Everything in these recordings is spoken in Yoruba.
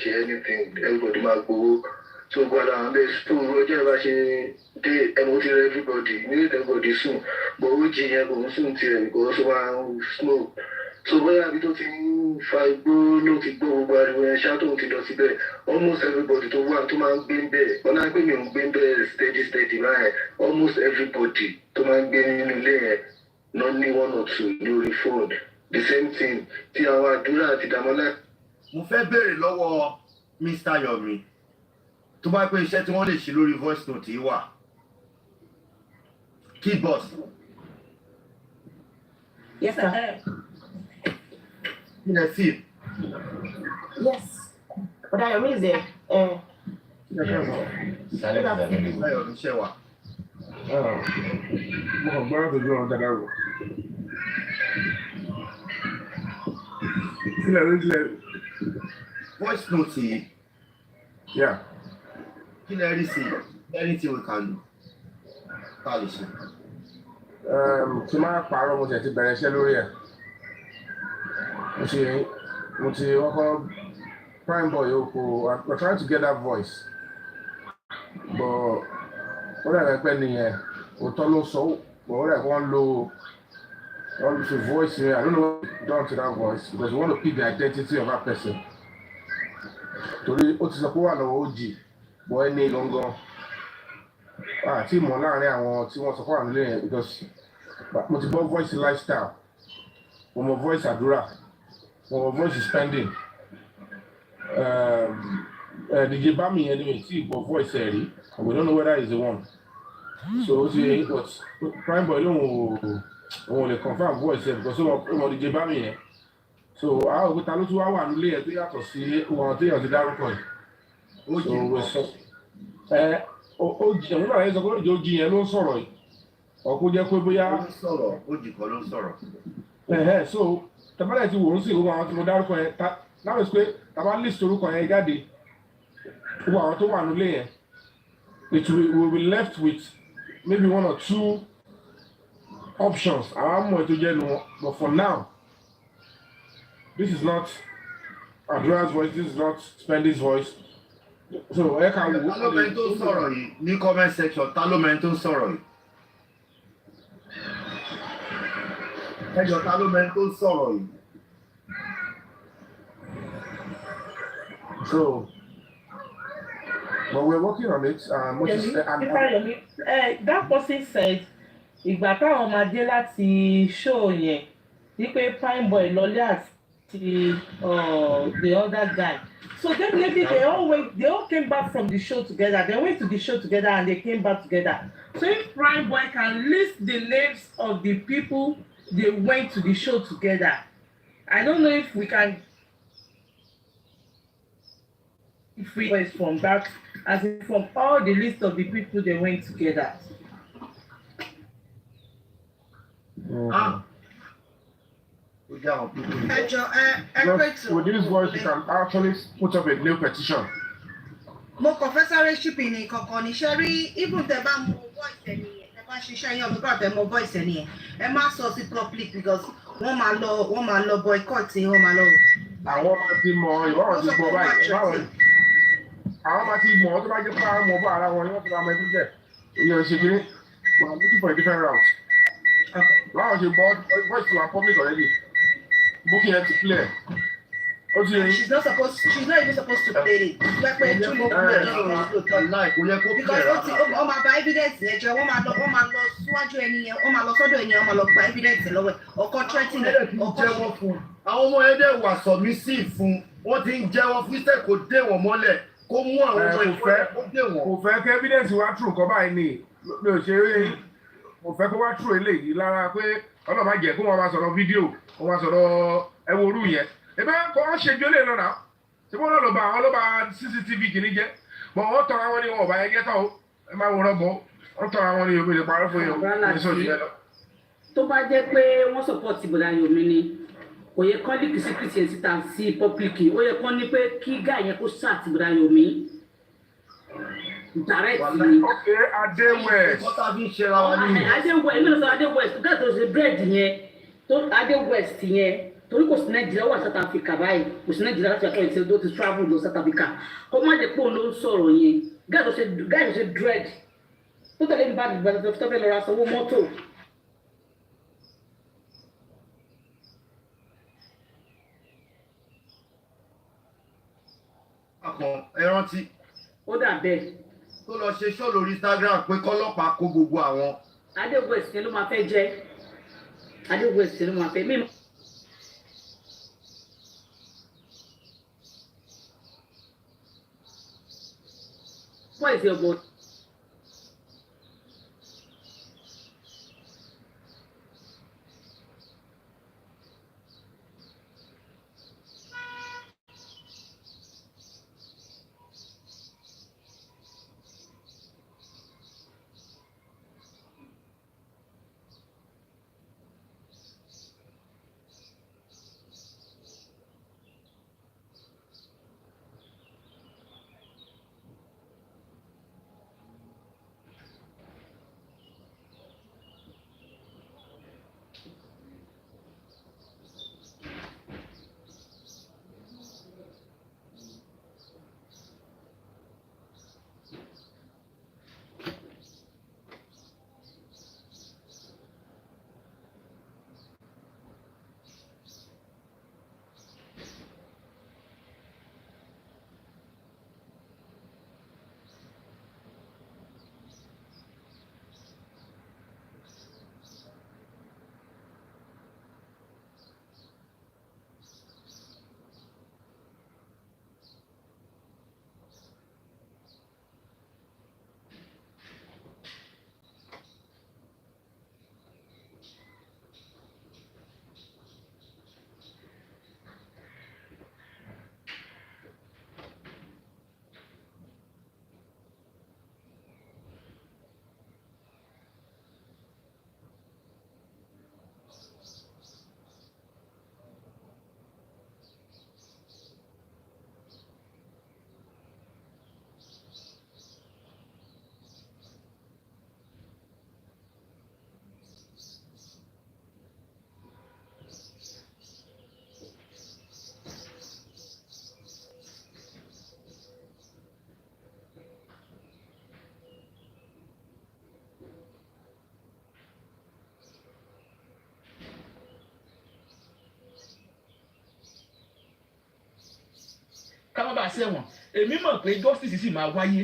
ṣe anything everybody máa gbowó so gbọ́dọ̀ àwọn bẹ́ẹ̀ tó ọjọ́ ìbá ṣe dé ẹnu ti rẹ everybody ní everybody sùn bọ̀ ó jí yẹn kò ń sùn tiẹ̀ because ó máa ń smoke so bóyá àbí tó ti ń fa igbó ló ti gbó gbogbo ariwo yẹn ṣá tóun ti lọ síbẹ̀ almost everybody tó wà tó máa ń gbé ń bẹ̀ ọ̀nà pé mi ò ń gbé ń bẹ̀ steady báyẹn almost everybody tó máa ń gbé nínú ilé yẹn not ní one or two lórí phone the same thing tí àwọn àdúrà àti ìdàmọ́lá. mo fẹ́ béèrè lọ́wọ́ Mr. Yomi tó bá pé iṣẹ́ tí wọ́n lè ṣe lórí voice note yìí wà key boss. Yes, sir. Feel. Yes. But I am there. Ṣé wà? Mo kàn gbọ́dọ̀ tó dúró dáadáa rò. Sílẹ̀. Voice note yìí. Yeah. Kí lẹ rí sí anything we can do? Ká lè ṣe. Kí n máa pààrọ̀ mo tẹ̀ ti bẹ̀rẹ̀ iṣẹ́ lórí ẹ̀. Mo ti wọ́kọ́ prime boy oko. We're trying to get that voice. But ó dẹ̀ pẹ́ nìyẹn. Òótọ́ ló sọ but ó dẹ̀ wọ́n lo voice yẹn. I don't know what done to that voice because we want to keep the identity of that person. Torí ó ti sọ pé wà lọ́wọ́ OG bọ́ ẹni gangan. Àti ìmọ̀ láàrin àwọn tí wọ́n sọ fún àwọn ilé yẹn because mo ti gbọ́ voice lifestyle. Mo mọ voice àdúrà. Mo mọ voice spending. DJ Bami yẹn ni mi tí gbọ́ voice ẹ̀ rí. We don't know whether he's the one. So ó ti but prime boy lóhùn ò lè confirm voice ẹ̀ because ó mọ DJ Bami yẹn. So àwọn òkúta ló tún wá wà nílé ẹ̀ tó yàtọ̀ sí wọn tó yàn ti dárúkọ yìí. Òun náà yẹn sọ pé òjò ojì yẹn ló ń sọ̀rọ̀ yìí. Ọ̀kú jẹ́ pé bóyá. Ó ń sọ̀rọ̀, òjì kan ló ń sọ̀rọ̀. So tàbálẹ̀ ti wò ó sì gbogbo àwọn tí mo dárúkọ yẹn láwọn sọ pé tàbá list orúkọ yẹn jáde gbogbo àwọn tó wà nílé yẹn we will be left with maybe one or two options. Àwọn amọ̀ ètò jẹ́ nu wọn but for now this is not Adura's voice, this is not Spendy's voice. So ẹ kà wò. Ta ló mẹ́ni tó ń sọ̀rọ̀ yìí ní comment section ta ló mẹ́ni tó ń sọ̀rọ̀ yìí? Ẹjọ́ ta ló mẹ́ni tó ń sọ̀rọ̀ yìí? So, but we're working on it. That person said, ìgbà táwọn máa dé láti show yẹn, wípé Prime Boy lọlé àti the other guy. So definitely they all came back from the show together. They went to the show together and they came back together. So if Prime Boy can list the names of the people they went to the show together, I don't know if we can. Free from that, as in from all the list of the people they went together. With this voice, you can actually put up a new petition. Mo confessorship ní kankan ní ṣẹ́rí even tẹ́ bá mọ voice ẹni yẹn tẹ́ bá ṣiṣẹ́ yẹn ọ̀gbìn pàtẹ́ mọ voice ẹni yẹn ẹ má sọ sí public because wọ́n máa lọ boycott yín wọ́n máa lọ. Àwọn máa ti mọ ìwọ́n ti gbọ́ báyìí àwọn máa ti mọ̀ ọ́ tó bá jẹ́ pé àwọn ọmọ bá ara wọn ni wọ́n ti máa mọ ẹgbẹ́ jẹ́ ìyẹn ṣe kiri we are looking for a different route. Láwọn ṣe gbọ́ voice to our public already booking ẹ ti clear. She's not even supposed to play it. Because ọmọ àbá evidence yẹn jẹ́ wọ́n máa lọ síwájú ẹni yẹn wọ́n máa lọ sọ́dọ̀ ẹni yẹn wọ́n máa lọ gba evidence lọ́wọ́ ẹ̀ ọkọ̀ threatening ọkọ̀ jẹ́wọ́ fún àwọn ọmọ ẹ̀dẹ̀ wà submissive fún wọ́n ti ń jẹ́wọ́ fún iṣẹ́ kò dé wọn mọ́lẹ̀ kó mú àwọn ọmọ ìfẹ́ kó dé wọn. Kò fẹ́ kí evidence wá true kọ́ báyìí ni mi ò ṣe é kò fẹ́ kó wá true eléyìí lára pé ọlọ́mọ jẹ́ kó wọ́n máa sọ̀rọ̀ fídíò wọ́n máa sọ̀rọ̀ ẹwọ́rú yẹn ebe kò wọ́n ṣe jólè lọ́nà ṣé wọ́n lọ́ọ́ bá àwọn ọlọ́ba CCTV kìíní jẹ́ bọ̀ wọ́n tọrọ àwọn ni wọn ò bá yẹn gẹ́tọ̀ ẹ máa wọ́n rọ́bọ̀ wọ́n tọrọ àwọn ni yòókù lè parọ́ fún yòókù ní sọ̀rọ̀ yẹn lọ. Tó bá jẹ́ pé wọ́n support bọ̀dá Yomi ni kò yẹ kán líkì secret yẹn síta sí public ó yẹ kán ní pé kí guy yẹn kó sáà ti bọ̀dá Yomi direct ni. Ok, Adé West. Adé West èmi lọ sọ Adé West tó kẹ́tọ̀ ṣe bread yẹn tó Adé West yẹn torí kò sí Nàìjíríà wà South Africa báyìí kò sí Nàìjíríà láti ẹ̀kọ́ ìṣẹ́ tó ti travel lọ South Africa kó má jẹ́ pé òun ló ń sọ̀rọ̀ yẹn gáà tó ṣe dread tó tẹ̀lé ní báàgì ìgbà tó fẹ́ lọ ra sanwó mọ́tò. ẹ rántí. ó dà bẹ́ẹ̀. tó lọ ṣe show lórí Instagram pé kọ́lọ́pàá kó gbogbo àwọn. adéògùn ẹ̀sìn ló máa fẹ́ jẹ́ adéògùn ẹ̀sìn ló máa fẹ́ mímọ́. What is your boy? ká má bàa ṣẹ̀wọ̀n èmi mọ̀ pé justice sì máa wáyé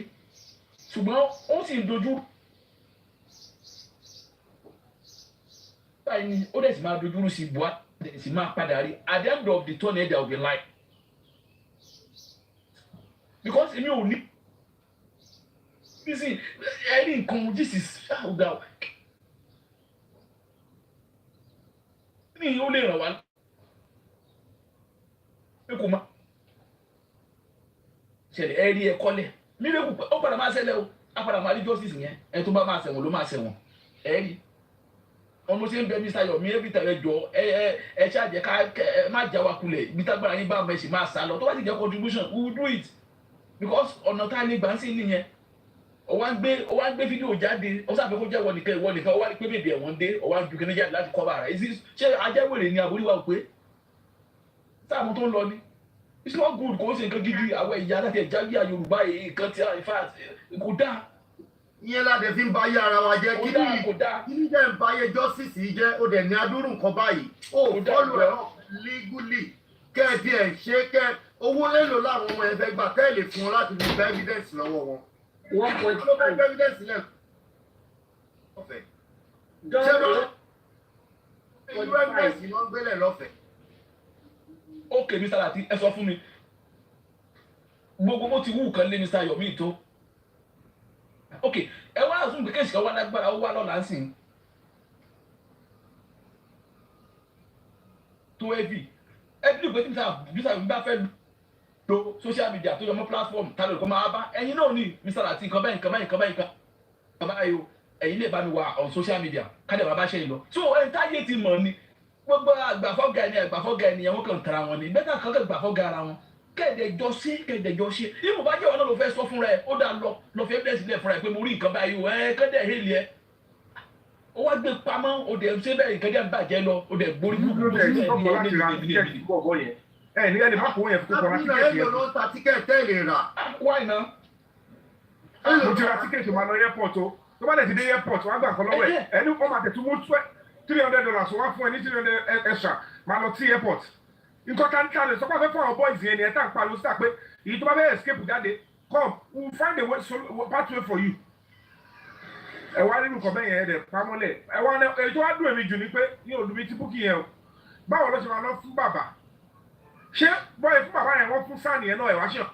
ṣùgbọ́n ó sì ń dojú báyìí ni ó dẹ̀ sì máa dojú rú sí Buhari dẹ̀ sì máa padà rí at the end of the tunnel there will be light because èmi ò ní bísí ẹni nǹkan this is ṣáàgà ní ó lè ràn wá pé kò má ṣẹlẹ̀ ẹ rí ẹ kọ́lẹ̀ mírèkù ó padà máa ṣẹlẹ̀ o á padà máa rí justice yẹn ẹ tó bá máa ṣẹ̀wọ̀n ló máa ṣẹ̀wọ̀n ẹ rí ọmọ ṣe ń bẹ Mr. Yomi every time ẹ jọ ẹ ṣáàjẹ ká ẹ má já wa kulẹ̀ ibi tágbára yín bá mẹ́sì máa sá lọ tó bá ti jẹ́ contribution we will do it because ọ̀nà tá a lè gbà ń sí nìyẹn ó wá ń gbé fídíò jáde ó sàfẹ́ kó jẹ́ ìwọ nìkan ó wá ní pé bèbè ẹ̀wọ̀n dé ó wá ń ju kíní jáde láti cover rẹ̀ ṣé ajẹ́wèrè ni àbúríwá pé sáàmù tó ń lọ ni it's not good kò ń ṣe nǹkan gidi àwọn ìyá láti ẹ̀já bí i Yorùbá yìí nǹkan tí in fact kò dáa. ìyẹn láti fi ń bá yé ara wa jẹ́ kí ni jẹ́ ń bá yé justice yìí jẹ́ ó dẹ̀ ní adúrú nǹkan báyìí ó fọ́lù ẹ̀ legally kẹ́ẹ̀dì ẹ̀ ṣe kẹ́ owó lélo láwọn ọmọ ẹ̀fẹ́ gbà tẹ́lẹ̀ fún wọn láti fi gba evidence lọ́wọ́ wọn. 1.5 evidence lẹ̀ lọ́fẹ̀ẹ́. ṣé ló irú evidence ni wọ́n gbélé lọ́fẹ̀ẹ́. Okay, Mr. Lati ẹ sọ fún mi gbogbo bó ti wù kan lé Mr. Yomi tó okay ẹ wá àzún pé kéèsì kan wá lágbára ó wá lọ́la sí i tó heavy ẹ bí ìgbésí Mr. Yomi bá fẹ́ lo social media tó yọmọ platform tá lóko máa bá ẹ̀yin náà ní Mr. Lati nǹkan báyìí o ẹ̀yin lè bá mi wà on social media ká dẹ̀ wá bá ṣe yìí lọ so ẹ̀ táyé ti mọ̀ ni gbogbo àgbàfọ́gà ẹni ẹ̀wọ̀n kan tara wọn ni bẹ́ẹ̀ kan gbàfọ́gà ara wọn kẹ́ẹ̀dẹ̀jọ ṣe ìmọ̀ bá jẹ́ wọn náà ló fẹ́ sọ fún rẹ ó dà lọ fẹ́ bẹ́ẹ̀ sílẹ̀ fún rẹ pé mo rí nǹkan báyìí o kẹ́ẹ̀dẹ̀ hélì ẹ ó wá gbé pamọ́ ó dẹ̀ ṣé bẹ́ẹ̀ nǹkan jẹ́ bàjẹ́ lọ ó dẹ̀ borí ló dẹ̀ sọ́kọ̀ láti ra tíkẹ́ẹ̀tì bọ̀bọ̀ yẹn ní ẹni má kó yẹn fún kọ́ra tíkẹ́ẹ̀tì yẹn. ló ń ta tíkẹ́ẹ̀tì tẹ́lẹ̀ rà. why na. mo ti ra tíkẹ́ẹ̀tì máa lọ airport o tó bá dẹ̀ ti dé airport wọ́n á gbà kan lọ́wọ́ ẹ̀ ẹni wọ́n máa tẹ̀tú mú $300 wọ́n á fún ẹ ní $300 extra máa lọ sí airport. nǹkan tá ń tà lè sọ́kọ̀ fẹ́ fún àwọn boys yẹn ni ẹ̀ tá ń pariwo sí pé èyí tó bá fẹ́ escape jáde come we will find a way pathway for you. ẹ wá nínú kọ bẹ́ẹ̀ yẹn dẹ̀ pamọ́lẹ̀ ẹ wá ní èyí tó wá dùn èmi jù ni pé ní olùbí tí búkì yẹn o báwo ló ṣe máa lọ fún bàbá ṣé bọ́ọ̀yì fún bàbá yẹn wọ́n fún sáàni yẹn náà ẹ̀ wá ṣàn.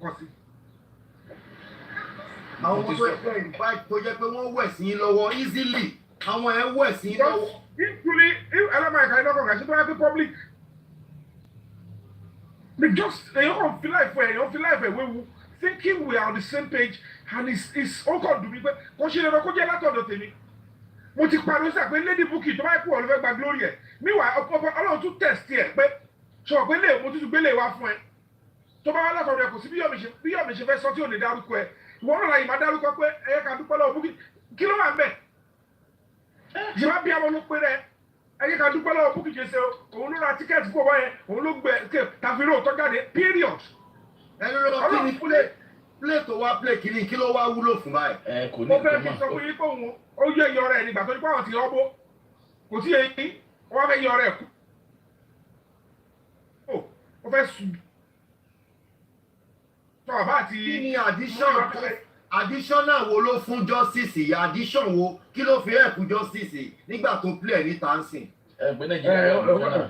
kọ́ sí. àwọn ọmọ tó ẹgbẹ́ invite tó jẹ́ pé wọ́n wẹ̀ sí lọ́wọ́ easily àwọn ẹ̀ wẹ̀ sí lọ́wọ́. Equally, ẹlẹ́mọ̀ ẹ̀ka kàn ṣe tó yẹ kí public they just èèyàn feel like èèyàn feel like wéwu thinking we are on the same page and it's ó kàn dùn mí pé kò ṣe lọ́dọ̀ kó jẹ́ látọ̀dọ̀ tèmi mo ti pariwo sí àpé lady Bukky tó bá yẹ kó ọ̀lọ́fẹ́ gba glory ẹ̀ meanwhile ọlọ́run tún test ẹ̀ pé ṣọ̀rọ̀ pé lè mo tún gbélé wá fún ẹ tó bá wá látọ̀dọ̀ ẹ̀ kò sí bí yọ̀mí ṣe fẹ́ sọ tí ò ní dárúkọ ẹ ìwọ náà láyìí máa dárúkọ pé ẹ̀yẹ ká dúpẹ́ lọ́wọ́ Bukky kí ló wà ń bẹ̀ ṣe wá bí àwọn ló pé rẹ ẹ̀yẹ ká dúpẹ́ lọ́wọ́ Bukky ṣe òun ló ra tíkẹ́ẹ̀tì fún ọwọ́ yẹn òun ló gbẹ tàfíró tó jáde period. ẹni ló kí ni play tó wá play kí ló wá wúlò fún báyìí. kò ní mo fẹ́ fi sọ fún yín pé òun ó yẹ iyọ̀ rẹ̀ nígbà tó ní pé àwọn ti rọ́bó kò sí èyí wọ́n fẹ́ iyọ̀ rẹ̀ kú. ó fẹ́ sùn. tó àbá àti. kí ni additional wo ló fún justice yìí addition wo kí ló fi help justice nígbà tó play ní tansin. ẹgbẹ́ nàìjíríà ọ̀rọ̀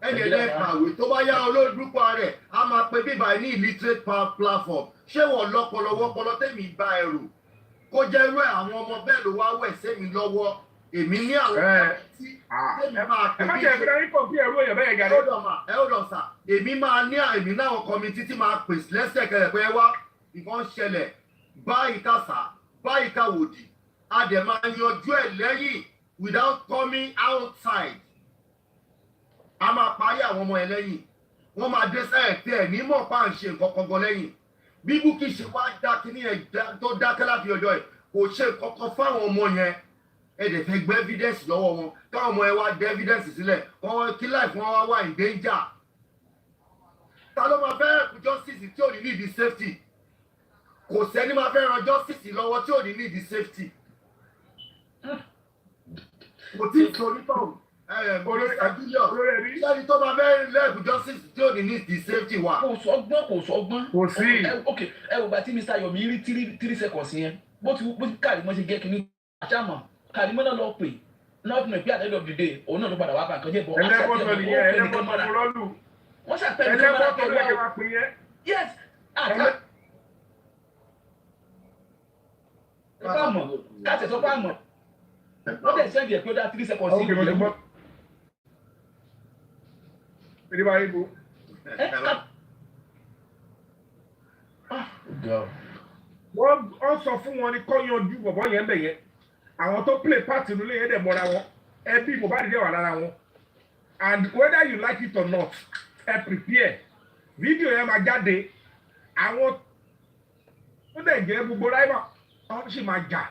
ẹni ẹlẹ́kàwé tó bá yá olóòdúpọ̀ rẹ̀ a máa pe bíbá ní illiterate platform ṣé wọ́n lọ́pọlọ tẹ̀mí bá ẹrù kó jẹ́ irú ẹ̀ àwọn ọmọ bẹ́ẹ̀ ló wá wẹ̀ sẹ́mi lọ́wọ́ èmi ní àwọn tí tẹ̀mí máa pè bí ẹ̀rọ̀dọ̀sà èmi máa ní èmi náà kọ́mítì tí máa pè lẹ́sẹ̀kẹsẹ̀ pé wá nǹkan ṣẹlẹ̀ báyìí kàṣà báyìí kàwòdì a dẹ̀ máa yanjú ẹ̀ lẹ́yìn without coming outside. A máa parí àwọn ọmọ ẹ lẹ́yìn wọ́n máa dé sẹ́yìn tí ẹ̀ ní mọ̀ pa à ń ṣe nǹkan kan gan lẹ́yìn bí Bukky ṣe wá dá kíní ẹ̀ tó dákẹ́ láti ọjọ́ ẹ̀ kò ṣe nǹkan kan fáwọn ọmọ yẹn ẹ dẹ̀ fẹ́ gbé evidence lọ́wọ́ wọn káwọn ọmọ ẹ wá dé evidence sílẹ̀ kí life wọn wá wà in danger. Ta ló máa fẹ́ help justice tí ò ní need safety kò sẹ́ni máa fẹ́ ran justice lọ́wọ́ tí ò ní need safety kò tí ì sọ onítọ̀hún. Ṣé tó bá fẹ́ lẹ́ẹ̀kú justice tí ò ní ní the safety wa? Kò sọgbọ́n. Kò sí. Ok, ẹ wò bá tí Mr. Yomi rí 3 seconds yẹn, bó ti Kàrímọ́ ṣe gé kínní àṣàmọ̀, Kàrímọ́ náà lọ pè, náà tún pé at the end of the day, òun náà ló padà wá bá nǹkan jẹ́ bọ̀. Ẹlẹ́bọ̀tọ̀ nìyẹn, ẹlẹ́bọ̀tọ̀ lọ́lù. Wọ́n ṣàpẹ́ nǹkan mọ́ra tó wá. Yes, káṣẹ̀ tó bá mọ̀, wọ́n tẹ̀ sẹ́ndì ẹ̀ pé ó dá 3 seconds sí ìlú. Wọ́n sọ fún wọn ní kọ́ yanjú bọ̀bọ̀ yẹn bẹ̀ yẹn àwọn tó play part nílé yẹn dẹ̀ mọ́ra wọn ẹbí Mohbad dẹ̀ wà lára wọn and whether you like it or not ẹ prepare fídíò yẹn máa jáde àwọn tó dẹ̀ jẹ́ gbogbo ráìmà wọ́n sì máa jà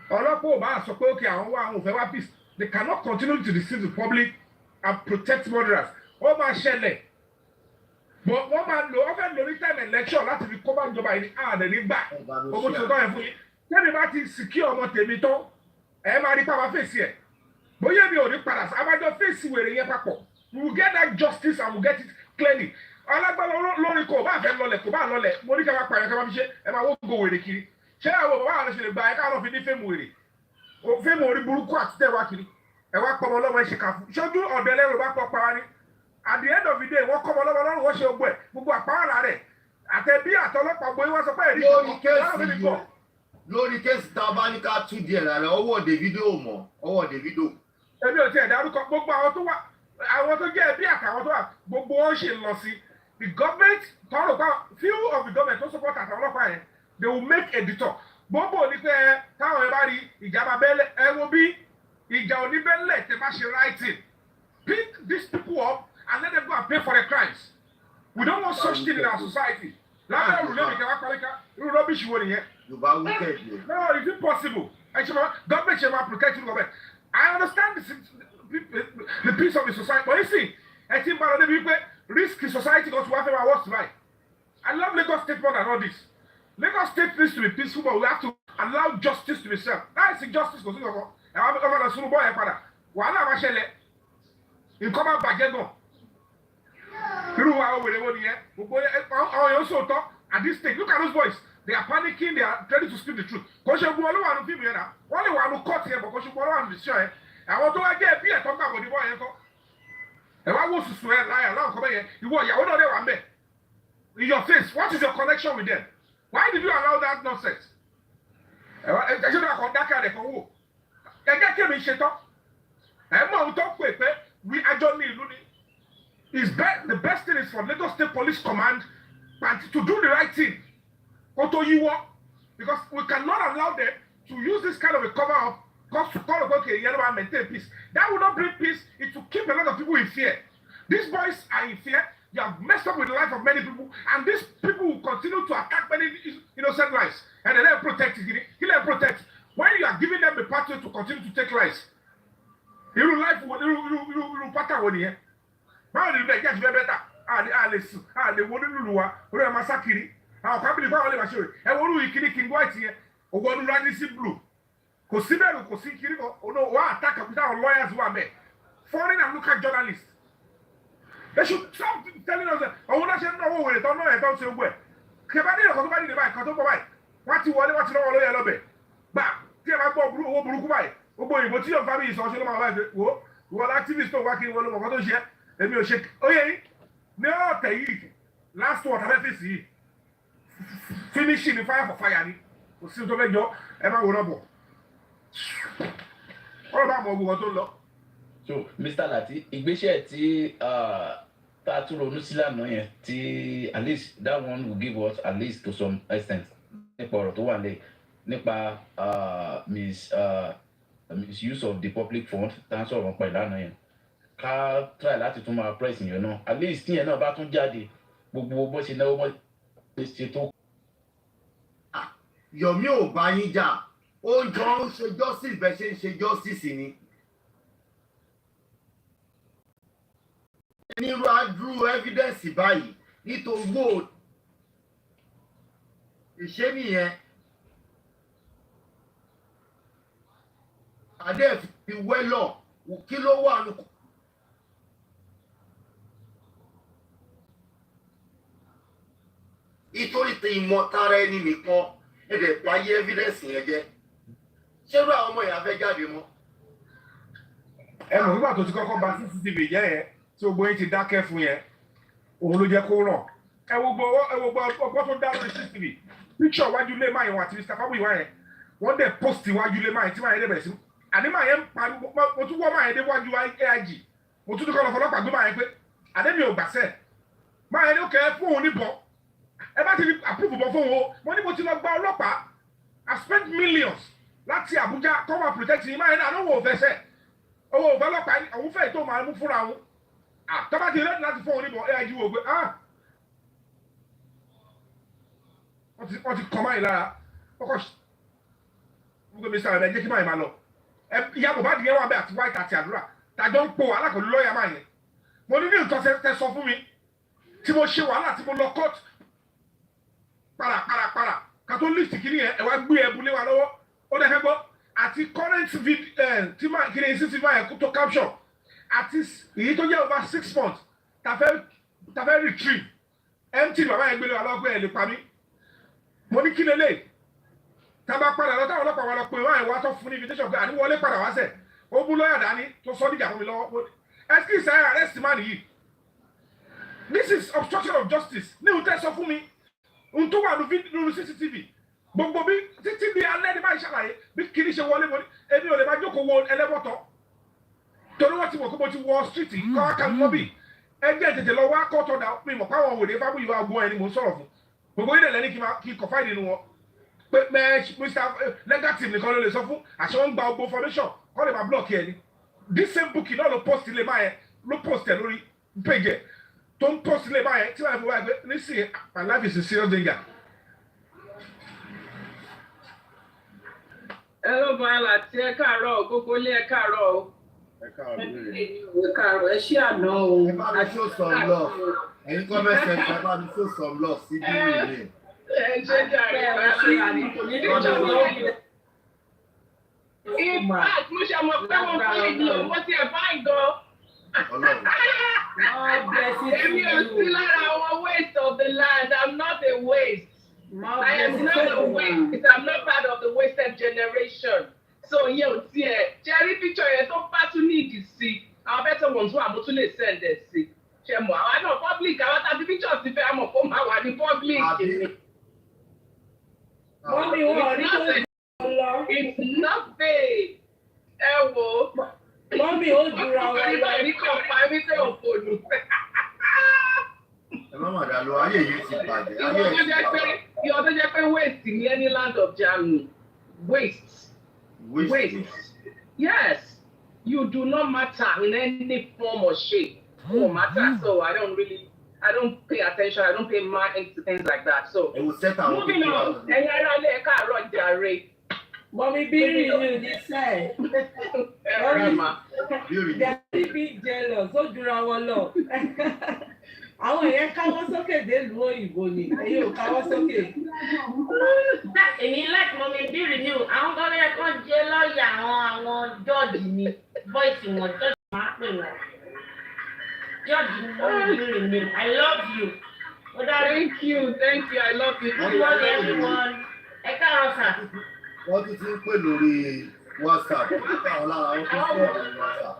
ọlọ́pàá ò bá sọ pé okay àwọn wá àwọn ò fẹ́ wá peace they cannot continue to deceive the public and protect murderers ó máa ṣẹlẹ̀ but wọ́n máa lò ó fẹ́ lórí time election láti fi kó bá ìjọba yìí ní ààrẹ nígbà owó tí ó tọ́ yẹn fún yín tẹ́mi bá ti secure ọmọ tèmi tán ẹ máa rí pàmò fèsì ẹ̀ bóyá mi ò ní padà sí abájọ fèsì wèrè yẹn papọ̀ we will get that justice and we will get it clearly alágbára lórí kò bá fẹ́ lọlẹ̀ kò bá lọlẹ̀ mo ní ká máa pààyàn ká máa fi ṣe ẹ máa wó go wèrè kiri ṣé àwọn bàbá àwọn ṣẹlẹ̀ gba ẹ káwọn fi ní fẹ́mu wèrè fẹ́mu orí burúkú àti tẹ̀wá kiri ẹ wá pọ̀ ọmọ ọlọ́mọ ẹ ṣe kà fún ṣojú ọ̀dọ̀ ẹlẹ́rù bá pọ̀ pa wá ní at the end of the day wọ́n kọ́ ọmọ ọlọ́mọ lọ́rùn wọ́n ṣe ogbó ẹ̀ gbogbo àpáàrà rẹ̀ àtẹ̀bí àtọlọ́pàá gbóyè wọ́n sọ pé èrí lórí kéèsì tá a bá ní ká tú díẹ̀ rẹ̀ ọwọ́ Davido mọ̀ ọwọ́ Davido. èmi ò tiẹ̀ dárúkọ gbogbo àwọn tó jẹ́ ẹbí àtàwọn tó wà gbogbo wọn ṣe lọ sí the government tọrọ pa few of the government tó support àtàwọn ọlọ́pàá yẹn they will make a detour gbogbo ní pé táwọn ẹ bá rí ìjàmbá bẹ́lẹ̀ ẹ wo bí ìjà òní bẹ́lẹ̀ tẹ bá ṣe writing pick these people up and let them go and pay for their crimes we don't want such thing in our society lábẹ́ òrùlé mi kẹwàá paríka irú rọ́bìṣì wo nìyẹn Yorùbá wicked. No, is it possible? Government should protect government. I understand the peace of the society, but you see, I think risk in society goes to whatever I want to buy. I love Lagos State more than all this. Lagos State needs to be peaceful, but we have to allow justice to be served. That is injustice. Wàhálà máa ṣẹlẹ̀ nǹkan máa bàjẹ́ gan irú àwọn wèrè wo nìyẹn gbogbo àwọn èèyàn sòótọ́ at this stage look at those boys they are panicking they are ready to speak the truth kò ṣe gbọ́ olówó àánú fíìmù yẹn náà wọ́n lè wà àánú court yẹn bọ̀ kò ṣe gbọ́ olówó àánú decision yẹn àwọn tó wá jẹ́ ẹbí ẹ̀tọ́ gbàgbọ́ ní bọ́ yẹn kọ́ ẹ̀ wá wò sùsù ẹ̀ láyà láwọn kọ́ bẹ́yẹn ìwọ ìyàwó náà lè wà ń bẹ̀ in your face what is your connection with them why did you allow that nonsense ẹ̀ ṣe náà kọ́ dákẹ́ àdẹ̀kọ́ wò ẹ̀ jẹ́ kémi ṣe tán. We the best thing is for Lagos State Police Command to do the right thing. Because we cannot allow them to use this kind of a cover up maintain peace. That will not bring peace. It will keep a lot of people in fear. These boys are in fear. They have messed up with the life of many people, and these people will continue to attack many innocent lives. And they don't protect it. When you are giving them the pathway to continue to take lives. Irú life wo irú pátá wo nìyẹn báwo ni bẹ́ẹ̀ jẹ́ bẹ́tà a lè wo nínú wa orí ẹ̀ máa sá kiri àwọn kan bìrì báwọn lè máa ṣe rẹ̀ ẹ wo orú ìkíní king white yẹn òwò ọdún radisi blue kò sí bẹ́ẹ̀rù kò sí kiri kan wọ́n attack àkútà àwọn lawyers wà mẹ́ foreign and local journalists they should stop telling us ọ̀hún náà ṣe ń náwó wèrè tán náà ẹ̀ tán ṣe gbọ́ ẹ̀ kẹfà ní ìrọ̀kọ́ tó bá dìde báyìí kan tó bọ̀ báyìí wọ́n ti wọlé wọ́n ti lọ́wọ́ lóye lọ́bẹ̀ gbà tí ẹ bá gbọ́ owó burúkú báyìí gbogbo òyìnbó tí yóò fábí ìsọ̀ṣẹ́ ló máa wá ẹgbẹ́ wo ìwọ activist tó wá kí wọ́n ló mọ̀ kọ́ tó ṣe èmi ò ṣe oyè yìí ní ọ̀tẹ̀ yìí last word abẹ́fẹ̀sì yìí finishing the fire for fire ni kò sí tó fẹ́ jọ ẹ má wòrán bọ̀ ọ̀rọ̀ bá mọ ogun kan tó lọ. So Mr. Lati ìgbésẹ̀ tí tá a tún ronú sí lánàá yẹn tí at least that one will give us at least to some extent nípa ọ̀rọ̀ tó wà lẹ́yìn nípa misuse of the public fund tá a sọ̀rọ̀ pa ìlànà yẹn ká try láti tún máa press yẹn náà at least tíyẹn náà bá tún jáde gbogbo bó ṣe náwó mọ́ ṣe tó. Yomi ò bá yín jà ó ń jọ ń ṣe justice bẹ́ẹ̀ ṣe ń ṣe justice ni. ẹni ru adúrú evidence báyìí nítorí gbòò ìṣe nìyẹn. Adé fi wẹ́lọ̀ kí ló wà lóko. Nítorí tí ìmọ̀tara ẹni nìkan ẹ̀dẹ̀ payé evidence yẹn jẹ́. Ṣé ló àwọn ọmọ yẹn fẹ́ jáde mọ́? Ẹ mọ̀ nígbà tó ti kọ́kọ́ ba CCTV jẹ́ yẹn tí gbogbo yín ti dákẹ́ fún yẹn òun ló jẹ́ kó rọ̀. Ẹ wo gbọ́ ọgbọ́n tó dá lórí CCTV. Picture wájú ilé máa yẹn wà àti Mr. Fabu ìwá yẹn. Wọ́n dẹ̀ post wájú ilé máa yẹn tí máa yẹn dẹ̀ bẹ̀rẹ̀ sí. Àní máa yẹn pariwo mo tún wọ́ máa yẹn déwájú AIG mo tún kọ́ lọ fọlọ́pàá gbé máa yẹn pé àdé mi ò gbàṣẹ́ máa yẹn ní ó kẹ́ fóun níbọn ẹ bá ti ní àpúrúfù bọ́ fóun o mo ní mo ti lọ gba ọlọ́pàá I spent millions láti Abuja come and protect me máa yẹn náà lówó òfẹ́ sẹ́ owó òfẹ́ ọlọ́pàá òun fẹ́ tó máa mú fúnra òun tọ́ba ti rẹ́dí láti fóun níbọn AIG wò pé wọ́n ti kọ́ máa yẹn lára ọkọ̀ gbogbo mi sára ẹ jẹ́ kí máa yẹn máa lọ. Ìyá Mohbad yẹn wà bẹ́ẹ̀ àti white àti àdúrà tàjọ ń po wàhálà pẹ̀lú lọ́ọ̀yà máa yẹn mo ní nǹkan tẹ sọ fún mi tí mo ṣe wàhálà tí mo lọ court para ká tó lift kìíní yẹn ẹ wá gbé ẹbú lé wa lọ́wọ́ ó dẹ́ fẹ́ gbọ́ àti current tí máa kiri ní sísí máa yẹn tó capture àti èyí tó jẹ́ over 6 months ta fẹ́ retrieve empty bàbá yẹn gbé lé wa lọ́wọ́ pé ẹ lè pa mí mo ní kí lélẹ̀ tábà padà lọ táwọn ọlọ́pàá wa lọ pé wọ́n àìwá tó fún ní invitation pé àníwọlé padà wá sẹ̀ ó bú lọ́yà dání tó sọ níjà fún mi lọ́wọ́ ẹ̀sìkì sẹ́yìn arrest man yìí this is obstruction of justice ní ìhùn tẹ́ sọ fún mi ohun tó wà nínú CCTV gbogbo bí títí bí alẹ́ ní báyìí ṣàlàyé bí kiri ṣe wọlé wọlé èmi ò lè máa jókòó wo ẹlẹ́bọ̀tọ̀ torí wọ́n ti mọ̀ pé mo ti wọ street kọ́ akálù lọ́bì ẹgbẹ́ tètè lọ wá kọ́tọ̀ dà mi mọ̀ káwọn òwòrán fábù ìwà ọgbọ́n ẹni mò ń sọ̀rọ̀ fún gbogbo ilẹ̀ lẹ́ni kí n confide nínú wọn pé Mr. Negative nìkan ló lè sọ fún àṣẹ wọn gba ogbó formation kọ́ lè máa block ẹni this same book náà ló post ilé máa yẹn ló post ẹ lórí page ẹ tó ń post ilé máa yẹn tí wọ́n fi wá ẹgbẹ́ nísìnyí my life is in serious danger Hello, Lati, ẹ káàárọ̀, gbogbo ilé ẹ káàárọ̀. Ẹ káàárọ̀ lórí. Ẹ káàárọ̀, ẹ ṣé àná o. Ẹ bá mi show some love. Ẹ̀yin comment section ẹ bá mi show some love sí bí mi. Ẹ ṣe jàre Lati. In fact, mo ṣe mọ̀ pé wọ́n fún ìdí owó tí ẹ bá ń gan. Èmi ò sí lára àwọn waste of the land. I'm not a waste. I am not a waste. I'm not part of the wasted generation. So yẹn ò tiẹ̀ ṣe rí picture yẹn tó bá tún ní ìdí sí. Àwọn better ones wà mo tún lè send ẹ̀ sí. Ṣé mo àwa náà public àwọn tàbí pictures ti fẹ́ àmọ̀ kó máa wà ní public. Wọ́n ní wọ́n rí tó lọ. It's nothing. Ẹ wo. Mọ́mí ó dúra wọn lọ. Ìgbà ní kò pa mí tẹ́ ò fòlù. Ẹ má mà dá lọ, ayé yìí ti bàjẹ́. Ìwọ tó jẹ́ pé waste ní any land of Germany. Waste. Yes. You do not matter in any form or shape. No matter. So I don't pay attention. I don't pay mind to things like that. So moving on. Ẹ̀yin ará ilé ẹ káàárọ̀ jàre. Mommy Biri you this side. Daddy be jealous. Ó dúra wọn lọ. Àwọn èèyàn káwọ́ sókè délùú òyìnbó ni. Èyí ò káwọ́ sókè. Èmi like Mommy Biri ni o. Àwọn kan lè kọ́ jẹ́ lọ́ọ̀yà àwọn jọ́ọ̀jì ni. Voice wọn jọ́ọ̀jì máa pè wọ́n. Jọ́ọ̀jì ni Mommy Biri ni. I love you. Thank you. I love you. Good morning everyone. Ẹ káàárọ̀ sà. Wọ́n ti ń pè lórí WhatsApp. Àwọn lára wọn tó pè lórí WhatsApp.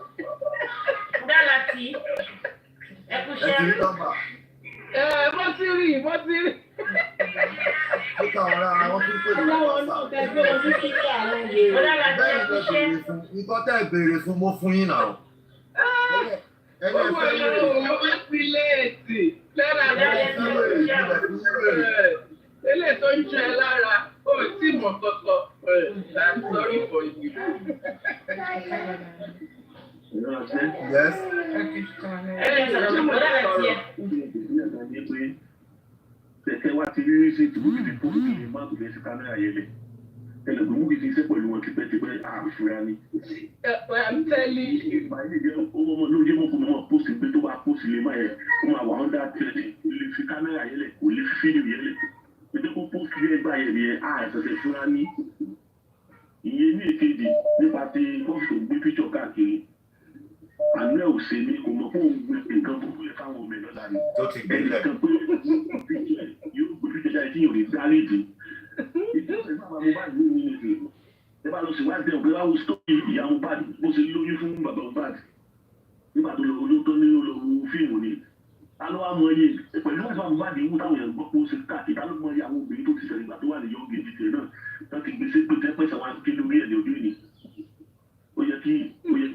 Dá Lati. Ẹ kú Ẹ ti rí nọ́mbà. Mo ti rí. Nípa àwọn lára wọn tó pè lórí WhatsApp. Nǹkan tẹ́ ẹ béèrè fún mo fún yín náà. Gbogbo ìlú ló wá sí léètì. Ilé tó ń jẹ lára, ó tí mọ̀ kọ̀kọ̀. I'm sorry for you. Yes. Tẹ̀tẹ̀ wá ti rí sí ìtùbú ti fún ìlú máa tó lè ṣe kámẹ́rà yẹn lẹ̀. Ẹlẹ́gbẹ̀ẹ́ mú kìí ti ṣe pẹ̀lú wọn tipẹ́tipẹ́ àfúrá ni. I'm telling you. Ìgbà yìí jẹ́ ọmọ ló jẹ́ mọ́kùn mọ́ pósì pé tó bá pósì lè máa yẹ kó máa wà ọ́ndà tẹ̀lé lè fi kámẹ́rà yẹn lẹ̀ kò lè fi fídíò yẹn lẹ̀. Ètò kó pósì yẹn gbà yẹn yẹn àìsẹ̀sẹ̀ fúnra ní. Ìyẹn ní èkejì nípa ti kọ́fì tó gbé píṣọ̀ káàkiri. Àná ò ṣe ní kò mọ̀ fún òun nǹkan tó kúlẹ̀ fáwọn ọmọ ẹ̀ lọ́la ni. Ẹnìkan pé yóò gbé píṣọ̀ jáde tí yóò lè dárí ìdí. Ìjọsìn bàbá Mohbad ní ìwé ìwé. Ẹ bá lọ sí wájú ẹ̀ pé báwo sọ́ọ̀tì ìyá Mohbad bó ṣe lóyún fún bàbá Mohbad. Nígbà tó lọ olóòótọ́ ní olóòwò fíìmù ni. Ta ló wá mọ iye pẹ̀lú bàbá Mohbad ìwú táwọn èèyàn gbọ́ pé ó ṣe káàkiri. Ta ló mọ iye àwọn obìnrin tó ti ṣẹlẹ̀ ìgbà tó wà ní yọ̀ǹgì ìdíje náà. Wọ́n ti gbèsè pé tẹ́pẹ́sẹ̀ wá kí lórí ẹ̀ ní ojú ìní. Ó yẹ kí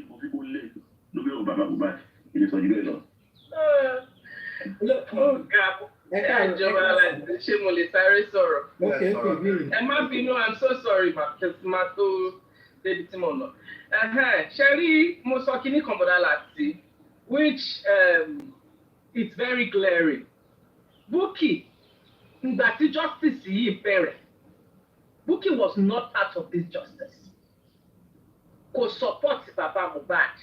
kò fi kó lẹ̀ lórí ọ̀rọ̀ bàbá Mohbad ìdísọ̀ jù bẹ́ẹ̀ lọ. Ìjọba ṣé mo lè sáré sọ̀rọ̀? Ẹ má bínú, I'm so sorry because máa tó débi tí mo lọ. Ṣé rí mo sọ kíní kan bọ̀dá Lati which it's very glaring. Bukky ìgbà tí justice yìí bẹ̀rẹ̀ Bukky was not part of this justice. Kò support bàbá Mohbad.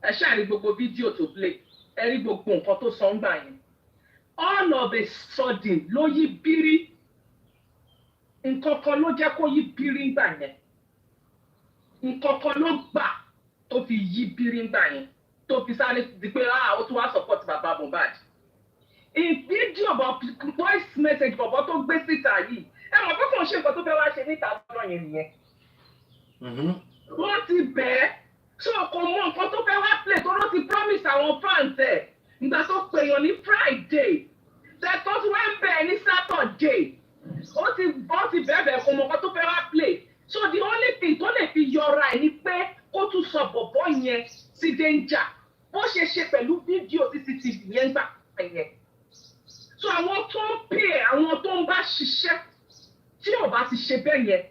Ẹ ṣáà rí gbogbo fídíò tó play. Ẹ rí gbogbo nǹkan tó sọ ń gbà yẹn. All of a sudden ló yí bírí. Nǹkan kan ló jẹ́ kó yí bírí ńgbà yẹn. Nǹkan kan ló gbà tó fi yí bírí ńgbà yẹn. Tó fi sáré di pé ó tún wá support bàbá Mohbad. In video about voice message bọ̀bọ̀ tó gbé síta yìí. Ẹ mọ̀ pé kò ń ṣe nǹkan tó fẹ́ wá ṣe níta lọ́dọ̀ yẹn nìyẹn. Wọ́n ti bẹ̀ẹ́. So kò mọ nǹkan tó fẹ́ wá play tó ló ti promise àwọn fans ẹ̀. Ìgbà tó pèèyàn ní Friday. Tẹ̀tọ́ tí wọ́n ń bẹ̀ ní Saturday. Ó ti bẹ̀ẹ̀ kò mọ nǹkan tó fẹ́ wá play. So the only thing tó lè fi yọra ẹ̀ ni pé kó tún sọ bọ̀bọ̀ yẹn sí danger. Bó ṣe ṣe pẹ̀lú fídíò CCTV yẹn gbà yẹn. So àwọn tó ń pè àwọn tó ń bá ṣiṣẹ́ tí ò bá ti ṣe bẹ́ẹ̀ yẹn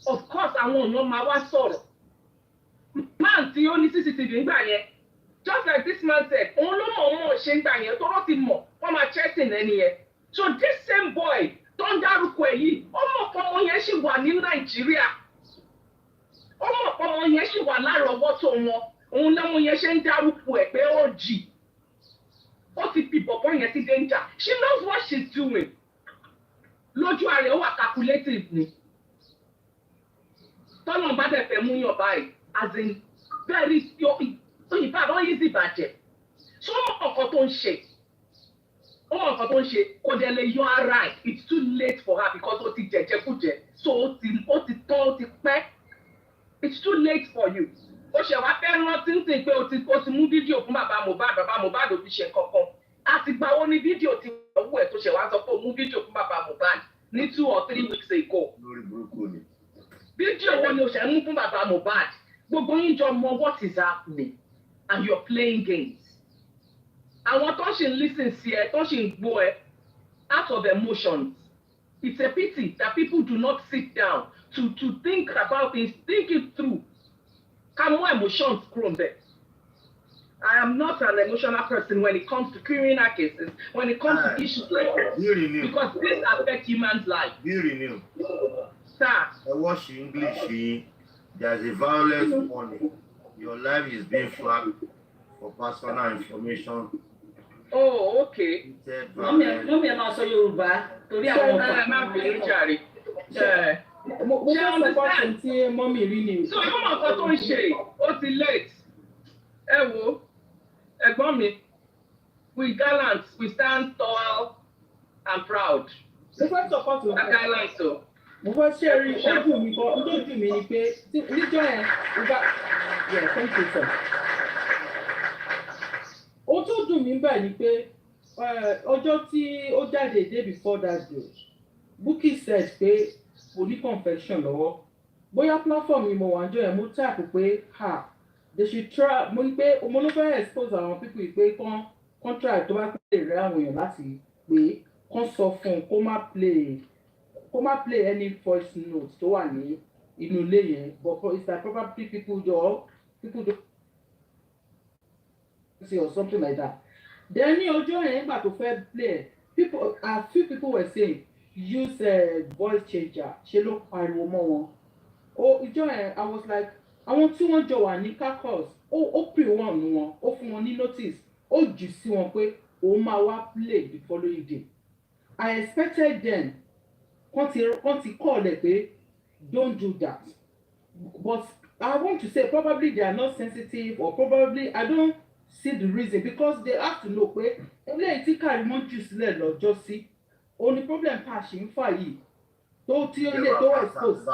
of course àwọn èèyàn máa wá sọ̀rọ̀. Man tí ó ní CCTV ń gbà yẹn just like this man said òun ló mọ̀ ṣe ń gbà yẹn tó ló ti mọ̀ wọ́n máa checking ẹni yẹn. So this same boy tó ń dárúkọ ẹ̀ yìí ọmọ kan wọn yẹn ṣì wà ní Nàìjíríà ó mọ̀ pé ọmọ yẹn ṣì wà lárọ̀ọ́wọ́tó wọn òun lọ́mọ yẹn ṣe ń dárúkọ ẹ̀ pé ó jì ó ti fi bọ̀bọ̀ yẹn sí danger she knows what she's doing lójú ààrẹ ó wà calculative ni tọ́lọ̀ bá dẹ̀ fẹ́ mú yàn báyìí as in very ìbàdàn yìí sì bàjẹ́ ṣé ó mọ̀ ọ̀kan tó ń ṣe kò dẹ̀ lè yọ ara ẹ̀ it's too late for her because ó ti jẹ̀jẹ̀kújẹ so ó ti tán ó ti pẹ́ it's too late for you ó ṣe wá fẹ́ rántí ń sìn pé ó ti mú fídíò fún bàbá Mohbad ò fi ṣe kankan àtìgbà wo ni fídíò ti wù ẹ̀ tó ṣe wá sọ pé ó mú fídíò fún bàbá Mohbad ní 2 or 3 weeks ago fídíò wo ni o ṣe ń mú fún bàbá Mohbad gbogbo yín jọ mọ what is happening and you're playing games àwọn tó ṣì ń listen sí ẹ tó ṣì ń gbọ́ ẹ out of emotions it's a pity that people do not sit down to think about things think it through ká mú emotions kúrò bẹ́ẹ̀. I am not an emotional person when it comes to criminal cases, when it comes to issues like this, because this affects human's life. Beauty new. Sir. I watch English. There's a violence warning. Your life is being flagged for personal information. Oh, okay. Mọ́mí ẹ̀ máa sọ Yorùbá torí àwọn ọ̀pá. Máa fi ń jàre. Mo fẹ́ support tí mọ́mí rí ni. So yóò mọ̀ nǹkan tó ń ṣe ó ti late. Ẹ wo ẹ̀gbọ́n mi we gallant we stand tall and proud. Mo fẹ́ support o. Gallant o. Mo fẹ́ ṣe rí ojú mi kan ojú mi ni pé níjọ́ yẹn yeah thank you sir. Ohun tó dùn mí bẹ́ẹ̀ ni pé ọjọ́ tí ó jáde day before that day Bukky said pé kò ní confession lọ́wọ́ bóyá platform mi mo wà níjọ́ yẹn mo tààpù pé they should try mo ní pé mo ló fẹ́ expose àwọn people yìí pé kán try tó bá lè rẹ́ àwọn èèyàn láti pé kán sọ fún un kó má play any voice note tó wà ní inú ilé yẹn but it's like probably people do say or something like that. Then ní ọjọ́ yẹn nígbà tó fẹ́ play a few people were saying use voice changer ṣe ló pariwo mọ́ wọn. Ìjọ yẹn I was like àwọn tí wọ́n jọ wà ní caucus ó pè wọ́n nù wọn ó fún wọn ní notice ó jù sí wọn pé òun máa wá play the following day. I expected them wọ́n ti call ẹ̀ pé don't do that but I want to say probably they are not sensitive or probably I don't see the reason because they have to know pé eléyìí tí Karimo jù sílẹ̀ lọ́jọ́ sí òun ni problem tá a ṣe ń fà yìí tí ó lè tó expose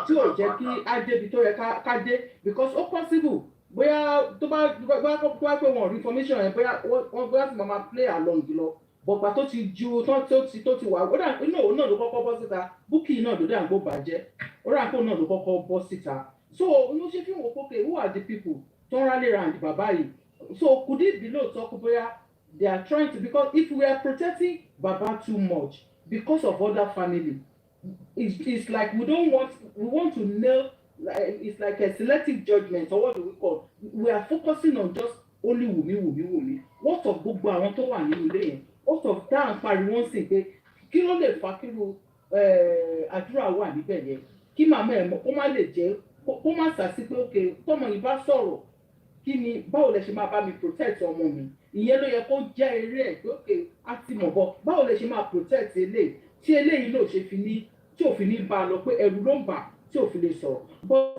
tí ò jẹ́ kí á débi tó yẹ ká dé because ó possible bóyá tó bá pé wọn rí information yẹn bóyá tí màmá play along lọ bọ̀gbà tó ti ju tó ti wà ó dà inú òun náà ló kọ́kọ́ bọ́ síta Bukky náà ló dà ń gbó bàjẹ́ ó dà kó náà ló kọ́kọ́ bọ́ síta so ló ṣe fi wọ́n kókè who are the people tó ń rally round bàbá yìí so could it be lóòótọ́ kó bóyá they are trying to because if we are protecting Baba too much because of other family it's like we want to nail it's like a selective judgment or what do we call we are focusing on just only Wùmí what of gbogbo àwọn tó wà nínú ilé yẹn what of dáhùn pariwo sí pé kí ló lè fa kí ló àdúrà wà níbẹ̀ yẹn kí màmá ẹ̀ mọ̀ kó má lè jẹ́ kó má sàsí pé ok tọmọ yìí bá sọ̀rọ̀ kí ni báwo lẹ ṣe máa bá mi protect ọmọ mi ìyẹn ló yẹ kó jẹ́ eré ẹ̀ pé ok á ti mọ̀ bọ́ báwo lẹ ṣe máa protect eléyìí tí eléyìí náà ṣe fi ní tí ò fi ní bá a lọ pé ẹ̀rù ló ń bà tí ò fi lè sọ̀rọ̀ but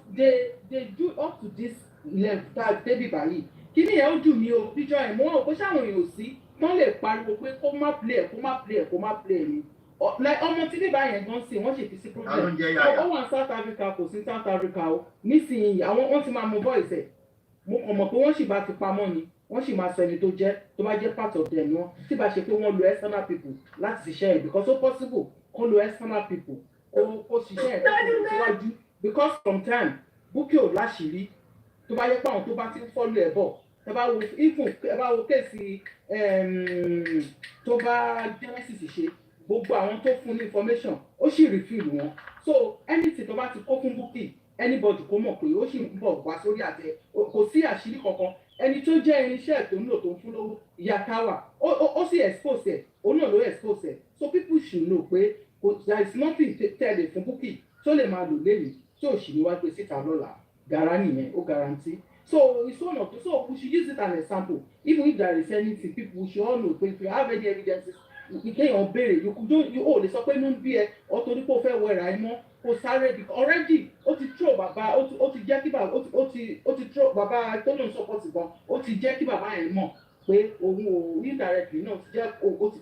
they do up to this level tá a débi báyìí kí ni ẹ̀ ó dùn mí o níjọ́ ẹ̀ mọ́ ò pé sáwọn èèyàn ò sí tán lè pariwo pé kó má play ni ọmọ tí bíbá yẹn gan sí wọ́n ṣe fi sí problem ó wà South Africa kò sí South Africa o nísìnyí àwọn wọ́n ti máa mọ voice ẹ̀ mo kàn mọ̀ pé wọ́n sì bá ti pamọ́ ni wọ́n sì máa sọ ẹni tó jẹ́ tó bá jẹ́ part of them wọn tí bá ṣe pé wọ́n lo external people láti ṣiṣẹ́ ẹ̀ because ó possible kó lo external people kó ṣiṣẹ́ ẹ̀ síwájú because sometimes Bukky ò láṣìírí tó bá yẹ pé àwọn tó bá ti ń follow ẹ̀ bọ̀ ẹ bá wo kéèsì tó bá Genesis ṣe gbogbo àwọn tó fún ní information ó sì refill wọn so anything tó bá ti kó fún Bukky anybody kó mọ̀ pé ó sì ń bọ̀ wá sórí àtẹ kò sí àṣírí kankan ẹni tó jẹ́ irinṣẹ́ tó ń lò tó ń fún lówó ìyá táwà ó sì expose ẹ̀ òun náà ló expose ẹ̀ so people should know pé there is nothing tẹ̀lé fún Bukky tó lè máa lò lẹ́yìn tí ò sì ní wá gbé síta lọ́la Garani, ó guarantee. So it's one of the, so we should use it as an example. Even if there is anything, people we should all know. If you have any evidences, you can't bear it. You could you oh, the support no be or to the poor where I know. Already, ó ti throw bàbá, ó ti jẹ́ kí bàbá, ó ti throw bàbá tó lóun support gan, ó ti jẹ́ kí bàbá yẹn mọ̀ pé òun ò indirectly náà ti jẹ́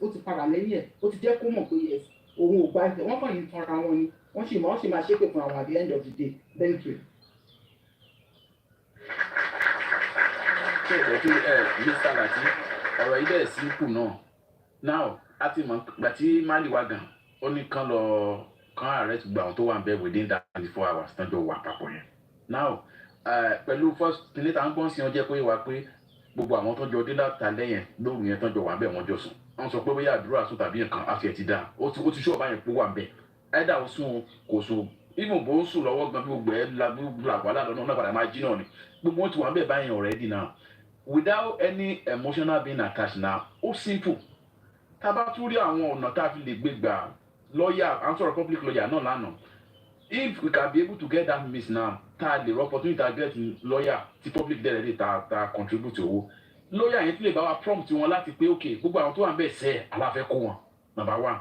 ó ti padà lẹ́yìn ẹ̀, ó ti jẹ́ kó mọ̀ pé yes, òun ò gba ẹ̀, wọ́n kàn yín tanra wọn ni, wọ́n sì máa ṣépè fún àwọn at the end of the day. Thank you. ṣé ìjọ kí Mr. Lati ọ̀rọ̀ yìí bẹ̀rẹ̀ sí kù náà now a ti mọ̀ gbà tí Mali wá gan ó ní kán lọ kán arrest gba àwọn tó wà ń bẹ̀ within that 24 hours tán jọ wà papọ̀ yẹn now pẹ̀lú first níta ń gbọ́n sí ọjọ́ pé wá pé gbogbo àwọn tó jọ dé láta lẹ́yìn lóru yẹn tán jọ wà ń bẹ̀ wọ́n jọ sùn wọ́n sọ pé bóyá àdúrà sùn tàbí nǹkan àfi ẹ̀ ti dá ó ti ṣó ọ̀bá yẹn pé wà ń bẹ̀ ẹ̀dá ó sùn kò sùn even bó ń sùn lọ́wọ́ gan bí gbogbo ẹ̀ làgbàlá lọ́nà náà padà máa jí náà ni gbogbo wọn ti wà ń bẹ̀ báyẹn already now without any emotional being attached now ó simple tá a bá tún rí àwọn ọ̀nà tá a fi lè gbé gbà lawyer and sort of public lawyer náà lánàá if we can be able to get that miss now tá a lè rọ opportunity to get lawyer ti public dẹ̀ ta contribute owó lawyer yẹn ti lè bá wa prompt wọn láti pé ok gbogbo àwọn tó wà ń bẹ̀ sẹ́ aláfẹ́ kó wọn number one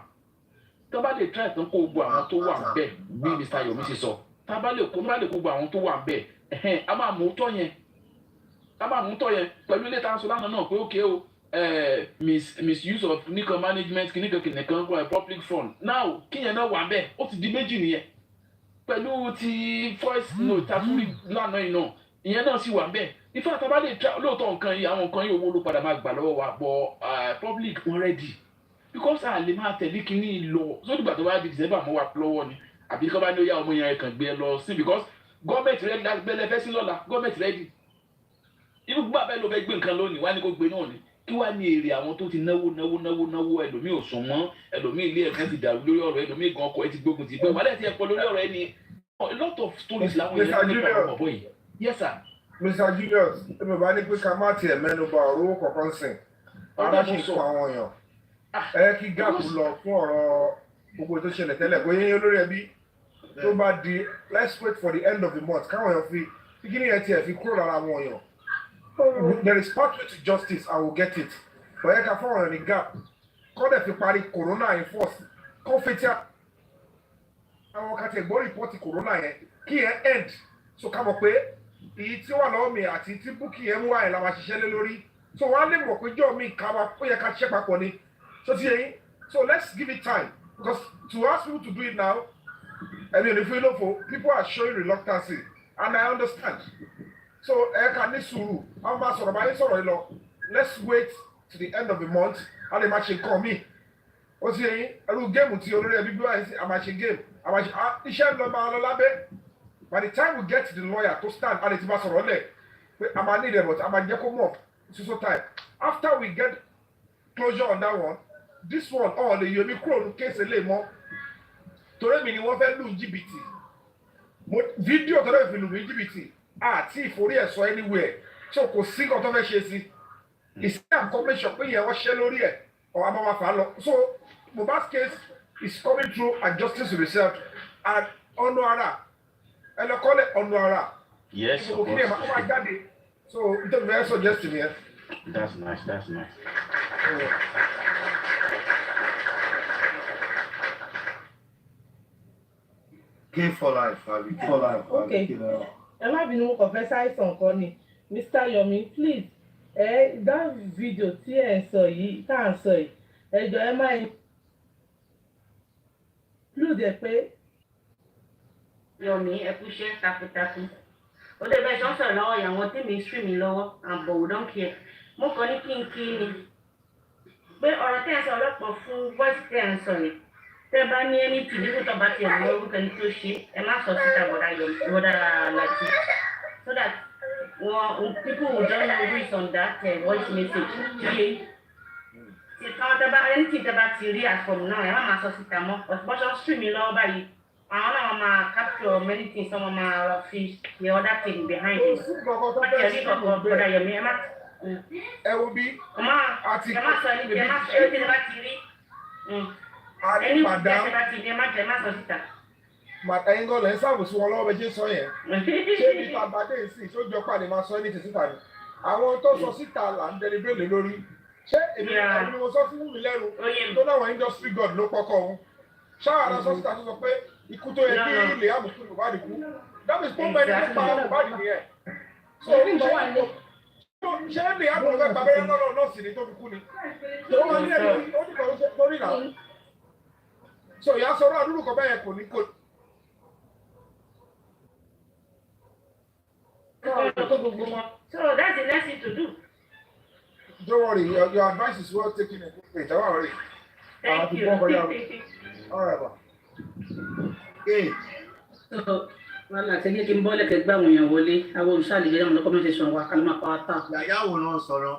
tó bá lè try tán kó gbogbo àwọn tó wà ń bẹ̀ bí Mr. Yomi ṣe sọ tá bá lè kó gbogbo àwọn tó wà ń bẹ̀ a máa mú tọ́ yẹn pẹ̀lú ilé ìtàn sọ́lá náà pé ok o misuse of nìkan management kìnìkan public fund now kíyẹn náà wà bẹ́ẹ̀ ó ti di méjì nìyẹn pẹ̀lú ti voice note àtúrí lánàá yìí náà ìyẹn náà sì wà bẹ́ẹ̀ ifá àtàbá lè tra lóòótọ́ nǹkan yìí àwọn nǹkan yìí owó ló padà máa gbà lọ́wọ́ wa bọ̀ public already because a lè máa tẹ̀lé kínní lọ sódì gbà tó bá di December mọ́ wa lọ́wọ́ ni àbí kọ́ bá ní ó yá ọmọ yẹn kàn gbé lọ sí because gọ́ọ̀mẹ̀ntì rẹ̀ gbẹ́lẹ́ fẹ́ sí lọ́la gọ́ọ̀mẹ̀ntì rẹ̀ di irú gbà bẹ́ẹ̀ ló fẹ́ gbé nǹkan lónìí wá ní kó gbé náà ni kí wàá ní èrè àwọn tó ti náwó ẹlòmíì ò sùn mọ́ ẹlòmíì ilé ẹ̀kan ti dàrú lórí ọ̀rọ̀ ẹlòmíì gan ọkọ̀ ẹ ti gbógun ti pẹ́ wàlẹ́ ti ẹ̀pọ̀ lórí ọ̀rọ̀ ẹni a lot of stories làwọn èèyàn ti nípa ọ̀pọ̀ yìí. Yes sir. Mr. Julius ẹ̀mí bá ní pé ká má tiẹ̀ mẹ́nu bà ọ̀rọ̀ kọ̀ọ̀kan sìn aráṣẹ́ ìkọ́ àwọn èèyàn kí gáàpù lọ fún ọ̀rọ̀ gbogbo tó ṣẹlẹ̀ tẹ́lẹ̀ bóyá olórí ẹbí tó bá di let's wait for the end of the month káwọn èèyàn fi kíní yẹn tiẹ̀ fi kúrò lára àwọn èèyàn. There is pathway to justice. I will get it. But I can find any gap. Kọ́ dẹ̀ fi parí corona in force. Kọ́ fetí àwọn kàtẹ́gbọ́ rìpọ́tì corona yẹn kí yẹn end. So ká mọ̀ pé èyí tí wà lọ́wọ́ mi àti tí búkì yẹn mú wáyé la máa ṣiṣẹ́ lé lórí. So wọ́n á lè mọ̀ pé jọ́ mi ká wa ó yẹ ká ṣiṣẹ́ papọ̀ ni. So ti yẹn so let's give it time because to ask people to do it now, I mean if we look for people are showing reluctance and I understand. So eka ní sùúrù àwọn máa sọ̀rọ̀ báyìí sọ̀rọ̀ yìí lọ let's wait to the end of the month a lè máa ṣe nǹkan míì ó sì yẹn ẹrú géèmù tí olórí ẹbí bí wáyé sí a máa ṣe géèmù a máa ṣe iṣẹ́ lọ máa lọ lábẹ́ by the time we get to the lawyer to stand a lè ti máa sọ̀rọ̀ lẹ̀ pé a máa need it but a máa jẹ́ kó mọ̀ so time after we get closure on that one this one ọ̀ lè yọmi kúrò ní kéèsì lè mọ́ torí mi ni wọ́n fẹ́ lù jìbìtì fídíò tó lè fi lù mí jìbìtì àti ìforí ẹ̀ sọ anywhere so kò sí nǹkan tó fẹ́ ṣe sí ìsìn àkọ́mẹ́sọ̀ pé yẹn wọ́n ṣẹ́ lórí ẹ̀ ọ̀ àmọ́ wa fà á lọ so Mohbad's case is coming through and justice will be served and ọ̀nà ara ẹlẹ́kọ́lẹ̀ ọ̀nà ara yes of course kí ni ẹ̀ máa jáde so nítorí bẹ́ẹ̀ suggest mi yẹn. That's nice. Game for life, for life. Okay. Ẹ má bínú mo kàn fẹ́ ṣàìsàn kan ni Mr. Yomi please that video tí ẹ̀ ń sọ yìí tá à ń sọ yìí ẹ jọ̀ọ́ ẹ má include ẹ pé. Yomi ẹ kú iṣẹ́ takuntakun ó lè bẹ́ẹ̀ sọ́sọ̀ lọ́wọ́ ìyàwó tí mi stream mi lọ́wọ́ and but we don't care mo kàn ní kí ni pé ọ̀rọ̀ tẹ́ ẹ̀ sọ ọlọ́pọ̀ fún voice tẹ́ ẹ̀ ń sọ yìí tẹ́ bá ní ẹni tì nígbà tó bá tiẹ̀ mọ orúkọ ẹni tó ṣe ẹ má sọ síta bọ̀dá Lati so that people who don't know who is on that voice message ṣe ti káwọn tẹ́ bá anything tẹ́ bá ti rí as from now ẹ má máa sọ síta mọ́ ọ̀sibọ́sọ stream mi lọ́wọ́ báyìí àwọn náà máa capture many things wọ́n máa fi the other thing behind it wọ́n ti rí kọ̀ọ̀kan bọ̀dá Yomi ẹ má. ẹ wo bí àti ẹ má sọ ẹni tí ẹ bá ti rí. àti padà ẹni tí ẹ bá ti rí ẹ má sọ síta. ẹ̀yin gan lẹ ń sáàbù sí wọn lọ́wọ́ bẹ jẹ́ sọ yẹn ṣé ibi tá a bá dé sí tó jọ pàdé máa sọ ẹni tì síta ni àwọn tó sọ síta là ń deliberate lórí ṣé èmi ni mo sọ fún mi lẹ́nu tó láwọn industry god ló pọkọ òun ṣáà àdá sọ síta tó sọ pé ikú tó yẹ kí ilé àbùkù Mohbad kú that is pọ́ńpẹ́ ní pa Mohbad nìyẹn so ṣé ilé àbùkù fẹ́ gbàgbé náà sì ni tó fi kú ni tó máa ní ẹ̀rí ó ní kọ́ lórí náà so ìyá sọ̀rọ̀ àdúrú kan bẹ́ẹ̀ kò ní kò. So that's the next thing to do. Don't worry, your advice is well taken. Wait, don't worry. Thank you. All right, okay. So, wala tẹ́lẹ̀ kí n bọ́ lẹ́kẹ̀ẹ́ gbà wọ̀nyàn wọlé àwọn olùṣàlẹ̀ yẹn lọ́mọdé conversation wa kálí máa pa á tà. Yàyàwó náà sọ̀rọ̀.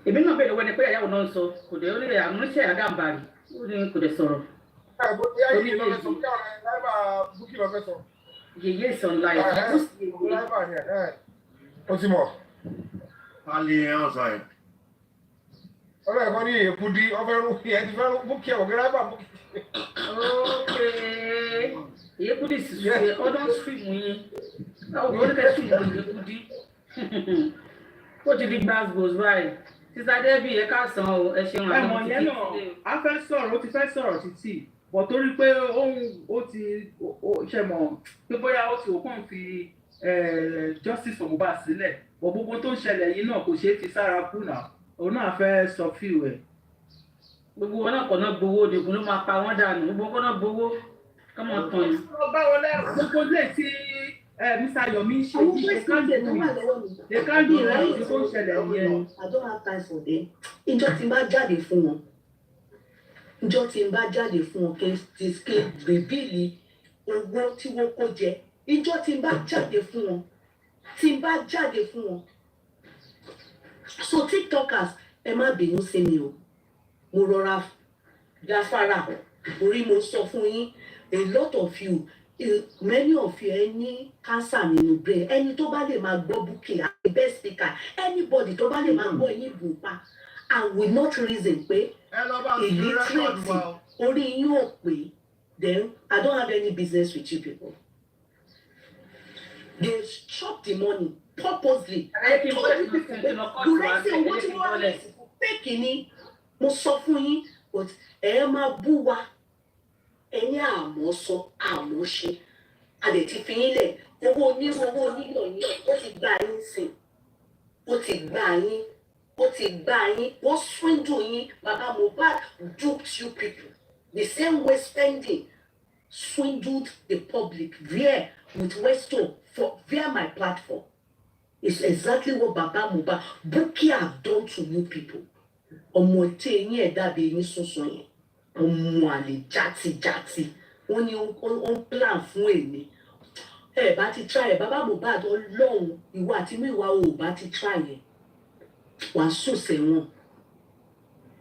Èmi náà bẹ̀rẹ̀ wẹ́ni pé yàyàwó náà sọ kò dé ó ní àmúṣe àgàmbàrì ó ní kò dé sọ̀rọ̀. Yèyé ìsàn láì. Ó ti mọ̀. Pálí ẹ̀ ọ̀sán yẹn. Ọlọ́ ẹ̀kọ́ ní èkú di ọ̀fẹ́rún ẹ̀ ti fẹ́rún búkì ẹ̀wọ̀n gẹ́gẹ́ bá búkì. Èkú di sísè ọdún fíìmù yín. Báwo ni wọ́n kẹ́ fíìmù èkú di? Ó ti di gbàgbọ́s báyìí. Sísá Débì ẹ káàsán o, ẹ ṣeun àwọn ọmọ yẹn náà a fẹ́ sọ̀rọ̀ ó ti fẹ́ sọ̀rọ̀ títì bọ̀ torí pé ó ti ṣe mọ̀ pé bóyá ó ti òkun fi justice for Mohbad sílẹ̀ bọ̀ gbogbo tó ń ṣẹlẹ̀ yìí náà kò ṣeé fi sára kú náà òun náà fẹ́ sọ fíìwù ẹ̀. Gbogbo wọn náà kọ̀ náà gbowó òdìgún ló máa pa wọ́n dànù gbogbo wọn náà gbowó kọ́mọ tán yìí. Gbogbo lè ti Mr. Yomi ṣe they can't do ìrántí tó ń ṣẹlẹ̀ yẹn. I don't have time for them. Ìjọ tí n bá jáde fún wọn kí n rìbíìlì owó tí wọ́n kó jẹ. Ìjọ tí n bá jáde fún wọn. So TikTokers ẹ má bínú sí mi o. Mo rọra gáfárà orí mo sọ fún yín a lot of you. Many of you any cancer nínú brain ẹni tó bá lè máa gbọ́ búkì àti best speaker anybody tó bá lè máa gbọ́ yín bùnpa and will not reason pé illiterate orí yín ò pé then I don't have any business with you people. They chop the money purposely. I told you people pé gùrẹ́sì owó tí wọ́n rẹ̀ sí fún fake ni mo sọ fún yín but ẹ máa bú wa. Ẹni àmọ́ sọ àmọ́ ṣe àdè ti fi yín lẹ̀ owó onílò yín ó ti gbà yín sìn ó ti gbà yín ó swindle yín bàbá Mohbad duped you people the same way spending swindled the public there with Westo via my platform. It's exactly what bàbá Mohbad Bukky have done to you people. Ọmọ tí eyín ẹ̀ dàbí eyín sunsun yẹn. Ọmọ àlè játijàti wọ́n ní ó ń plan fún èmi ẹ bá ti try ẹ bàbá Mohbad Ọlọ́run ìwà àti ìwà ò bá ti try ẹ wàá sùn sẹ́wọ̀n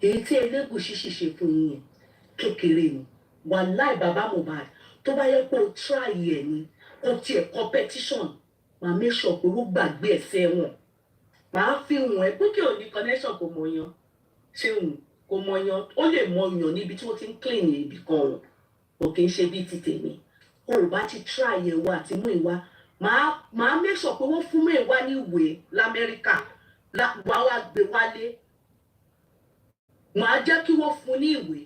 èyí tí Elégùṣì ṣiṣẹ́ fún yín yẹn kékeré ni wàláì bàbá Mohbad tó bá yẹ kó try ẹ ní ó tiẹ̀ competition màá make sure pé ó gbàgbé ẹsẹ̀ wọn màá fi hùn ẹ pé kí o ní connection kò mọ̀ yan ṣé hùn kò mọ̀yàn ó lè mọ̀yàn níbi tí wọ́n ti ń clean ibì kan wọn kò kí n ṣe bí ti tèmi o ò bá ti try ẹ̀wọ̀ àti mú ìwà màá make sure pé wọ́n fún mú ìwà ní ìwé l'Amẹ́ríkà wàá wá gbé wálé màá jẹ́ kí wọ́n fún ní ìwé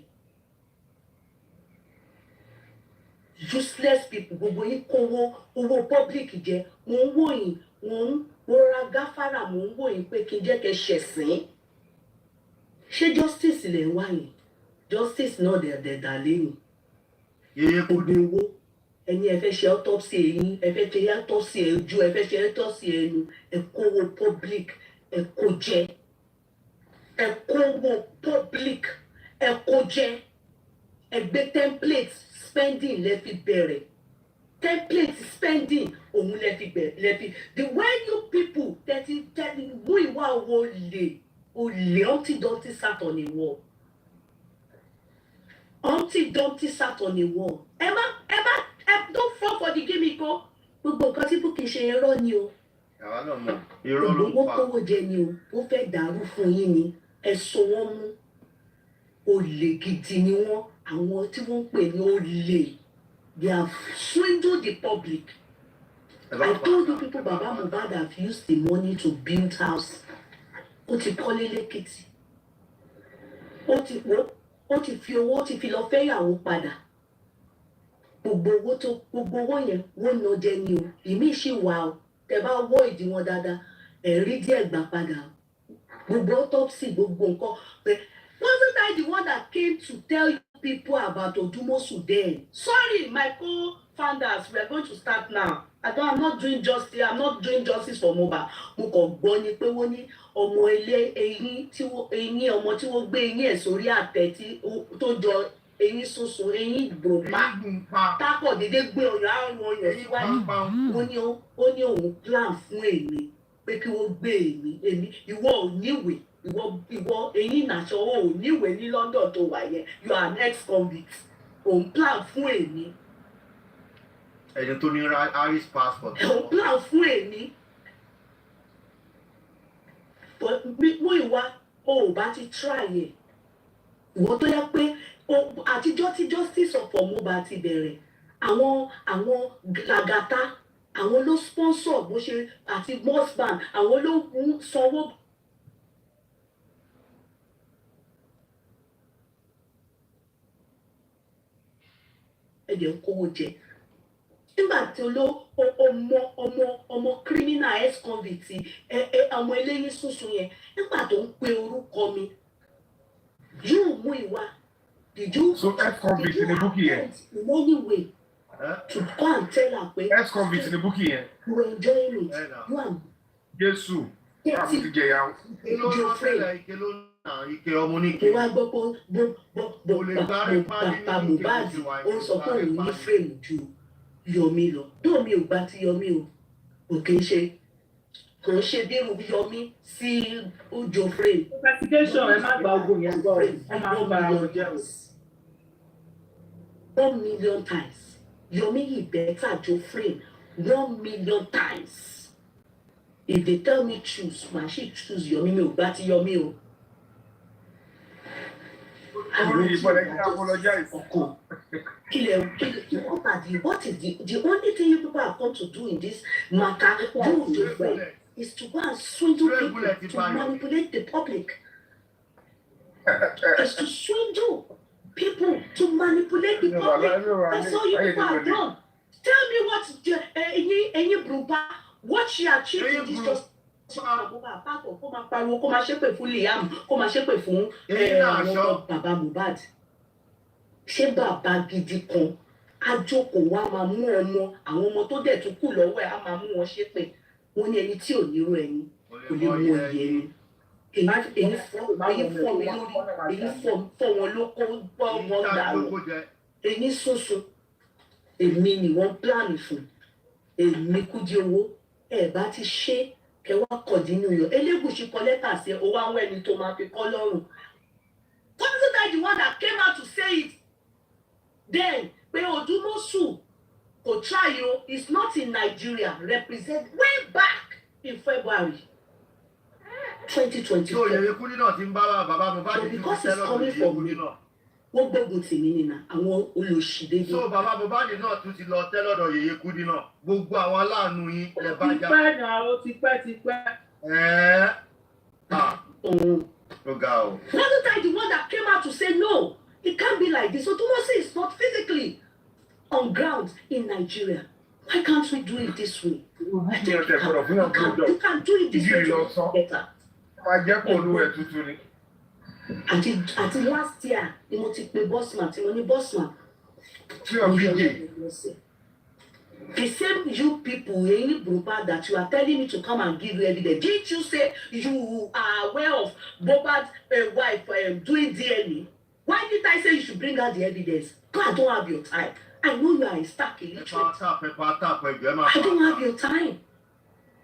useless people gbogbo yín kówó owó public jẹ mò ń wò yín mo ra gáfárà mò ń wò yín pé kí n jẹ́ kẹ́ ṣẹ̀sìn. Ṣé justice lè wá yìí justice náà dẹ̀ lẹ́yìn gbogbo owó ẹni ẹ fẹ́ ṣe autopsy ẹ̀yìn ẹ fẹ́ ṣe autopsy ojú ẹ fẹ́ ṣe autopsy ẹnu ẹ kó owó public ẹ kó jẹ ẹ kó owó public ẹ kó jẹ ẹ gbé template spending lẹ fi bẹ̀rẹ̀ template spending òun lẹ fi bẹ̀rẹ̀ the way you people tẹ́tí mú ìwà owó lè. Humpty Dumpty sat on a wall. Humpty Dumpty sat on a wall. Don't fall for the gimmick o. Gbogbo nǹkan tí Bukky ṣe irọ́ ni o. Àwa náà mọ̀, irọ́ ló ń pa. Gbogbo kówó jẹ ni o. Ó fẹ́ dàrú fún yín ni. Ẹ so wọ́n mú. Olè gidi ni wọ́n. Àwọn tí wọ́n ń pè ní olè. They have swindled the public. I told you people, Baba Mohbad have used the money to build house. Ó ti kọ́lé l'Ékìtì. Ó ti fi owó, ó ti fi lọ fẹ́ ìyàwó padà. Gbogbo owó yẹn wọ́n ná jẹ ni o. Ìmí ṣì wà o. Tẹ́ bá wọ́ ìdí wọn dáadáa, ẹ̀rí díẹ̀ gbà padà o. Gbogbo autopsy, gbogbo nǹkan. Wasn't I the one that came to tell you people about Odumosu then? Sorry, my co-founders, we are going to start now. I'm not doing justice. I'm not doing justice for Mohbad. Mo kàn gbọ́ ni pé wọ́n ní ọmọ ilé eyín ọmọ tí wọ́n gbé eyín ẹ̀ sórí àtẹ tó jọ eyín sunsun eyín gbòǹpa tápọ̀ dédé gbé àrùn ọyàn síwájú. Ó ní òun plan fún èmi pé kí wọ́n gbé èmi ìwọ ò níwèé ìwọ eyín nàṣọ ò níwèé ní London tó wà yẹn you are an ex-convict òun plan fún èmi. Ẹni tó ní Irish passport. Òun plan fún èmi. Mú ìwà o ò bá ti try ẹ̀ ìwọ tó yẹ pé àtijọ́ tí justice of Mohbad ti bẹ̀rẹ̀ àwọn làgàtà àwọn ló sponsor bó ṣe àti bosman àwọn ló ń sanwó. Ẹ̀jẹ̀ ń kówó jẹ nígbà tí ọmọ criminal ex-convict àwọn eléyìí sunsun yẹn nígbà tó ń pe orúkọ mi yóò mú ìwà did you ex-convict ní Bukky yẹn in any way to go and tell her pé ex-convict ní Bukky yẹn you were enjoying it you and Jésù àbí ti jẹ ya. Ike ọmọ ní ike. Ìwà gbọ́ bàbá Mohbad ó sọ pé òun ní fíìmù ju Yomi lọ. Dóòmí ò gbà tí Yomi ò kì í ṣe kò ń ṣe bí irú Yomi sí ojo frame. Investigation ẹ má gba ogun yẹn gbọ́ ọ máa ń bára wọn jẹ́ o. 1 million times Yomi yìí better jo frame 1 million times. If they tell me choose, ma she choose Yomi mi ò gbà tí Yomi o. What is the only thing you people have come to do in this matter is to go and swindle people to manipulate the public. Is to swindle people to manipulate the public. That's all you people have done. Tell me what any Bruba, what she achieved in this just. Kó máa pariwo kó máa ṣépè fún Liam kó máa ṣépè fún bàbá Mohbad ṣé bàbá gidi kan àjòkò wa máa mú àwọn ọmọ tó dẹ̀ tún kù lọ́wọ́ ẹ̀ á máa mú wọn ṣépè wọ́n ní ẹni tí ò nírú ẹni kò lè mú iye ẹni èyí fọ́ mi lórí èyí fọ́ wọn ló kó gbọ́ wọn dàrú èyí sunsun èmi ni wọ́n pílánì fún èmi Kúdí owó ẹ̀ bá ti ṣe kẹ wá kọ̀dínú yọ Elégùṣì kọ lẹ́tà sí owó àwọn ẹni tó máa fi kọ́ lọ́rùn. Wasn't I the one that came out to say it then pé Odumosu kò try o is not in Nigeria represent way back in February 2024. So Yèyé Kúdí náà ti ń bá bàbá Mohbad ti because it's coming from me wọ́n gbógun tì mí nínú àwọn olóṣìdé. So bàbá Mohbad náà tún ti lọ tẹ́ lọ́dọ̀ Yèyé Kúdí náà gbogbo àwọn aláàánú yín lè bá jà. Tipẹ́ náà ó tipẹ́. Ó ga o. Wasn't I the one that came out to say no it can't be like this Odumosu is not physically on ground in Nigeria why can't we do it this way? You can do it this way better. Máa jẹ́ kó olú ẹ̀ tuntun ni. Àti last year ni mo ti pe bossman tí mo ní bossman. The same you people in Bruba that you are telling me to come and give you evidence. Didn't you say you are aware of Mohbad's wife doing DNA? Why did I say you should bring out the evidence? God, I don't have your time. I know you are a stark illiterate. I don't have your time.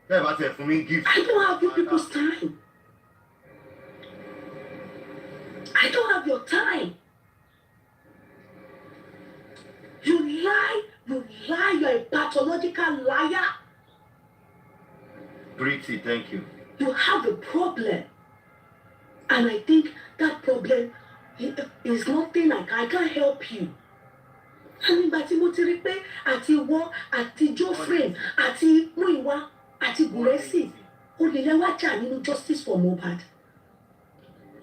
I don't have you people's time. I don't have your time. You lie, you're a pathological liar. Pretty, thank you. You have a problem. And I think that problem is nothing I can't help you. nígbà tí mo ti rí pé àti wọ́ àti Joframe àti Múyìwá àti Bùrẹ́sì olè lẹ́wà jà nínú justice for Mohbad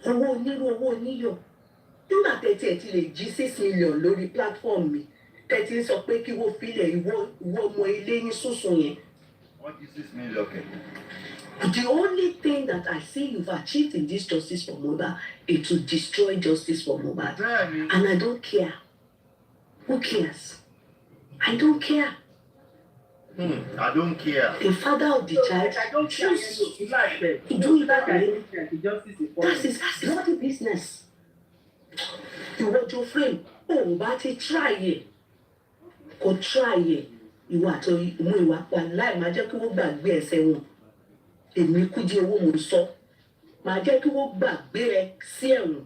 owó onírú owó oníyọ̀ nígbà tẹ̀tí ẹ̀ ti lè jí 6 million lórí platform mi tẹ̀tí sọ pé kí wọ́n filẹ̀ ìwọ ọmọ ilé ní sùsùn yẹn. What is 6 million? The only thing that I see you've achieved in this justice for Mohbad is to destroy justice for Mohbad. And I don't care. Who cares? I don't care. I don't care. The father of the child choose to do it that way. That's not the business. Ìwọ Joframe, òun bá ti try ẹ̀. Kò try ẹ̀. Ìwọ àti Múyìwá wà láì máa jẹ́ kí wọ́n gbàgbé ẹsẹ̀ wọn. Èmi Kúdí owó mo sọ. Máa jẹ́ kí wọ́n gbàgbé ẹ sí ẹ̀wọ̀n.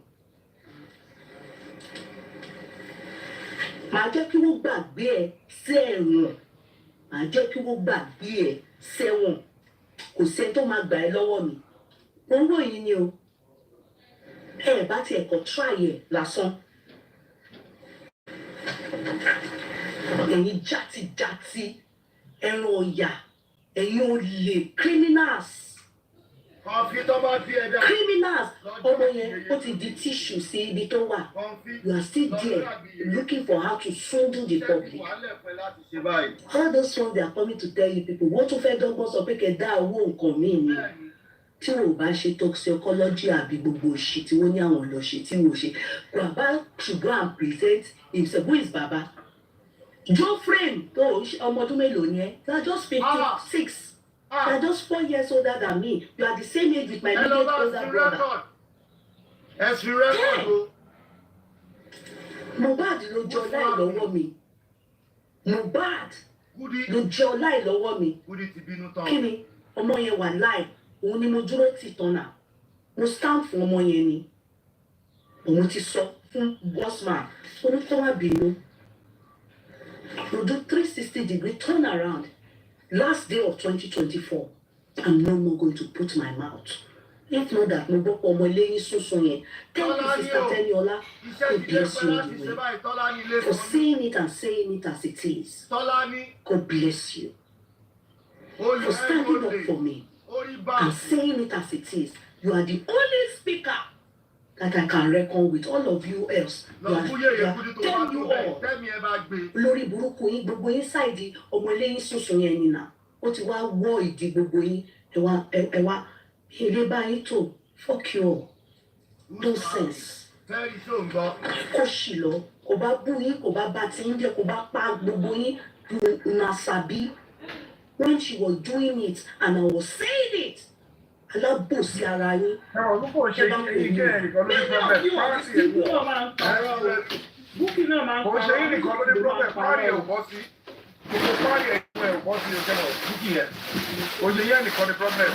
Máa jẹ́ kí wọ́n gbàgbé ẹ sí ẹ̀wọ̀n. Máa jẹ́ kí wọ́n gbàgbé ẹ sẹ́wọ̀n. Kò sẹ́ni tó máa gbà ẹ́ lọ́wọ́ mi. Wọ́n wọ̀ yín ni o. Ẹ bá ti ẹ̀kọ́ try ẹ̀ lásán. Ẹ̀yin játijàti ẹran ọ̀yà ẹ̀yin olè criminals. Criminals ọmọ yẹn ó ti di tissue sí ibi tó wà. You are still there looking for how to swindle the public. All those ones they are coming to tell you people wọ́n tún fẹ́ dọ́gbọ́n sọ pé kẹ́ dá owó nǹkan míì ni. Tí wọ́n bá ṣe toxicology àbí gbogbo òṣì tí wọ́n ní àwọn lọ ṣe tí wọ́n ṣe. Baba should go and present himself. Who is Baba? Joframe tó ọmọ ọdún mélòó ni ẹ? They are just 56. They are just 4 years older than me. You are the same age with my immediate older brother. Ẹ̀sìn rẹ́kọ̀dù. Mohbad ló jẹ ọlá ẹ̀ lọ́wọ́ mi. Mohbad ló jẹ ọlá ẹ̀ lọ́wọ́ mi. Kí ni ọmọ yẹn wà láì? Òun ni mo dúró tì tọ́nà. Mo stand fún ọmọ yẹn ni. Òun ti sọ fún bossman. Onítọ́wà bínú. Mo do 360-degree turn around. Last day of 2024, I'm no more going to put my mouth. If not that, mo gbọ́ ọmọ eléyìí sunsun yẹn. Thank you, Sister Teniola. God bless you anyway. For saying it and saying it as it is. God bless you. For standing up for me and saying it as it is. You are the only speaker that I can reckon with. All of you else, you are tell you all. Lórí burúkú yín gbogbo yín ṣáìdì ọmọ eléyìí sunsun yẹn nìyà. Ó ti wá wọ́ ìdí gbogbo yín. Ẹ wá eré báyìí tó fuck you all. Nonsense. Kó ṣì lọ. Kò bá bú yín, kò bá bá ti yín jẹ́, kò bá pa gbogbo yín. Una sabi. When she was doing it and I was saying it. Alábòsí ara yín. Olúkò ṣe yín nìkan ló ní problem pàrọ̀ ẹ̀ kò ṣe yín nìkan ló ní problem pàrọ̀ ẹ̀ ò bọ́ sí gbogbo pàrọ̀ ẹ̀ ò bọ́ sí ọjọ́ náà búkì yẹn kò ṣe yín nìkan ní problem.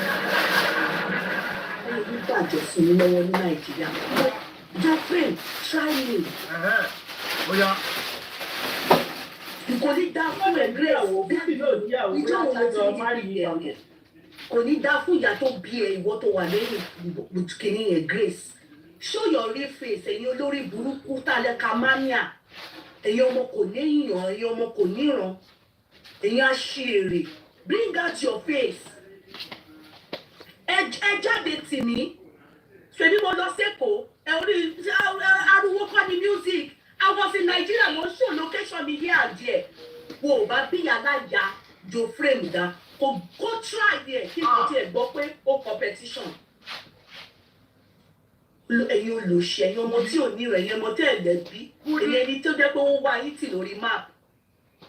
Ẹni bàjẹ́ sí mi lọ́wọ́ ní Nàìjíríà. Joframe, try me. Kò ní dá fún ẹgbẹ́ ìjọ òun ti di ìyẹn. Kò ní dá fún ìyá tó bí ẹ ìwọ tó wà lẹ́yìn kìíní yẹn Grace. Show your real face ẹ̀yin olórí burúkú tálẹ̀ kamania. Ẹ̀yin ọmọ kò níyàn, ẹ̀yin ọmọ kò níran. Ẹ̀yin aṣèrè. Bring out your face. Ẹ jáde tì mí. Ṣèbí mo lọ sẹ́kọ̀ọ́. Ẹ orí ariwo kọ́ ni music. I was in Nigeria, mo show location mi here and there. Wo bá bí aláya Joframe dá. Go try there. Kí n ti ẹ̀ gbọ́ pé ó competition. Ẹ̀yin olùṣẹ́, ẹ̀yin ọmọ tí ò ní rẹ̀, ẹ̀yin ọmọ tí ẹ̀ lẹ́bí. Ẹni tó jẹ́ pé ó wá yín tì lórí map.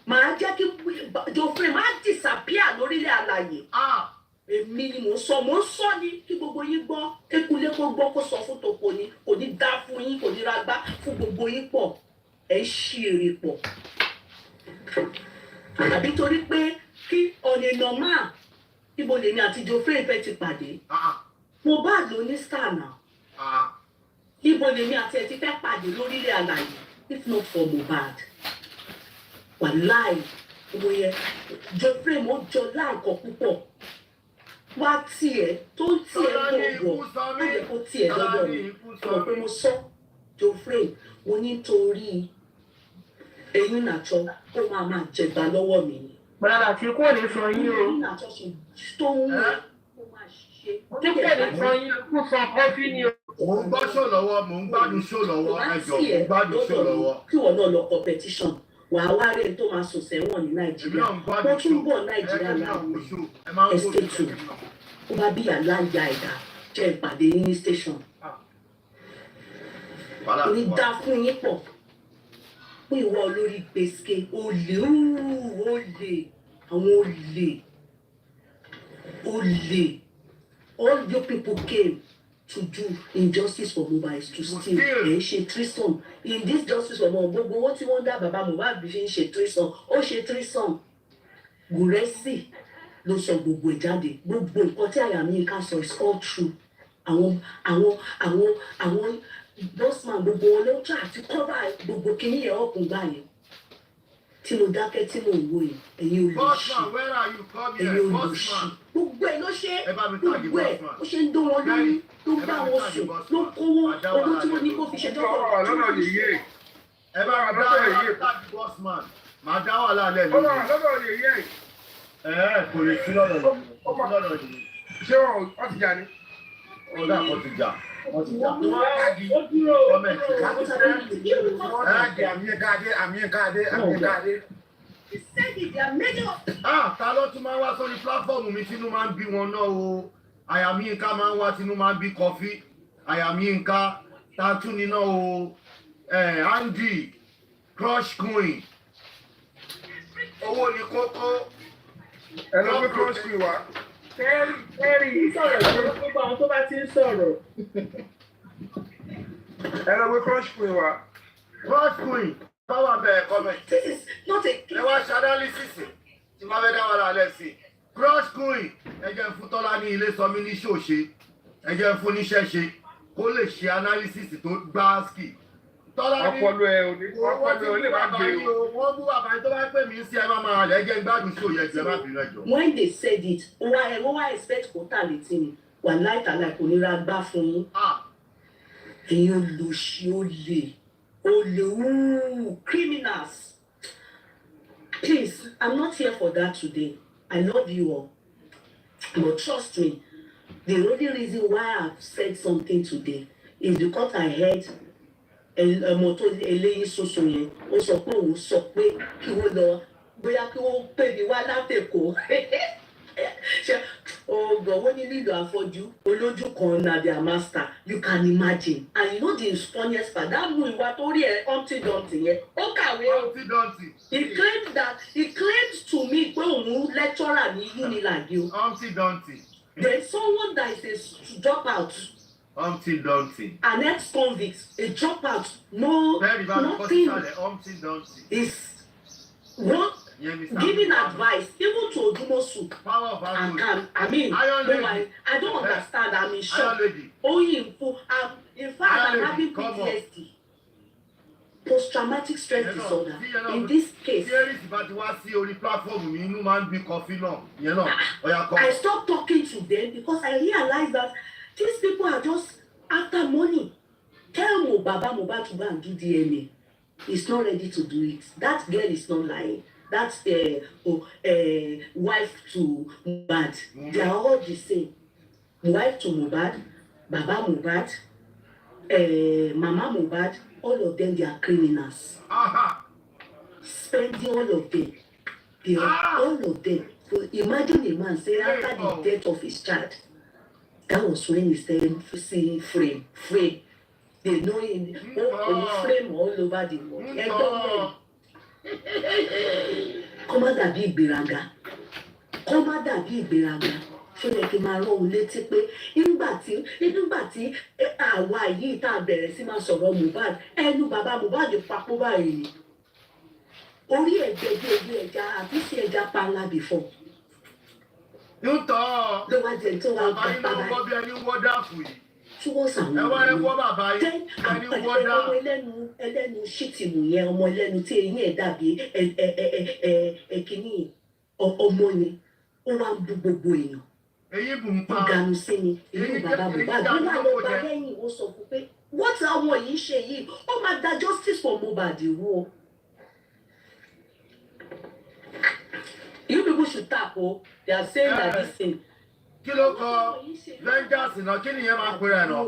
Màá jẹ́ kí Joframe máa disappear lórílẹ̀ àlàyé. Èmi ni mò ń sọ ni kí gbogbo yín gbọ́. Kékulé kó gbọ́ kó sọ fún tòpò ni. Kò ní dá fún yín, kò ní ragbá fún gbogbo yín pọ̀. Ẹ ṣí èrè pọ̀. Àbí torí pé kí ọ̀nà normal ibo lèmi àti Joframe fẹ́ ti pàdé. Mohbad ló ní star náà. Ibo lèmi àti ẹ̀ ti fẹ́ pàdé lórílẹ̀ àlàyé if not for Mohbad. Wàláì owó yẹn Joframe ó jọ láǹkọ̀ púpọ̀. Wá tiẹ̀ tó tiẹ̀ gbọ̀gbọ̀ má jẹ́ kó tiẹ̀ lọ́dọ̀ mi. Ọ̀rọ̀ pé mo sọ Joframe mo nítorí eyín nàtọ́ ó máa jẹ̀gbá lọ́wọ́ mi ni. Bàbá tí kò lè sọ yín o. Eyín nàtọ́ ṣe tó ń wọ ó máa ṣe. Tí kò lè sọ yín kó sọ kọ́fí ni o. Mò ń gbọ́ ṣó lọ́wọ́, mò ń gbádùn ṣó lọ́wọ́, ẹjọ́ mò ń gbádùn ṣó lọ́wọ́. Kí wọ́n náà lọ competition wàá wá rẹ̀ tó máa sùn sẹ́wọ̀n ní Nàìjíríà. Wọ́n tún bọ̀ Nàìjíríà láàbò estate ó bá bí àláyà ẹ̀dá jẹ́ ìpàdé ní station. Orí dá fún yín pọ̀ pé ìwọ olórí gbèsè olè àwọn olè all you people came to do injustice for Mohbad is to steal ẹ̀ ṣe treason in this justice for Mohbad gbogbo owó tí wọ́n dá bàbá Mohbad bí fi ń ṣe treason ó ṣe treason Gúrẹ́sì ló sọ gbogbo ẹ̀ jáde gbogbo nǹkan tí àyà mi ká sọ is all true àwọn bossman gbogbo wọn ló try àti cover gbogbo kìíní yẹn ọkùnrin báyìí tí mo dákẹ́ tí mo wò yìí ẹ̀yin olùṣí gbogbo ẹ̀ ló ṣe gbogbo ẹ̀ ó ṣe ń dún wọn lórí ló ń bá wọn sùn ló ń kówó owó tí wọ́n ní kó fi ṣẹjọ́ pọ̀ lọ́nà yìí ẹ bá mi dá tàbí bossman máa dá wà lálẹ́ lórí. lọ́nà yìí kò lè sí lọ́nà yìí ṣé wọ́n ti jà ní. ọ̀gá kan ti jà. Ta ló tún máa ń wá sórí pláfọ́ọ̀mù mi tínú máa ń bí wọn náà o. Àyàmíyínká máa ń wá tínú máa ń bí kọfí. Àyàmíyínká ta tún ní náà o. Andy Crush Queen. Owó ni kókó. Ẹ lọ gbé Crush Queen wá. Ẹ̀rí sọ̀rọ̀ lọ́wọ́ gbogbo àwọn tó bá ti ń sọ̀rọ̀. Ẹ lọ gbé Crush Queen wá. Crush Queen báwa bẹ̀rẹ̀ kọ́mẹ̀tì. Ẹ wá ṣe analysis tí máa fẹ́ dá wà lálẹ́ sí. Crush Queen ẹ jẹ́ fún Tọ́lá ní ilé sọmí ní ṣòṣe. Ẹ jẹ́ fún níṣẹ́ ṣe kó lè ṣe analysis tó gbáàsì. Tọ́lá ní ọpọlọ ẹ lè má gbé o. Wọ́n bú bàbá tó bá pè mí sí ẹ máa lẹ́ jẹ́ gbádùn ṣó yẹ jẹ́ má bínú ẹjọ́. When they said it wọ́n wá expect kótà létí ni wà láìtàlà kò ní ra gbá fún yín. Ẹ̀yin olùṣí olè criminals. Please, I'm not here for that today. I love you all. But trust me, the only reason why I've said something today is because I heard ọmọ tó eléyìí soso yẹn ó sọ pé òun sọ pé kí wọ́n lọ bóyá kí wọ́n pè mí wá látẹ̀kọ́ ṣe ọgbọ̀n wọ́n ní lílo àfọ́jú olójú kan na their master you can imagine and you know the funniest part that mú ìwà tó rí ẹ Humpty Dumpty yẹn ó kàwé he claimed to me pé òun lecturer ní Unilag o Humpty Dumpty. Then someone that is a dropout. Humpty Dumpty. An ex-convict, a dropout, nothing is what giving advice, even to Odumosu. I don't understand. I'm in shock. In fact, I'm having PTSD. Post-traumatic stress disorder. In this case, I stopped talking to them because I realized that these people are just after money. Tell Mohbad to go and do DNA. He's not ready to do it. That girl is not lying. That's wife to Mohbad. They are all the same. Wife to Mohbad, Baba Mohbad, Mama Mohbad, all of them, they are criminals. Spending all of them. They are all of them. So imagine a man saying after the death of his child, that was when he started seeing frame. They know him frame all over the world. Kọ́má dàbí ìgbéraga. Ṣé yẹ kí n máa rán òun létí pé nígbà tí àwa yìí tá a bẹ̀rẹ̀ sí máa sọ̀rọ̀ Mohbad ẹnu bàbá Mohbad papò báyìí ni. Orí ẹ̀jẹ̀ bí ojú ẹja àbí sí ẹja panla before. Ló wá jẹ tó wá gbà bàbá yìí. Tí wọ́n sàwọn ọmọ ẹlẹ́nu ṣìtìmù yẹn ọmọ ẹlẹ́nu tí eyín ẹ̀ dàbí ẹ̀kíní ọmọ ni ó wá ń bú gbogbo èèyàn. Ìgànnù sí ni ìlú bàbá Mohbad ló wà lọ́ba lẹ́yìn ó sọ fún pé wọ́n ti àwọn yìí ṣe yìí ó máa da justice for Mohbad rú o. people should tap. Oh, they are saying that this thing. Kilo ko Vengeance náà kí nìyẹn máa pè rẹ̀ náà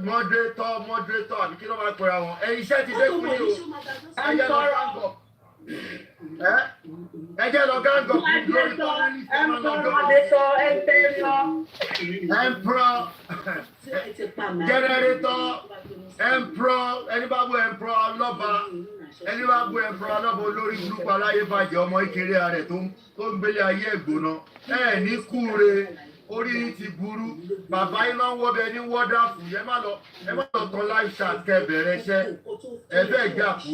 moderator àbí kí ló máa pè rẹ̀ wọn iṣẹ́ ti dé fún yìí o ẹjẹ́ lọ gángọ̀ ẹjẹ́ lọ gángọ̀ lórí emperor generator emperor ẹni bá bú emperor lọ́ba ẹni bá bú emperor lọ́ba olórí burúkú aláyébàjẹ́ ọmọ ìkéré rẹ̀ tó ń gbélé ayé ẹ̀gbóná ní kúure orí ti burú bàbá iná ń wọ́bẹ ní wọ́dáfù ẹ má lọ tán láì ṣàkẹbẹ̀rẹ̀ iṣẹ́ ẹ̀fẹ́ ìjàkú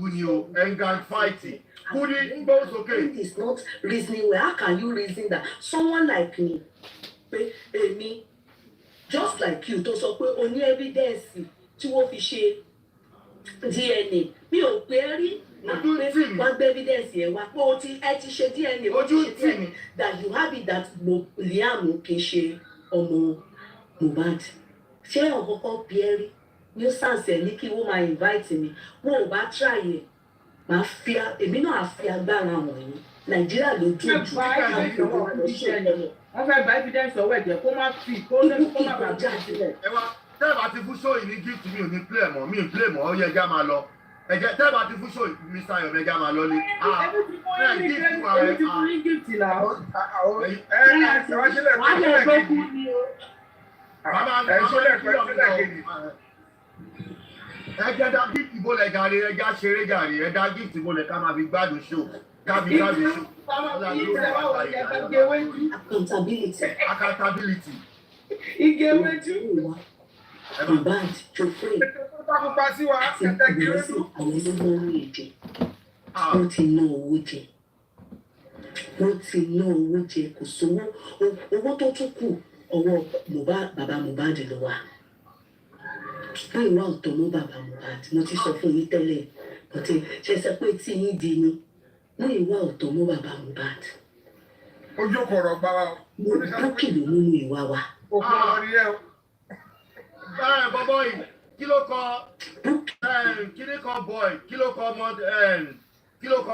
ni o engan fighting kúni gbó sókè. It's not reasoning well. How can you reason that someone like me me just like you tó sọ pé o ní evidence tí wọ́n fi ṣe DNA mi ò pé rí wọ́n gbé evidence yẹn wá pé o ti ṣe DNA o ti ṣe DNA that you have it that Liam kì í ṣe ọmọ Mohbad ṣé ọ̀kọ̀ọ̀kan bí ẹ rí ní sàǹsẹ̀ ní kí wọ́n máa invite mi wọn ò bá try yẹn máa fi èmi náà fi agbára wọ̀nyí Nàìjíríà ló dùn jù wọ́n fẹ́ gba evidence ọwọ́ ẹ̀jẹ̀ kó má fi kó má bàa bí sílẹ̀. ẹ wá tẹ́ẹ̀bà ti fún ṣóyìn ní gift mi ò ní play mọ́ mi ò play mọ́ ó yẹ ẹja máa lọ ẹ̀jẹ̀ tẹ́ẹ̀bà ti fún ṣóyìn Mr. Ayọ̀ ẹja máa lọ ní. ẹjẹ dá gift ìbólẹ̀ gàrí ẹja ṣeré gàrí ẹja gift ìbólẹ̀ ká máa fi gbádùn show. Accountability. Ìgèwéjú. Mohbad tó fẹ́. Àti ìgbésí àwọn olówó orí èdè. Wọ́n ti ná owó jẹ. Kò sówó. Owó tó tún kù ọwọ́ bàbá Mohbad ló wà. Fún ìwà ọ̀tọ̀ mọ́ bàbá Mohbad. Mo ti sọ fún yín tẹ́lẹ̀. Bọ̀tẹ́ ṣe sọ pé tí yín di ni. Mo ìwà ọ̀tọ̀ mọ́ bàbá Mohbad. Ojú kọ̀rọ̀ gbára. Mo bókì ló mú ìwà wa. Òkú ọ̀rọ̀ ni ẹ o. Bọ́bọ́ yìí, kí ló kọ boy, kí ló kọ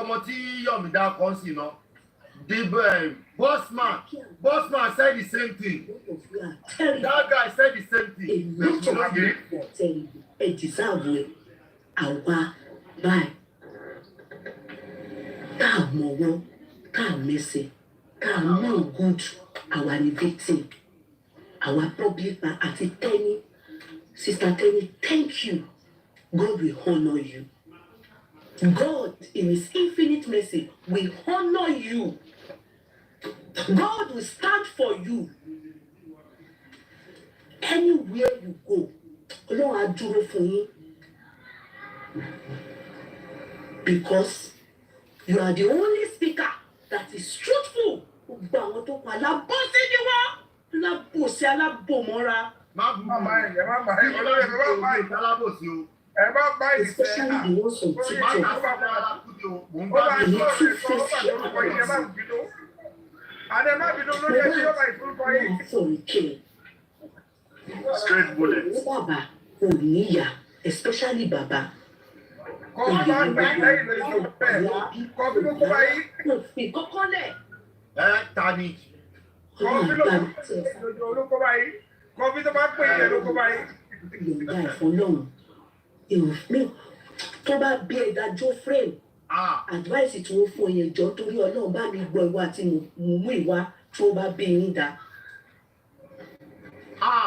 ọmọ tí Yọ̀mídá kọ́ sí náà? The bossman said the same thing. That guy said the same thing. Ẹ deserve it. Àwa báyìí. Tá a mọ̀wọ́, tá a mẹ́sẹ̀, tá a know good, àwa ni victim. Our public àti Tẹ́ni, Sister Tẹ́ni, thank you. God will honor you. God in his infinite mercy will honor you. God will stand for you. Anywhere you go, Ọlọ́run á dúró fún yín. Because you are the only speaker that is truthful. Gbogbo àwọn tó pa alábọ́sí ni wọ́n. Alábòsí alábòmọ́ra. Má bá ẹ̀ olórí ẹ̀ má bá ẹ̀ alábòsí o. Ẹ má bá ẹ̀ sẹ́. Especially the ones on TikTok. Ó bá mi sọ̀rọ̀ ẹ̀ sọ́wọ́ àtọ́kọ̀ yìí ẹ má bínú. Àdé má bínú lórí ẹ̀ tí ó bá ìfúrúkọ yìí. Straight bullet. Bàbá kò níyà, especially bàbá. Kọ́ má bá gbà lẹ́yìn lórí ìjọba bẹ́ẹ̀. Kọ́ bí ló kó bá yí. Kò fi kọ́kọ́ lẹ̀. Tani. Kọ́ bí ló kó bá yí. Kọ́ bí tó bá pè é ló kó bá yí. Yorùbá ìfọlọ́run. Èrò tó bá bí ẹ̀dájọ́ frame. Advice tí wọ́n fún yẹn jọ torí Ọlọ́run bá mi gbọ́ ìwà tí mo mú ìwà tí ó bá bí yín dá.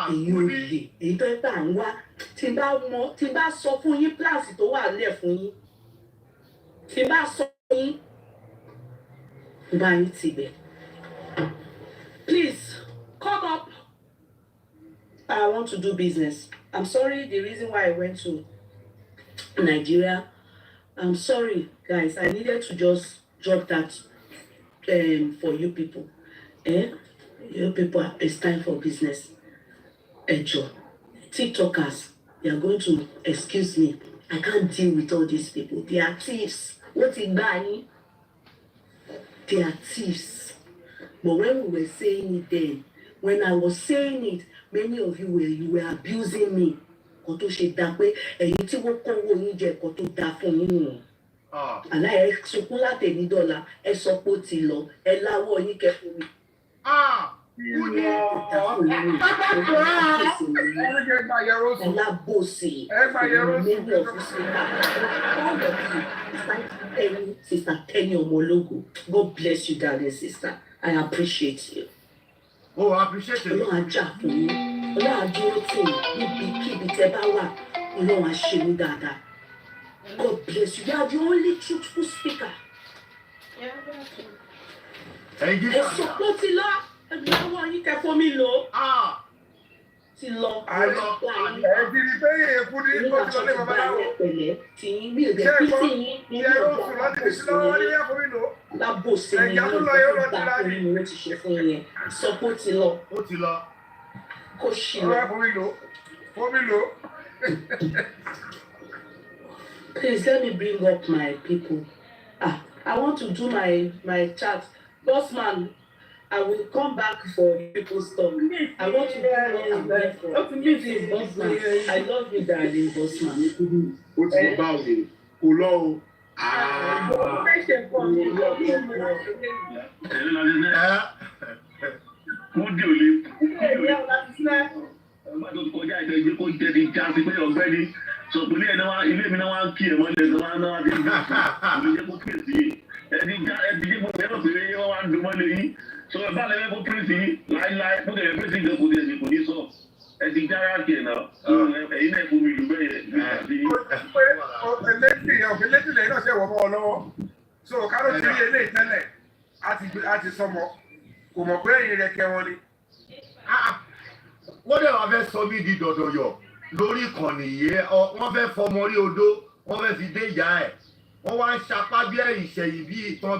Èyí ò lè èyí tó ń tà ń wá tí bá sọ fún yín pílàsì tó wà lẹ̀ fún yín tí bá sọ fún yín bá yín tibẹ̀. Please come up. I want to do business. I'm sorry the reason why I went to Nigeria. I'm sorry, guys. I needed to just drop that for you people. You people, it's time for business. TikTokers, they are going to excuse me. I can't deal with all these people. They are thieves. What is buying? They are thieves. But when we were saying it then, when I was saying it, many of you were abusing me. Kò tó ṣe dá pé ẹ̀yin tí wọ́n kówó yín jẹ kò tó dá fún yín nù. àlá ẹ sunkún látẹ̀ní dọ́là ẹ sọ pé ó ti lọ ẹ láwọ́ yín kẹfún mi. Alábòsí many of you sister Tẹ́ni Ọmọlógo, God bless you darling sister, I appreciate you. Oh, I appreciate you. Ọlọ́run ajá fún yín, Ọlọ́run adúró tì yín níbikíbi tẹ́ bá wà, Ọlọ́run á ṣe mí dáadáa. God bless you. You are the only truthful speaker. Ẹ sọ pé ó ti lọ, ẹgbẹ́ àwọn yín kẹfọ́ mi lò. Ti lọ. Ẹ ti rí pé èkú ní kó ti lọ lé babaláwo. Pẹ̀lẹ́ tí yín bí èdè bí tí yín ní ọjọ́ àbòsí yẹn. Lábòsí yẹn ní ọjọ́ ìgbà fún mi ló ti ṣe fún yẹn. Sọ pé ó ti lọ. Ó ti lọ. Kò ṣì lọ. Fún mi lò. Please let me bring up my people. I want to do my chat. Boss man, I will come back for people's talk. I want to do what I'm there for. Please, boss man. I love you, darling, boss man. Ó ti bá òde kò lọ o. Wọ́n dé òle. Ẹgbẹ́ tó kọjá ìtẹ́jú kó jẹ́ ti já sí pé ọ̀gbẹ́ni sọ̀pọ̀lẹ́ ẹ̀ náà ilé mi náà wá ń kí ẹ̀ mọ́lẹ̀ náà ti gbà sí ìlú jẹ́ kó pèsè yìí. Ẹni jẹ́ kó ẹ̀rọ pé wọ́n wá ń dun mọ́lẹ̀ yìí. Sọ ẹ̀ bá lẹ́yìn kó pèsè yìí láíláí kó tẹ̀lé pèsè ìjọ kò tẹ̀lé kò ní sọ. Ẹ ti jára kì ẹ̀ náà. Ẹ̀yin náà fomi ìlú bẹ́ẹ̀ Elétí lẹ́yìn náà ṣe wọ̀ mọ́ ọ lọ́wọ́. So káró ti rí eléyìí tẹ́lẹ̀ á ti sọmọ. Kò mọ̀ pé ẹ̀yin rẹ̀ kẹ́ wọn ni. Wọ́n dẹ̀ wá fẹ́ sọ mí di dọ̀dọ̀yọ̀ lórí ìkànnì yìí. Wọ́n fẹ́ fọmọ rí odó, wọ́n fẹ́ fi dé ìyá ẹ̀. Wọ́n wá ń sapá bí ìṣẹ̀yìn bí ìtàn.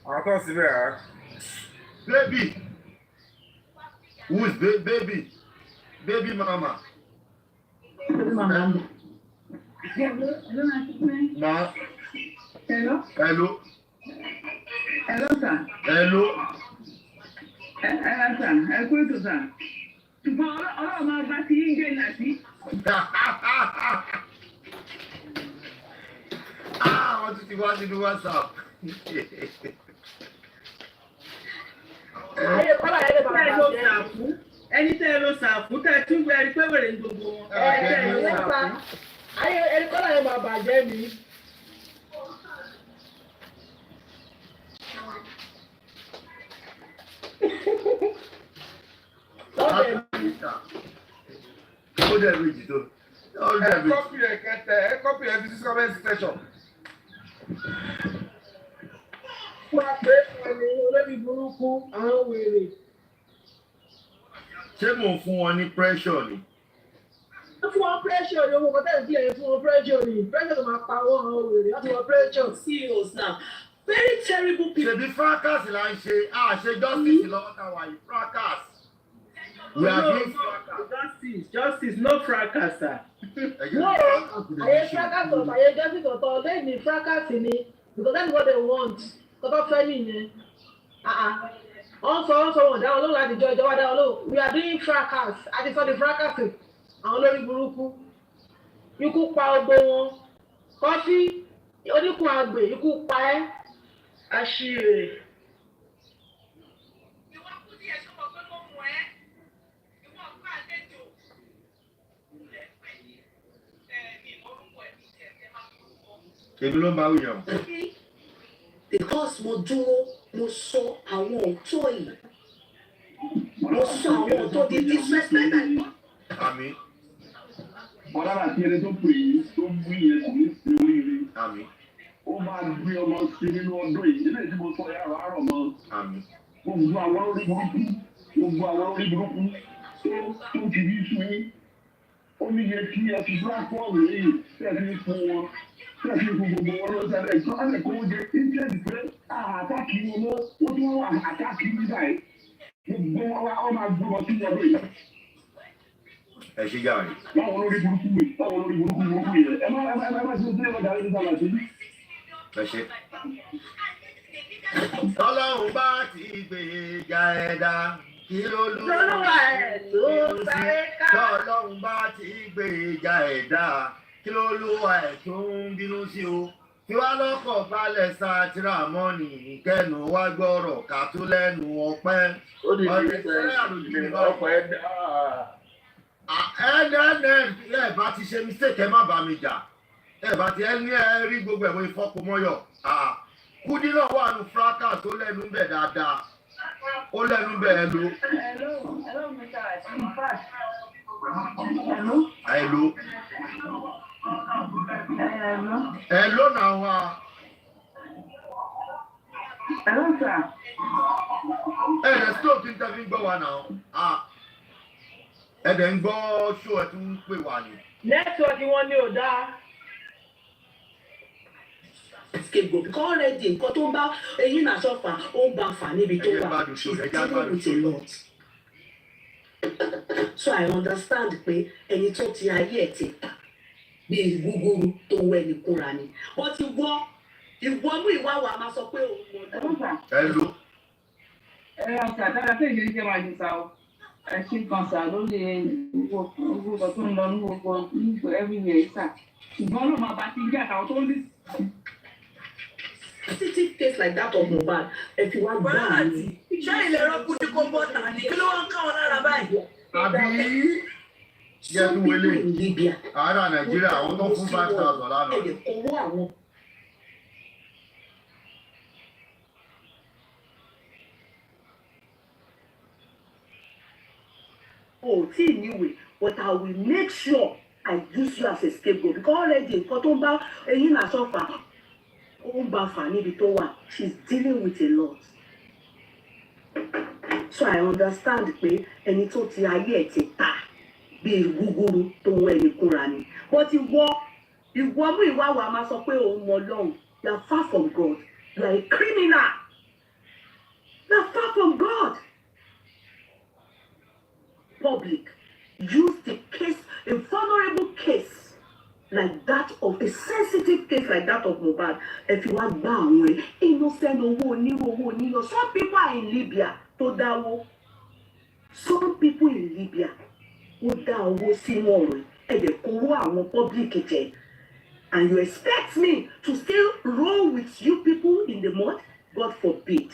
Àwọn tó ń sinmi rà. Baby, who is baby? Baby mama. Ma. Hello. Hello. Hello, sir. Hello. Ẹ kú ètò sà. Ṣùgbọ́n ọlọ́run máa bá ti yín gé nàbí. Wọ́n ti wá sínú WhatsApp. Ẹni tẹ́ ẹ lọ sàfún tẹ́ ẹ tún gbé ẹni pé wèrè ń gbogbo wọn. Ẹni kọ́lá yẹn máa bàjẹ́ mi. Ó dẹ̀ méjì tó. Ẹ kọ́pì ẹ̀ kẹtẹ, ẹ kọ́pì ẹ̀ fi sí comment section. Máa pé ẹni olórí burúkú àwọn wèrè. Ṣé mò ń fún wọn ní pressure ni? Ó fún wọn pressure ni owó kọ́tà ìdí ẹ̀ fún wọn pressure ni. Pressure tó máa pa wọ́n àwọn wèrè. Wọ́n ti wọ́n pressure. CEOs now. Very terrible people. Ṣèbí fracas là ń ṣe, ṣe justice lọ́wọ́ tá a wà yìí, fracas. We are doing fracas. Justice, no fracas, sir. No, àyè fracas ọ̀tọ̀, àyè justice ọ̀tọ̀, lẹ́yìn ní fracas ni, because that's what they want. Kọ́tọ́ fẹ́ nìyẹn. Wọ́n sọ wọn dáwọn lóhùn láti jọ ìjọba dáwọn lóhùn. We are doing fracas. A ti sọ di fracas. Àwọn olórí burúkú. Ikú pa ogbó wọn. Kọ́fí, oníkun àgbè, ikú pa ẹ́. Àṣìírè. Èmi ló máa ń yàn. Because mo dúró, mo sọ àwọn ọ̀tọ̀ yìí. Mo sọ àwọn ọ̀tọ̀ di disrespect àìmọ́. Àmín. Ọ̀lára àti ẹni tó pè é tó ń wí yẹn kò ní sí oríire. Àmín. Ó máa gbé ọmọ sí nínú ọdún yìí. Ilé tí mo sọ yàrá àárọ̀ mọ́. Àmín. Gbogbo àwọn orí burúkú tó ti rí sùn yín. Ó ní yẹ kí ẹ fi platform yìí tẹ̀lé fún wọn. Tẹ̀lé fún gbogbo wọn lọ́sẹ̀ ẹ̀jọ́ alẹ́ kó jẹ interest pé àtàkì wọn mọ́ wọ́n tún wà àtàkì nígbà yìí. Gbogbo wọn máa gbọ́ sí ọdún yìí. Ẹ ṣe jà rẹ̀. Báwo lórí burúkú yẹn? Ẹ má ṣe ṣe ọjà lórí sábà ṣe. Ẹ ṣe. Tọ́lọ́run bá ti gbèjà ẹ̀dá. Kí lolúwa ẹ̀ ló sáré ká. Tọ́lọ́run bá ti gbèjà ẹ̀dá. kí ló lúwa ẹ̀ tó ń bínú sí o kí wá lọ́kọ̀ balẹ̀ sa tírámọ́nì kẹ́nu wá gbọ́rọ̀ ká tó lẹ́nu ọpẹ́. ó di ọkọ̀ ẹ̀ ẹ bá ti ṣe mistake ẹ má bá mi jà ẹ bá ti ẹ ní ẹ rí gbogbo ẹ̀wọ̀n ìfọkùnmọ́yọ̀ Kúdí náà wà ní fracas tó lẹ́nu bẹ̀ dáadáa ó lẹ́nu bẹ̀ ẹ ló. Hello now. Hello, sir. Let's stop interview gbọ́ wa now. Ẹ̀dẹ̀ ń gbọ́ ṣó ẹ̀ tún ń pè wá ni. Nẹ́tíwọ̀kì wọn ni ò dáa. Scapegoat because already nǹkan tó ń bá eyín náà sọ́fà ó ń bá fà níbi tó wà she's dealing with a lot. So I understand pé ẹni tó ti ayé ẹ̀ ti pa bíi gúgúrú tó wẹ́ ní kúra ni wọ́n ti wọ́ ìwọ́nú ìwà wa máa sọ pé òun mọ̀ náà. Hello. Ọ̀sà dára pé ìṣe jẹ́ wájú sa o. Ẹ ṣe kan sà lórí gbogbo tó ń lọ ní gbogbo everywhere sà. Ṣùgbọ́n ló máa bá ti jẹ́ àtàwọn tó ń lè. Sensitive case like that of Mohbad, if you want that, ṣé ilẹ̀ rọ́pù ní kò bọ́ta ní kí ló wọ́n káwọn lára báyìí? Àbí yẹ kí wọlé ará Nàìjíríà àwọn tó fún 5,000 lánàá. Oh, anyway, but I will make sure I use you as a scapegoat because already nǹkan tó ń bá eyín náà sọ́fà. She's dealing with a lot. So I understand pé ẹni tó ti ayé ẹ̀ ti ta bíi gúgúrú tó wọ ẹni kúra ni. But ìwọ mú ìwà wa máa sọ pé òun mọ Ọlọ́run. You are far from God. You are a criminal. You are far from God. Public use the case, a vulnerable case. Like that of a sensitive case like that of Mohbad, if you want down way, innocent owó. Some people are in Libya to dáwó. Some people in Libya who dáwó sínú ọ̀rọ̀ ẹ̀ dẹ̀ kówó àwọn public jẹ. And you expect me to still roll with you people in the mud? God forbid.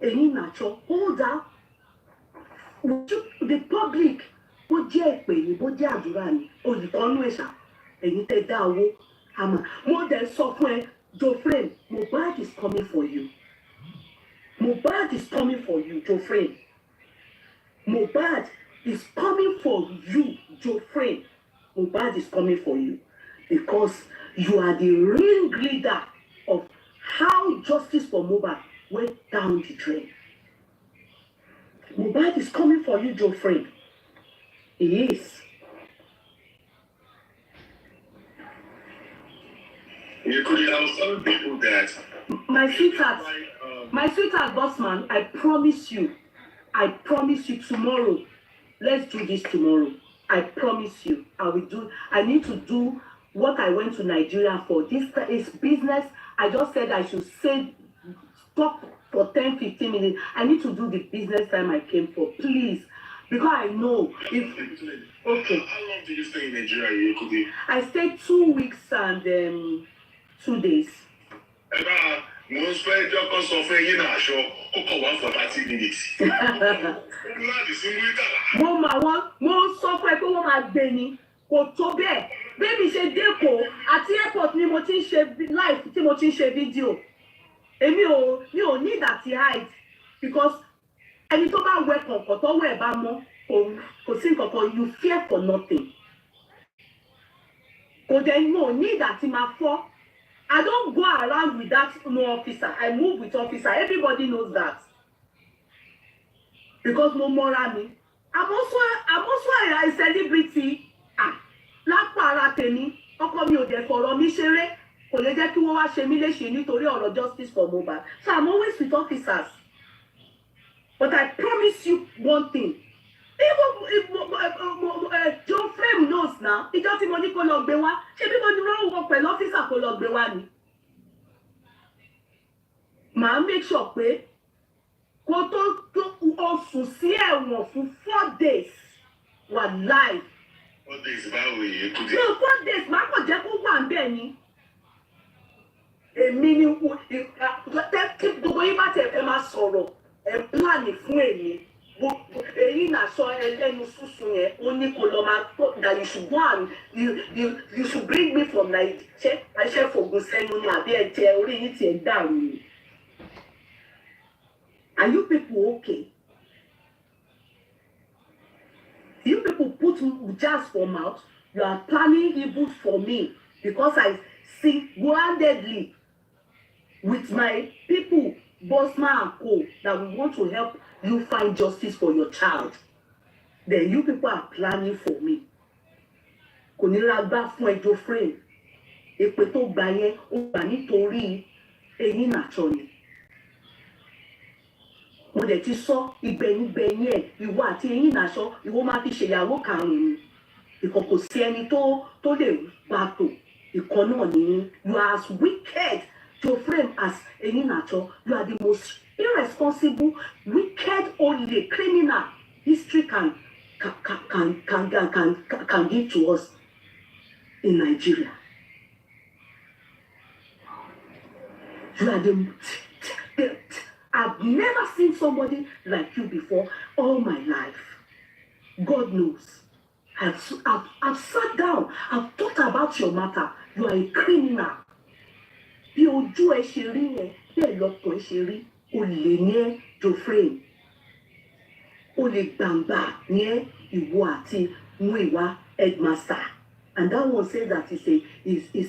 Ẹ̀yin nàjọ, hold up. The public. Bó jẹ́ ìpè ní bó jẹ́ àdúrà ní olùkọ́nú ẹ̀ṣà ẹ̀yin tẹ́ dá owó àmọ́ mo dẹ̀ sọ fún ẹ Joframe Mohbad is coming for you. Mohbad is coming for you Joframe. Mohbad is coming for you Joframe. Mohbad is coming for you because you are the ringleader of how justice for Mohbad went down the drain. Mohbad is coming for you Joframe. Yes. You could tell some people that. My sweetheart, boss man, I promise you tomorrow. Let's do this tomorrow. I promise you. I need to do what I went to Nigeria for. This is business. I just said I should stop for 10-15 minutes. I need to do the business time I came for. Please. Because I know if okay. How long did you stay in Nigeria? I stayed 2 weeks and 2 days. Mo spend your cost of a year show for 30 minutes. Mo sọ fún ẹ pé wọ́n máa gbé ni kò tó bẹ́ẹ̀ bébí ṣe dẹ́kọ̀ àti airport ni mo ti ń ṣe live tí mo ti ń ṣe fídíò èmi ò need àti hide because ẹni tó bá wẹ kọ̀ọ̀kan tó wẹ̀ bá mọ́ kò sí nǹkankan you fear for nothing. Kò dẹ̀ mo need àti máa fọ́. I don't go around with that no officer. I move with officer. Everybody knows that. Because mo mọ́ra mi. I'm also a celebrity. Lápá ara tèmi, ọkọ mi ò dẹ̀ fọ̀rọ̀ mi ṣeré. Kò lè jẹ́ kí wọ́n wá ṣe mí léṣe nítorí ọ̀rọ̀ justice for Mohbad. So I'm always with officers. But I promise you one thing. Even if Joframe knows now, ìjọ tí mo ní kó lọ gbé wá, ṣé bí mo ní wọ́n wọ pẹ̀lú ọ́fíìsà kó lọ gbé wá ni? Màá make sure pé kó tó oṣù sí ẹ̀wọ̀n fún 4 days wà live 4 days báwo yìí kú dé. No 4 days máa kàn jẹ́ kó wà ń bẹ̀ ni. Èmi ni gbogbo yín bá tẹ̀ fẹ́ máa sọ̀rọ̀ ẹ̀ pílánì fún èmi. Èyí náà sọ ẹlẹ́nu sísun yẹn ó ní kó lọ máa tó that you should go and you should bring me from Nigeria. Ṣé fògùn sẹ́nu ni àbí ẹ̀ tẹ orí yín tiẹ̀ dàrú ni? Are you people okay? You people put jazz for mouth. You are planning evil for me because I single-handedly with my people, Bossman and Co, that we want to help you find justice for your child. Then you people are planning for me. Kò ní lágbá fún ẹjọ́ frame. Èpè tó gbà yẹn ó gbà nítorí eyín nàtọ̀ ni. Mo dẹ̀ ti sọ ìgbẹ̀yìngbẹ̀yìn ẹ̀ ìwọ àti eyín nàṣọ ìwọ máa fi ṣèyàwó karùn-ún. Ìkan kò sí ẹni tó lè gbà tó. Ìkan náà ni you are as wicked to frame as eyín nàṣọ. You are the most irresponsible, wicked, only criminal history can give to us in Nigeria. You are I've never seen somebody like you before all my life. God knows. I've sat down. I've thought about your matter. You are a criminal. Bí ojú ẹ ṣe rí yẹn, bẹ́ẹ̀ lọ́kàn ẹ ṣe rí. O lè ní ẹ́ Jofrey. O lè gbàǹgbà ní ẹ́ ìwọ àti Muiwa headmaster. And that one says that is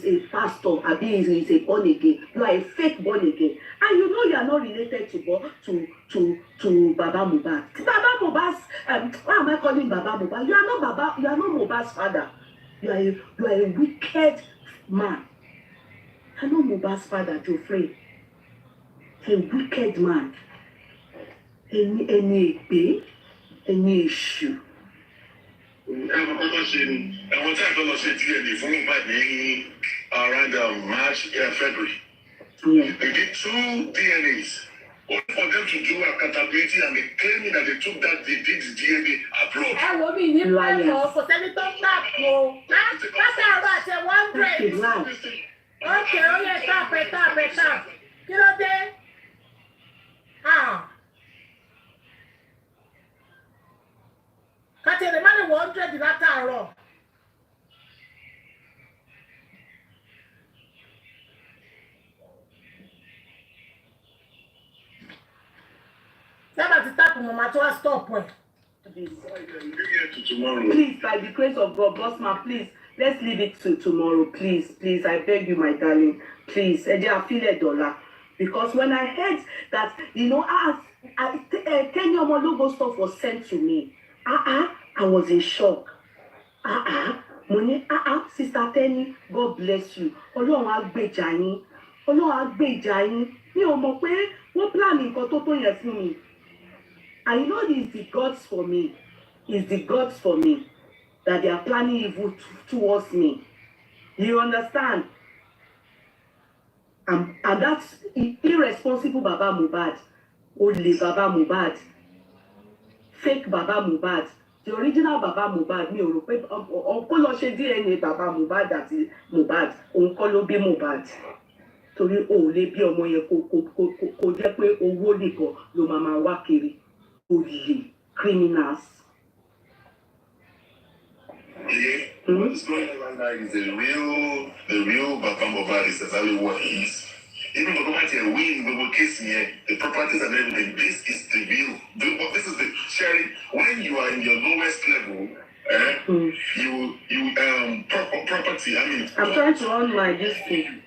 a pastor, abi is a born again. You are a fake born again. And you know you are not related to Baba Mohbad. Baba Mohbad's why am I calling Baba Mohbad? You are not Mohbad's father. You are a wicked man. I know Mohbad's father, Jofrey. A wicked man. Any ègbé, any issue. Àwọn kan tó ṣe ni àwọn tí àgbẹ̀ lọ ṣe DNA fún Mohbad ní around March, February. They did 2 DNAs. Only for them to do accountability and they claiming that they took that they did the DNA abroad. Ẹ wo mi ní pẹ́ẹ́tọ̀ kò sẹ́ni tó ń gbà kó. Látàrọ̀ àti 100. Okay, ó yẹ tap. Kí ló dé? Kàtí ẹ̀rẹ̀ máa ní 100 látàárọ̀. Sábà ti tápù mọ̀má tó wá stop ẹ̀. Please, by the grace of God, Bossman, please, let's leave it to tomorrow, please, I beg you, my darling, please. $1. Because when I heard that, Kenya Omologo stuff was sent to me, I was in shock. Money, Sister Tenny, God bless you. Ọlọ́run á gbèjà yín. Mi ò mọ̀ pé wọ́n plan nǹkan tó yẹn fún mi. I know it's the gods for me. It's the gods for me that they are planning evil towards me. You understand? And that's irresponsible Baba Mohbad. Only Baba Mohbad. Fake Baba Mohbad. The original Baba Mohbad, mi ò rò pé ọ̀nkọ́ lọ ṣe DNA Baba Mohbad àti Mohbad, òǹkọ́ ló bí Mohbad. Torí o ò lè bí ọmọ yẹn kó jẹ́ pé owó nìkan ló máa wá kiri. Olè criminals. Yeah, what's going on right now is the real Baba Mohbad is exactly what he is. Even though we win the case here, the properties and everything, this is the real. This is the Sherry. When you are in your lowest level, property. I mean, I'm trying to run my this thing.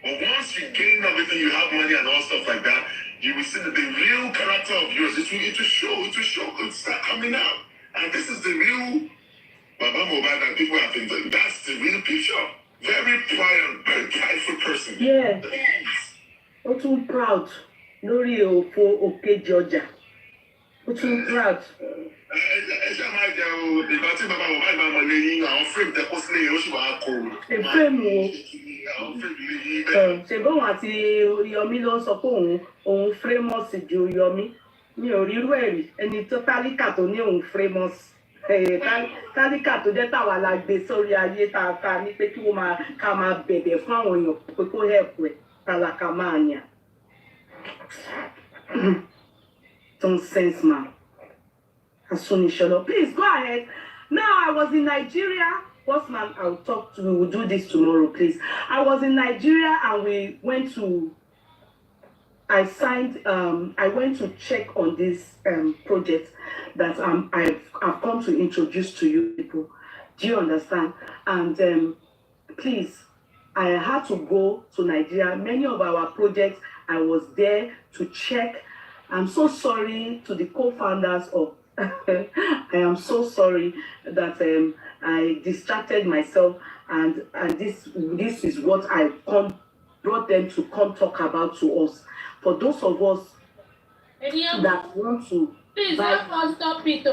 But once you gain everything, you have money and all stuff like that, you will see that the real character of yours. It will show. It start coming out, and this is the real Baba Mohbad that people have been. That's the real picture. Very proud, very prideful person. Yeah. Ó tún proud lórí òfò òkè Georgia. Ó tún proud. Ẹ ṣe máa jẹ o, ìgbà tí Baba Mohbad máa mọ̀ lẹ́yìn àwọn frame tẹ́kọ́ sílẹ̀ yẹn ó sì máa kó. Frame wo? Ṣègbọ́n àti Yomi ló sọ pé òun famous ju Yomi. Mi ò rí irú ẹ̀ rí. Ẹni tó tálíkà tó ní òun famous. tálíkà tó jẹ́ táwa la gbé sórí ayé ta ní pé kí wọ́n ká máa bẹ̀bẹ̀ fún àwọn èèyàn pé kó help ẹ̀ tálákà máa yàn. Nonsense, man. Asunishola, please go ahead. Now, I was in Nigeria. Bossman, I'll talk to you. We'll do this tomorrow, please. I was in Nigeria and we went to. I went to check on this project that I've come to introduce to you people. Do you understand? And please, I had to go to Nigeria. Many of our projects, I was there to check. I'm so sorry to the co-founders of. I am so sorry that I distracted myself, and this is what I brought them to come talk about to us. For those of us that want to, please help us stop it.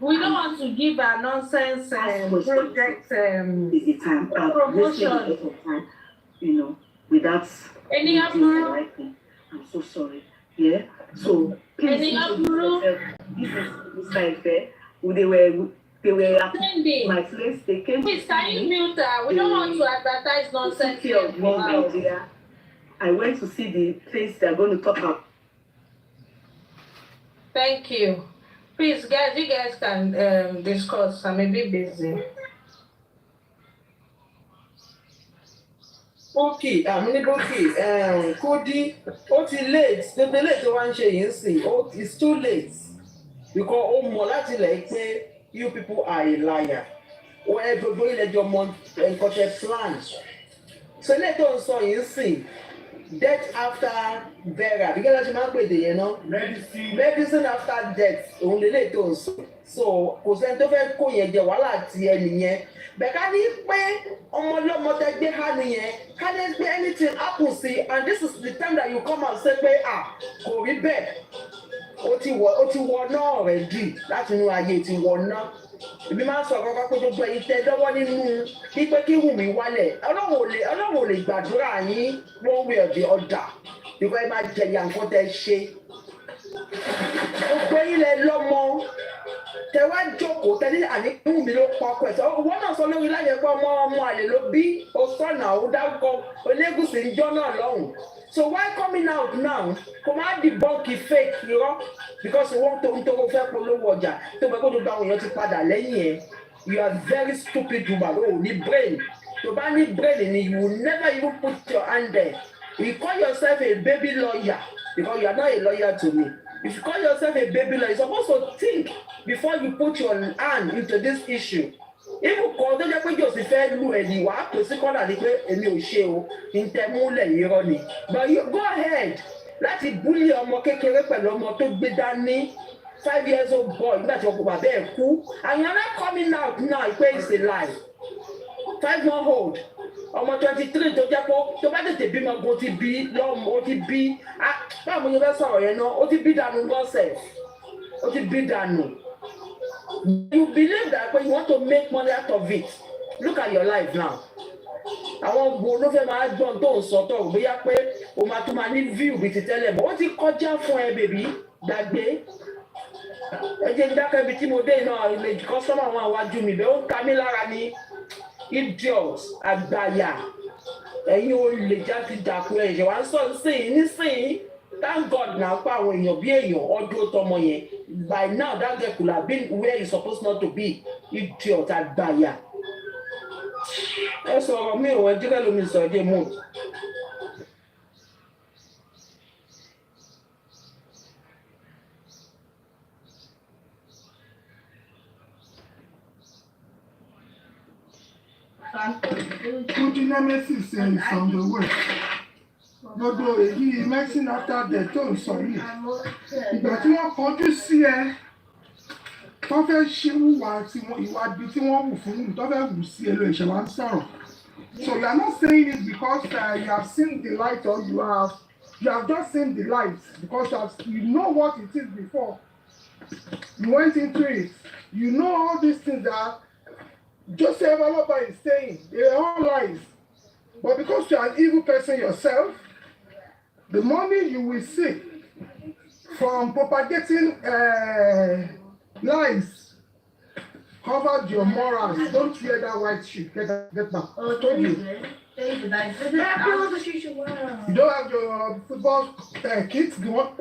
We don't want to give a nonsense project promotion. You know, without I'm so sorry. Yeah. So please, this is Mr. Efe. They were at my place. They came. Please, can you mute her? We don't want to advertise nonsense here. I went to see the place they're going to talk about. Thank you. Please, guys, you guys can discuss. I'm a bit busy. Okay, Kodi, late. The late one it's too late. Because you people are a liar. Or everybody let your month and got a plan. So let us say death after burial. Because that's my way, you know. Medicine after death. Only let us. So, because then to very cool ye wala ti eniye. But can you pay ọmọ tẹ́ gbé há nìyẹn? Can there be anything happen see? And this is the time that you come and say pé kò rí bẹ́ẹ̀. Ó ti wọ náà already láti inú ayé ti wọ náà. Èmi máa ń sọ àkọ́kọ́ pé gbogbo ẹ̀yin tẹ́ dọ́wọ́ nínú pípé kí Wùmí wálẹ̀. Ọlọ́run ò lè gbàdúrà yín one way or the other. Because ẹ máa jẹ̀yà nǹkan tẹ́ ṣe. Gbogbo ilẹ̀ lọ́mọ. Tẹ wá jókòó tẹ́lẹ̀ àní Wùmí ló pọ̀ pẹ̀ sọ owó náà sọ lórí láyé pé ọmọ àlè ló bí ó sọ̀nà ó dárúkọ Olégùṣì ń jọ́ náà lọ́hùn. So why coming out now? Kò máa debunk fake irọ́ because wọ́n tó ń tó fẹ́ polówó ọjà tó bẹ́ẹ̀ kó tó gba àwọn èèyàn ti padà lẹ́yìn ẹ̀. You are very stupid woman. O ní brain. Tó bá ní brain ni you will never even put your hand there. You call yourself a baby lawyer because you are not a lawyer to me. If you call yourself a baby lawyer, you're supposed to think before you put your hand into this issue. Even kan tó jẹ́ pé jòsì fẹ́ lu ẹ̀dì wá kò sí kọ́nà ní pé èmi ò ṣe o ìtẹ̀múlẹ̀ irọ́ ni. But you go ahead láti búlì ọmọ kékeré pẹ̀lú ọmọ tó gbé dání 5 years old boy nígbà tí ọkọ̀ bàbá ẹ̀ kú. And you're not coming out now pé it's a lie. 5-month-old ọmọ 23 tó jẹ́ pé tó bá tètè bímọ gan ti bí lọ́mọ ó ti bí báwo ni wọ́n fẹ́ sọ̀rọ̀ yẹn náà ó ti bí dànù gọ́sẹ̀ ó ti bí dànù. You believe that when you want to make money out of it, look at your life now. Àwọn wo ló fẹ́ máa gbọ́n tó ń sọ tó ò bóyá pé o máa tún máa ní view bíi ti tẹ́lẹ̀ bọ́ ó ti kọjá fún ẹ bèbí gbàgbé. Ẹ jẹ́ dákẹ́ ibi tí mo dé náà ilé kọ́sọ́mà àwọn àwájú mi bẹ́ẹ̀ ó ń ta mí lára ní idiot àgbàyà ẹ̀yin ò lè jáde dàkú ẹ̀ ṣe wá ń sọ nísìnyí. Thank God now pa àwọn èèyàn bí èèyàn ọdún tọmọ yẹn. By now that girl could have been where he's supposed not to be. Idiot àgbàyà. Ẹ sọ̀rọ̀ mi ò wọ́n jíkẹ́ lómi sọ̀rọ̀ dé mú. Good nemesis is on the way. Gbogbo èyí medicine after death tó ń sọ yìí ìgbà tí wọ́n kọjú sí ẹ tó fẹ́ ṣe ìwà ibi tí wọ́n wù fún mi tó fẹ́ wù sí ẹ ló ṣe wá ń sọ̀rọ̀. So you are not saying it because you have seen the light or you have just seen the light because you know what it is before you went into it. You know all these things that Joseph Aloba is saying, they are all lies. But because you are an evil person yourself, the money you will see from propagating lies covered your morals. Don't wear that white shit. Get back. I told you. You don't have your football kits. Do you want?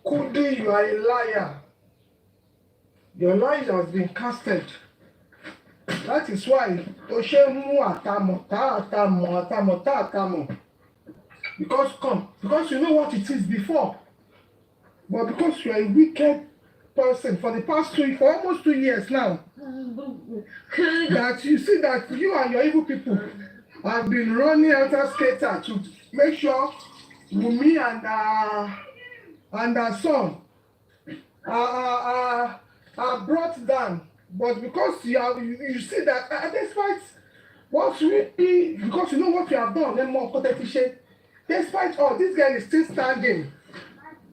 Kudi, you are a liar. Your lies has been casted. That is why Oshemu atamo. Because you know what it is before. But because you are a wicked person for almost 2 years now, that you see that you and your evil people have been running helter skelter to make sure Wunmi and her son are brought down. But because you see that despite what because you know what you have done, despite all, this girl is still standing.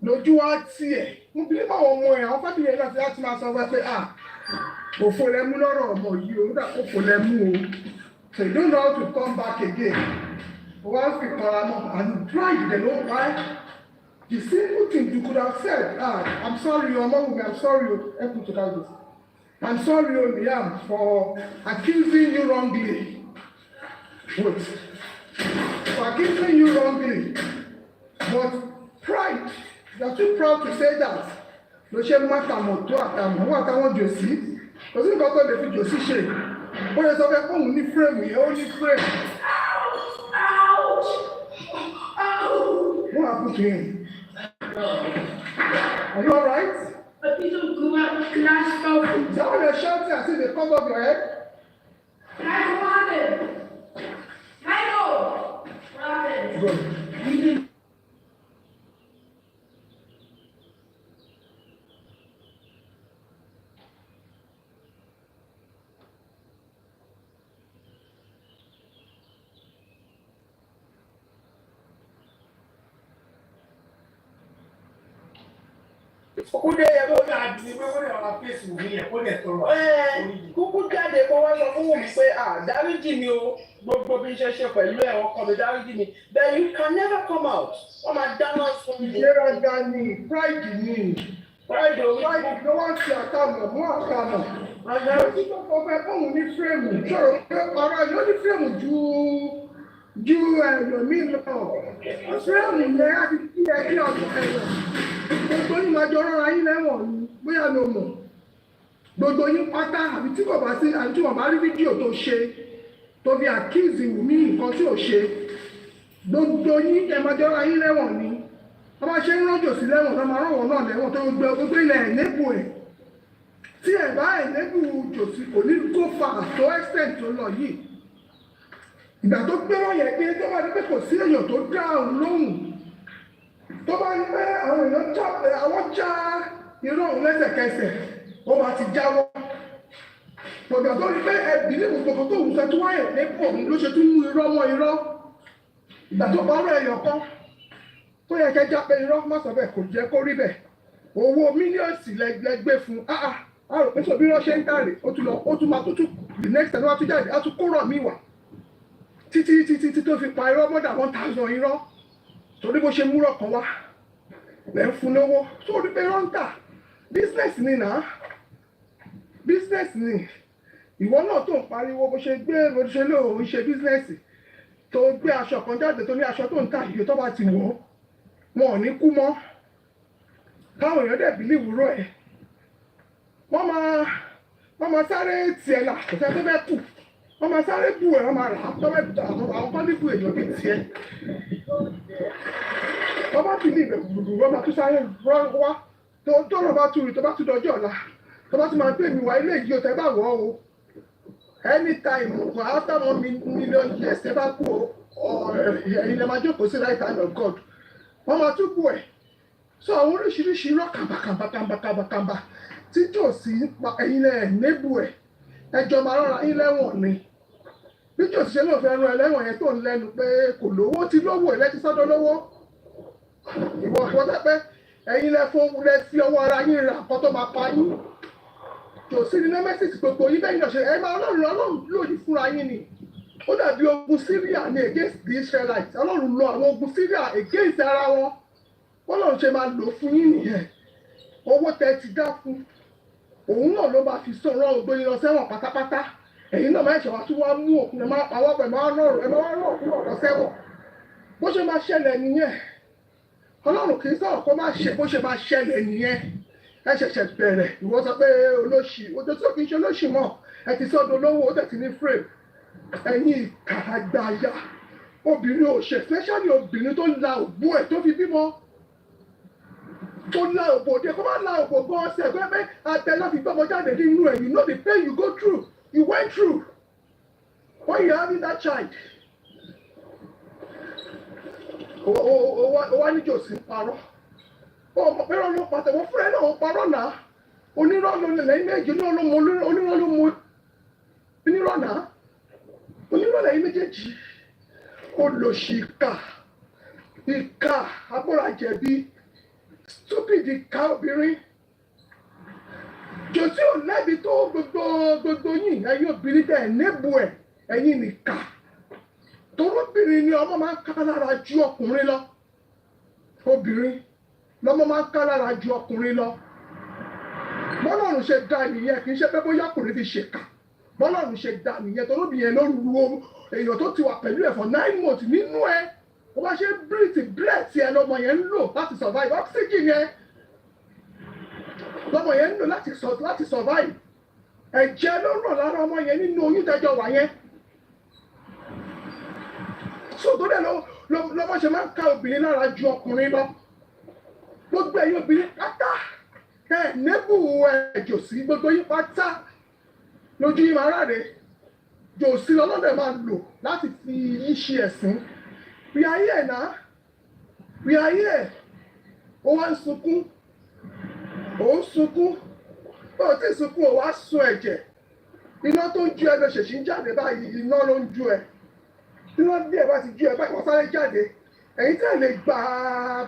Lójú wa tiẹ̀ mo bí nípa àwọn ọmọ ẹ̀ àwọn fábíyì ẹ̀ láti máa sọ pé òfò lẹ́mú lọ́rọ̀ ọmọ yìí o nígbà òfò lẹ́mú o, so you don't know how to come back again. One and pride, they know why. The simple thing you could have said, I'm sorry, Omowummi, I'm sorry, help me to carry this. I'm sorry, Liam, for accusing you wrongly. Wait. For accusing you wrongly. But pride, you're too proud to say that. Ló ṣe mátàmọ̀ tó àtàwọn jòsí. Kò sí nǹkan tó lè fi jòsí ṣe. Ó lè sọ pé òun ní frame yẹn, ó ní frame. What happened to him? Are you alright? A piece of glass fell from. Is that what you're shouting as if they come up your head? Michael, what happened? Michael! What happened? Good. Kúkú yẹ kó yà di pé kó lè wà fèsì Wunmi yẹ kó lè tọrọ. Kúkú jáde kó wá sọ fún Wunmi pé dáríjì mi o, gbogbo bí iṣẹ́ ṣe pẹ̀lú ẹ̀ ọkọ mi dáríjì mi. Then you can never come out. Wọ́n máa dáná sun mi. Ìgbéraga ni, pride ni. Pride ló wá sí àtàmọ̀ mú àtàmọ̀. Àgbà tí tó kọ fẹ́ fóun ní fírèmù. Sọ̀rọ̀ pé ọ̀rọ̀ yóò ní fírèmù ju ẹlòmíì lọ. Fírèmù yẹn á ti kí ẹ kí ọ̀dọ̀ ẹ lọ. Gbogbo yín máa jọ rọra yín lẹ́wọ̀n ni, bóyá ló mọ̀. Gbogbo yín pátá àbí tí kò bá sí àbí tí wọ́n bá rí fídíò tó ṣe tó fi accuse Wunmi nǹkan tí ò ṣe. Gbogbo yín ẹ máa jọ rọra yín lẹ́wọ̀n ni. Wọ́n máa ṣe ń rọ́jò sí lẹ́wọ̀n tó máa rọ̀wọ̀ náà lẹ́wọ̀n tó gbogbo ilẹ̀ ẹ̀nẹ́bù ẹ̀. Tí ẹ̀ bá ẹ̀nẹ́bù jòsí kò ní kó fa àtó extent tó lọ yìí. Ìgbà tó gbé wọ́n yẹn pé tó bá ní pé kò sí èèyàn tó dá òun lóhùn. Tó bá ní pé àwọn èèyàn já irọ́ òun lẹ́sẹ̀kẹsẹ̀, ó máa ti jáwọ́. Gbọ̀gbà tó ní pé ẹbí ní gbogbo tó ń sọ tó wáyé nípò ló ṣe tún mú irọ́ mọ́ irọ́. Ìgbà tó bá rẹ̀ èèyàn kan tó yẹ kẹ́ já pé irọ́ má sọ bẹ́ẹ̀ kò jẹ́ kó rí bẹ́ẹ̀. Owó mílíọ̀nù lẹ́gbẹ́ fún a rò pé sọ bí irọ́ ṣe ń tàrè ó tún máa tó tún the next time wá tún jáde á tún kó rọ̀ mí wà. títí tó fi pa irọ́ mọ́dà 1,000 irọ́ torí bó ṣe múrọ̀ kan wá lẹ́ ń fún lówó sórí pé irọ́ ń tà business ni náà business ni ìwọ náà tó ń pariwo bó ṣe lóòrùn ṣe business tó gbé aṣọ kan jáde tó ní aṣọ tó ń tà yìí tó bá ti wọ̀ wọn ò ní kú mọ́ káwọn èèyàn dẹ̀ bílí ìwúrọ̀ ẹ̀ wọ́n máa sáré tiẹ̀ là kò sẹ́ tó fẹ́ kù wọ́n máa sáré bù ẹ̀ wọ́n máa rà á tó fẹ́ àwọn kan níbu èèyàn bíi tiẹ̀ wọ́n bá bílí ìbẹ̀ gbùgbùgbù wọ́n máa tún sáré wá tó rọ̀ bá tún rí tó bá tún dọjọ́ ọ̀la tó bá tún máa gbé mi wá ilé yìí ó tẹ́ bá wọ̀ o anytime after 1 million years tẹ́ bá kú o ẹ̀yin lè máa jókòó sí right hand of God wọ́n máa tún bù ẹ̀ so àwọn oríṣiríṣi irọ́ kàmbàkàmbà tí jòsí ẹ̀yin lẹ̀ nébù ẹ̀ ẹjọ́ máa rọra yín lẹ́wọ̀n ni bí jòsí ṣe lóun fẹ́ rán ẹlẹ́wọ̀n yẹn tó ń lẹ́nu pé kò lówó ti lówó ẹ̀ lẹ́tí sọ́dọ̀ lówó ìwọ pẹ́ ẹ̀yin lẹ fi ọwọ́ ara yín ra nǹkan tó máa pa yín jòsí ní nemesis gbogbo yín bẹ́ẹ̀ náà ṣe ẹ máa ọlọ́run lòdì fúnra yín ni ó dàbí ogun Syria ní against the Israelites ọlọ́run lo àwọn ogun Syria against ara wọn wọ́n lọ́run ṣe máa lò fún yín nìyẹn owó tẹ́ ti dá fún òun náà ló máa fi sọ̀rọ̀ ògbóyin lọ sẹ́wọ̀n pátápátá ẹ̀yin náà máa ń ṣèwà tí wọ́n á mú òkun ẹ̀ máa pawọ́ pẹ̀ máa rọ̀ òkun lọ sẹ́wọ̀n bó ṣe máa ṣẹlẹ̀ nìyẹn ọlọ́run kì í sọ̀rọ̀ kó má ṣe bó ṣe máa ṣẹlẹ̀ nìyẹn ẹ ṣẹ̀ṣẹ̀ bẹ̀rẹ̀ ìwọ sọ pé olóṣì ojú tí ó kì í ṣe olóṣì mọ́ ẹ ti sọ́dọ̀ olówó ó tẹ̀sí ní frame ẹ̀yin ìkàràgbàyà obìnrin òṣè especially obìnrin tó la òbú ẹ̀ tó fi bímọ tó la òbò dé kó má la òbò gan ọsẹ pé abẹ náà fi gbọmọ jáde nínú ẹ you know the pain you go through you went through when you having that child o wá ní jòsí parọ́ ọmọ pé ọ̀nà pàtẹ́wọ́ fúnra ẹ̀ náà parọ́ náà onírọ́ ló lẹ́yìn méjì náà ló mú onírọ́ ló mú onírọ́ náà onírọ́ lẹ́yìn méjèèjì olòṣìkà ìkà abúrajẹ̀bi stupid ìkà obìnrin jòsí ò lẹ́bi tó gbogbo yìí ẹ̀yin obìnrin tẹ̀ nébù ẹ̀ ẹ̀yin nìkà torobìnrin ni ọmọ máa ń ká lára ju ọkùnrin lọ obìnrin lọmọ máa ń ká lára ju ọkùnrin lọ bọ́lọ́run ṣe dá nìyẹn kì í ṣe pé bóyá ọkùnrin fi ṣèkà bọ́lọ́run ṣe dá nìyẹn torobìnrin ló ru èèyàn tó ti wà pẹ̀lú ẹ̀ for 9 months nínú ẹ̀ ó bá ṣe breath ẹ̀ lọmọ yẹn ń lò láti survive oxygen yẹn lọmọ yẹn ń lò láti survive ẹ̀jẹ̀ ló rọ̀ lára ọmọ yẹn nínú oyún tẹ́jọ wà yẹn so tó dẹ̀ lọ́mọ ṣe máa ń ká obìnrin lára ju ọkùnrin lọ gbogbo ẹ̀yin obìnrin pátá ẹ̀ nébù ẹ̀ jòsí gbogbo yín pátá lójú yín máa ráre jòsí lọ́lọ́dẹ̀ máa lò láti fi yín ṣe ẹ̀sìn rí ayé ẹ̀ náà rí ayé ẹ̀ ó wá ń sunkún ó ń sunkún ó ti sunkún ó wá sun ẹ̀jẹ̀ iná tó ń ju ẹ bẹ ṣèṣì ń jáde báyìí iná ló ń ju ẹ iná díẹ̀ bá ti ju ẹ báyìí wọ́n sáré jáde ẹ̀yin tẹ́ lè gba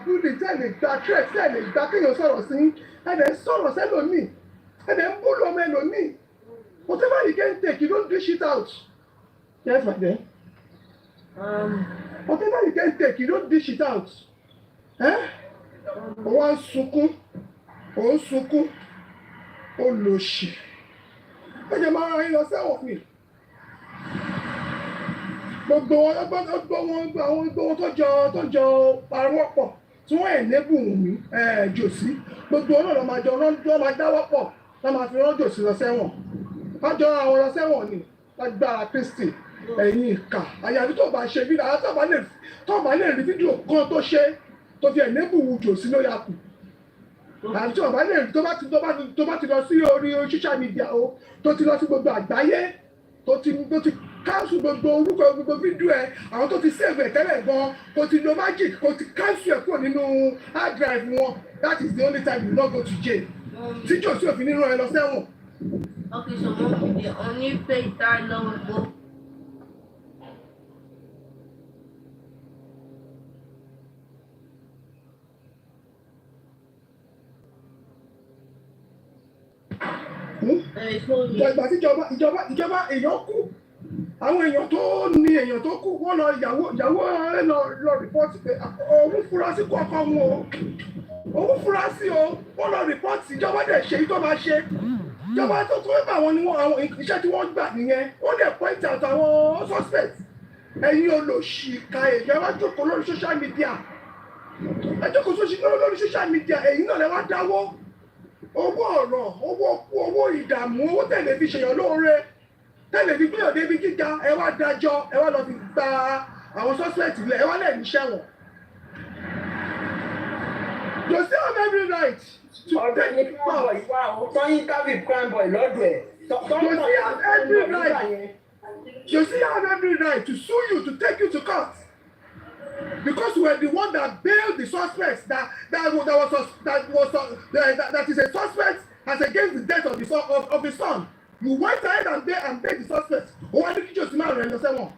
búlì tẹ́ lè gba threat tẹ́ lè gba kéèyàn sọ̀rọ̀ sí ẹ̀dẹ̀ ń sọ̀rọ̀ sẹ́lòmíì ẹ̀dẹ̀ ń búlù ọmọ ẹlòmíì whatever you can take you don't dish it out yes my dear whatever you can take you don't dish it out ó wá ń sunkún ó ń sunkún ó lòṣì ó jẹ́ máa rán yín lọ sẹ́wọ̀n mi gbogbo wọn tó jọ parọ́ pọ̀ tí wọ́n ẹ̀nẹ́bù mi jòsí gbogbo wọn náà lọ́ máa dáwọ́ pọ̀ lọ́ máa fi rán jòsí lọ sẹ́wọ̀n wọ́n jọ àwọn lọ sẹ́wọ̀n ni lágbára Kristi ẹ̀yin ìkà àyàfi tó bá ṣe fídíò àwọn tó bá lè rí fídíò kan tó ṣe tó fi ẹ̀nẹ́bù jòsí ló yà kù àti tó bá lè rí tó bá ti lọ sí orí social media o tó ti lọ sí gbogbo àgbáyé tó ti káńsù gbogbo orúkọ gbogbo fídíò ẹ àwọn tó ti save ẹ tẹ́lẹ̀ gan kò ti lo magic kò ti káńsù ẹ kúrò nínú hard drive wọn that is the only time you no go to jail tí jòsí òfin nínú ẹ lọ sẹ́wọ̀n. Okay, so mom, the only pay that low go. ìgbà tí ìjọba èèyàn kú àwọn èèyàn tó ní èèyàn tó kú wọ́n lọ ìyàwó ẹ lọ rìpọ́tì pé òun fura sí kọ̀ọ̀kan wọn o òun fura sí o wọ́n lọ rìpọ́tì ìjọba dẹ̀ ṣe tó máa ṣe ìjọba tó tó bá àwọn ni àwọn iṣẹ́ tí wọ́n gbà nìyẹn wọ́n dẹ̀ point out àwọn suspect ẹ̀yin olòṣìkà èèyàn wá jókòó lórí social media ẹ jókòó lórí social media ẹ̀yin náà lẹ wá dáwọ́ owó ọ̀rọ̀ owó ọkú owó ìdààmú owó tẹ̀lé fi ṣèyàn lóore tẹ́lẹ̀ fi gbìyànjú débi gíga ẹ wá dájọ́ ẹ wá lọ fi gba àwọn suspect lẹ̀ ẹ wá lẹ̀ ní sẹ́wọ̀n. You still have every right to take part. Tọ́yìn kábí prime boy lọ́dọ̀ ẹ̀. You still have every right. You still have every right to sue you, to take you to court. Because you were the one that bailed the suspects that is a suspect as against the death of his son. You went ahead and bailed the suspects. Ó wá ní kí Josie máa rẹ̀ lọ sẹ́wọ̀n.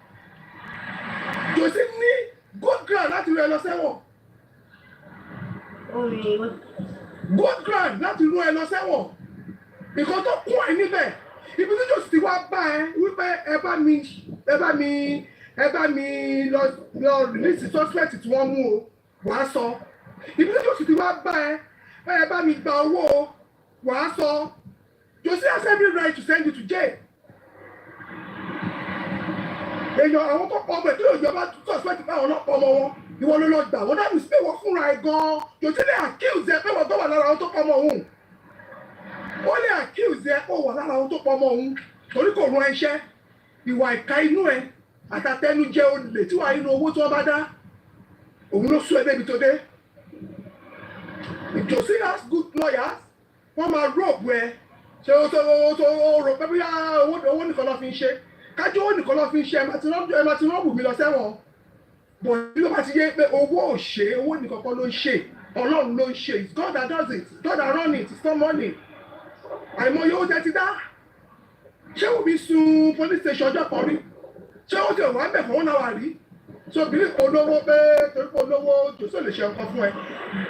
Josie ní good ground láti rẹ̀ lọ sẹ́wọ̀n. Good ground láti rẹ̀ lọ sẹ́wọ̀n. Nǹkan tó kún ẹ̀ níbẹ̀. Ibi tí Josie ti wá bá ẹ wípé ẹ bá mi lọ release suspect tí wọ́n mú o wàá sọ. Ibi tí Josie ti wá bá ẹ bá mi gba owó o wàá sọ. Josie has every right to send you to jail. Èèyàn àwọn tó pọ̀ ọmọ tí ìjọba suspect báwọn náà pọ̀ ọmọ wọn ìwọ ló lọ gbà wọ́n dàbí sí pé wọ́n fúnra ẹ̀ gan-an. Josie lè accuse ẹ pé wọ́n tó wà lára àwọn tó pọ̀ ọmọ òun. Ó lè accuse ẹ pé wọ́n wà lára àwọn tó pọ̀ ọmọ òun torí kò rán ẹṣẹ́ ìwà ìka inú ẹ àtàtẹnujẹ olè tí wàá nínú owó tí wọ́n bá dá òun ló sún ẹ débi tó dé. If Josie has good lawyers wọ́n máa rọ́ọ̀bù ẹ ṣe o rò pé bóyá owó nìkan ló fi ń ṣe kájú owó nìkan ló fi ń ṣe ẹ máa ti rọ́ọ̀bù mi lọ sẹ́wọ̀n bọ̀ bí ló bá ti yé pé owó ò ṣe owó nìkan kan ló ń ṣe Ọlọ́run ló ń ṣe it's God that does it God that run it it's not money àìmọye ó jẹ́ ti dá ṣé Wùmí sun police station ọjọ́ kan rí ṣé ó ti wà ń bẹ̀ fún 1 hour rí so bí olówó pé torí pé olówó Josie lè ṣe nǹkan fún ẹ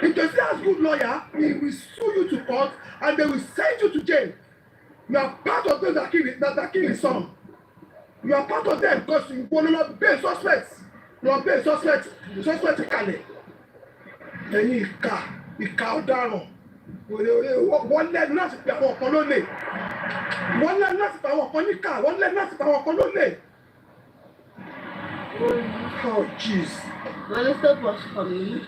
if Josie has good lawyer he will sue you to court and they will send you to jail. You are part of those that kill his son. You are part of them because you will not bail suspects. You are bail suspects. The suspect kalẹ̀. Ẹ̀yin ìka ọ̀daràn. Wọ́n lẹ́nu láti pe àwọn kan lólè. Wọ́n lẹ́nu láti pe àwọn kan níkà. Wọ́n lẹ́nu láti pe àwọn kan lólè. Oh jeez. Wọ́n ní stop us for me.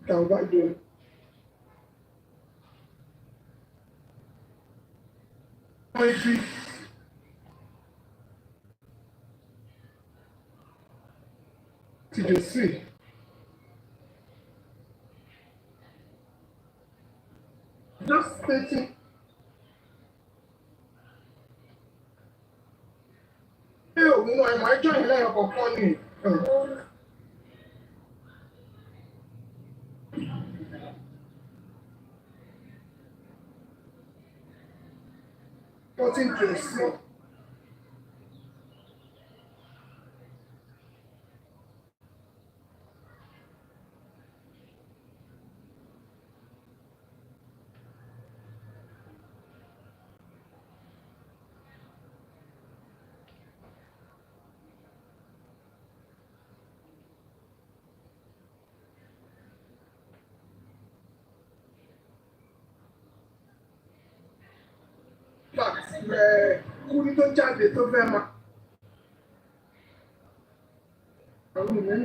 Salvador. Poetry. To the sea. Just stating. Hey, òun náà ẹ̀mọ́ ẹjọ́ yìí lẹ́yìn ọ̀kọ̀ọ̀kan ni. Nothing to see. Kúrí tó jáde tó fẹ́ máa. Àwọn ìwọ̀n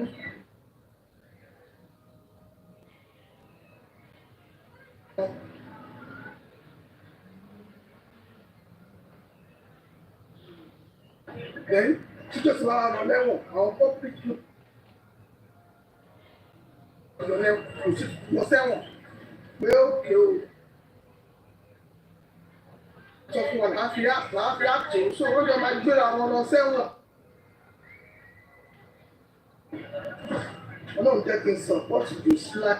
then títọ́ sí wàá lọ lẹ́wọ̀n àwọn public lọ sẹ́wọ̀n pé ó ké o. Sọ fún wa láàfíà tó sọ̀rọ̀ jọ máa gbéra wọn lọ sẹ́wọ̀n. Ọlọ́run jẹ́ kí n support Josie.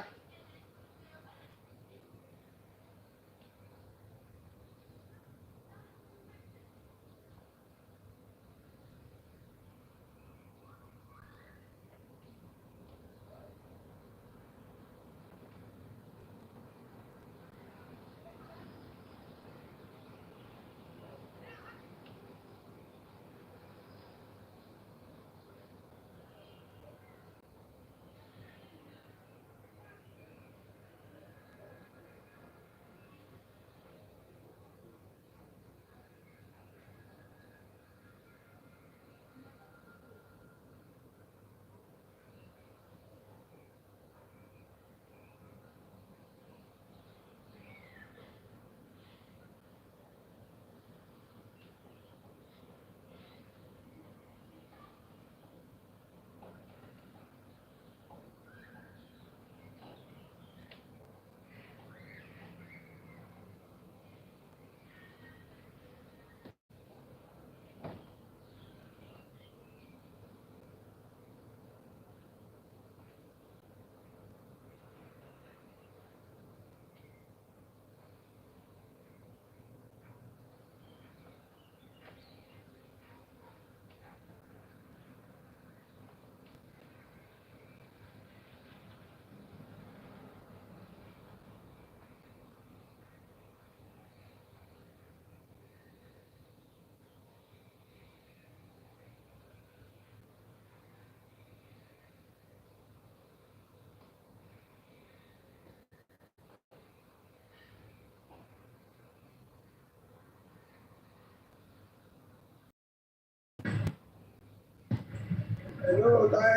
Hello, Ty.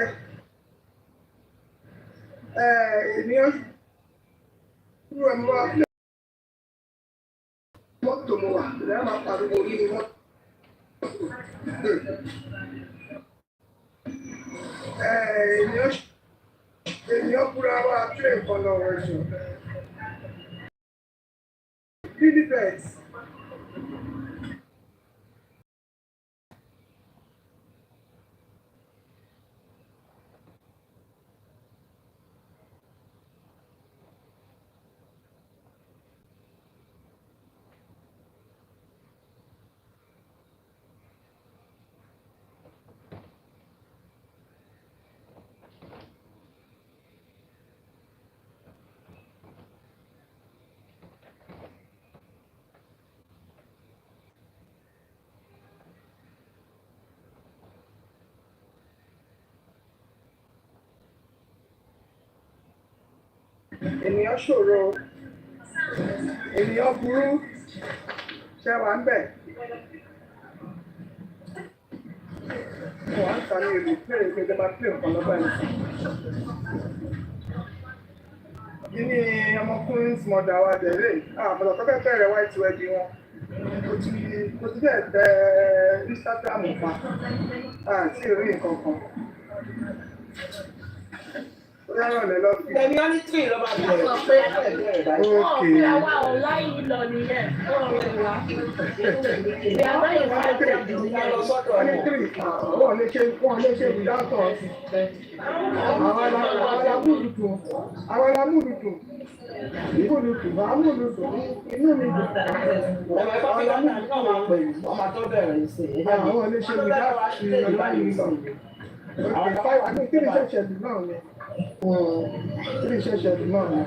Ènìyàn ṣùgbọ́n ẹ̀ mọ́ abúlé mọ́tò mo wà lẹ́yìn máa pariwo nínú mọ́tò. Ènìyàn kúra wá pé nǹkan lọ́wọ́ ẹ̀ṣọ́. Philipet. Ènìyàn ṣòro, ènìyàn burú, ṣe wà ń bẹ̀. Wọ́n ń ta ní ìlú pé ìjọba pé nǹkan lọ́gbà ní. Kí ni ọmọkùnrin tí mo dá wa dẹ̀lé? Àbọ̀dọ̀ tó fẹ́ bẹ̀rẹ̀ white wedding wọn. Kò ti bẹ́ẹ̀ tẹ Instagram pa. Àti ìrí nǹkan kan. Tẹ̀mí ọ́ ní tírì ló máa bẹ̀rẹ̀. Wọ́n pé àwa ọ̀láyìn lọ nìyẹn. Ìyàwó ìwà ẹ̀jẹ̀ ìdílé lọ sọ́dọ̀ Wọ́n ní tírì. Wọ́n lè ṣe ìdátọ̀. Àwọn alámúlùtù. Amúlùtù. Inú mi dùn. Ẹ̀rọ ẹ̀fọ́ fi dáná náà máa pè mí. Ọmọ tó bẹ̀rẹ̀ sí. Àwọn lè ṣe ìdátọ̀ láyìn lọ. Àwọn kí ni ṣẹ̀ṣẹ̀ dùn náà ni? Kí ni ṣẹ̀ṣẹ̀ dùn náà ni?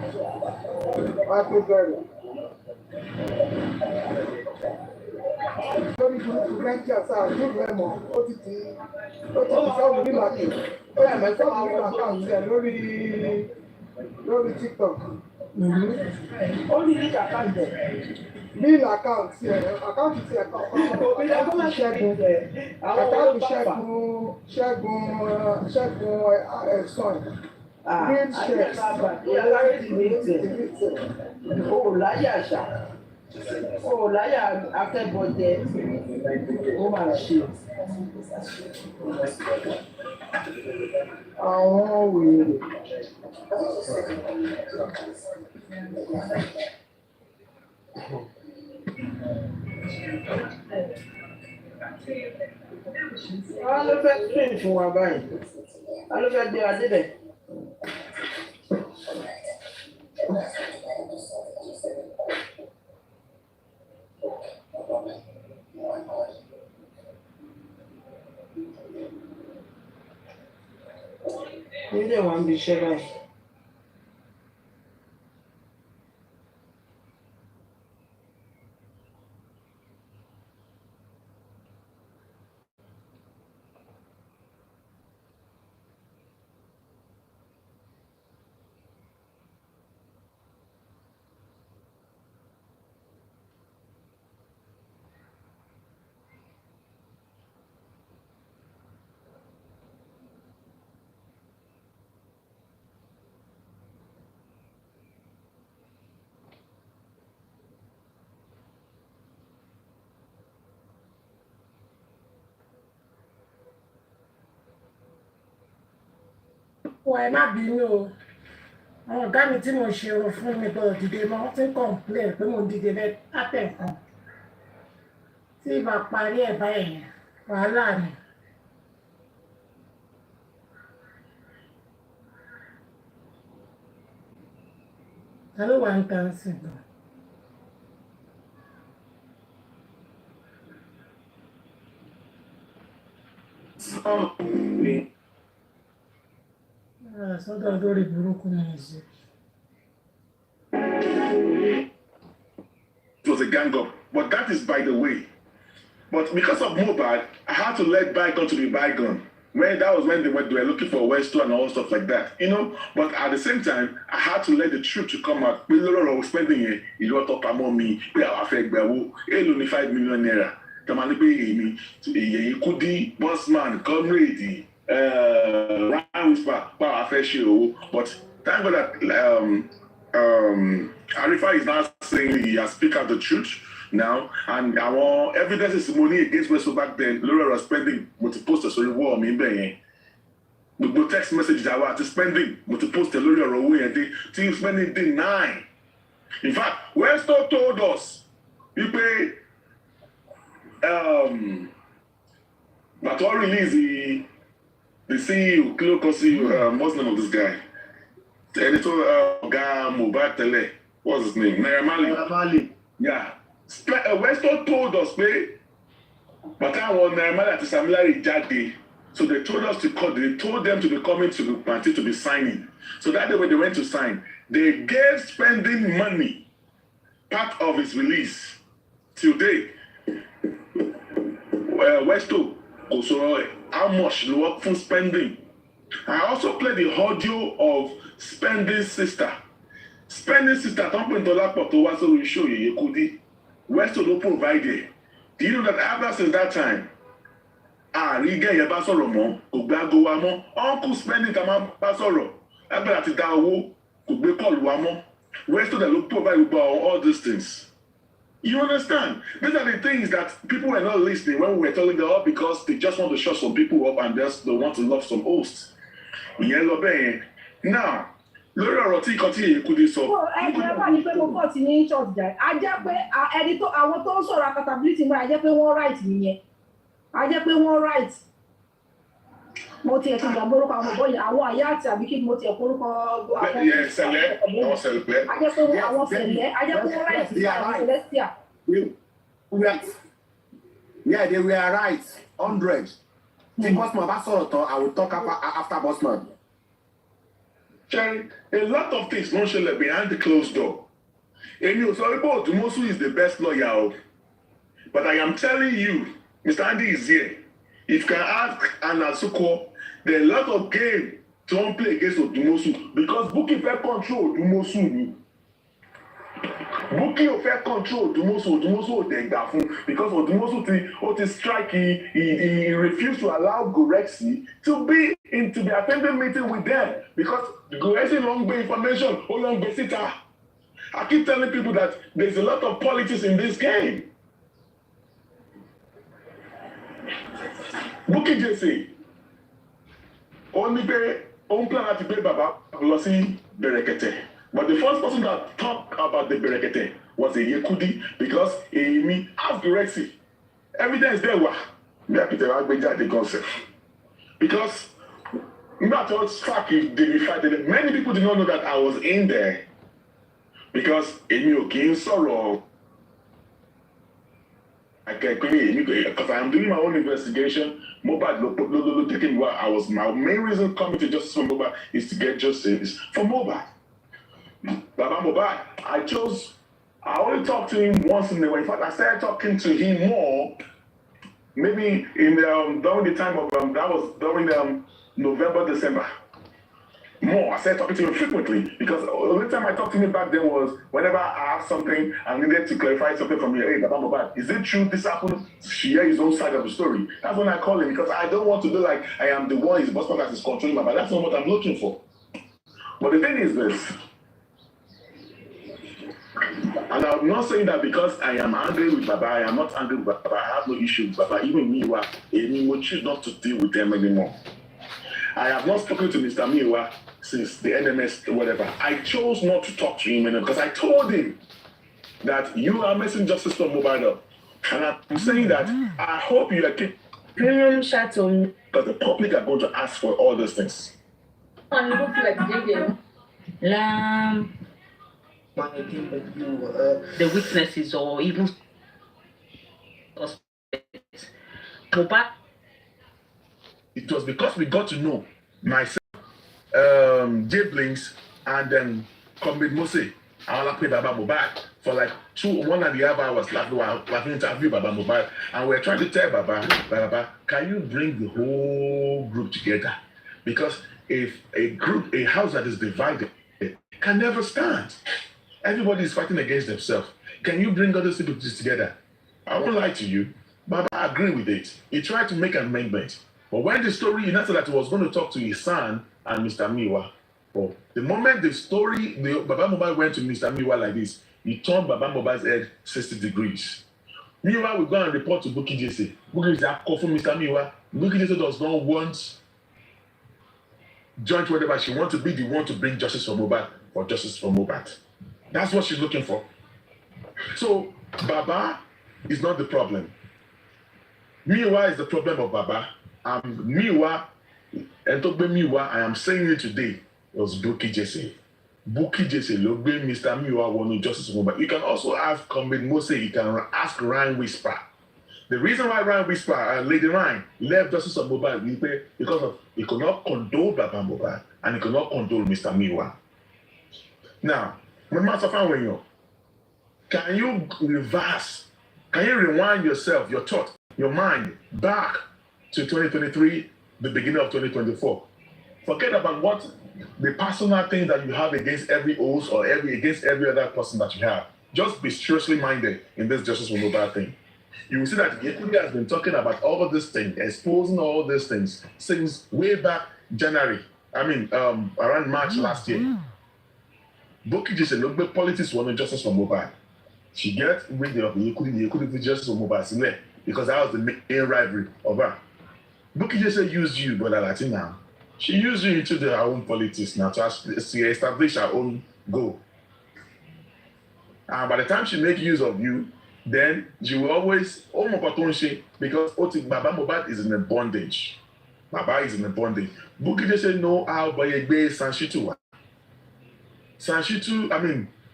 Wọ́n á tó bẹ̀rẹ̀. Lórí burúkú Nàìjíríà sáà lórí ẹ̀mọ́, ó ti sọ́ọ̀mù nílò àkè. Ó ti sọ́ọ̀mù nílò àkáǹtì ẹ̀ lórí TikTok. Ó ní ní àkáǹtì ẹ̀. Nílò àkáǹtì ẹ̀ Ṣẹ́gun ẹ̀sán. Green shirt. O láyà àṣà. O láyà akẹ́bọ̀jẹ. Ó máa ṣe. Àwọn wèrè. Wọ́n ló fẹ́ train fún wa báyìí. Wọ́n ló fẹ́ gbé wa débẹ̀. Nílé wa ń bí iṣẹ́ báyìí. Wọ́n ẹ má bínú o. Àwọn ọ̀gá mi tí mo ṣe irun fún mi gbọ́dọ̀ dìde mọ́, wọ́n ti ń complain pé mo dìde bẹ́ẹ̀ látẹ̀ kan. Tí ìbá parí ẹ̀ báyìí, wàhálà ni. Ta ló wà ń ta sí gan? Sọ́dọ̀ lórí burúkú ni ìṣe. It was a gang up, but that is by the way. But because of Mohbad, I had to let bygone to be bygone. That was when they were looking for Westo and all stuff like that, you know. But at the same time, I had to let the truth to come out. We were spending a lot of money. We are affected by only 5 million naira. Tamale pay me. Kudi, boss man, comrade. round whisper, power fresh you. But thank God that Arifa is now saying he has speak out the truth now, and our evidence is money against Westwood back then. Laura was spending multi-poster, so you war me bang. The text messages I was spending multi-poster, Laura away and they spending the 9. In fact, Westwood told us we pay but what release the CEO, close CEO, Muslim of this guy. The editor guy Mohbad Tele, what's his name? Naira Marley. Yeah. Weston told us, but I want Naira Marley at Samilari Jade. So they told us to call, they told them to be coming to the party to be signing. So that day when they went to sign, they gave spending money, part of his release. Till date, Westo, also how much the work for spending. I also played the audio of Spending Sister. Spending Sister, $1 to was will show you could Westo don't provide it. Do you know that ever since that time? Riga Yabasoromo, Ubago Wamo, Uncle Spending Tama Basoro, Abati Dawo, Ubeko Wamo, Westo that look provide about all these things. You understand? These are the things that people were not listening when we were telling them up because they just want to shut some people up and just they want to love some hosts. Now, lórí ọ̀rọ̀ tí nǹkan tí èyí kú dé sọ. Ẹgbẹ́ bá ní pé mo kọ́ ti ní church jà. A jẹ́ pé ẹni tó àwọn tó ń sọ̀rọ̀ accountability mọ́ a jẹ́ pé wọ́n right nìyẹn. A jẹ́ pé wọ́n right. Mo tiẹ̀ ti gbàgbọ́ orúkọ àwọn ọ̀bọ yẹn àwọn àyà àti àbí kí mo tiẹ̀ korúkọ àwọn sẹ̀lẹ̀ àwọn sẹ̀lẹ̀. A jẹ́ pé àwọn sẹ̀lẹ̀ a jẹ́ pé wọ́n right ní àwọn celestia. Yeah, they were right. 100. The Bosman bá sọ̀rọ̀ tán, I will talk after Bosman. Jerry, a lot of things don't show behind the closed door. And you sorry about Dumosu is the best lawyer. But I am telling you, Mr. Andy is here. If you can ask Anna Suko, there are a lot of games to play against Dumosu because Bookie fair control Dumosu. Bookie fair control Dumosu because Dumosu strike he refused to allow Gorexi to be attending meeting with them because Gorexi long be information long be sita. I keep telling people that there's a lot of politics in this game. Bookie JC only plan to pay Baba Losi Berekete. But the first person that talked about the Berekete was a Yekudi because Amy asked Gorexi. Evidence there were the concept. Because not all fact many people did not know that I was in there. Because Amy Okin sorrow. Because I am doing my own investigation. Mohbad taking what I was my main reason coming to justice for Mohbad is to get justice for Mohbad. Baba Mohbad, I only talked to him once in a while. In fact, I started talking to him more. Maybe in during the time of that was during November, December. More, I started talking to him frequently because the only time I talked to him back then was whenever I asked something and needed to clarify something from you. Hey, Baba Mohbad, is it true this happened? Share his own side of the story. That's when I call him because I don't want to do like I am the one, his boss that is controlling my. But that's not what I'm looking for. But the thing is this. And I'm not saying that because I am angry with Baba, I am not angry with Baba, I have no issue with Baba. Even Miwa, Amy will choose not to deal with them anymore. I have not spoken to Mr. Miwa since the NMS, whatever. I chose not to talk to him anymore because I told him that you are messing justice for Mohbad up. And I'm saying that I hope you are keeping because the public are going to ask for all those things. The witnesses or even Mohbad. It was because we got to know myself, J Blinks, and then Comrade Mose. I played Baba Mohbad for like 1.5 hours laughing interview Baba Mohbad, and we're trying to tell Baba, can you bring the whole group together? Because if a house that is divided can never stand. Everybody is fighting against themselves. Can you bring other people together? I won't lie to you. Baba, I agree with it. He tried to make an amendment. But when the story announced that he was going to talk to his son and Mr. Miwa, but the moment Baba Mohbad went to Mr. Miwa like this, he turned Baba Mohbad's head 60 degrees. Miwa will go and report to Bukky Jesse. Bukky Jesse call for Mr. Miwa. Bukky Jesse does not want joint whatever. She wants to be the one to bring justice for Mohbad or justice for Mohbad. That's what she's looking for. So Baba is not the problem. Miwa is the problem of Baba. Miwa, and to be Miwa, I am saying it today, was Bukky Jesse. Bukky Jesse, Logbe, Mr. Miwa, want justice for Mohbad. You can also ask Comrade Mose, you can ask Ryan Whisper. The reason why Ryan Whisper and Lady Ryan left justice for Mohbad because he could not condole Baba Mohbad and he could not condole Mr. Miwa. Now, can you reverse? Can you rewind yourself, your thought, your mind back to 2023, the beginning of 2024? Forget about what the personal thing that you have against every oath or against every other person that you have. Just be seriously minded in this justice for Mohbad thing. You will see that Yekudi has been talking about all of this thing, exposing all these things since way back January. Around March last year. Bukky just said, look, the politics wanted justice for Mohbad. She gets rid of the Yekudi justice for Mohbad because that was the main rivalry of her. Bukky just said, use you, brother Lati now. She used you into her own politics now to establish her own goal. And by the time she makes use of you, then she will always, because Baba Mohbad is in a bondage. Baba is in a bondage. Bukky just said, no, I'll buy a bay Sanshitu.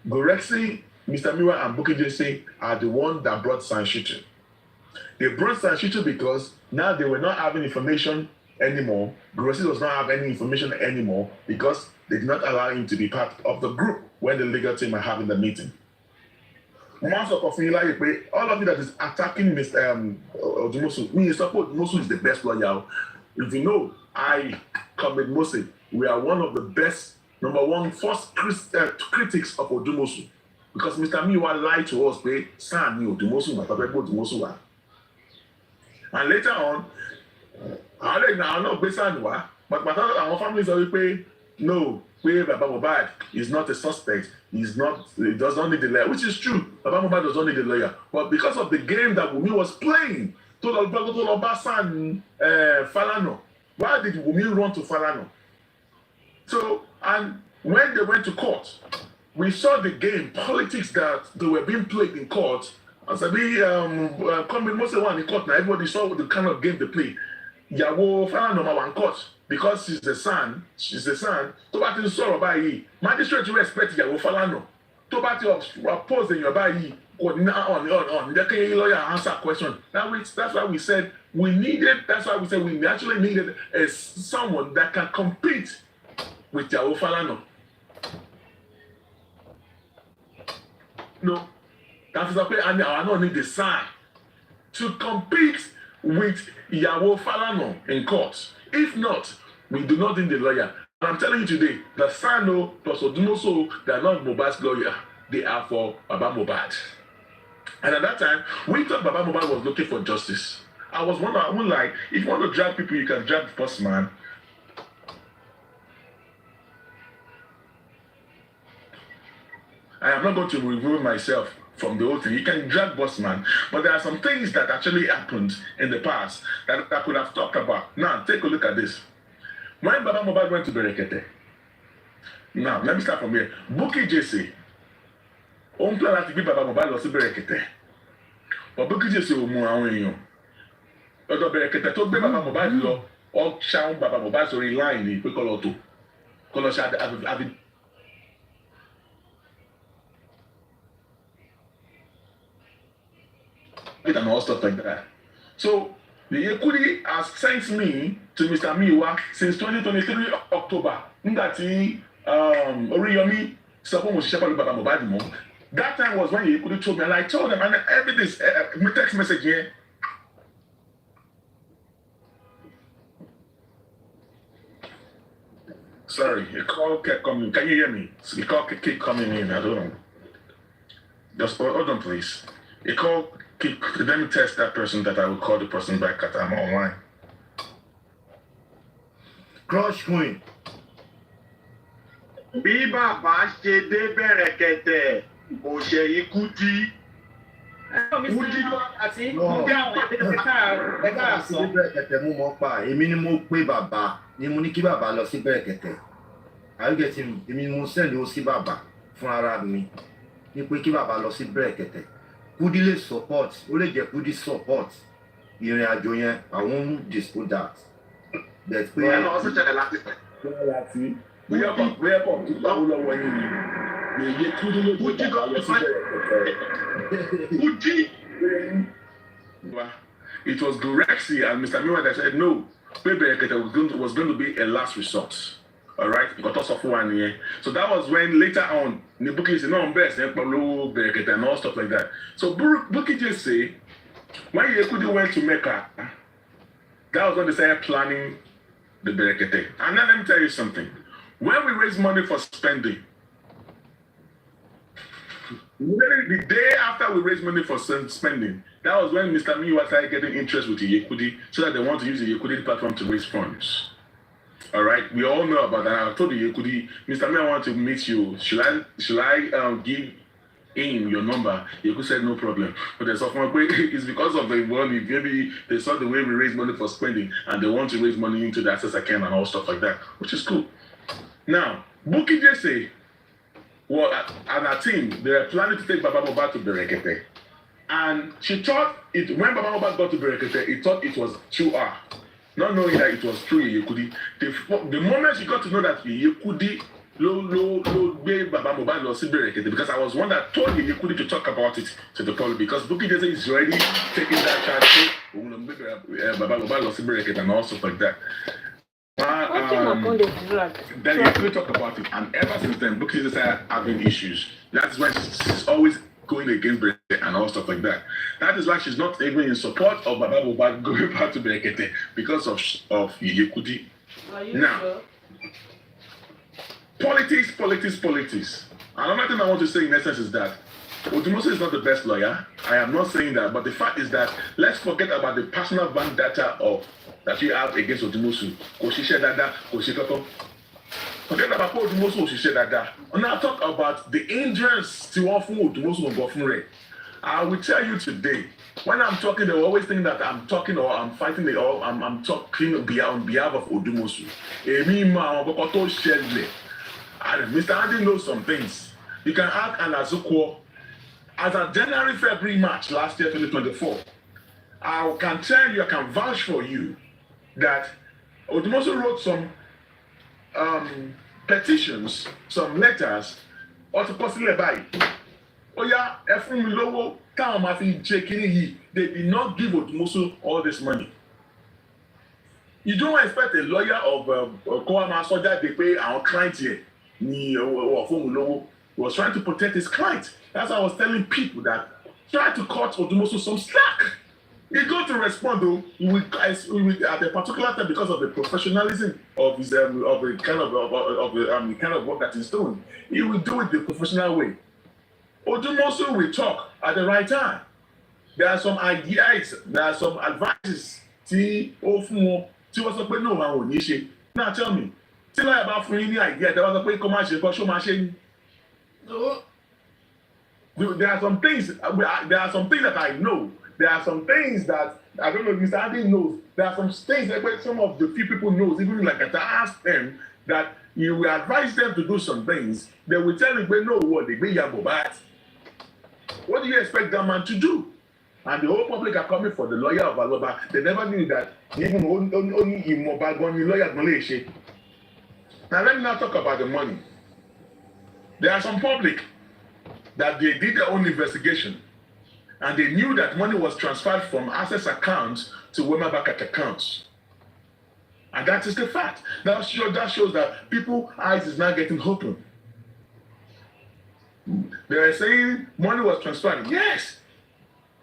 Gorexi, Mr. Miwa, and Bukky just say are the one that brought Sanshitu. They brought Sanshitu because now they were not having information anymore. Gorexi does not have any information anymore because they did not allow him to be part of the group when the legal team are having the meeting. All of you that is attacking Mr. Odumosu, me support Odumosu is the best lawyer. If you know, I Comrade Mose, we are one of the best, first critics of Odumosu. Because Mr. Miwa lied to us, Odumosu. And later on, I don't know, but our families are no, Baba Mohbad is not a suspect. He does not need a lawyer, which is true. Baba Mohbad does not need a lawyer. But because of the game that Wunmi was playing, to Obasan Falano, why did Wunmi run to Falano? So, and when they went to court, we saw the game, politics that they were being played in court. As I coming most of one in court now, everybody saw the kind of game they play. Yawo Falano one court. Because she's the son, tó bá ti ń sọ̀rọ̀ báyìí, magistrate respect ìyàwó Falana. Tó bá ti oppose èèyàn báyìí, kò ní on, jẹ́ kí lawyer answer question. That's why we said we actually needed someone that can compete with ìyàwó Falana. No, that is why I don't need the son to compete with ìyàwó Falana in court. If not, we do not need the lawyer. And I'm telling you today, that Sano plus Odumosu, they are not Mohbad's lawyer. They are for Baba Mohbad. And at that time, we thought Baba Mohbad was looking for justice. I was wondering, like, if you want to drag people, you can drag the first man. I am not going to remove myself from the whole thing. You can drag Bossman, but there are some things that actually happened in the past that I could have talked about. Now, take a look at this. When Baba Mohbad went to Berekete, now, let me start from here. Bukky Jesse, on plan to give Baba Mohbad lọ sí Berekete. But Bukky Jesse ò mú àwọn èèyàn. Ọ̀dọ̀ Berekete tó gbé Baba Mohbad lọ, ó ṣàwọn Baba Mohbad sórí line ní pé kọ́lọ́ tó. Kọ́lọ́ ṣe and all stuff like that. So the Yekudi has sent me to Mr. Miwa since 2023 October. Ngati Oriyomi Sapo Moshisha Baba Mohbad mo. That time was when Yekudi told me, and I told them, and every this text message here. Sorry, a call kept coming. Can you hear me? The call kept coming in. I don't know. Just hold on, please. A call. Let me test that person that I will call the person back at I'm online. crush queen. Bí bàbá ṣe dé Bẹ̀rẹ̀kẹ̀tẹ̀ kò ṣe ikú tí. Kúdí àti No. bí àwọn ẹ̀ka sí Bẹ̀rẹ̀kẹ̀tẹ̀ mú mọ́ pa èmi ni mo pé bàbá ni mo ní kí bàbá lọ sí Bẹ̀rẹ̀kẹ̀tẹ̀ àyùgẹ̀tì èmi ni mo sẹ́ni ó sí bàbá fún ara mi ní pé kí bàbá lọ sí Bẹ̀rẹ̀kẹ̀tẹ̀ Kúdí lè support ó lè jẹ́ Kúdí support ìrìn àjò yẹn I won't dispute that but pé Ẹ lọ sí ṣẹlẹ̀ láti fẹ́. Láti bóyá kọ̀ tó báwo lọ́wọ́ yín ni lèyẹ Kúdí ló dé bàbá lọ sí Bẹ̀rẹ̀kẹ̀tẹ̀. Kúdí. It was Gorexy and Mr. Miwa that said no. Bẹ̀rẹ̀kẹ̀tẹ̀ was going to be a last resort. All right, so that was when later on the Bukky said no best and Bẹ̀rẹ̀kẹ̀tẹ̀ and all stuff like that. So Bukky just say when Yekudi went to Mecca, that was when they started planning the Bẹ̀rẹ̀kẹ̀tẹ̀. And then let me tell you something. When we raise money for spending, the day after we raised money for spending, that was when Mr. Miwa started getting interest with the Yekudi, so that they want to use the Yekudi platform to raise funds. All right, we all know about that. I told the Yekudi, Mr. Miwa, I want to meet you. Should I give him your number? Yekudi said no problem. But there's often it's because of the money. Maybe they saw the way we raise money for spending, and they want to raise money into the access account and all stuff like that, which is cool. Now, Bukky just say, well, and our team, they were planning to take Baba Mohbad to Bẹ̀rẹ̀kẹ̀tẹ̀. And she thought, when Baba Mohbad got to Bẹ̀rẹ̀kẹ̀tẹ̀, he thought it was through her. Not knowing that it was through Yekudi. The moment she got to know that Yekudi gave Baba Mohbad lọ sí Bẹ̀rẹ̀kẹ̀tẹ̀, because I was one that told Yekudi to talk about it to the public, because Bukky just is already taking that charge, Baba Mohbad lọ sí Bẹ̀rẹ̀kẹ̀tẹ̀ and all stuff like that. Then Yekudi talked about it, and ever since then, Bukky just started having issues. That's when she's always going against Bẹ̀rẹ̀kẹ̀tẹ̀ and all stuff like that. That is why she's not even in support of Baba Mohbad going back to Bẹ̀rẹ̀kẹ̀tẹ̀ because of Yekudi. Now, sure? Politics. Another thing I want to say in essence is that Odumosu is not the best lawyer. I am not saying that, but the fact is that let's forget about the personal vendetta that you have against Odumosu. Forget about Odumosu Oshishedada. And now talk about the hindrance to often Odumosu Ngofunre. I will tell you today, when I'm talking, they always think that I'm talking or I'm fighting or I'm talking on behalf of Odumosu. And Mr. Andy knows some things. You can ask an Azuko as a January, February, March last year, 2024. I can tell you, I can vouch for you that Odumosu wrote some petitions, some letters, or to possibly buy. Oh yeah, they did not give Odumosu all this money. You don't expect a lawyer of Koama Soja they pay our client here. He was trying to protect his client. That's why I was telling people that try to cut Odumosu some slack. He got to respond though. He will at a particular time because of the professionalism of his of the kind of work that he's doing. He will do it the professional way. Odumosu will talk at the right time. There are some ideas, there are some advices. Now tell me, tell me about any idea. There are some things. There are some things that I know. There are some things that I don't know if Mr. Andy knows. There are some things that some of the few people knows. Even like I ask them that you will advise them to do some things. They will tell you, "But no, what they be Mohbad. What do you expect that man to do?" And the whole public are coming for the lawyer of Aloba. They never knew that even only Mohbad going lawyer Malaysia. Now let me now talk about the money. There are some public that they did their own investigation. And they knew that money was transferred from access accounts to Wema Bank accounts. And that is the fact. That shows that people's eyes is now getting open. They are saying money was transferred. Yes.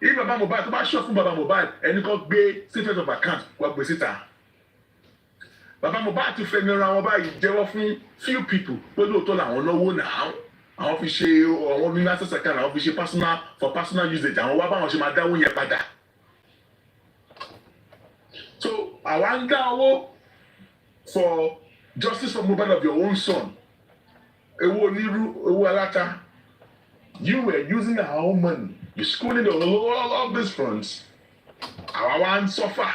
If Baba Mohbad, Baba shot from Baba Mohbad, and you got pay statement of account, what was it? Baba Mohbad to friend around Mohbad, there were few people. But no, told I don't know now. Àwọn fi ṣe àwọn ní access account àwọn fi ṣe personal usage àwọn wá báwọn ṣe máa dáwó yẹn padà. So àwa ń dá owó for justice for Mohbad of your own son. Ewo Niru, Ewo Alata. You were using our own money. You're schooling all of these fronts. Our one suffer.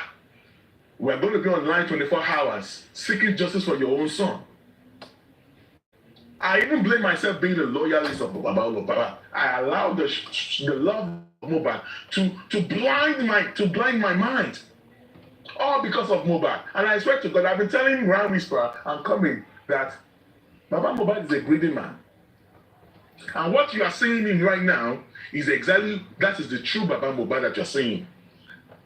We're going to be online 24 hours seeking justice for your own son. I even blame myself being a loyalist of Baba. I allowed the love of Mohbad to blind my mind. All because of Mohbad. And I swear to God, I've been telling Ryan Whisperer and coming that Baba Mohbad is a greedy man. And what you are seeing in right now is exactly, that is the true Baba Mohbad that you're seeing.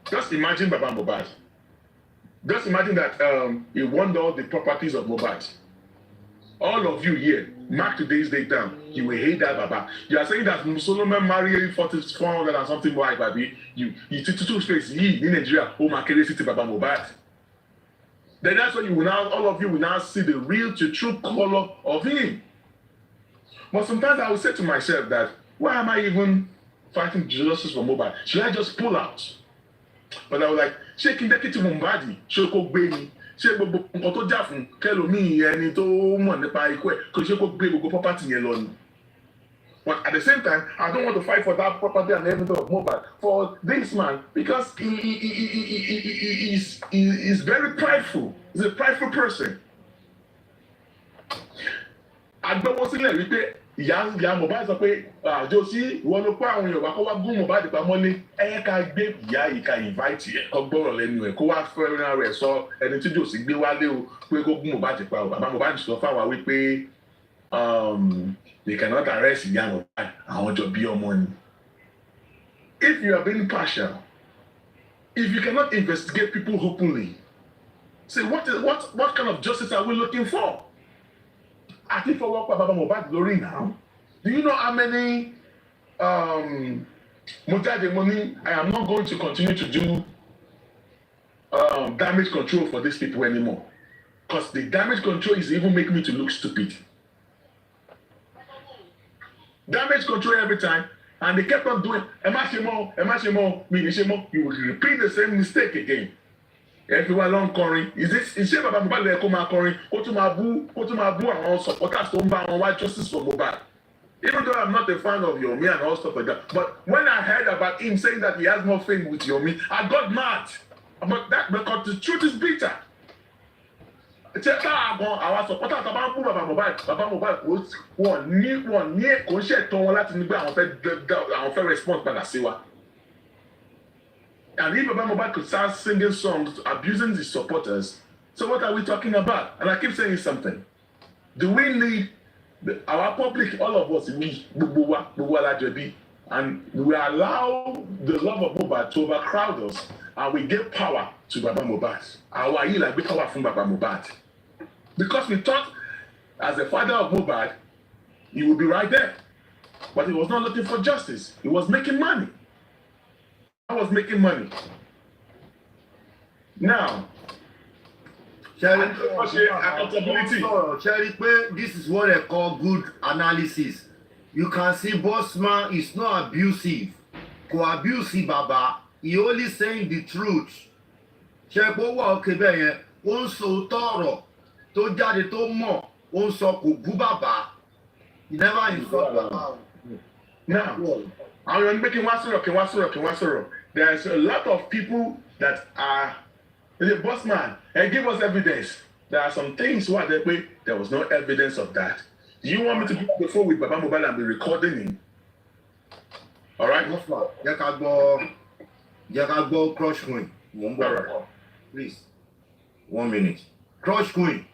Just imagine Baba Mohbad. Just imagine that he won all the properties of Mohbad. All of you here, mark today's date down. You will hate that Baba. You are saying that Solomon married 400 and something wife, baby. You two space in Nigeria, Makere City Baba Mohbad. Then that's when you will now, all of you will now see the real to true color of him. But sometimes I will say to myself that, why am I even fighting justice for Mohbad? Should I just pull out? But I was like, ṣé kí n dẹ́kìtì Mohbad ṣé kó gbé ni? Ṣé gbogbo nǹkan tó jà fún kẹlòmíì ẹni tó mọ̀ nípa ikú ẹ̀ kò ṣe kó gbé gbogbo property yẹn lọ ni? But at the same time, I don't want to fight for that property and everything of Mohbad for this man because he is very prideful. He's a prideful person. Agbẹ́wọ́ sílẹ̀ wípé ìyá Mohbad sọ pé àjọ sí ìwọ ló kó àwọn èèyàn wá kó wá gún Mohbad pamọ́ ní ẹ ká gbé ìyá yìí ká invite ẹ kó gbọ́rọ̀ lẹ́nu ẹ̀ kó wá fẹ́ràn rẹ̀ sọ ẹni tí jòsí gbé wálé o pé kó gún Mohbad pa o bàbá Mohbad sọ fáwa wípé they cannot arrest ìyá Mohbad àwọn jọ bí ọmọ ni. If you are being partial, if you cannot investigate people openly, say what kind of justice are we looking for? I think for what Baba Mohbad glory now. Do you know how many Mojade money? I am not going to continue to do damage control for these people anymore. Because the damage control is even making me to look stupid. Damage control every time, and they kept on doing Emashimo, you will repeat the same mistake again. Everyone long calling. Is it Baba Mohbad lè kó máa kọrin kó tún máa bú àwọn supporters tó ń bá wọn wá justice for Mohbad? Even though I'm not a fan of Yomi and all stuff like that, but when I heard about him saying that he has nothing with Yomi, I got mad about that because the truth is bitter. Our supporters bá ń bú Baba Mohbad wọ́n ní kò ń ṣètò wọn láti ní pé àwọn fẹ́ respond padà sí wa. And if Baba Mohbad could start singing songs, abusing his supporters, so what are we talking about? And I keep saying something. Do we need our public, all of us, and we allow the love of Mohbad to overcrowd us, and we give power to Baba Mohbad. Our like we power from Baba Mohbad. Because we thought, as the father of Mohbad, he would be right there. But he was not looking for justice. He was making money. I was making money. Now, accountability. This is what I call good analysis. You can see Bossman is not abusive. Co-abusive, Baba. He only saying the truth. Ṣẹ́gbó wà òkè bẹ́ẹ̀ yẹn, ó ń sọ tọ̀rọ̀ tó jáde tó mọ̀, ó ń sọ kò bú bàbá. He never insult Baba. Now, I'm making Wasoro. There's a lot of people that are the boss man and give us evidence. There are some things where there was no evidence of that. Do you want me to go before with Baba Mohbad and be recording him? All right? Jakago Crush Queen. Please. 1 minute. Crush Queen.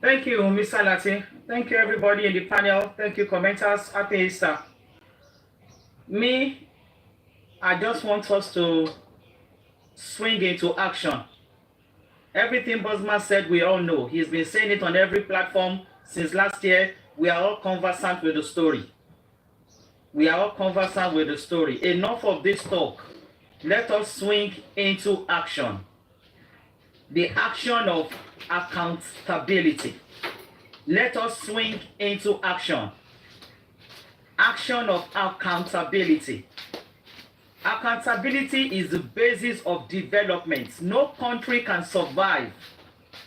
Thank you, Mr. Lati. Thank you, everybody in the panel. Thank you, commenters. Happy Easter. Me, I just want us to swing into action. Everything Bosman said, we all know. He's been saying it on every platform since last year. We are all conversant with the story. Enough of this talk. Let us swing into action. The action of accountability. Let us swing into action. Action of accountability. Accountability is the basis of development. No country can survive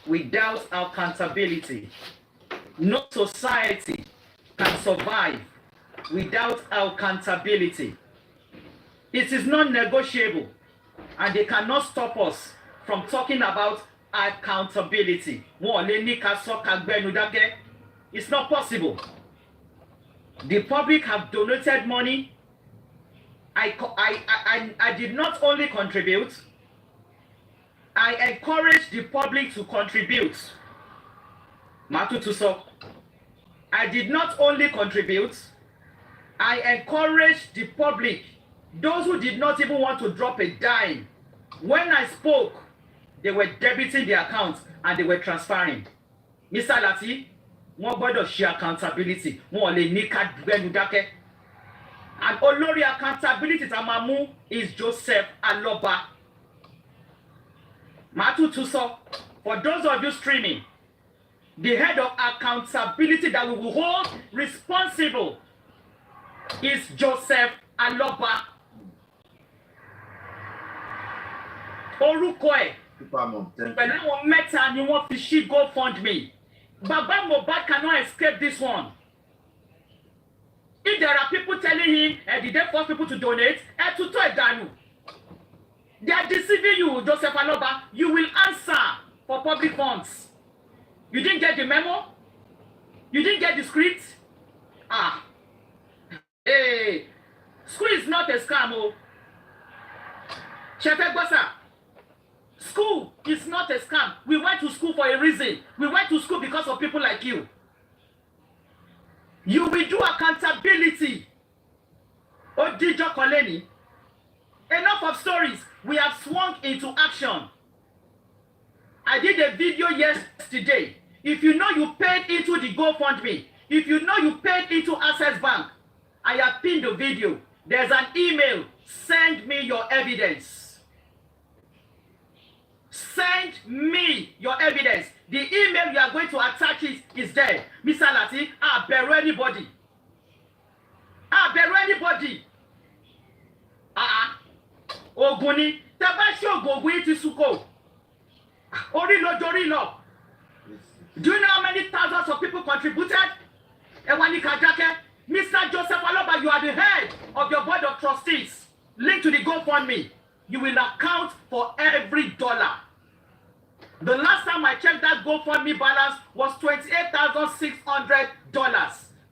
without accountability. No society can survive without accountability. It is not negotiable, and they cannot stop us from talking about accountability. It's not possible. The public have donated money. I did not only contribute, I encourage the public to contribute. I did not only contribute, I encourage the public, those who did not even want to drop a dime. When I spoke, they were debiting the account and they were transferring. Mr. Lati, wọ́n gbọ́dọ̀ ṣe accountability, wọ́n lè ní ká gbẹ́nu dákẹ́. And olórí accountability tá máa mú is Joseph Aloba. Matutuso, for those of you streaming, the head of accountability that we will hold responsible is Joseph Aloba. Orúkọ ẹ̀ pẹ̀lú àwọn mẹ́ta ni wọ́n fi ṣí GoFundMe. Baba Mohbad cannot escape this one. If there are people telling him, did they force people to donate? They are deceiving you, Joseph Aloba. You will answer for public funds. You didn't get the memo? You didn't get the script? Hey, school is not a scam, oh. Shefe Bosa, school is not a scam. We went to school for a reason. We went to school because of people like you. You will do accountability. Odijo Koleni. Enough of stories. We have swung into action. I did a video yesterday. If you know you paid into the GoFundMe, if you know you paid into Access Bank, I have pinned the video. There's an email. Send me your evidence. Send me your evidence. The email you are going to attach is there. Mr. Lati, I bear anybody. I bear anybody. Oguni, Tabasho Gogui Tisuko. Orilo. Do you know how many thousands of people contributed? Ewani Kajake, Mr. Joseph Aloba, you are the head of your board of trustees. Linked to the GoFundMe. You will account for every dollar. The last time I checked that GoFundMe balance was $28,600.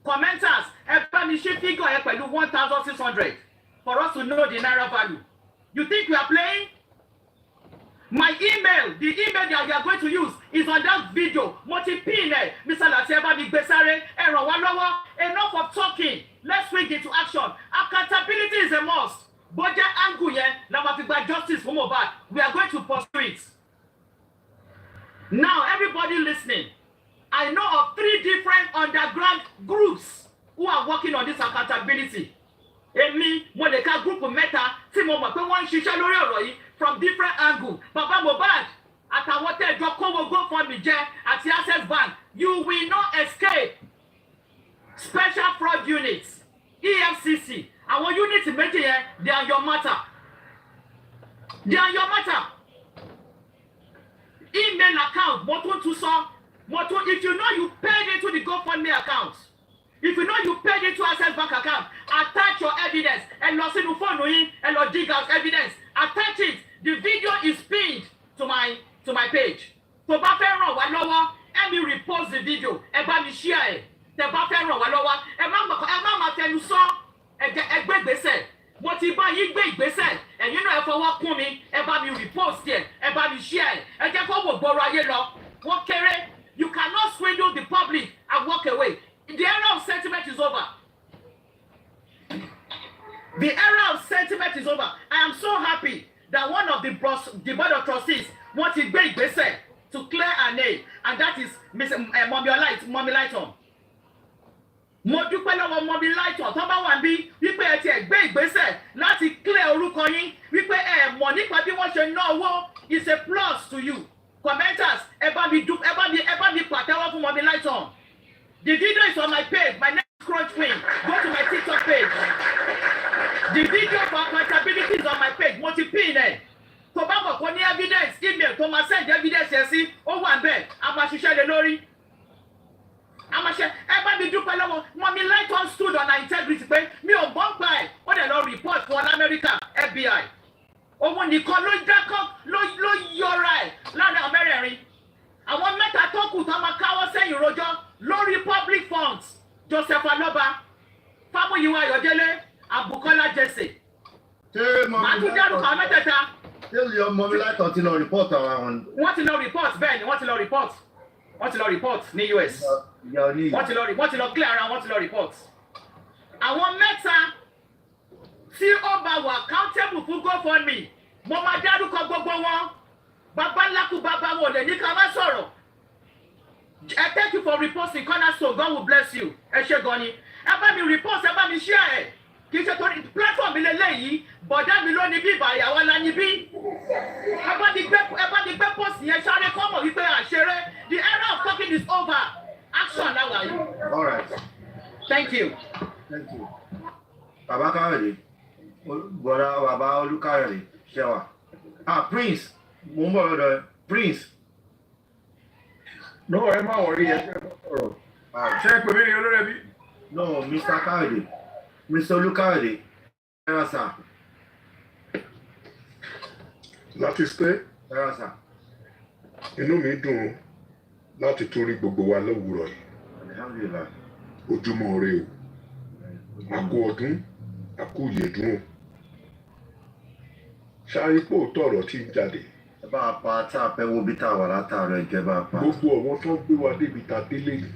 Commenters, Ebanishi figure $1,600 for us to know the Naira value. You think we are playing? My email, the email that we are going to use is on that video. Multi-pin, Mr. Lateba, Big Besare, enough of talking. Let's swing into action. Accountability is a must. Budget angle, now justice for Mohbad. We are going to pursue it. Now, everybody listening, I know of 3 different underground groups who are working on this accountability. Emi, Moneka group meta, Timo one shisha lori from different angles. Baba Mohbad, Atawote, Jokowo, GoFundMe, at the Access Bank. You will not escape. Special fraud units, EFCC, our units in Nigeria, they are your matter. They are your matter. Email account, if you know you paid into the GoFundMe account, if you know you paid into Access Bank account, attach your evidence and dig out evidence. Attach it. The video is pinned to my page. To bá fẹ́ ràn wá lọ́wọ́, let me repost the video. Ẹ bá mi share ẹ̀. Tẹ́ bá fẹ́ ràn wá lọ́wọ́, ẹ má máa tẹnu sọ. Ẹ gbé ìgbésẹ̀. Mo ti bá yín gbé ìgbésẹ̀. Ẹ̀yin náà ẹ fọwọ́ kún mi. Ẹ bá mi repost ẹ̀. Ẹ bá mi share ẹ̀. Ẹ jẹ́ kó wò gbọ́rọ̀ ayé lọ. Wọ́n kéré. You cannot swindle the public and walk away. The era of sentiment is over. The era of sentiment is over. I am so happy that one of the board of trustees wants to gbé ìgbésẹ̀ to clear her name, and that is Miss Mommy Lighton. Mo dúpẹ́ lọ́wọ́ Mommy Lighton tó bá wà bí wípé ẹ ti gbé ìgbésẹ̀ láti clear orúkọ yín wípé ẹ mọ̀ nípa bí wọ́n ṣe ná owó is a plus to you. Commenters, ẹ bá mi pàtẹ́wọ́ fún Mommy Lighton. The video is on my page. My name is Crunch Queen. Go to my TikTok page. The video for accountability is on my page. Multi-pin ẹ̀. Tó bá mọ̀ kó ní evidence, email tó máa send evidence yẹn sí, ó wà bẹ́ẹ̀. ṣiṣẹ́ lé lórí. Àmọ̀ṣẹ́ ẹ bá mi dúpẹ́ lọ́wọ́ Mọ́mí Lighton stood on her integrity pé mi ò gbọ́ gbà ẹ̀ ó dẹ̀ lọ report fún Amẹ́ríkà FBI. Òun nìkan ló dákọ́ ló yọra ẹ̀ láàrin àwọn mẹ́rẹ̀ẹ̀rin. Àwọn mẹ́ta tó kù tó máa káwọ́ sẹ́yìn rojọ́ lórí public funds Joseph Aloba, Fámúyìwá Ayọ̀délé, Àbùkọ́lá Jesse. Màá tún dárúkọ àwọn mẹ́tẹ̀ẹ̀ta. Ṣé ìyá Mọ́mí Lighton ti lọ report ara wọn? Wọ́n ti lọ report bẹ́ẹ̀ ni wọ́n ti lọ report ní US. Wọ́n ti lọ clear ara wọ́n ti lọ report. Àwọn mẹ́ta tí ó bá wà accountable fún GoFundMe mo máa dárúkọ gbogbo wọn. Bàbá ńlákù bàbá wọn ò lè ní ká má sọ̀rọ̀. Thank you for reposting Cornerstone. God will bless you. Ẹ ṣé gan ni. Ẹ bá mi repost, ẹ bá mi share ẹ̀. Kì í ṣe torí platform mi lélẹ́yìí. Bọ̀dá mi ló ní bí ìbàyà wa la ní bí. Ẹ bá mi gbé post yẹn sáré kọ́mọ̀ wípé àṣeré. The era of talking is over. Action now are you. All right. Thank you. Thank you. Bàbá Káyọ̀dé, bọ̀dá bàbá Olúkáyọ̀dé, ṣẹ́wà. Prince, mo ń bọ̀ lọ́dọ̀ Prince. No, ẹ má wọrí ẹ sọ̀rọ̀. Ṣé pè mí ní olórí ẹbí? No, Mr. Káyọ̀dé, Mr. Olúkáyọ̀dé, ẹ̀rọ sà. Láti pé ẹ̀rọ sà. inú mi dùn láti tún rí gbogbo wa lówùúrọ̀ yìí. Alhamdulillah. Ojúmọ́ ire o. Àkú ọdún, àkú ìyèdún o. Ṣáárí pò tọ̀rọ̀ tí ń jáde. Ẹ bá a pa tá a fẹ́ wo bí tá a wà látàárọ̀ ẹ̀jẹ̀ bá a pa. Gbogbo àwọn tó ń gbé wa débi ta délé yìí.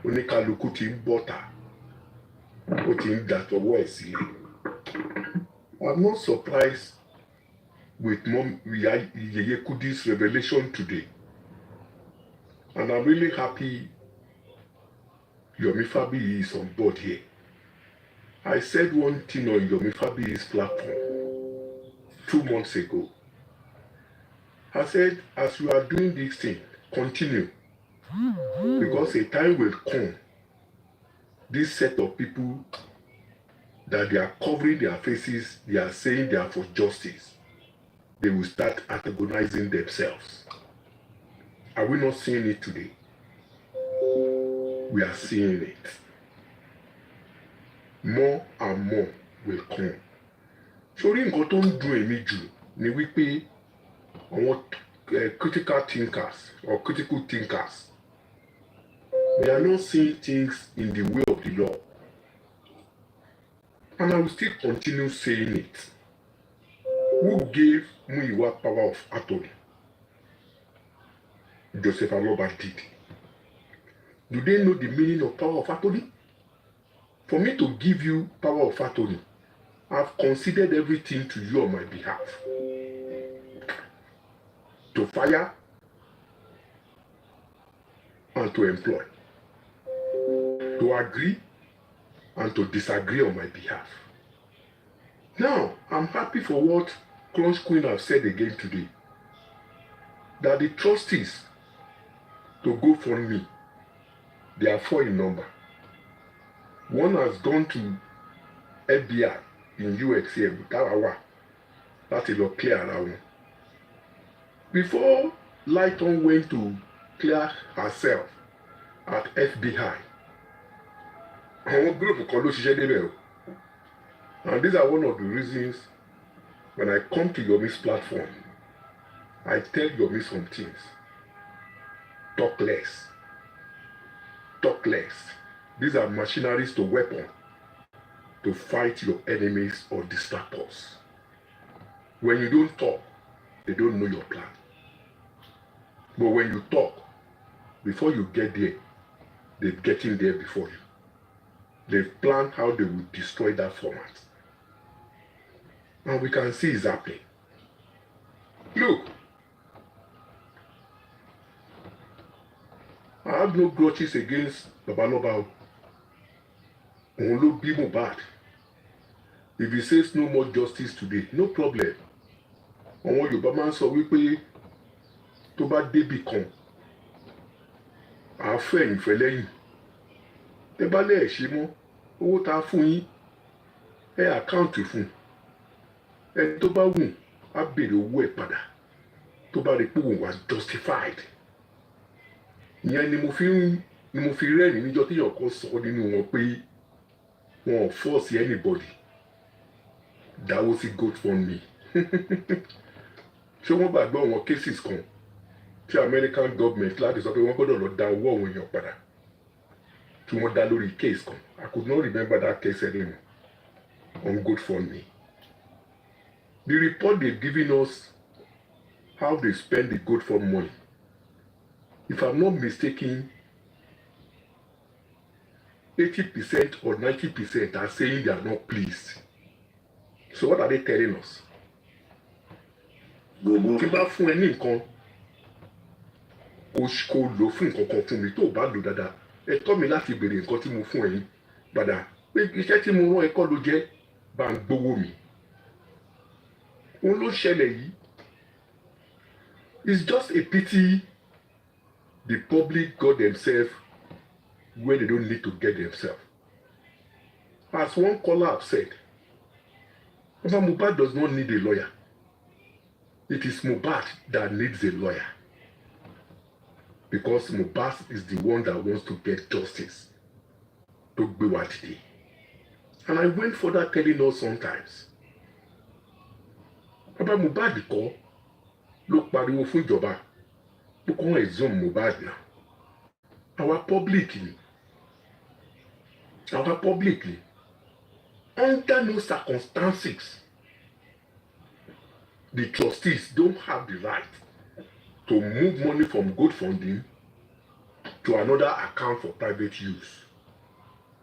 Oníkálukú ti ń bọ́ta. Ó ti ń dàtọwọ́ ẹ̀ sílẹ̀. I'm not surprised with Mom Yeye Kudi's revelation today. And I'm really happy Yomi Fabiyi is on board here. I said one thing on Yomi Fabiyi's platform 2 months ago. I said, as you are doing this thing, continue. Because a time will come, this set of people that they are covering their faces, they are saying they are for justice. They will start antagonizing themselves. Are we not seeing it today? We are seeing it. More and more will come. Sórí nǹkan tó ń dùn èmi jù ni wípé àwọn critical thinkers or critical thinkers, they are not seeing things in the way of the law. And I will still continue saying it. Who gave Muyiwa power of attorney? Joseph Aloba did. Do they know the meaning of power of attorney? For me to give you power of attorney, I've considered everything to you on my behalf. To fire and to employ. To agree and to disagree on my behalf. Now, I'm happy for what Clutch Queen have said again today. That the trustees to go for me, they are 4 in number. One has gone to FBI in US here with Tarawa. That's a lot clear around. Before Lighton went to clear herself at FBI, àwọn group kan ló ṣiṣẹ́ débẹ̀ o. And these are one of the reasons when I come to Yomi's platform, I tell Yomi some things. Talk less. Talk less. These are machineries to weapon to fight your enemies or distractors. When you don't talk, they don't know your plan. But when you talk, before you get there, they're getting there before you. They've planned how they will destroy that format. And we can see it's happening. Look, I have no grudges against Babaloba. Òun ló bí Mohbad. If he says no more justice today, no problem. Àwọn Yorùbá máa ń sọ wípé tó bá débì kan, àá fẹ̀yìn fẹ́ lẹ́yìn. Tẹ́ bá lẹ́ẹ̀ ṣe mọ́, owó tá a fún yín, ẹ àkáǹtì fún. Ẹni tó bá wù á béèrè owó ẹ̀ padà. Tó bá rí pé òun was justified. ìyẹn ni mo fi rẹ́rìn níjọ́ tí yọ̀ọ̀kan sọ nínú wọn pé wọn ò force anybody dáwó sí GoFundMe ṣé wọ́n gbàgbọ́ àwọn cases kan tí American government láti sọ pé wọ́n gbọ́dọ̀ lọ dá owó àwọn èèyàn padà tí wọ́n dá lórí case kan. I could not remember that case anymore on GoFundMe. The report they've given us how they spend the GoFundMe money. If I'm not mistaken, 80% or 90% are saying they are not pleased. So what are they telling us? Tí bá fún ẹ ní nǹkan kò lò fún nǹkan kan fún mi tó bá lò dáadáa ẹ tọ́ mi láti béèrè nǹkan tí mo fún ẹ yín padà pé iṣẹ́ tí mo rán ẹ kọ́ ló jẹ́ bá ń gbowó mi. Òun ló ṣẹlẹ̀ yìí. It's just a pity the public got themselves where they don't need to get themselves. As one caller have said, Mohbad does not need a lawyer. It is Mohbad that needs a lawyer. Because Mohbad is the one that wants to get justice. To gbé wa dìde. And I went further telling us sometimes. Baba Mohbad kọ́ ló pariwo fún ìjọba pé kó exhume Mohbad náà. Our publicly, under no circumstances, the trustees don't have the right to move money from GoFundMe to another account for private use.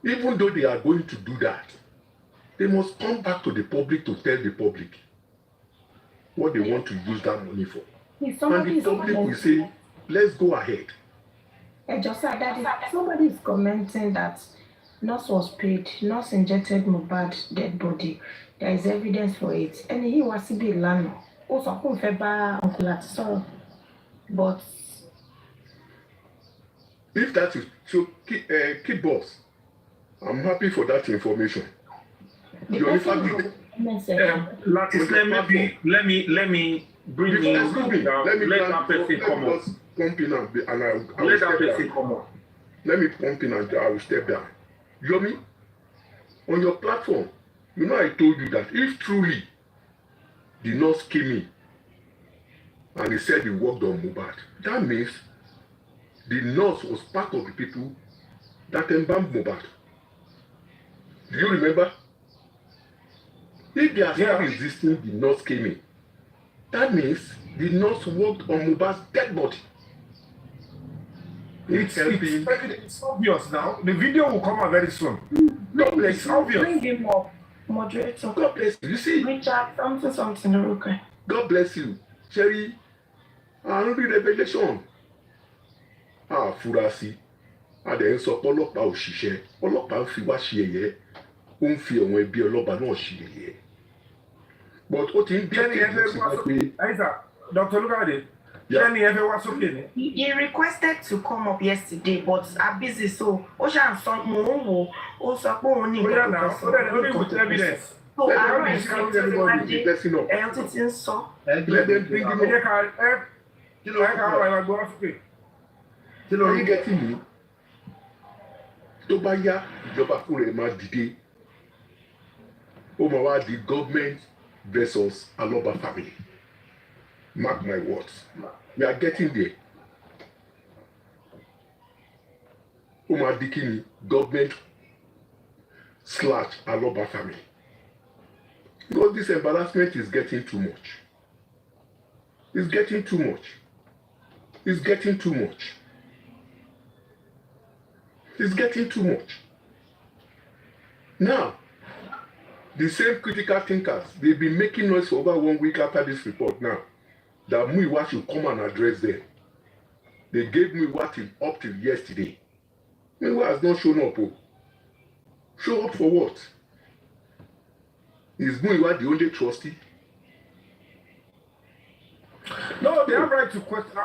Even though they are going to do that, they must come back to the public to tell the public what they want to use that money for. And the public will say, let's go ahead. Somebody is commenting that nurse was paid, nurse injected Mohbad dead body. There is evidence for it. And he was to be land. Also, I can't buy Uncle Lati sorrow. But if that is so, keep boss. I'm happy for that information. Lati, let me bring in. Let that person come up. Pump in and I will let that step person down. come up. Let me pump in and I will step down. Yomi, on your platform, you know I told you that if truly the nurse came in and he said he worked on Mohbad, that means the nurse was part of the people that embalmed Mohbad. Do you remember? If they are still resisting, the nurse came in. That means the nurse worked on Mohbad's dead body. It's obvious now. The video will come out very soon. God bless It's you. obvious. bring him up, moderator. God bless you. You see? Richard, something, okay. God bless you. Sherry, I read revelation. Fura sí. Adé ń sọ pé ọlọ́pàá ò ṣiṣẹ́. Ọlọ́pàá ń fi wá ṣe ẹ̀yẹ. Ó ń fi àwọn ẹbí ọlọ́pàá náà ṣe ẹ̀yẹ. But ó ti ń Jenny Efe wá sókè. Aisa, Dr. Lugade. Jenny Efe wá sókè ni. He requested to come up yesterday, but I'm busy, so ó ṣàn sọ mò ń wò ó sọ pé òun ní Oya now, so then only with evidence. So Let àárọ̀ them ẹ̀sìn bring everybody to the person up. ẹ̀yọ́ títí ń sọ. Let them bring him Ẹ up. ká àwọn ìwà gbọ́ wá sókè. Are you getting me? Tó bá yá ìjọba fún rẹ̀ máa dìde. Ó máa wá di government versus Aloba family. Mark my words. We are getting there. Ó máa di kí ni government / Aloba family. Because this embarrassment is getting too much. It's getting too much. It's getting too much. It's getting too much. Now, the same critical thinkers, they've been making noise for over 1 week after this report now, that Muiwa should come and address them. They gave Muiwa up till yesterday. Muiwa has not shown up. Oh. Show up for what? Is Muiwa the only trustee? No, they have right to question.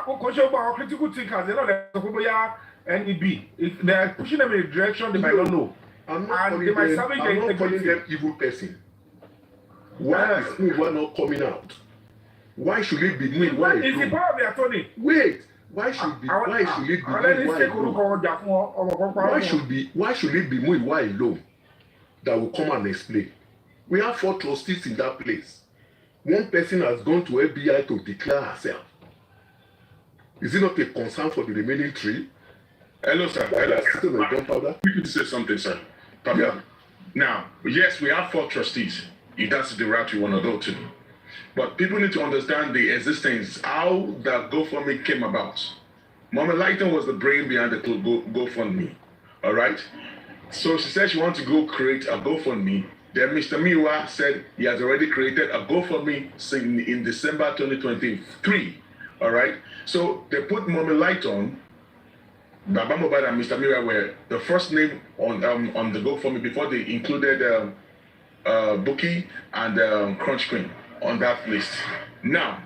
Our critical thinkers, they know that NEB. If they are pushing them in a direction they might not know. I'm not And they might calling savage them, I'm not calling integrity. them evil person. Why is Muiwa not coming out? Why should it be Muiwa? It's the power of the attorney. Wait, Why should it be Why should it be Muiwa alone that will come and explain? We have 4 trustees in that place. One person has gone to FBI to declare herself. Is it not a concern for the remaining 3? Hello, sir. Hello. We could say something, sir. Yeah. Now, yes, we have 4 trustees, if that's the route you want to go to. But people need to understand the existence, how the GoFundMe came about. Mama Lighton was the brain behind the GoFundMe, all right? So she said she wanted to go create a GoFundMe. Then Mr. Miwa said he has already created a GoFundMe in December 2023, all right? So they put Mama Lighton, Baba Mohbad and Mr. Miwa were the first name on the GoFundMe before they included Bookie and Crunch Queen on that list. Now,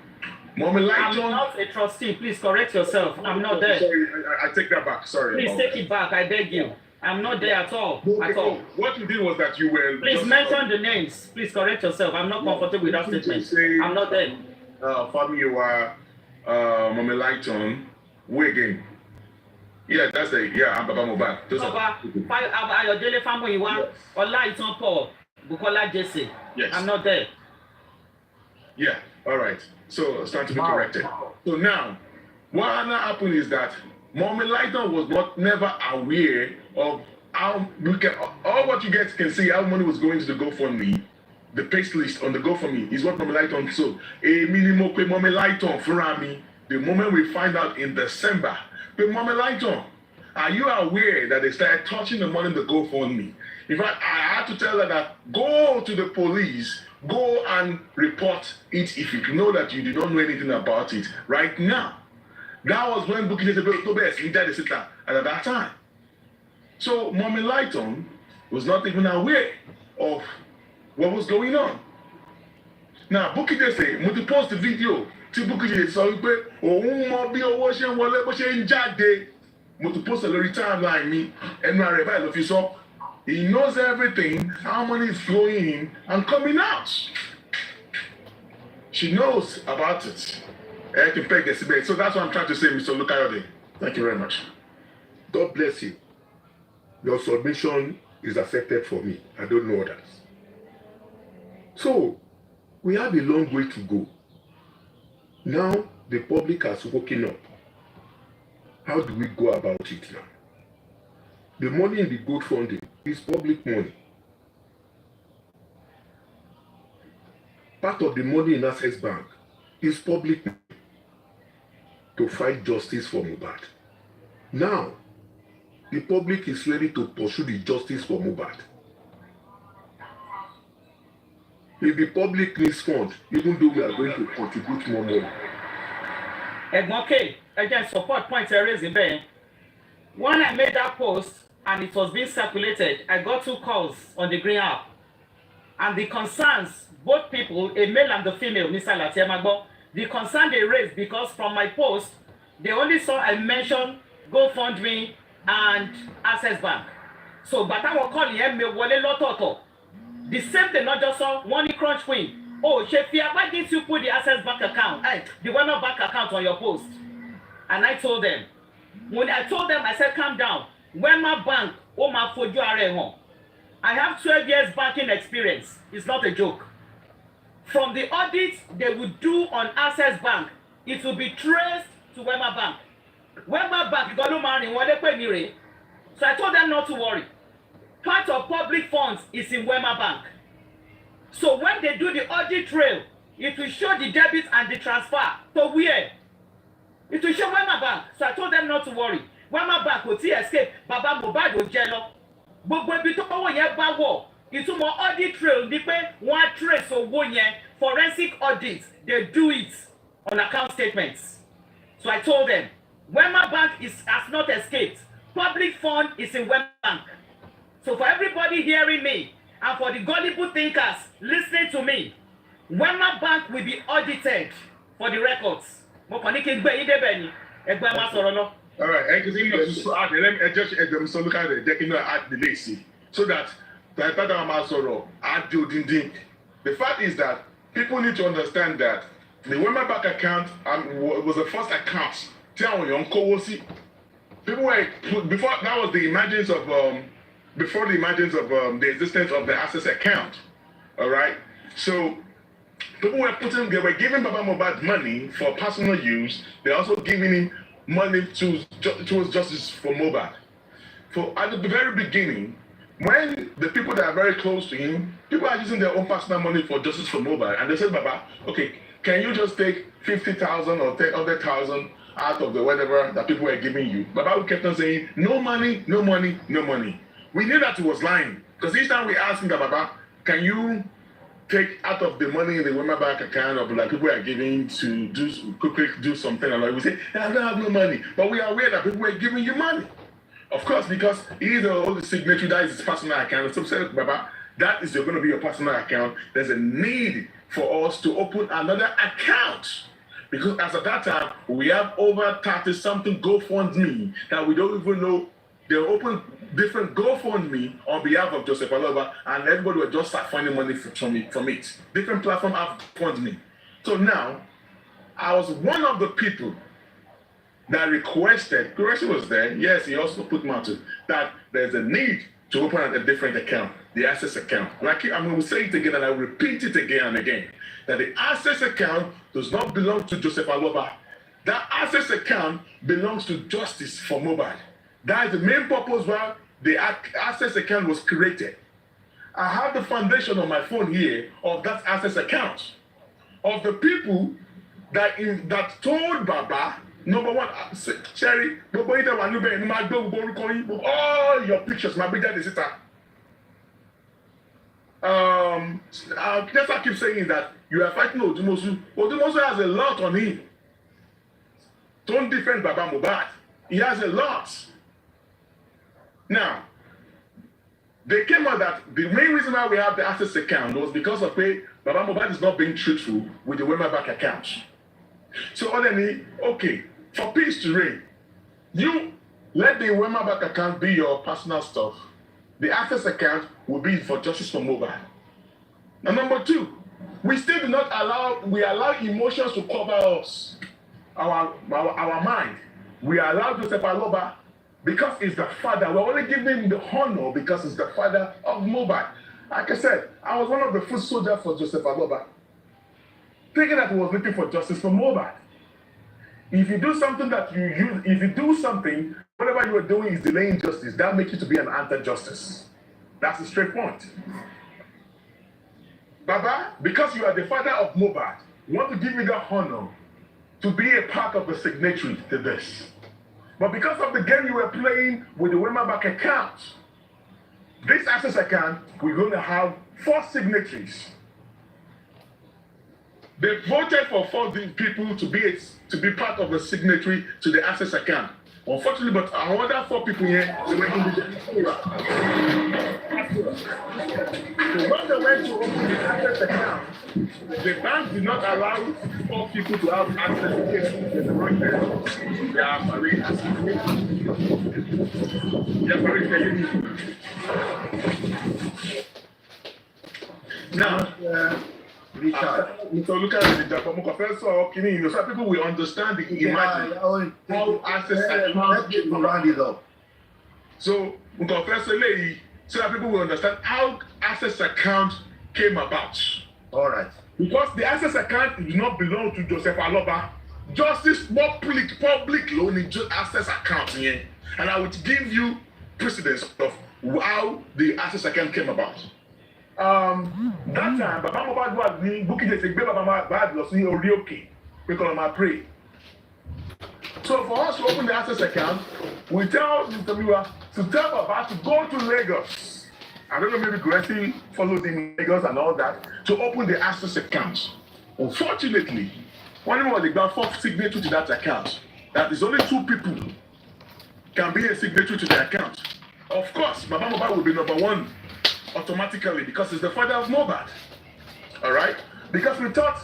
Mommy Lighton. I'm not a trustee. Please correct yourself. I'm not there. Sorry, I take that back. Sorry. Please take it back. I beg you. I'm not there at all. At all. What you did was that you were. Please mention the names. Please correct yourself. I'm not comfortable with that statement. I'm not there. Famiwa, Mommy Lighton, who again? Yeah, that's the I'm Baba Mohbad. Ayodele Famuyiwa, Olaitan Paul, Bukola Jesse. Yes. I'm not there. Yeah, all right. So it's time to be corrected. So now, what happened is that Mommy Lighton was never aware of how you can, all what you guys can see, how money was going to the GoFundMe. The paste list on the GoFundMe is what Mommy Lighton sold. A minimum pay Mommy Lighton for me. The moment we find out in December, pay Mommy Lighton. Are you aware that they started touching the money in the GoFundMe? In fact, I had to tell her that go to the police, go and report it if you know that you do not know anything about it right now. That was when Bookie said at that time. So Mommy Lighton was not even aware of what was going on. Now Bookie just say, mo ti post the video tí Bookie just sọ wípé òun mọ bí owó ṣe ń wọlé bó ṣe ń jáde. Mo ti post lórí timeline mi ẹnu ààrẹ báyìí ló fi sọ. He knows everything, how money is flowing in and coming out. She knows about it. So that's what I'm trying to say, Mr. Lukayode. Thank you very much. God bless you. Your submission is accepted for me. I don't know others. So, we have a long way to go. Now, the public has woken up. How do we go about it now? The money in the GoFundMe is public money. Part of the money in Access Bank is public money to fight justice for Mohbad. Now, the public is ready to pursue the justice for Mohbad. If the public needs funds, even though we are going to contribute more money. Okay, again, support points are raising there. When I made that post and it was being circulated, I got 2 calls on the Green app. And the concerns, both people, a male and the female, Mr. Lati, the concern they raised because from my post, they only saw I mentioned GoFundMe and Access Bank. So, but I was calling them, the same thing, not just saw one Crunch Queen. Oh, Shefia, why didn't you put the Access Bank account, the Wema Bank account on your post? And I told them, when I told them, I said, calm down. Wema Bank, I have 12 years banking experience. It's not a joke. From the audit they would do on Access Bank, it will be traced to Wema Bank. Wema Bank, so I told them not to worry. Part of public funds is in Wema Bank. So when they do the audit trail, it will show the debit and the transfer to where? It will show Wema Bank. So I told them not to worry. Wema Bank will see escape. Baba Mohbad will jello. But when we talk about it's more audit trail. One trace or 1 year forensic audits. They do it on account statements. So I told them, Wema Bank has not escaped. Public fund is in Wema Bank. So for everybody hearing me, and for the gullible thinkers listening to me, Wema Bank will be audited for the records. All right, so that the fact is that people need to understand that the Wema Bank account was the first account tí àwọn èèyàn ń kówó sí. People were before that was the emergence of before the emergence of the existence of the access account. All right, so people were giving Baba Mohbad money for personal use. They're also giving him money towards justice for Mohbad. For at the very beginning, when the people that are very close to him, people are using their own personal money for justice for Mohbad, and they said, Baba, okay, can you just take 50,000 or 100,000 out of the whatever that people were giving you? Baba kept on saying, no money, no money, no money. We knew that he was lying, because each time we asked him that, Baba, can you take out of the money in the women bank account of like people are giving to quickly do something, and like we say, I don't have no money, but we are aware that people were giving you money. Of course, because he's the only signatory, that is his personal account. So said, Baba, that is going to be your personal account. There's a need for us to open another account. Because as of that time, we have over 30-something GoFundMe that we don't even know. They open different GoFundMe on behalf of Joseph Aloba, and everybody will just start finding money from it. Different platforms have GoFundMe. So now, I was one of the people that requested, Qureshi was there, yes, he also put matter, that there's a need to open a different account, the access account. Like I'm going to say it again and I will repeat it again and again, that the access account does not belong to Joseph Aloba. That access account belongs to Justice for Mohbad. That is the main purpose why the access account was created. I have the foundation on my phone here of that access account, of the people that told Baba, number one, Sherry, all your pictures, my big daddy sister. Just I keep saying that you are fighting Odumosu. Odumosu has a lot on him. Don't defend Baba Mohbad. He has a lot. Now, they came out that the main reason why we have the access account was because of Baba Mohbad is not being truthful with the Wema Bank account. So, okay, for peace to reign, you let the Wema Bank account be your personal stuff. The access account will be for justice for Mohbad. Now, number two, we still do not allow emotions to cover us, our mind. We allow Joseph Aloba because he's the father. We're only giving him the honor because he's the father of Mohbad. Like I said, I was one of the foot soldiers for Joseph Aloba, thinking that he was looking for justice for Mohbad. If you do something whatever you are doing is delaying justice, that makes you to be an anti-justice. That's the straight point. Baba, because you are the father of Mohbad, we want to give you the honor to be a part of the signatory to this. But because of the game you were playing with the Wema Bank account, this access account, we're going to have 4 signatories. They voted for 4 people to be part of the signatory to the access account. Unfortunately, but our other 4 people here, they were individual. So when they went to open the access account, the bank did not allow 4 people to have access to it. Now, Richard, so look at the professor, so people will understand the imagine how access round it up. So so that people will understand how access account came about. All right. Because the access account do not belong to Joseph Aloba. Justice public loan access account here. And I would give you precedence of how the access account came about. That time, Baba Mohbad was booking the Baba Mohbad was in Orioke because I pray. So for us to open the access account, we tell Mr. Miwa to tell Baba to go to Lagos. I don't know, maybe Gracie followed in Lagos and all that to open the access account. Unfortunately, when we were about 4 signatory to that account, that is only 2 people can be a signatory to the account. Of course, Baba Mohbad will be number 1 automatically because he's the father of Mohbad. All right? Because we thought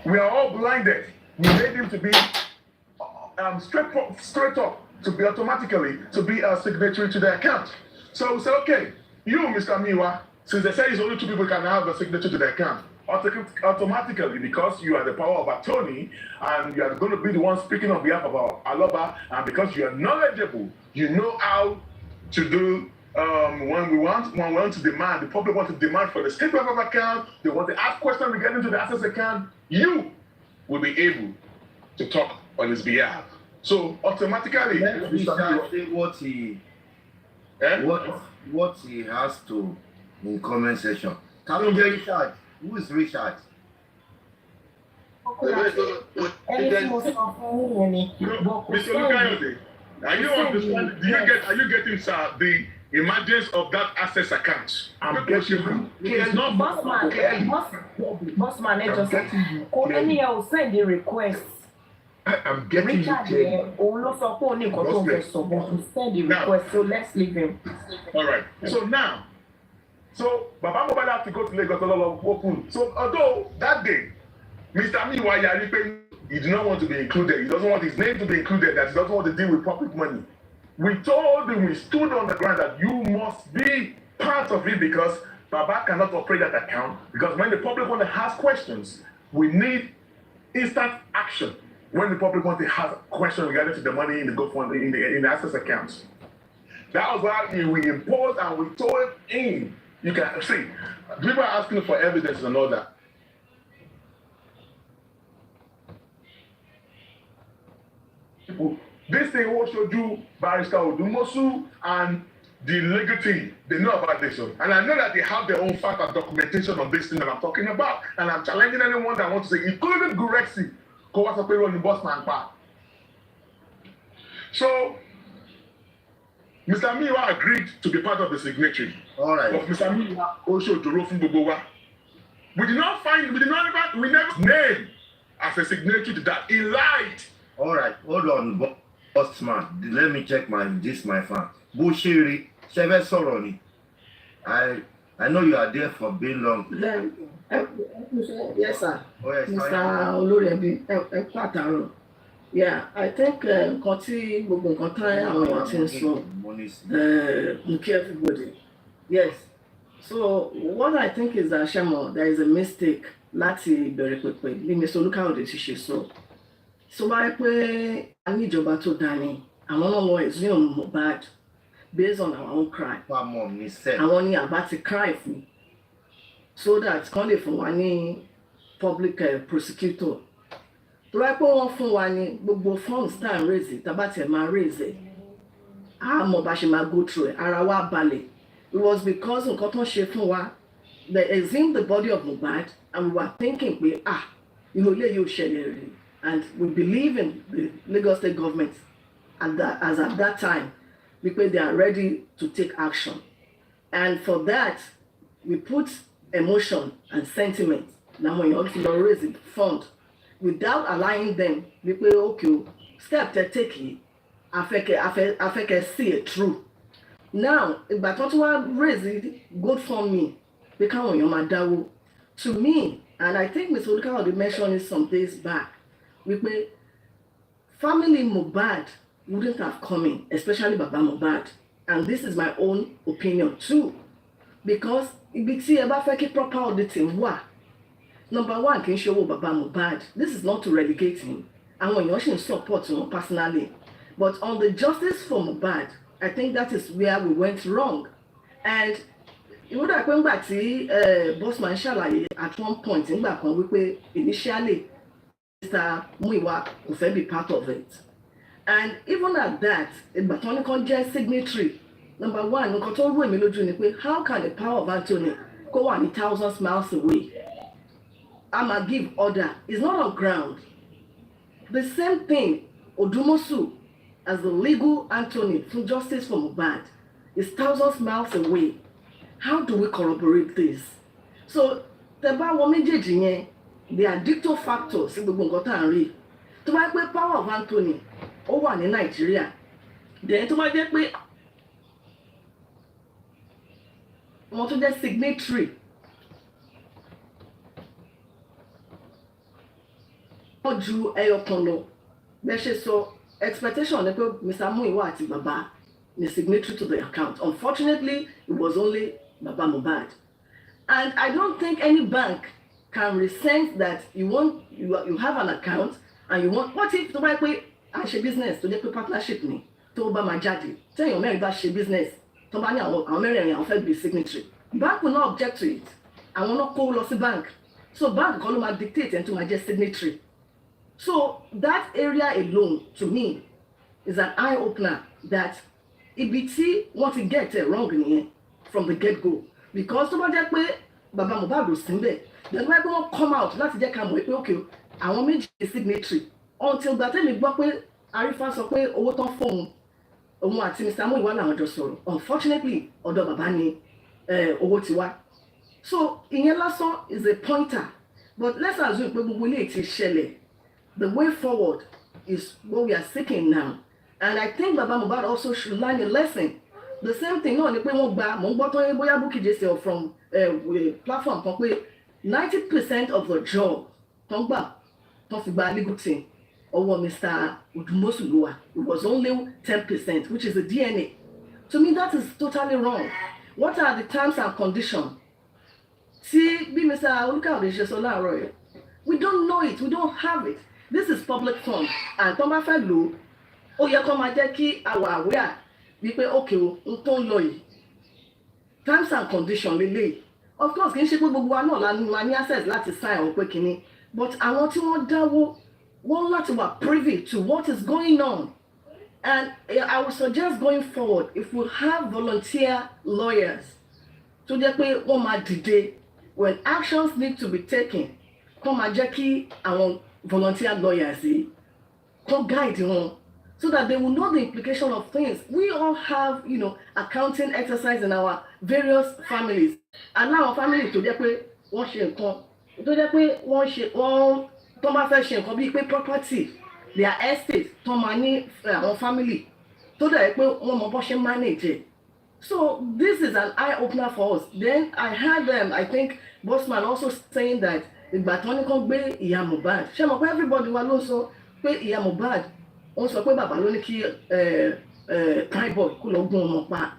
we are all blinded. We made him to be straight up to be automatically to be a signatory to the account. So we said, okay, you, Mr. Miwa, since they say it's only 2 people can have a signature to the account, automatically, because you are the power of attorney and you are going to be the one speaking on behalf of our Aloba, and because you are knowledgeable, you know how to do when we want to demand, the public want to demand for the statement of account, they want to ask questions regarding to the access account, you will be able to talk on his behalf. So automatically, let Richard say what he has to in comment section. Can we get Richard? Who is Richard? Ẹni tí mo sọ fún yín ni. Mr. Lukayode, are you getting sir the emergence of that access account? I'm getting it is not Bossman ẹ jọ sọ kò ẹni ẹ ò send the request. I'm getting Richard yẹn òun ló sọ pé òun ní nǹkan tó ń fẹ́ sọ but he send the request, so let's leave him. All right. So now, Baba Mohbad have to go to Lagos open. So although that day, Mr. Miwa Yaripe, he did not want to be included. He doesn't want his name to be included. That he doesn't want to deal with public money. We told him, we stood on the ground that you must be part of it because Baba cannot operate that account. Because when the public want to ask questions, we need instant action. When the public want to ask questions regarding to the money in the GoFundMe in the access accounts. That was why we imposed and we told him. You can see, people are asking for evidence and all that. This thing will show you Barrister Odumosu and the legal team. They know about this one. And I know that they have their own fact and documentation on this thing that I'm talking about. And I'm challenging anyone that wants to say, including Gurexi, Kowasapero and Bossman Pa. So, Mr. Miwa agreed to be part of the signatory. All right. But Mr. Miwa also Joro from Bobowa. We never named as a signatory to that. He lied. All right, hold on, Bossman. Let me check my phone. Bushiri, Sheve Soroni. I know you are there for being long. Yes, sir. Oh, yes, Mr. Olorebi, yeah, I think nǹkan tí gbogbo nǹkan tán àwọn èèyàn ti ń sọ mo kí everybody. Yes. So what I think is that Shemo, there is a mistake láti ìbẹ̀rẹ̀ pẹ̀pẹ̀ bí Mr. Olukayode ti ṣe sọ. So why pé a ní ìjọba tó dání àwọn náà wọ exhume Mohbad based on our own crime. Àwọn ní àbá ti cry fún so that kán lè fún wa ní public prosecutor. Tó wáyé pé wọ́n fún wa ní gbogbo funds tá à ń raise tá bá tiẹ̀ máa raise a mọ̀ bá ṣe máa go through ara wa balẹ̀. It was because nǹkan tó ń ṣe fún wa they exhumed the body of Mohbad and we were thinking pé ilé yóò ṣẹlẹ̀ rèé. And we believe in the Lagos State government as at that time because they are ready to take action. And for that, we put emotion and sentiment. Now when you raise the fund, without allowing them, we say, okay, step to take it, I can see it through. Now, if I don't want to raise it, good for me, because when you're to me, and I think Ms. Olukayode mentioned it some days back, wípé family Mohbad wouldn't have come in, especially Baba Mohbad, and this is my own opinion too, because ibi tí ẹ bá fẹ́ kí proper auditing wà, number one kì í ṣe owó Baba Mohbad. This is not to relegate him. Àwọn èèyàn ṣì ń support wọn personally, but on the justice for Mohbad, I think that is where we went wrong. And ìwúdà pé ńgbà tí Bossman ṣàlàyé at one point nígbà kan wípé initially Mr. Muiwa could be part of it. And even at that, a botanical jet signatory, number one, how can the power of Anthony go 1,000 miles away? I'ma give order. It's not on ground. The same thing, Odumosu, as the legal Anthony for justice for Mohbad, is thousands miles away. How do we corroborate this? So, the are dictator factors in gbogbo nǹkan tá à ń rí. Tó bá pé power of Anthony ó wà ní Nàìjíríà, then tó bá jẹ́ pé wọ́n tó jẹ́ signatory wọ́n ju ẹyọ kan lọ. Bẹ́ẹ̀ ṣe sọ expectation ni pé Mr. Muiwa àti Baba ni signatory to the account. Unfortunately, it was only Baba Mohbad. And I don't think any bank can resent that you have an account and you want, what if tó bá pé a ṣe business tó jẹ́ pé partnership ni tó bá máa jáde tẹ́yàn mẹ́rin bá ṣe business tó bá ní àwọn mẹ́rin àwọn fẹ́ be signatory, bank will not object to it. Àwọn náà kó lọ sí bank, so bank kan ló máa dictate ẹni tó máa jẹ́ signatory. So that area alone to me is an eye opener that ibi tí wọ́n ti get it wrong nìyẹn from the get go, because tó bá jẹ́ pé bàbá Mohbad ò sí níbẹ̀ then wọ́n pé wọ́n come out láti jẹ́ ká mọ̀ pé okay àwọn méjì signatory until that time gbọ́ pé Arifa sọ pé owó tán fóun òun àti Mr. Muyiwa làwọn jọ sọ̀rọ̀, unfortunately ọ̀dọ̀ bàbá ni owó ti wá. So ìyẹn lásán is a pointer, but let's assume pé gbogbo ilé ti ṣẹlẹ̀. The way forward is what we are seeking now, and I think Baba Mohbad also should learn a lesson. The same thing náà ni pé wọ́n gba mò ń gbọ́ tó yẹ bóyá Bukky Jesse from platform kan pé 90% of the job tó ń gbà tó fi gba legal team ọwọ́ Mr. Odumosu ló wà. It was only 10%, which is the DNA. To me that is totally wrong. What are the terms and conditions? Tí bí Mr. Olukayode ṣe sọ láàárọ̀ yẹn, we don't know it, we don't have it. This is public fund, and tó bá fẹ́ lò ó yẹ kó máa jẹ́ kí àwa aware wípé okay o n tó ń lọ yìí terms and conditions lélẹ̀. Of course kì í ṣe pé gbogbo wa náà la ní access láti sign àwọn pé kínní, but àwọn tí wọ́n dáwó wọ́n láti wà privy to what is going on. And I would suggest going forward if we have volunteer lawyers tó jẹ́ pé wọ́n máa dìde when actions need to be taken, kó máa jẹ́ kí àwọn volunteer lawyers kó guide wọn so that they will know the implication of things. We all have, accounting exercise in our various families, and now our family tó jẹ́ pé wọ́n ṣe nǹkan tó jẹ́ pé wọ́n tó máa fẹ́ ṣe nǹkan bíi pé property their estate tó máa ní àwọn family tó dẹ̀ pé wọ́n mọ bó ṣe manage it. So this is an eye opener for us. Then I heard them, I think Bossman also saying that ìgbà tí wọ́n ní kán gbé ìyá Mohbad, ṣé mo pé everybody wa ló ń sọ pé ìyá Mohbad wọ́n sọ pé bàbá ló ní kí prime boy kó lọ gún ọmọ pa.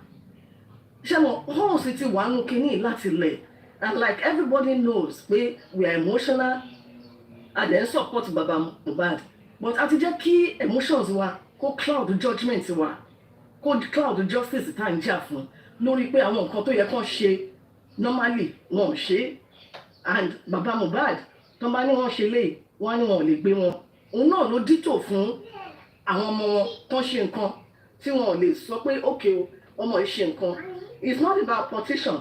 Ṣé mo whole city wà nù kínní láti lẹ̀, and like everybody knows pé we are emotional and then support bàbá Mohbad, but àti jẹ́ kí emotions wa kó cloud judgement wa kó cloud justice tá à ń jà fún lórí pé àwọn nǹkan tó yẹ kán ṣe normally wọn ò ṣe, and bàbá Mohbad tó bá ní wọ́n ṣe lé wọ́n á ní wọn ò lè gbé wọn. Òun náà ló dítò fún àwọn ọmọ wọn tó ṣe nǹkan tí wọn ò lè sọ pé okay o ọmọ yìí ṣe nǹkan. It's not about petition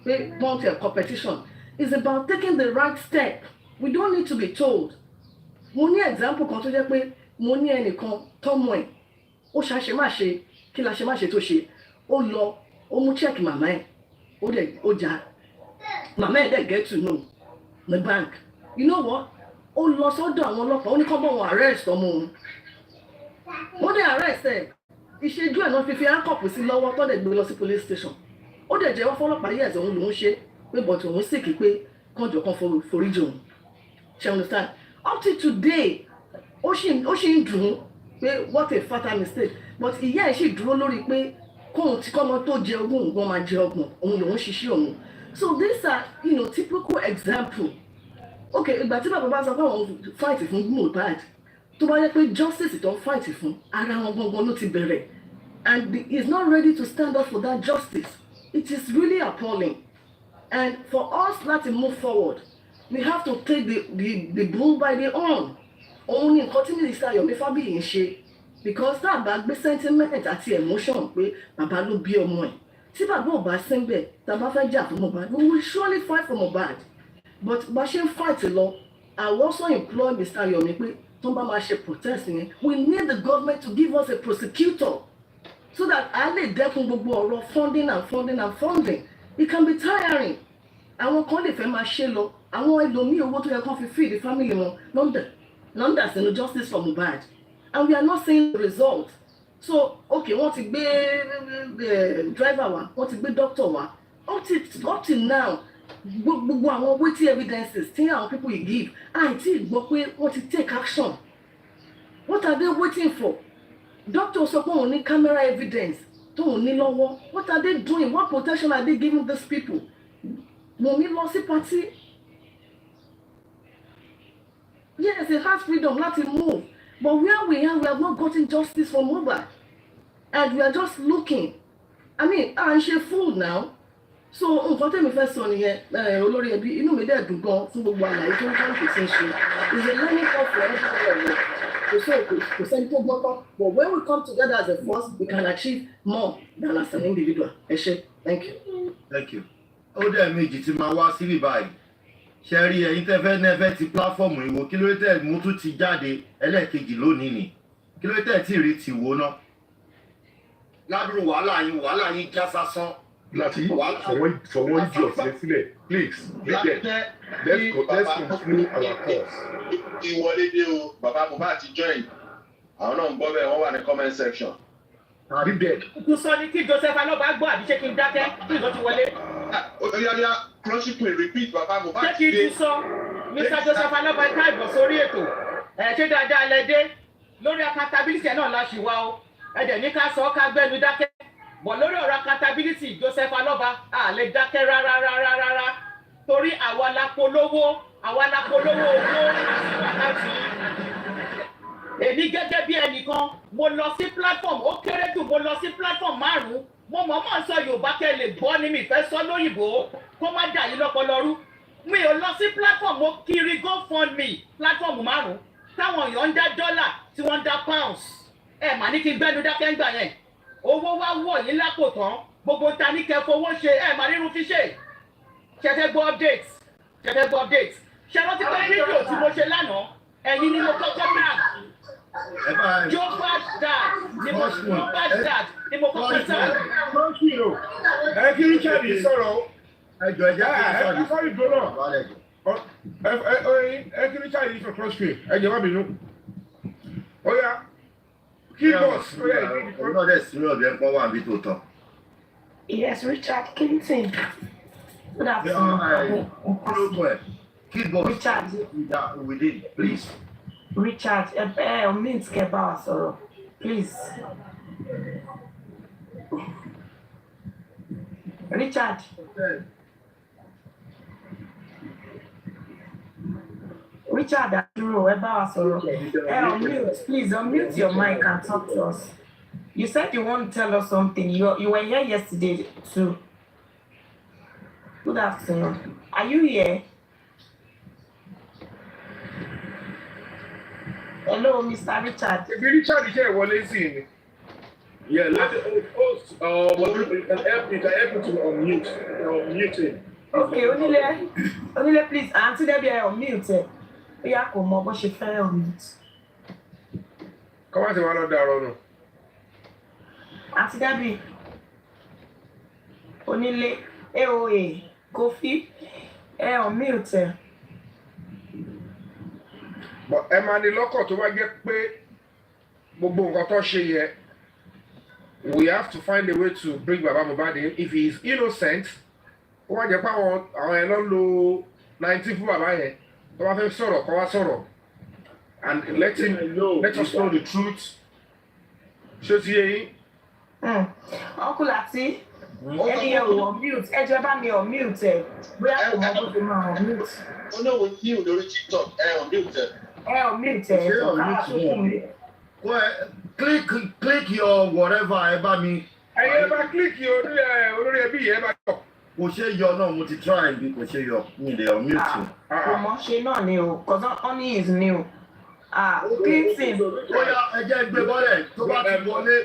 pé want a competition, it's about taking the right step. We don't need to be told. Mo ní example kan tó jẹ́ pé mo ní ẹnìkan tọ́mọ ẹ̀ ó ṣàṣemáṣe kí la ṣe má ṣe tó ṣe, ó lọ ó mú check màmá ẹ̀ ó jà màmá ẹ̀ dẹ̀ get to know the bank. You know what? Ó lọ sọ́dọ̀ àwọn ọlọ́pàá ó ní kọ́ bọ́ wọn arrest ọmọ òun. Wọ́n dẹ̀ arrest ẹ̀ ìṣẹ́jú ẹ̀ náà fi handcuff sí lọ́wọ́ tó dẹ̀ gbé lọ sí police station. Ó dẹ̀ jẹ́wọ́ fọlọ́pàá yẹ̀ ẹ̀sẹ̀ òun lòún ṣe pé but òun sì kí pé kánjọ kan foríjì òun. Ṣé understand? Up to today ó ṣì ń dùn ún pé what a fatal mistake, but ìyá ẹ̀ ṣì dúró lórí pé kóun tí kọ́mọ tó jẹ ogún òun máa jẹ ọgbọ̀n òun lòún ṣiṣẹ́ òun. So these are typical example. Okay, ìgbà tí bàbá bá sọ pé àwọn fight fún Mohbad tó bá yẹ pé justice tó ń fight fún ara wọn gangan ló ti bẹ̀rẹ̀, and he is not ready to stand up for that justice. It is really appalling, and for us láti move forward we have to take the bull by the horn. Òun ni nǹkan tí Mínísítà Yomi Fabiyi ń ṣe, because tá a bá gbé sentiment àti emotion pé bàbá ló bí ọmọ ẹ̀, tí bàbá ò bá sínbẹ̀ tá a bá fẹ́ jà fún Mohbad, we will surely fight for Mohbad. But bá ṣe ń fight lọ, I will also employ Mr. Yomi pé tó bá máa ṣe protest yẹn, we need the government to give us a prosecutor so that a lè dẹ́kun gbogbo ọ̀rọ̀ funding. It can be tiring. Àwọn kan lè fẹ́ máa ṣe lọ, àwọn ẹlòmíì owó tó yẹ kán fi feed the family wọn London sínú justice for Mohbad, and we are not seeing the result. So okay, wọ́n ti gbé driver wa, wọ́n ti gbé doctor wa, up till now gbogbo àwọn weighty evidences tí àwọn people yìí give àìtí gbọ́ pé wọ́n ti take action. What are they waiting for? Doctor sọ pé òun ní camera evidence tóun ní lọ́wọ́. What are they doing? What protection are they giving these people? Wunmi lọ sí party. Yes, it has freedom láti move. But where we are, we have not gotten justice for Mohbad. And we are just looking. I mean, I'm a fool now. So, nǹkan tẹ́mi fẹ́ sọ nìyẹn, olórí ẹbí, inú mi dẹ̀ dùn gan fún gbogbo àlàyé tó ń kọ́ ìpèsè ṣe. It's a learning curve for everybody. Kò sẹ́ni tó gbọ́ tán. But when we come together as a force, we can achieve more than as an individual. Ẹ ṣé, thank you. Thank you. Ó dẹ̀ méjì tí máa wá síbí báyìí. Ṣé rí ẹ̀yin tẹ́ fẹ́ nẹ́fẹ́ ti pláfọ́ọ̀mù ìwò kí ló tẹ̀ mú tún ti jáde ẹlẹ́ẹ̀kejì lónìí ni? Kí ló tẹ̀ tí rí ti wo náà? Ládùúrú wàhálà yín já sásán. Lati, for one job, please, let's conclude our course. Ìwọlé dé o, bàbá Mohbad ti join. Àwọn náà ń gbọ́ bẹ́ẹ̀ wọ́n wà ní comment section. Be dead. Kò sọ ní kí Joseph Aloba gbọ́ àbí ṣé kí n dákẹ́ kí n lọ ti wọlé. Oya crushing play repeat bàbá Mohbad ṣé kí n ti sọ Mr. Joseph Aloba ká ìbọ̀ sórí ètò ṣé dáadáa lẹ dé lórí accountability náà la ṣì wá o ẹ̀dẹ̀ ní ká sọ ká gbẹ́nu dákẹ́ bọ̀ lórí ọ̀rọ̀ accountability Joseph Aloba à lè dákẹ́ rárá torí àwa la polówó owó àti èmi gẹ́gẹ́ bí ẹnìkan mo lọ sí platform ó kéré jù mo lọ sí platform 5 mo mọ̀ọ́mọ̀ sọ Yorùbá kẹ́ lè gbọ́ ní mi fẹ́ sọ lóyìnbó kó má dà yín lọ́pọlọrú mi ò lọ sí platform mo kiri GoFundMe platform 5 táwọn èèyàn ń dá dọ́là tí wọ́n ń dá pounds ẹ mà ní kí n gbẹ́nu dákẹ́ ń gbà yẹn owó wá wọ̀ yín lápò tán gbogbo ta ní kẹ́ fowó ṣe ẹ mà nínú fi ṣe ṣẹ̀fẹ̀ gbọ́ update ṣe rántí pé fídíò tí mo ṣe lánàá ẹ̀yin ni mo kọ́kọ́ tag Mohbad dad ni mo kọ́kọ́ tag. Ẹ kí Richard yìí sọ̀rọ̀. Ẹ jọ ẹjẹ ẹ kọ́ ìdúró náà. Ẹ kí Richard yìí sọ crossfit. Ẹ jẹ́ má bínú. Ó yá. Kí bọ́ọ̀sì. Ó yá ìdí ìdí. Ọ̀nà dẹ̀ sínú ọ̀bẹ ń pọ́n wà bí tó tán. Yes, Richard Clinton. Good afternoon. Richard. Within, please. Richard, mint keba sọ̀rọ̀, please. Richard. Richard Aduro, ẹ bá wa sọ̀rọ̀. Unmute, please unmute your mic and talk to us. You said you want to tell us something. You were here yesterday too. Good afternoon. Are you here? Hello, Mr. Richard. If Richard is here, what is he? Yeah, let the host, you can help me to unmute him. Okay, Onile, please, Auntie Debbie, unmute. We are come up, she fell unmute. Come on, one of the Auntie Debbie. Onile, AOA, Kofi, unmute. But ẹ máa ní lọ́kàn tó wá jẹ́ pé gbogbo nǹkan tó ṣe yẹ we have to find a way to bring Baba Mohbad in if he is innocent ó wá jẹ́ pé àwọn ẹ̀ lọ́ lo 19 fún bàbá yẹn tó bá fẹ́ sọ̀rọ̀ kó wá sọ̀rọ̀ and let us know the truth ṣé ti yé yín. Uncle Lati ẹni ẹ ò unmute ẹ jẹ́ bá mi unmute ẹ bóyá kò mọ bó ti máa unmute. ó ní òun ní olórí TikTok unmute ẹ. Click your whatever ẹ bá mi. Ẹ bá click olórí ẹbí yẹn bá yọ. Kò ṣe yọ náà mo ti try bí kò ṣe yọ mi lè unmute. Kò mọ̀ ṣe náà ni o, cause honey is new. Clinton. Ó yá ẹ jẹ́ gbé bọ́lẹ̀ tó bá ti wọlé.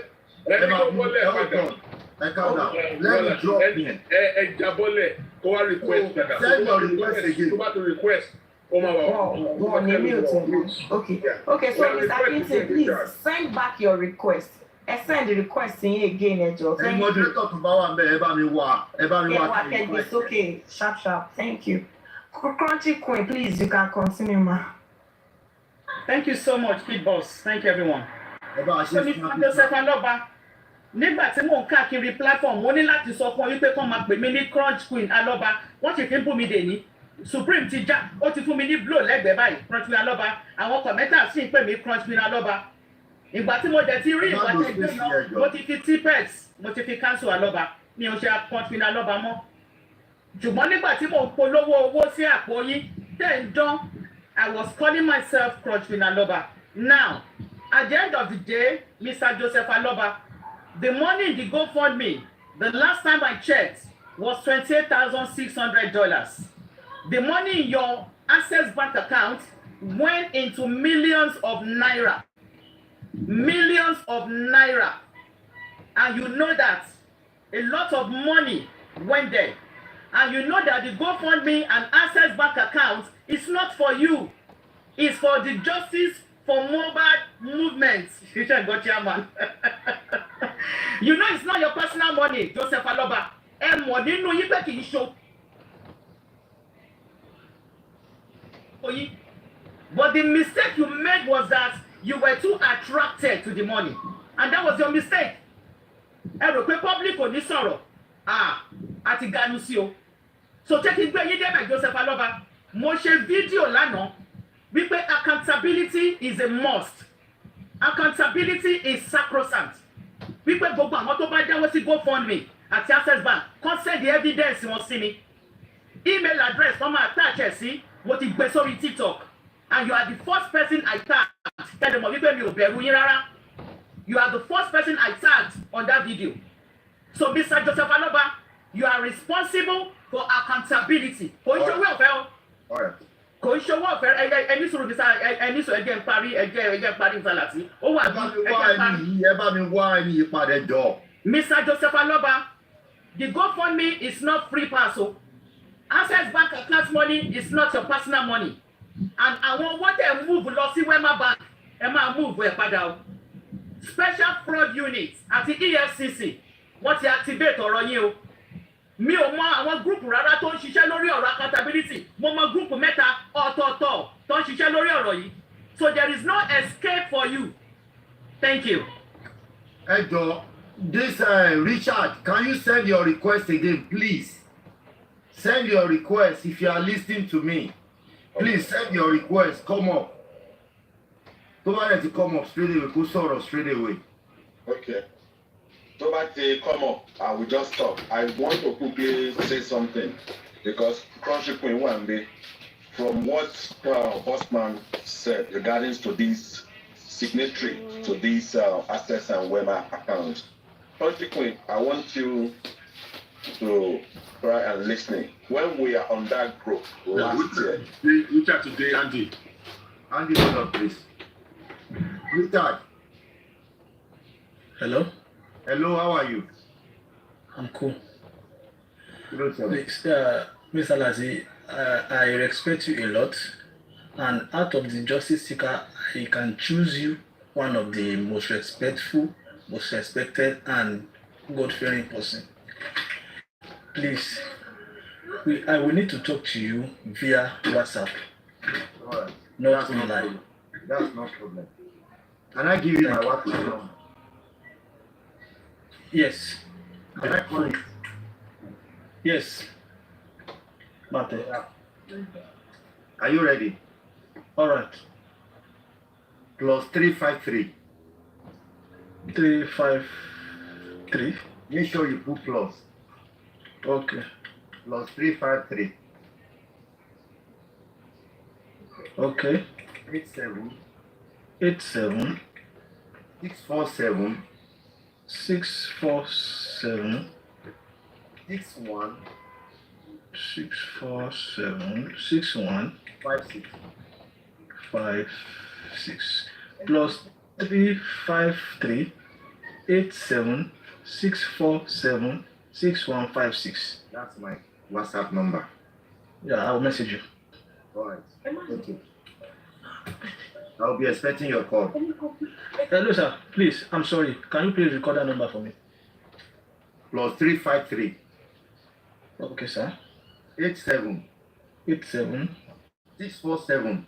Ẹ máa mú ẹ calm down. Let me drop in. Ẹ jábọ́lẹ̀ kó wá request padà. Send your request again. Tó bá ti request. Okay, so Mr. Clinton, please send back your request. Send the request in again, Ejo. Ẹ moderator tó bá wà ńbẹ̀ ẹ bá mi wá. It's okay, sharp. Thank you. Crunchy Queen, please, you can continue, ma. Thank you so much, Big Boss. Thank you, everyone. So, Mr. Joseph Aloba, nígbà tí mò ń káàkiri platform, mo ní láti sọ fún ọ wípé kán máa pè mí ní Crunch Queen Aloba. Wọ́n sì fi ń bú mi dè ní. Supreme ti já ó ti fún mi ní blow lẹ́gbẹ̀ẹ́ báyìí Crunch Queen Aloba àwọn kọ̀mẹ́tà sì ń pè mí Crunch Queen Aloba ìgbà tí mo dẹ̀ ti rí ìgbà tí ìgbé lọ mo ti fi T-Pex mo ti fi cancel Aloba mi ò ṣe Crunch Queen Aloba mọ́ ṣùgbọ́n nígbà tí mò ń polówó owó sí àpò yín tẹ̀ ń dán, I was calling myself Crutchwin Aloba. Now, at the end of the day, Mr. Joseph Aloba, the money in the GoFundMe, the last time I checked, was $28,600. The money in your Access Bank account went into millions of naira. Millions of naira. And you know that a lot of money went there. And you know that the GoFundMe and Access Bank account is not for you. It's for the Justice for Mohbad movement. You know it's not your personal money, Joseph Aloba. But the mistake you made was that you were too attracted to the money. And that was your mistake. Public ò ní sọ̀rọ̀. Àti ganu sí o. So take it back, Joseph Aloba. Mo ṣe fídíò lánàá wípé accountability is a must. Accountability is sacrosanct. Wípé gbogbo àwọn tó bá jáwọ́ sí GoFundMe àti Access Bank kàn send the evidence wọn sí mi. Email address wọ́n máa attach ẹ̀ sí mo ti gbé sórí TikTok. And you are the first person I tagged. Tell them wípé mi ò bẹ̀rù yín rárá. You are the first person I tagged on that video. So Mr. Joseph Aloba, you are responsible for accountability. Kò ń ṣòwò ọ̀fẹ́ o. Kò ń ṣòwò ọ̀fẹ́ ẹni sọ̀rọ̀ bí sá ẹni sọ ẹjẹ́ ń parí ìfàlàtí. Ó wà bí ẹjẹ́ parí. Ẹ bá mi wá ẹni ìpàdé jọ. Mr. Joseph Aloba, the GoFundMe is not free pass o. Access Bank account money is not your personal money. And àwọn owó tẹ̀ move lọ sí Wema Bank ẹ máa move ẹ̀ padà o. Special fraud unit àti EFCC wọ́n ti activate ọ̀rọ̀ yín o. Mi ò mọ àwọn gúrùpù rárá tó ń ṣiṣẹ́ lórí ọ̀rọ̀ accountability. Mo mọ gúrùpù mẹ́ta ọ̀tọ̀ọ̀tọ̀ tó ń ṣiṣẹ́ lórí ọ̀rọ̀ yìí. So there is no escape for you. Thank you. Ẹ jọ, this Richard, can you send your request again, please? Send your request if you are listening to me. Please send your request. Come up. Tó bá yẹ ti come up straight away, kó sọ̀rọ̀ straight away. Okay. So but they come up, I will just stop. I want to quickly say something because Crunchy Queen one day, from what Osman said regarding to this signatory to this Access and Wema account, Crunchy Queen, I want you to try and listen. When we are on that group last year, which are today, Andy? Andy, hold on, please. Richard. Hello. Hello, how are you? I'm cool. Good, sir. Mr. Lati, I respect you a lot, and out of the justice seeker, I can choose you one of the most respectful, most respected, and God-fearing person. Please, I will need to talk to you via WhatsApp. All right. Not online. That's no problem. Can I give you my WhatsApp number? Yes. Can I call it? Yes. Mate. Are you ready? All right. Plus 353. 353. Make sure you put plus. Okay. Plus 353. Okay. 87. 87. 647. 647. 61. 647. 61. 56. 56. Plus 353. 87. 647. 6156. That's my WhatsApp number. Yeah, I'll message you. All right. Thank you. I'll be expecting your call. Hello, sir. Please, I'm sorry. Can you please record that number for me? Plus 353. Okay, sir. 87. 87. 647.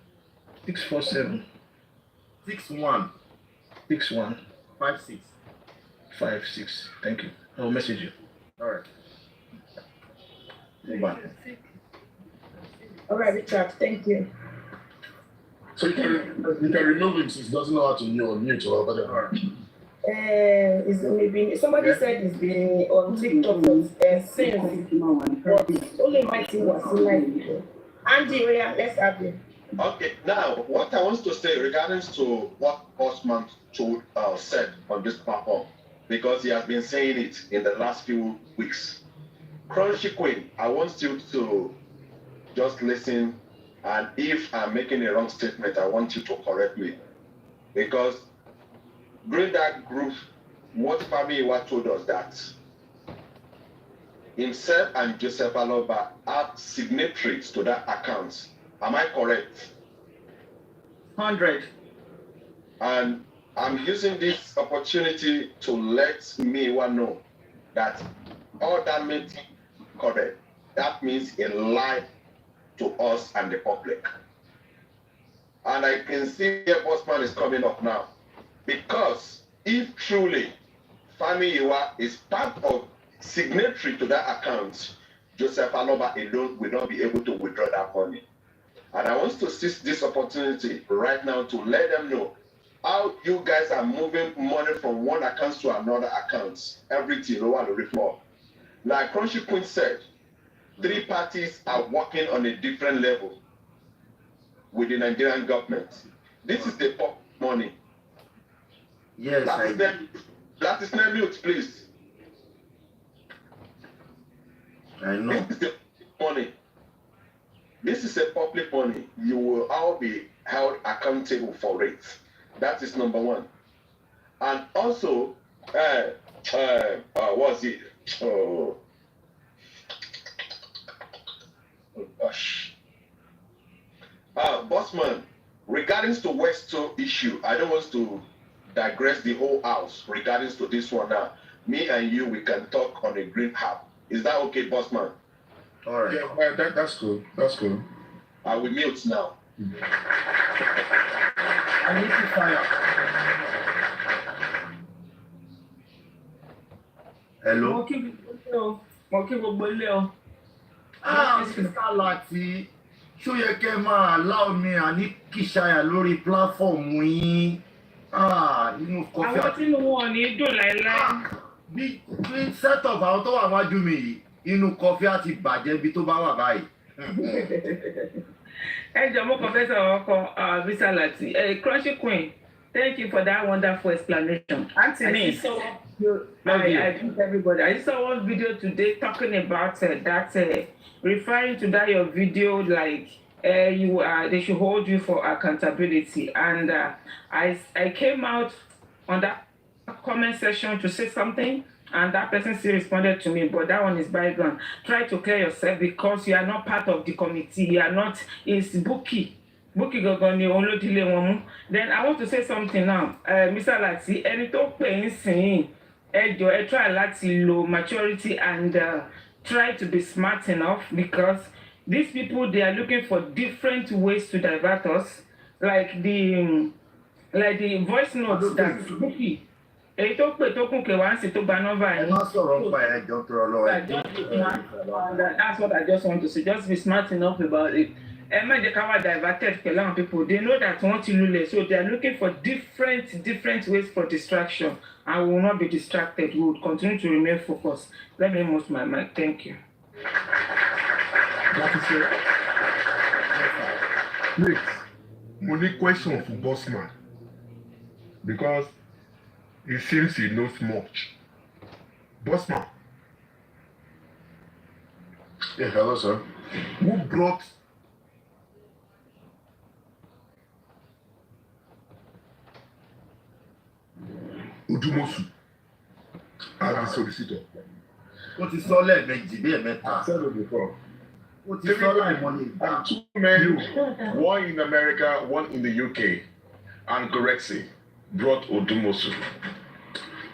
647. 61. 61. 56. 56. Thank you. I'll message you. All right. Bye. All right, Richard. Thank you. So you can remove him since he doesn't know how to mute or whatever. Is maybe somebody said it's been on TikTok since, but only mighty was like Andy. Let's have it. Okay, now what I want to say regarding to what Osman said on this platform, because he has been saying it in the last few weeks. Crunchy Queen, I want you to just listen, and if I'm making a wrong statement, I want you to correct me. Because during that group, what Famiwa told us that himself and Joseph Aloba are signatories to that account. Am I correct? 100. And I'm using this opportunity to let Miwa know that all that means correct. That means a lie to us and the public. And I can see the Bossman is coming up now. Because if truly Famiwa is part of signatory to that account, Joseph Aloba alone will not be able to withdraw that money. And I want to seize this opportunity right now to let them know how you guys are moving money from one account to another account. Everything over the floor. Like Crunchy Queen said, 3 parties are working on a different level with the Nigerian government. This is the pop money. Yes, that is not mute, please. I know. This is the money. This is a public money. You will all be held accountable for it. That is number one. And also, what's it? Oh gosh. Bossman, regarding to Westo issue, I don't want to digress the whole house regarding to this one now. Me and you, we can talk on a green hub. Is that okay, Bossman? All right. Yeah, that's cool. That's cool. I will mute now. I need to fire. Hello. Mr. Lati, ṣó yẹ kẹ́ máa allow me àní kìsàyà lórí platform yín. Inú kọfí. Àwọn tí wọn ò ní dùn láéláé. Bí set of àwọn tó wà wájú mi yìí, inú kọfí àti bàjẹ́ bí tó bá wà báyìí. Mo Professor Oko, Mr. Lati. Crunchy Queen, thank you for that wonderful explanation. Anthony, I think everybody. I saw one video today talking about that, referring to that your video like they should hold you for accountability. And I came out on that comment section to say something. And that person still responded to me, but that one is bygone. Try to clear yourself because you are not part of the committee. You are not, it's Buki. Buki Gogoni, Olodile Womu. Then I want to say something now. Mr. Lati, ẹni tó pè ń sìn, ẹ try láti lo maturity and try to be smart enough because these people, they are looking for different ways to divert us. Like the voice notes that Buki. Èyí tó pè tó kún kẹwàá ń sì tó gba nọ́mbà yìí. Ẹ má sọ̀rọ̀ pa ẹjọ́ tó rọ lọ́wọ́. That's what I just want to say. Just be smart enough about it. Ẹ má jẹ́ ká wá diverted pẹ̀lú àwọn people. They know that wọ́n ti lulẹ̀, so they are looking for different ways for distraction. I will not be distracted. We will continue to remain focused. Let me move my mic. Thank you. Please, only question for Bossman because it seems he knows much. Bossman. Yeah, hello, sir. Who brought Udumosu as the solicitor? Ó ti sọ lẹ́ẹ̀mejì bí ẹ̀mẹ́ta. I said it before. Ó ti sọ láìmọye ìgbà. 2 men, one in America, one in the UK, and Gorexi brought Odumosu.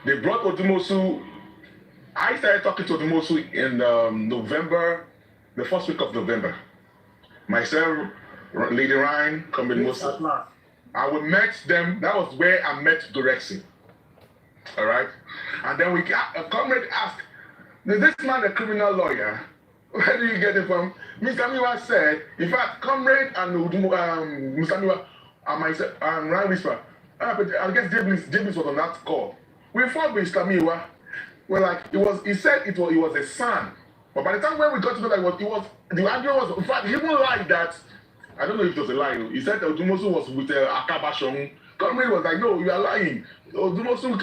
They brought Odumosu. I started talking to Odumosu in November, the first week of November. Myself, Lady Ryan, Mosu. And we met them. That was where I met Gorexi. All right? And then a comrade asked, is this man a criminal lawyer? Where do you get it from? Mr. Miwa said, in fact, comrade and Mr. Miwa and myself and Ryan Whisper, I guess James was on that call. we fought with Mr. Miwa. We're like, he said it was a son. But by the time when we got to know that the argument was, in fact, he even lied that, I don't know if it was a lie. He said Odumosu was with Akaba Shong. Government was like, no, you are lying. Odumosu,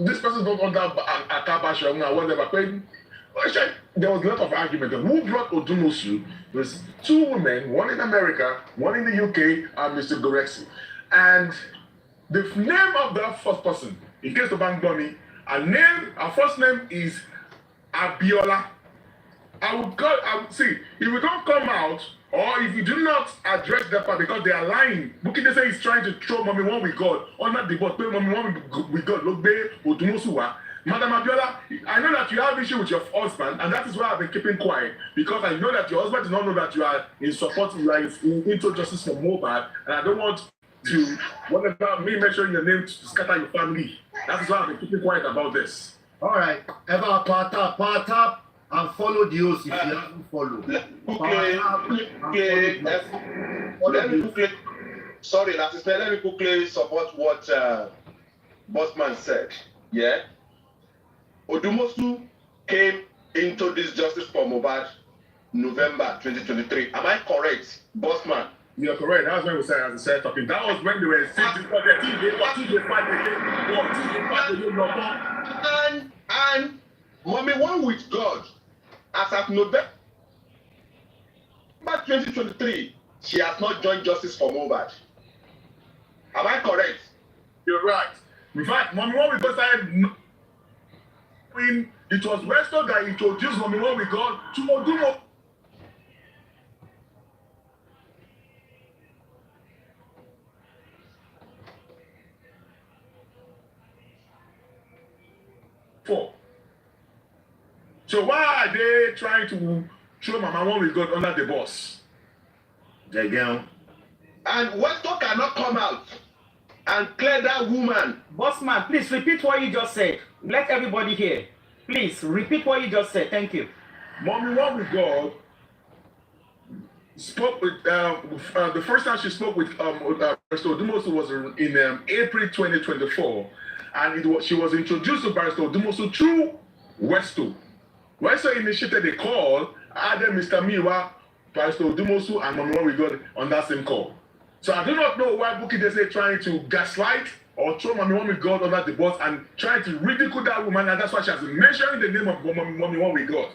this person is not under Akaba Shong or whatever. There was a lot of argument. Who brought Odumosu? There was 2 women, one in America, one in the UK, and Mr. Gorexi. And the name of the first person, in case the bank money, our first name is Abiola. I would see, if we don't come out, or if you do not address that part because they are lying, Bukide say he's trying to throw Mommy One with God under the board, Mommy One with God, look, Odumosuwa. Madam Abiola, I know that you have issue with your husband, and that is why I've been keeping quiet, because I know that your husband does not know that you are in support, you are into justice for Mohbad, and I don't want to, whatever, me mentioning your name to scatter your family. That is why I've been keeping quiet about this. All right, ever part up, and follow the host if you haven't followed. Sorry, let me quickly support what Bossman said. Yeah? Odumosu came into this justice for Mohbad November 2023. Am I correct, Bossman? You're correct. That's when we started talking. That was when they were sitting for their and Mommy One with God, as of November 2023, she has not joined justice for Mohbad. Am I correct? You're right. In fact, Mommy One with God started. It was Westo that introduced Mommy One with God to Odumo. So why are they trying to throw Mama One with God under the bus? Again. And Westo cannot come out and clear that woman. Bossman, please repeat what you just said. Let everybody hear. Please repeat what you just said. Thank you. Mommy One with God spoke with the first time she spoke with Mr. Odumosu was in April 2024, and she was introduced to Barrister Odumosu through Westo. Westo initiated a call, added Mr. Miwa, Barrister Odumosu, and Mommy One with God on that same call. So I do not know why Bukky is trying to gaslight or throw Mommy One with God under the bus and trying to ridicule that woman, and that's why she has been mentioning the name of Mommy One with God.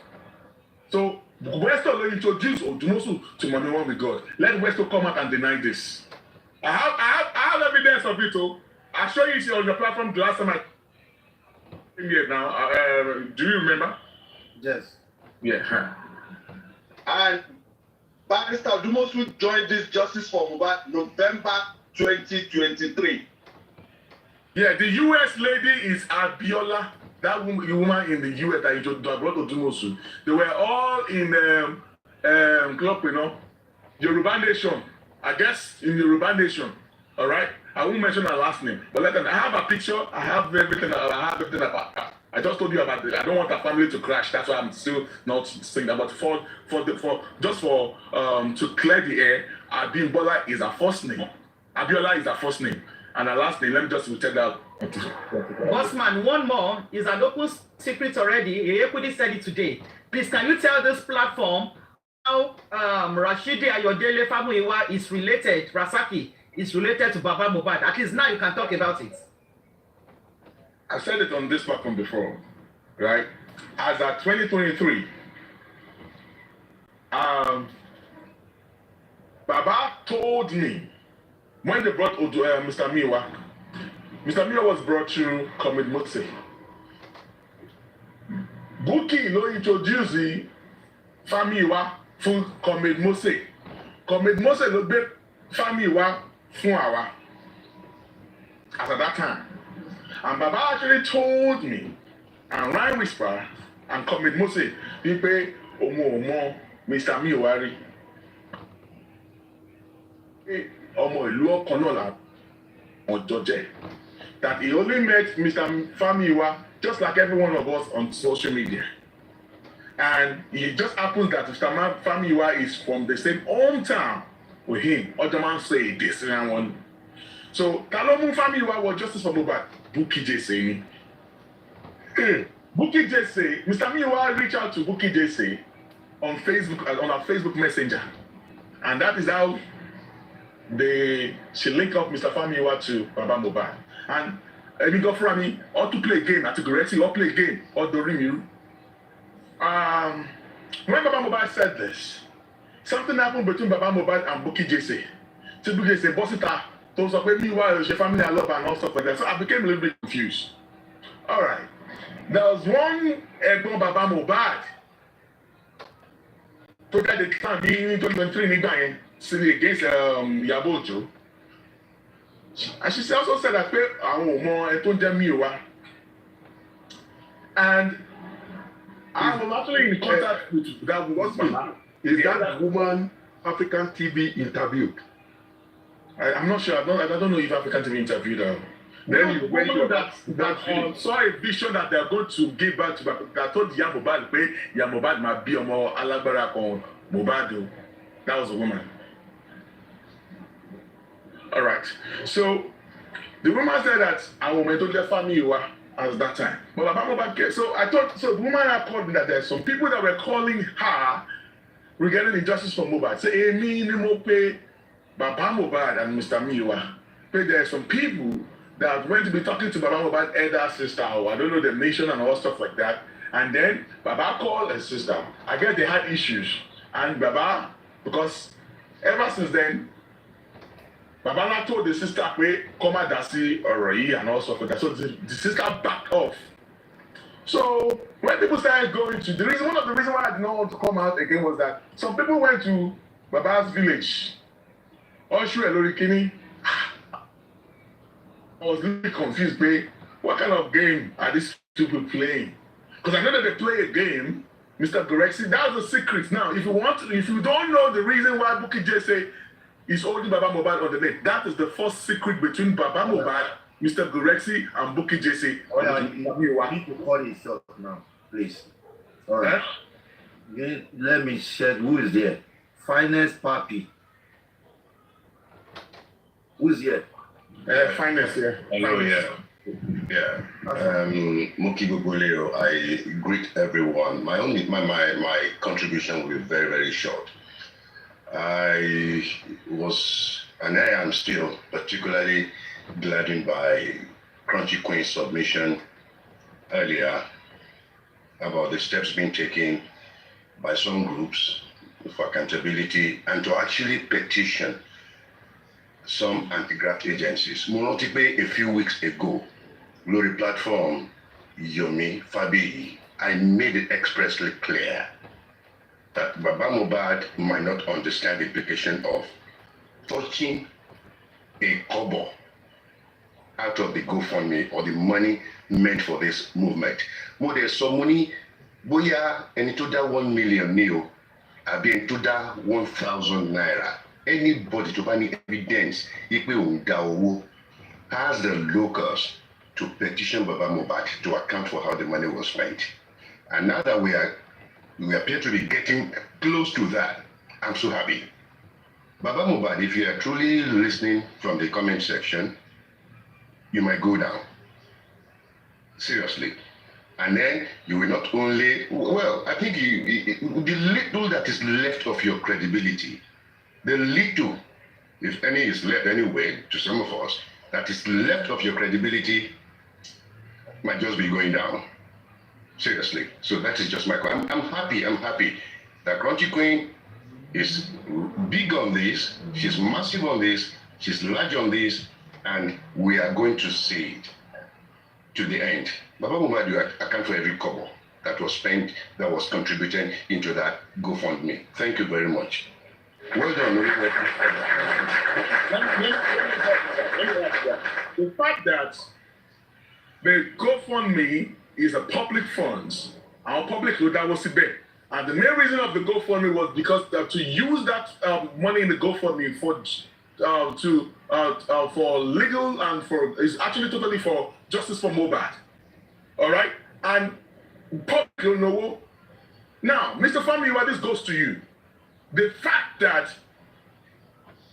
So Westo will introduce Odumosu to Mommy One with God. Let Westo come out and deny this. I have evidence of it. I'll show you on your platform the last time I came here now. Do you remember? Yes. Yeah. And Barrister Odumosu joined this justice for Mohbad November 2023. Yeah, the US lady is Abiola. That woman in the US that brought Odumosu. They were all in club, Yoruba Nation. I guess in Yoruba Nation. All right. I won't mention her last name, but I have a picture. I have everything. About her. I just told you about it. I don't want her family to crash. That's why I'm still not saying that. But to clear the air, Abiola is her first name. Abiola is her first name, and her last name. Let me just tell that. Bossman, one more is an open secret already. Yeyekudi said it today. Please, can you tell this platform how Rashidi Ayodele Famuyiwa is related, Rasaki is related to Baba Mohbad? At least now you can talk about it. I said it on this platform before, right? As at 2023, Baba told me when they brought Mr. Miwa was brought to Comrade Motse. Bukky no introduce the Famiwa fún Comrade Mose. Comrade Mose ló gbé Famiwa fún àwa. As at that time. And Baba actually told me, and Ryan Whisper, and Comrade Mose, wípé Omowummi Mr. Miwari. Ọmọ ìlú ọ̀kan náà la ọjọ́ jẹ́. That he only met Mr. Famiwa just like every one of us on social media. And it just happens that Mr. Famiwa is from the same hometown with him. Ojaman say this and one. So Talomu Famiwa was justice for Mohbad. Bukky J saying Bukky Jesse, Mr. Miwa reached out to Bukky Jesse on Facebook, on our Facebook Messenger. And that is how she linked up Mr. Famiwa to Baba Mohbad. And we go for me, or to play a game, at to Goretti, or play a game, or Dorimiru. When Baba Mohbad said this, something happened between Baba Mohbad and Bukky Jesse. So Bukky Jesse, boss it up, told us me why your family I love and all stuff like that. So I became a little bit confused. All right. There was one Egbon Baba Mohbad to get the time in 2023 in Ghana, sitting against Yabojo. And she also said that and I was actually in contact with that woman. Is that woman African TV interviewed? I'm not sure. I don't know if African TV interviewed her. Then you went that saw a vision that they are going to give back to that told Mohbad pé Mohbad might be more alágbára kan Mohbad. That was a woman. All right. So the woman said that I will to their family at that time. But Baba Mohbad, so I thought, so the woman had called me that there's some people that were calling her regarding injustice for Mohbad. Say, me no pay Baba Mohbad and Mr. Miwa. But there are some people that are going to be talking to Baba Mohbad elder sister, or I don't know the nation and all stuff like that. And then Baba called his sister. I guess they had issues. And Baba, because ever since then, Baba now told the sister, come at Dasi or Roy and all stuff like that. So the sister backed off. So when people started going to, one of the reasons why I did not want to come out again was that some people went to Baba's village. Oshu Elorikini. I was really confused, what kind of game are these people playing? Because I know that they play a game, Mr. Gorexi, that's the secret. Now, if you don't know the reason why Bukky Jesse is holding Baba Mohbad on the net, that is the first secret between Baba Mohbad, Mr. Gorexi, and Bukky Jesse. You need to call yourself now, please. All right. Let me share who is there. Finest Papi. Who's here? Finance here. Hello, yeah. Muki Gugulero, I greet everyone. My contribution will be very, very short. I was, and I am still particularly gladdened by Crunchy Queen's submission earlier about the steps being taken by some groups for accountability and to actually petition some anti-graft agencies. Monotipe a few weeks ago, Glory Platform, Yomi, Fabi, I made it expressly clear that Baba Mohbad might not understand the implication of touching a kobo out of the GoFundMe or the money meant for this movement. More there's some money, boya, and to that 1 million neo, I've been to that 1,000 naira. Anybody to find evidence has the locals to petition Baba Mohbad to account for how the money was spent. And now that we appear to be getting close to that, I'm so happy. Baba Mohbad, if you are truly listening from the comment section, you might go down. Seriously. And then you will not only, well, I think the little that is left of your credibility, the little, if any is left anyway, to some of us, that is left of your credibility might just be going down. Seriously. So that is just my comment. I'm happy that Crunchy Queen is big on this, she's massive on this, she's large on this, and we are going to see it to the end. Baba Mohbad, you account for every kobo that was spent, that was contributed into that GoFundMe. Thank you very much. Well done. The fact that the GoFundMe is a public funds, our public that was there. And the main reason of the GoFundMe was because to use that money in the GoFundMe for legal and for is actually totally for justice for Mohbad. All right, and public know. Now, Mr. Famiwa, this goes to you. The fact that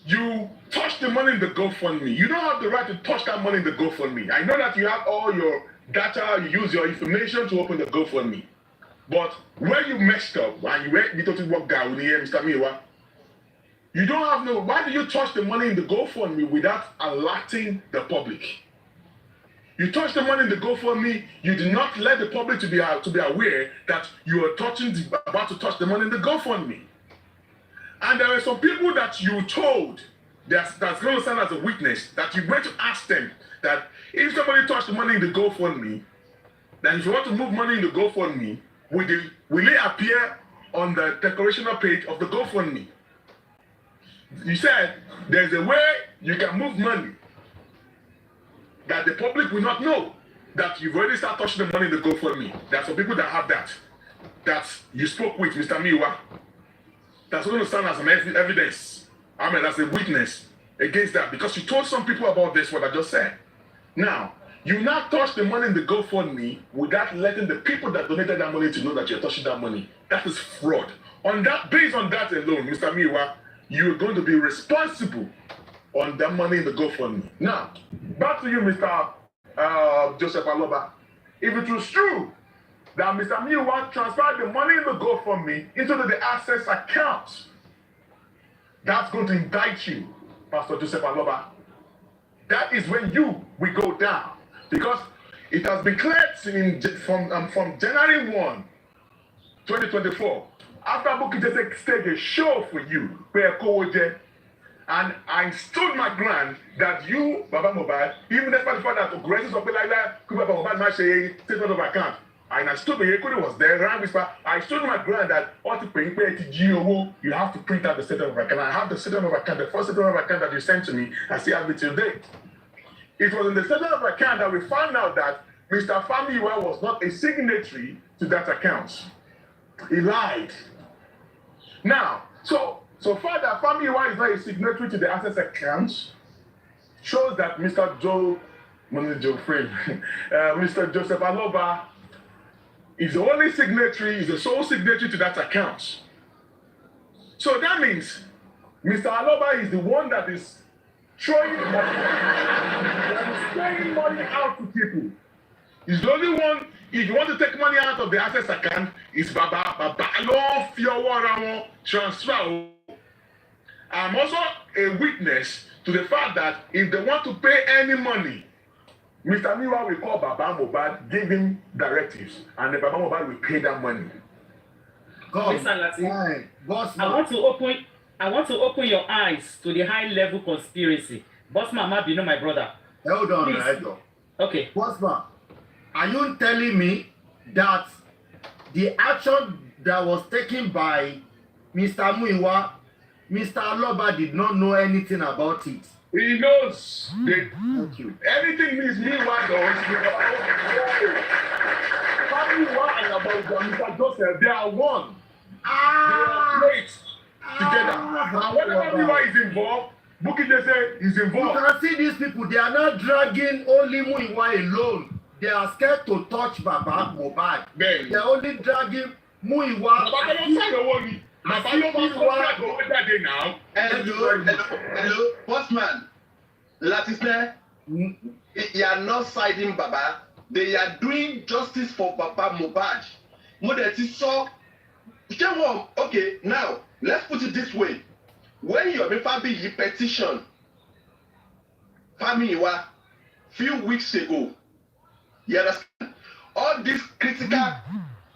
you touch the money in the GoFundMe, you don't have the right to touch that money in the GoFundMe. I know that you have all your data, you use your information to open the GoFundMe. But where you messed up, and you went to work down here, Mr. Miwa, you don't have no. Why do you touch the money in the GoFundMe without alerting the public? You touch the money in the GoFundMe, you did not let the public to be aware that you are about to touch the money in the GoFundMe. And there are some people that you told that's going to stand as a witness that you went to ask them that if somebody touched the money in the GoFundMe, then if you want to move money in the GoFundMe, will it appear on the decorational page of the GoFundMe? You said there's a way you can move money that the public will not know that you've already started touching the money in the GoFundMe. There are some people that have that you spoke with, Mr. Miwa. That's going to stand as an evidence. I mean, as a witness against that, because you told some people about this, what I just said. Now, you now touch the money in the GoFundMe without letting the people that donated that money to know that you're touching that money. That is fraud. Based on that alone, Mr. Miwa, you're going to be responsible on that money in the GoFundMe. Now, back to you, Mr. Joseph Aloba. If it was true that Mr. Miwa transferred the money in the GoFundMe into the access account, that's going to indict you, Pastor Joseph Aloba. That is when you will go down. Because it has been cleared from January 1, 2024, after Bukky Jesse staged a show for you, where and I stood my ground that you, Baba Mohbad, even despite the fact that aggressive something like that, Baba Mohbad might say statement of account. And I stood, Yekuri was there, Ram Whisper. I stood my ground that all the paying you have to print out the statement of account. I have the statement of account, the first statement of account that you sent to me, I still have it till date. It was in the statement of account that we found out that Mr. Famiwa was not a signatory to that account. He lied. Now, so far that Famiwa is not a signatory to the access account shows that Mr. Mr. Joseph Aloba is the only signatory, is the sole signatory to that account. So that means Mr. Aloba is the one that is throwing money out to people. He's the only one. If you want to take money out of the access account, it's Baba transfer. I'm also a witness to the fact that if they want to pay any money, Mr. Miwa will call Baba Mohbad, give him directives, and the Baba Mohbad will pay that money. Listen, Lati, I want to open your eyes to the high-level conspiracy. Boss Mama, you know my brother. Hold on, Edo. Okay. Boss Man, are you telling me that the action that was taken by Mr. Muiwa, Mr. Aloba did not know anything about it? He knows. Thank you. Anything Miss Miwa does, Muiwa and about Mr. Joseph, they are one. They are great together. And whenever Miwa is involved, Bukky Jesse is involved. You can see these people, they are not dragging only Muiwa alone. They are scared to touch Baba Mohbad. They are only dragging Muiwa. Hello, Postman. Lati, you are not siding Baba. They are doing justice for Baba Mohbad. Okay, now let's put it this way. When your family petition, Famiwa, few weeks ago, you understand? All these critical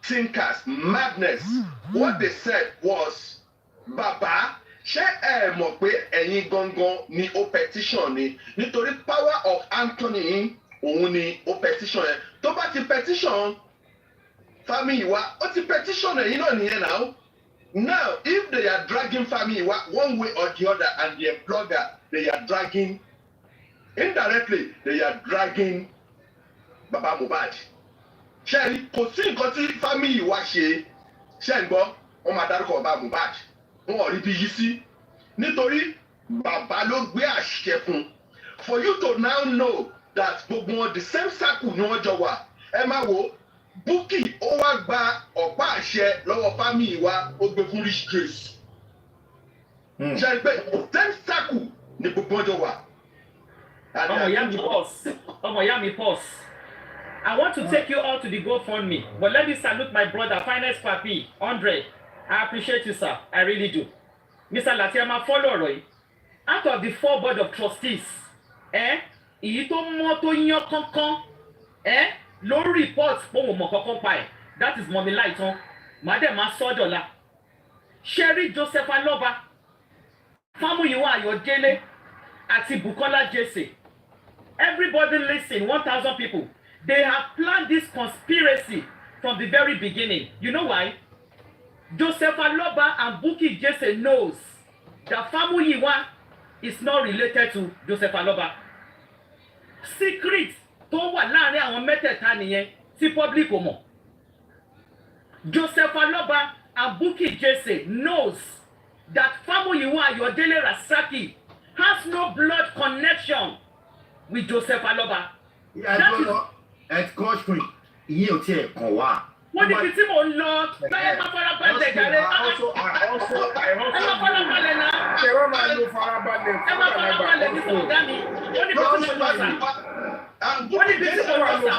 thinkers, madness, what they said was, Baba, ṣé ẹ mọ̀ pé ẹ̀yin gangan ni ó petition ni nítorí power of Anthony òun ni ó petition yẹn tó bá ti petition Famiwa ó ti petition ẹ̀yin náà nìyẹn now. Now, if they are dragging Famiwa one way or the other and the blogger, they are dragging, indirectly, they are dragging Baba Mohbad. Ṣé kò sí nǹkan tí Famiwa ṣe ṣé ń gbọ́ wọ́n máa dárúkọ Baba Mohbad wọn ò rí bí yí sí nítorí bàbá ló gbé àṣẹ fún. For you to now know that gbogbo wọn the same circle ni wọ́n jọ wà ẹ máa wo Bukky ó wá gba ọ̀pá àṣẹ lọ́wọ́ Famiwa ó gbé fún Rich Grace. Ṣé pé same circle ni gbogbo wọn jọ wà. Ọmọ ìyá mi pause. I want to take you all to the GoFundMe, but let me salute my brother, Finest Papi, 100. I appreciate you, sir. I really do. Mr. Lati, I'm a follower. Out of the 4 board of trustees, èyí tó mọ́ tó yán kánkán, ló report fóun mọ̀ kankan pa ẹ̀. That is Mommy Lighton. Madam Masodola. Sherry Joseph Aloba. Famuyiwa Ayodele. Ati Bukola Jesse. Everybody listen, 1,000 people. They have planned this conspiracy from the very beginning. You know why? Joseph Aloba and Buki Jesse knows that Famuyiwa is not related to Joseph Aloba. Secret tó wà láàrin àwọn mẹ́tẹ̀ẹ̀ta nìyẹn tí public kò mọ̀. Joseph Aloba and Buki Jesse knows that Famuyiwa Ayodele Rasaki has no blood connection with Joseph Aloba. Excuse me, ò tiẹ̀ kàn wá. Wọ́n ní kí tí mò ń lọ bẹ́ẹ̀ má farabalẹ̀ jàre. Ẹ má farabalẹ̀ náà. Ṣé wọ́n máa lo farabalẹ̀ Ẹ má farabalẹ̀ ní sọ̀rọ̀ dá mi. Wọ́n ní kí tí mò ń lọ sà. Wọ́n ní kí tí mò ń lọ sà.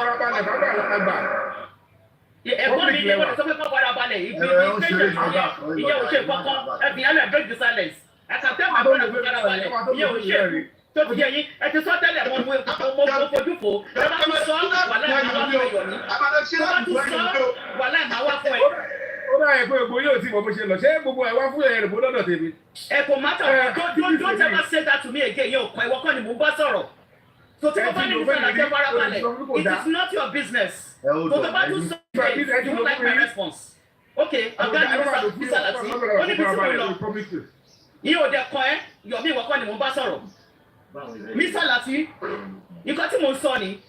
Ẹ̀gbọ́n mi ni wọ́n ti sọ pé kọ́ farabalẹ̀. Ìgbìyànjú ìyẹn ò ṣe kankan. Ẹ̀fìn yẹn break the silence. Àkàtẹ́ màá bọ́lá fún farabalẹ̀. Ìyẹn ò ṣe tó ti yẹ yín ẹ ti sọ tẹ́lẹ̀ mo fojú fò ẹ bá tún sọ wàhálà ìmọ̀ wá fún ẹ yọ̀ mí ẹ bá tún sọ wàhálà ìmọ̀ wá fún ẹ. Ó dá ẹ pé gbogbo yóò tí mo bó ṣe lọ ṣé gbogbo ẹ wá fún ẹ rẹ̀ bó lọ́dọ̀ tèmi. Ẹ kò má tọ̀ don't ever say that to me again yẹn ò kọ́ ìwọ kọ́ ni mò ń bá sọ̀rọ̀. Tó tí mo bá ní nípa àjẹ́ farabalẹ̀ it is not your business. Tó tó bá tún sọ ẹ you don't like my response. Okay ọ̀gá mi Mr. Lati ó ní bí tí mo lọ yìí ò dẹ̀ kọ́ ẹ yọ̀ mí ìwọ kọ́ ni mò ń bá sọ̀rọ̀. Mr. Lati, nǹkan tí mo ń sọ ni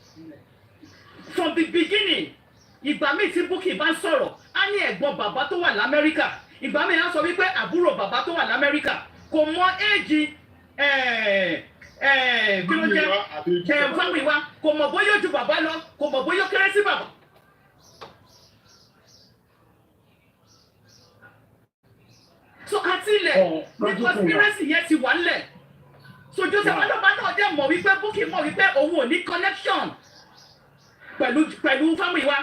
from the beginning ìgbà míì tí Bukky bá ń sọ̀rọ̀ á ní ẹ̀gbọ́n bàbá tó wà l'Amẹ́ríkà ìgbà míì á sọ wípé àbúrò bàbá tó wà l'Amẹ́ríkà kò mọ éèjì kí ló jẹ́ Famuyiwa kò mọ̀ bóyá ó ju bàbá lọ kò mọ̀ bóyá ó kéré sí bàbá. So àti ilẹ̀ ní conspiracy yẹn ti wà nílẹ̀. So Joseph Aloba náà dẹ̀ mọ̀ wípé Bukky mọ̀ wípé òun ò ní connection pẹ̀lú Famuyiwa.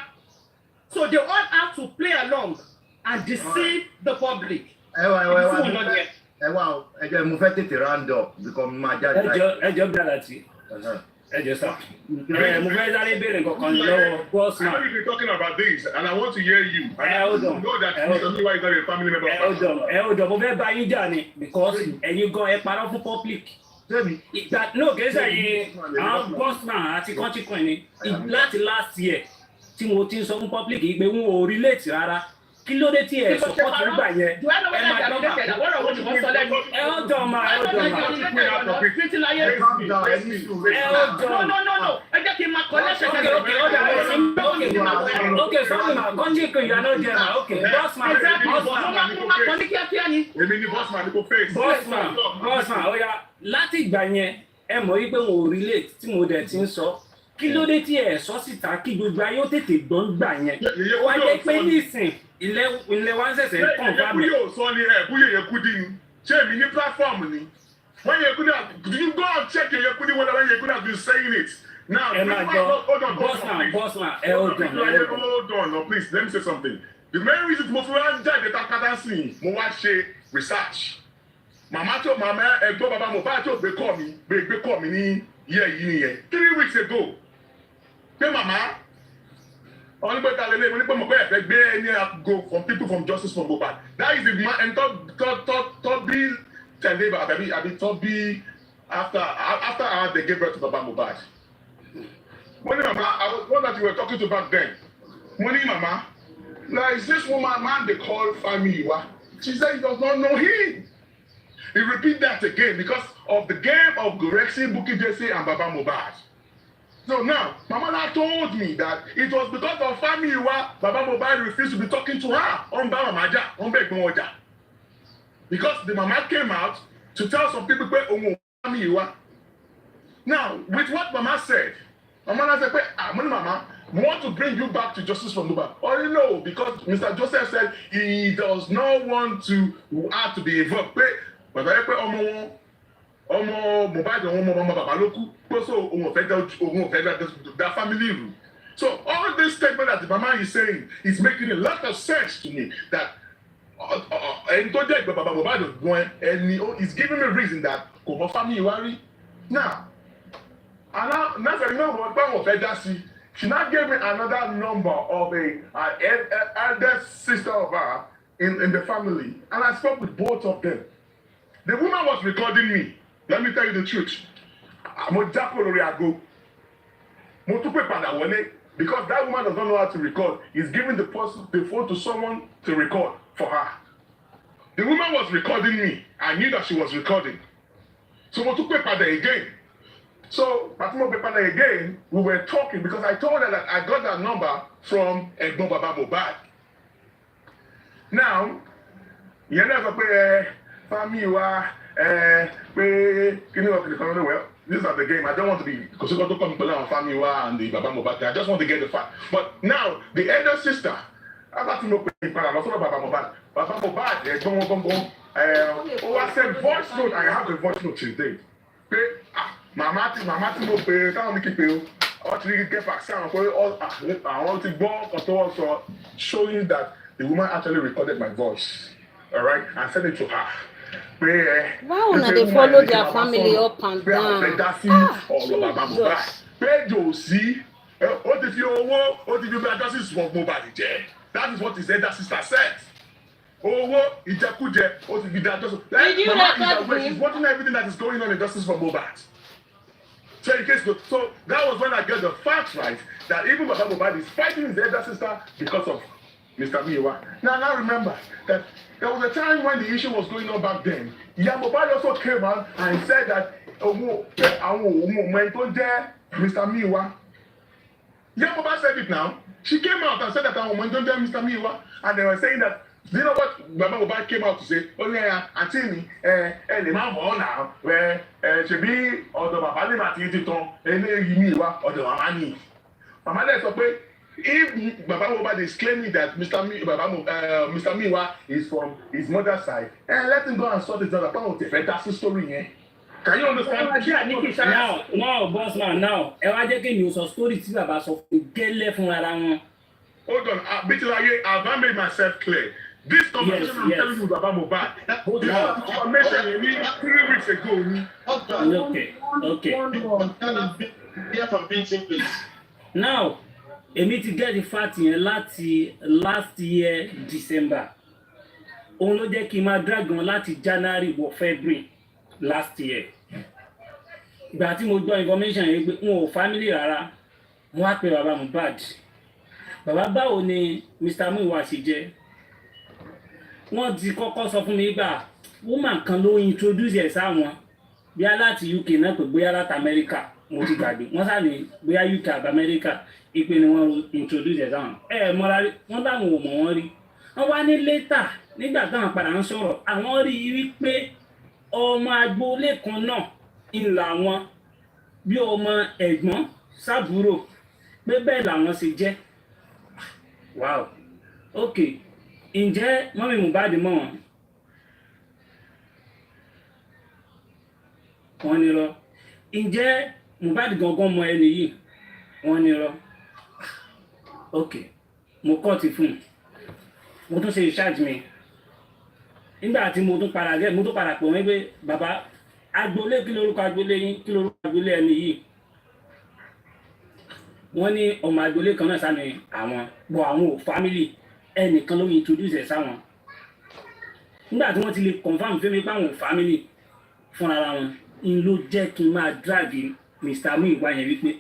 So they all have to play along and deceive the public. Ẹ wá ẹ jẹ́ mo fẹ́ tètè round up because mo máa jáde láì. Ẹ jọ gbàdá tí. Ẹ jọ sá. Mo fẹ́ sáré béèrè nǹkan lọ́wọ́ Bossman. I know you've been talking about this and I want to hear you. Hold on. Know that Famuyiwa is not a family member. Hold on. Mo fẹ́ bá yín jà ni because ẹ̀yin gan ẹ parọ́ fún public. Ìgbà no kèésà yìí àwọn Bossman àti Countrycoin ni láti last year tí mo ti ń sọ fún public yìí pé wọn ò relate rárá kí ló dé tí ẹ support nígbà yẹn ẹ máa gbọ́ bá ẹ ó dọ̀ ma ẹ ó dọ̀ ma ẹ jẹ́ kí n máa kọ́ lẹ́sẹ̀ okay sorry ma Countrycoin you are not there ma okay Bossman èmi ni Bossman ni kò face. Bossman ó yá láti ìgbà yẹn ẹ mọ̀ wípé wọn ò relate tí mo dẹ̀ ti ń sọ kí ló dé tí ẹ sọ síta kí gbogbo ayé ó tètè gbọ́n gbà yẹn wá jẹ́ pé nísìn ilẹ̀ wa ń ṣẹ̀ṣẹ̀ kàn bá mi. Búyè ò sọ ni Búyè Yekudi ni ṣé èmi ní platform ni when Yekudi do you go and check Yekudi whether when Yekudi has been saying it now. Ẹ máa jọ Bossman ẹ hold on no please let me say something the main reason tí mo fi wá jáde takata sí i mo wá ṣe research màmá ẹ̀gbọ́n bàbá Mohbad tó gbé kọ́ mi ní yẹ yìí nìyẹn 3 weeks ago pé màmá wọ́n ní pé ta lélẹ́yìn wọ́n ní pé mo bẹ́ẹ̀ fẹ́ gbé ẹni go from people from justice for Mohbad that is the man and tó bí tẹ̀lé àbí tó bí after they gave birth to baba Mohbad wọ́n ní màmá I was one that you were talking to back then wọ́n ní màmá like is this woman man they call Famuyiwa she said he does not know him. He repeat that again because of the game of Gorexi, Bukky Jesse, and Baba Mohbad. So now, Mama told me that it was because of Famuyiwa, Baba Mohbad refused to be talking to her on Baba Maja, on Begmoja. Because the mama came out to tell some people, Famuyiwa. Now, with what Mama said, Mama said, Mama, we want to bring you back to justice for Mohbad. Or no, because Mr. Joseph said he does not want to have to be involved. Bàbá yẹ pé ọmọ Mohbad ọmọ bàbá ló kú pé so òun ò fẹ́ dá family rú So all this statement that the mama is saying is making a lot of sense to me. That and Baba Mohbad and he's giving me reason that Komo family worry. Now, and now you know what she now gave me another number of a eldest sister of her in the family, and I spoke with both of them. The woman was recording me. Let me tell you the truth. Because that woman does not know how to record. He's giving the phone to someone to record for her. The woman was recording me. I knew that she was recording. So again. So again, we were talking because I told her that I got that number from Egbon Baba Mohbad. Now, you never pay family well. These are the game. I don't want to be because you got to come to family and the Baba Mohbad. I just want to get the fact. But now the elder sister, I got to know Baba Mohbad. Baba Mohbad, I said voice note. I have the voice note today. Mama ti mo pe táwọn ní kí pe o ọ ti get back sound pé àwọn ti gbọ́ ọ̀tọ̀ ọ̀sọ̀ showing that the woman actually recorded my voice, all right, and sent it to her. Wow, now they follow their family up and down. That is what his elder sister said. Did you record me? She's watching everything that is going on in justice for Mohbad. So that was when I got the facts right that even Baba Mohbad is fighting his elder sister because of Mr. Miwa. Now remember that there was a time when the issue was going on back then. Mohbad also came out and said that Mr. Miwa. Mohbad said it now. She came out and said that Mr. Miwa, and they were saying that. Do you know what Baba Mohbad came out to say? Oh yeah, Auntie, the man born now, where she be or the Baba Limati and Miwa or the Mamani. Mama, that's okay. If Baba Mohbad is claiming that Mr. Miwa is from his mother's side, let him go and sort it out about the fantastic story. Eh? Can you understand? Now, boss man, now, you saw story to about so get left from around. Hold on, I've not made myself clear. This conversation I'm telling you about Mohbad, this information 3 weeks ago. Okay. Now, èmi ti get the fact yẹn láti last year December. Òun ló jẹ́ kí n máa drag wọn láti January wọ February last year. Ìgbà tí mo gbọ́ information yẹn pé wọn ò family rárá, wọ́n á pe bàbá Mohbad. Bàbá báwo ni Mr. Miwa ṣe jẹ́? Wọ́n ti kọ́kọ́ sọ fún mi gbà woman kan ló introduce ẹ̀ sáwọn bóyá láti UK náà pé bóyá láti America mo ti gbàgbé wọ́n sáré bóyá UK àbí America ìpè ni wọ́n introduce ẹ̀ sáwọn mọ́ra rí wọ́n láwọn ò mọ̀ wọ́n rí wọ́n wá ní later nígbà táwọn padà ń sọ̀rọ̀ àwọn rí i wípé ọmọ agboolé kan náà ìlà wọn bí ọmọ ẹ̀gbọ́n sábúrò pé bẹ́ẹ̀ làwọn ṣe jẹ́. Wow. Okay. Ǹjẹ́ mọ́mí Mohbad mọ̀ wọ́n? Wọ́n ní rọ́. Ǹjẹ́ Mohbad gangan mọ ẹni yìí? Wọ́n ní rọ́. Okay. Mo kọ́ ti fún un. Mo tún ṣe recharge mi. Nígbà tí mo tún padà pè wọ́n pé bàbá agboolé kí lorúkọ agboolé yín kí lorúkọ agboolé ẹni yìí? Wọ́n ní ọmọ agboolé kan náà sáni àwọn bọ̀ àwọn ò family ẹnìkan ló introduce ẹ̀ sáwọn. Nígbà tí wọ́n ti lè confirm fún mi pé àwọn ò family fúnra wọn ń ló jẹ́ kí n máa drag Mr. Miwa yẹn wípé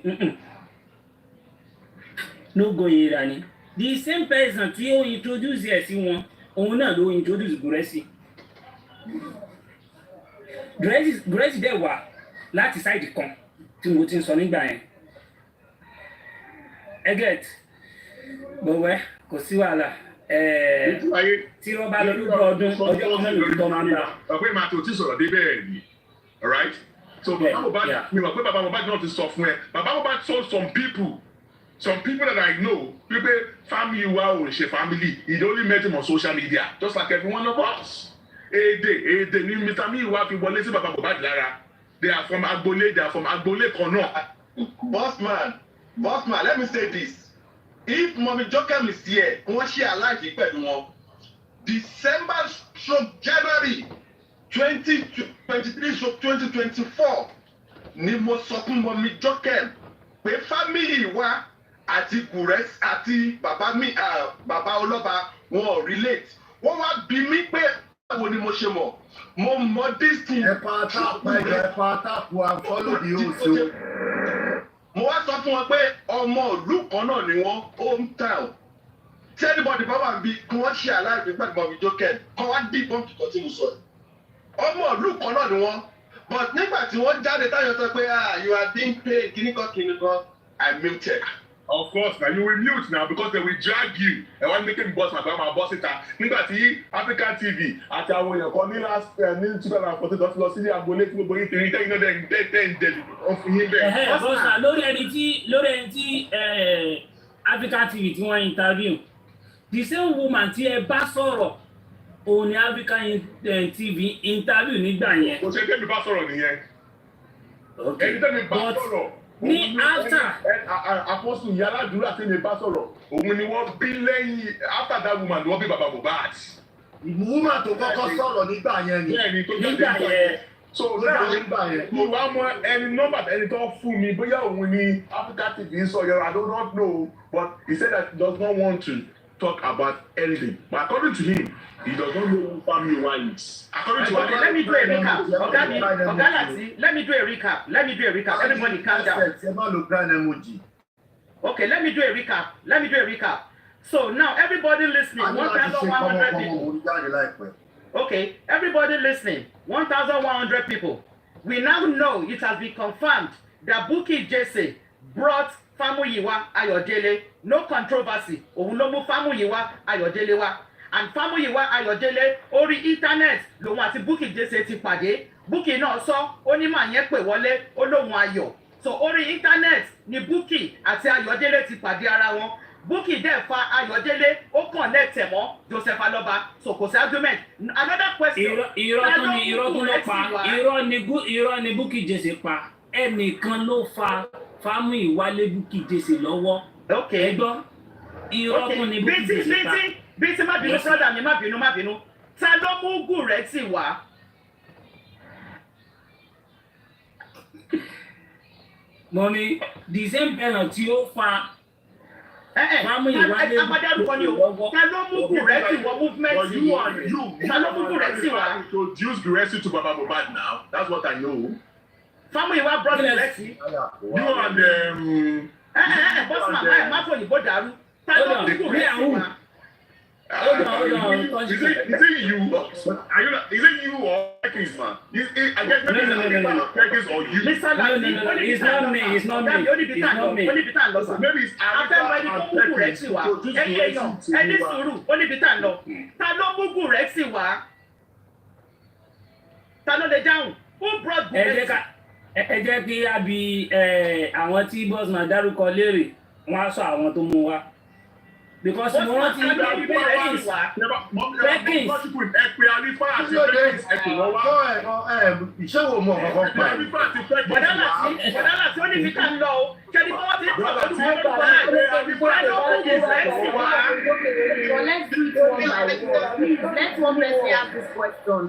no go yẹn ra ni. The same person tí ó introduce ẹ̀ sí wọn òun náà ló introduce Gúrẹ́sì. Gúrẹ́sì dẹ̀ wà láti side kan tí mo ti ń sọ nígbà yẹn. Get bọ̀wẹ́ kò sí wàhálà tí wọ́n bá lọ lójú ọdún ọjọ́ kan náà lójú tó máa ń bá. Ọ̀pẹ́ máa tó tí sọ̀rọ̀ dé bẹ́ẹ̀ ni, alright? So Baba Mohbad, mi mọ̀ pé Baba Mohbad náà ti sọ fún ẹ. Baba Mohbad told some people that I know, wípé family wa ò ṣe family, he only met him on social media, just like every one of us. Èdè ni Mr. Miwa fi wọlé sí Baba Mohbad lára. They are from agboolé kan náà. Boss man, let me say this. if Mommy Jokem is here, wọ́n ṣe aláìsí pẹ̀lú wọn. December/January 2023/2024 ni mo sọ fún Mommy Jokem pé family wa àti Gures àti bàbá Ọlọ́ba wọn ò relate. Wọ́n wá bí mi pé báwo ni mo ṣe mọ̀. Mo mọ this thing. Ẹ pa tápù follow the host. Mo wá sọ fún wọn pé ọmọ ìlú kan náà ni wọ́n hometown. Tí anybody bá wà bí kí wọ́n ṣe aláìpẹ́ pẹ̀lú Mommy Jokem kí wọ́n dì bọ́ǹkì kan tí mo sọ. Ọmọ ìlú kan náà ni wọ́n. But nígbà tí wọ́n jáde táyọ̀ sọ pé you are being paid kíníkan I muted. Of course, now you will mute now because they will drag you. I want to make him boss my boss it. Nígbà tí African TV àti àwọn èèyàn kan ní last ní 2014 tó lọ sí agboolé tí gbogbo yín ti rí tẹ́yìn náà dẹ̀ ọ̀fìn yín bẹ́ẹ̀. Bọ́sà lórí ẹni tí African TV tí wọ́n interview the same woman tí ẹ bá sọ̀rọ̀ òun ni African TV interview nígbà yẹn. Kò ṣe tẹ́mi bá sọ̀rọ̀ nìyẹn. Ẹni tẹ́mi bá sọ̀rọ̀. Ní after Apostle Yaladura tí mi bá sọ̀rọ̀ òun ni wọ́n bí lẹ́yìn after that woman ni wọ́n bí bàbá Mohbad. Woman tó kọ́kọ́ sọ̀rọ̀ nígbà yẹn ni. Bẹ́ẹ̀ni tó nígbà yẹn. So mo wá mọ ẹni nọ́mbà ẹni tó fún mi bóyá òun ni Africa TV ń sọ yẹn I do not know but he said that he does not want to talk about anything but according to him he does not know who family one is. According to okay, let me do a recap. Lati, let me do a recap. Everybody calm down. Okay, let me do a recap. So now everybody listening, 1,100 people. Okay, everybody listening, 1,100 people. We now know it has been confirmed that Bukky Jesse brought Famuyiwa Ayodele. No controversy. Òun ló mú Famuyiwa Ayodele wá. And Famuyiwa Ayodele orí internet lòun àti Bukky Jesse ti pàdé. Bukky náà sọ ó ní màá yẹn pè wọlé ó lóun ayọ̀. So orí internet ni Bukky àti Ayodele ti pàdé ara wọn. Bukky dẹ̀ fa Ayodele ó connect ẹ̀ mọ́ Joseph Aloba. So kò sí argument. Another question. Irọ́ tún ló pa. Irọ́ ni Bukky Jesse pa. Ẹnìkan ló fa Famuyiwa lé Bukky Jesse lọ́wọ́. Okay. Ẹgbọ́n. Irọ́ tún ni Bukky Jesse pa. Bísí má bínú sọ́dà mi má bínú. Ta ló mú Gúrẹ́tì wá? Mọ̀mí, the same person tí ó fa Famuyiwa lé Bukky lọ́wọ́. Ta ló mú Gúrẹ́tì wọ movement yìí? Ta ló mú Gúrẹ́tì wá? Introduce Gúrẹ́tì to Baba Mohbad now. That's what I know. Famuyiwa brought Gúrẹ́tì. You and Bossman, má fòyìnbó dàrú. Ta ló mú Gúrẹ́tì wá? Hold on. Is it you? Is it you or Perkins, man? I guess maybe Perkins or you. No. It's not me. Maybe it's Arifa and Perkins. Ẹni sùúrù, oníbitá lọ. Ta ló mú Gúrẹ́tì wá? Ta ló lè dáhùn? Who brought Gúrẹ́tì? Ẹ jẹ́ kí a bi àwọn tí Bossman dárúkọ léèrè, wọ́n á sọ àwọn tó mú wá. Because mo rántí Perkins. Ìṣòwò mọ̀ kankan pa. Bọ̀dá láti ó ní fi ká lọ o. Kẹ́ni bọ́ ti tọ̀ lọ́dún tó ń bọ̀ náà. Let's do it one by one. Please, let one person ask this question.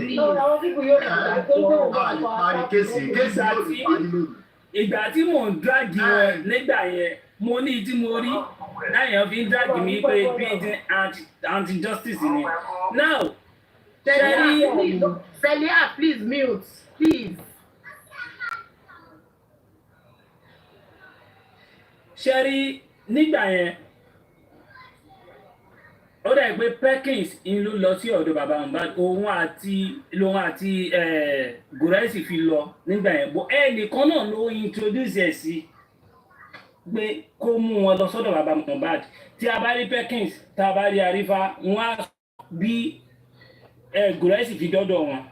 Ìgbà tí mò ń drag wọn nígbà yẹn, mo ní tí mo rí láyàn fi ń drag mi pé bí anti-justice ni. Now, Celia, please mute, please. Sherry, nígbà yẹn, ó dà pé Perkins ló lọ sí ọ̀dọ̀ bàbá Mohbad òun àti Gúrẹ́tì fi lọ nígbà yẹn bó ẹnìkan náà ló introduce ẹ̀ sí pé kó mú wọn lọ sọ́dọ̀ bàbá Mohbad tí a bá rí Perkins tá a bá rí Arifa wọn á bí Gúrẹ́tì fi dọ́dọ̀ wọn.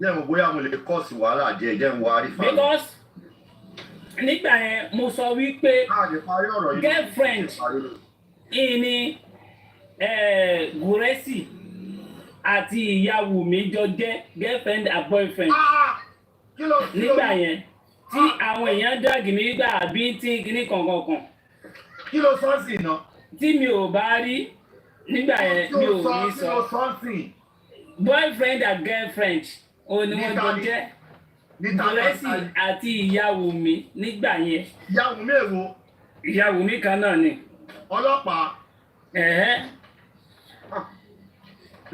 jẹ́ mo bóyá mo lè kọ́ sí wàhálà jẹ́ ń wọ Arifa. Because nígbà yẹn mo sọ wípé girlfriend ìní Gúrẹ́tì àti ìyàwó mi jọ jẹ́ girlfriend and boyfriend nígbà yẹn tí àwọn èèyàn dàgì nígbà àbí tí kìíní kankan. Kí ló sọ sí iná? tí mi ò bá rí nígbà yẹn mi ò ní sọ boyfriend and girlfriend òun ni wọ́n jọ jẹ́ Blessing àti ìyàwó mi nígbà yẹn. Ìyàwó mi èwo? Ìyàwó mi kan náà ni. Ọlọ́pàá. Ẹ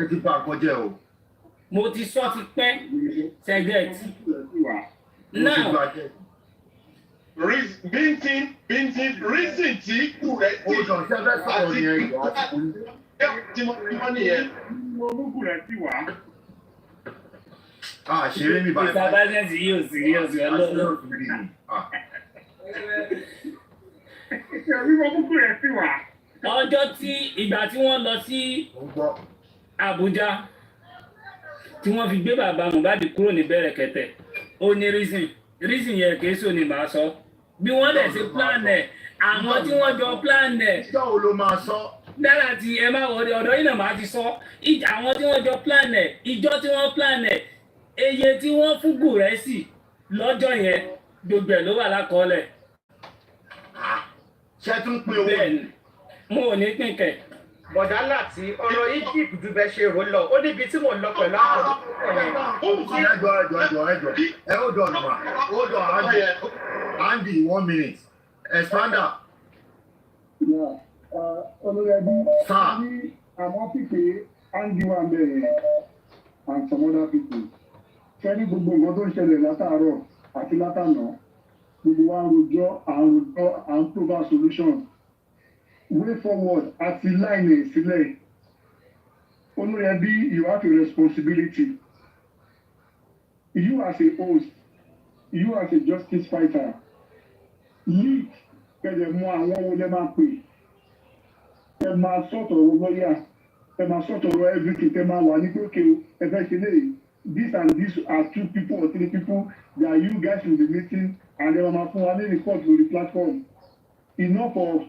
ti bá àkọjẹ́ o. Mo ti sọ ti pẹ́ Seget. Now. Bíntín reason tí kù rẹ̀ tí àti mọ́ nìyẹn. Mo mú kù rẹ̀ sí wá. Ṣeré mi báyìí. Ìsàbájẹ́sì yóò serious ọlọ́run. Ìṣẹ̀rí mo mú kù rẹ̀ sí wá. Ọjọ́ tí ìgbà tí wọ́n lọ sí Abuja tí wọ́n fi gbé bàbá Mohbad kúrò ní Bẹ̀rẹ̀kẹ̀tẹ̀ ó ní reason yẹn kìí sọ ni màá sọ bí wọ́n lè ṣe plan ẹ̀ àwọn tí wọ́n jọ plan ẹ̀. Ìjọ́ wo ló máa sọ? Dára tí ẹ máa wọlé ọ̀dọ́ yìí náà máa ti sọ àwọn tí wọ́n jọ plan ẹ̀ ìjọ tí wọ́n plan ẹ̀ eye tí wọ́n fún Gùrẹ́sì lọ́jọ́ yẹn gbogbo ẹ̀ ló wà lákọọ́lẹ̀. Ṣé tún pín owó? Bẹ́ẹ̀ni mo ò ní pín kẹ̀. Bọ̀dá Láti ọ̀rọ̀ Egypt ju bẹ́ẹ̀ ṣe rò lọ ó níbi tí mò ń lọ pẹ̀lú àwọn hold on Andy 1 minute expander. Olóyèbí ní àwọn pípé Andy wà bẹ̀rẹ̀ and some other people. Kẹ́ni gbogbo nǹkan tó ń ṣẹlẹ̀ látàárọ̀ àti látàná gbogbo wa rojọ́ à ń provide solutions. Way forward àti line sílẹ̀. Olóyèbí, you have a responsibility. You as a host, you as a justice fighter, lead kẹ̀dẹ̀ mọ àwọn ohun lẹ́ máa pè. Ẹ máa sọ̀tọ̀ lọ́yà, ẹ máa sọ̀tọ̀ everything, ẹ máa wà ní pé òkè ẹ fẹ́ ṣe léyìí. This and this are 2 people or 3 people that you guys will be meeting and ẹ máa fún wa ní report lórí platform. Enough of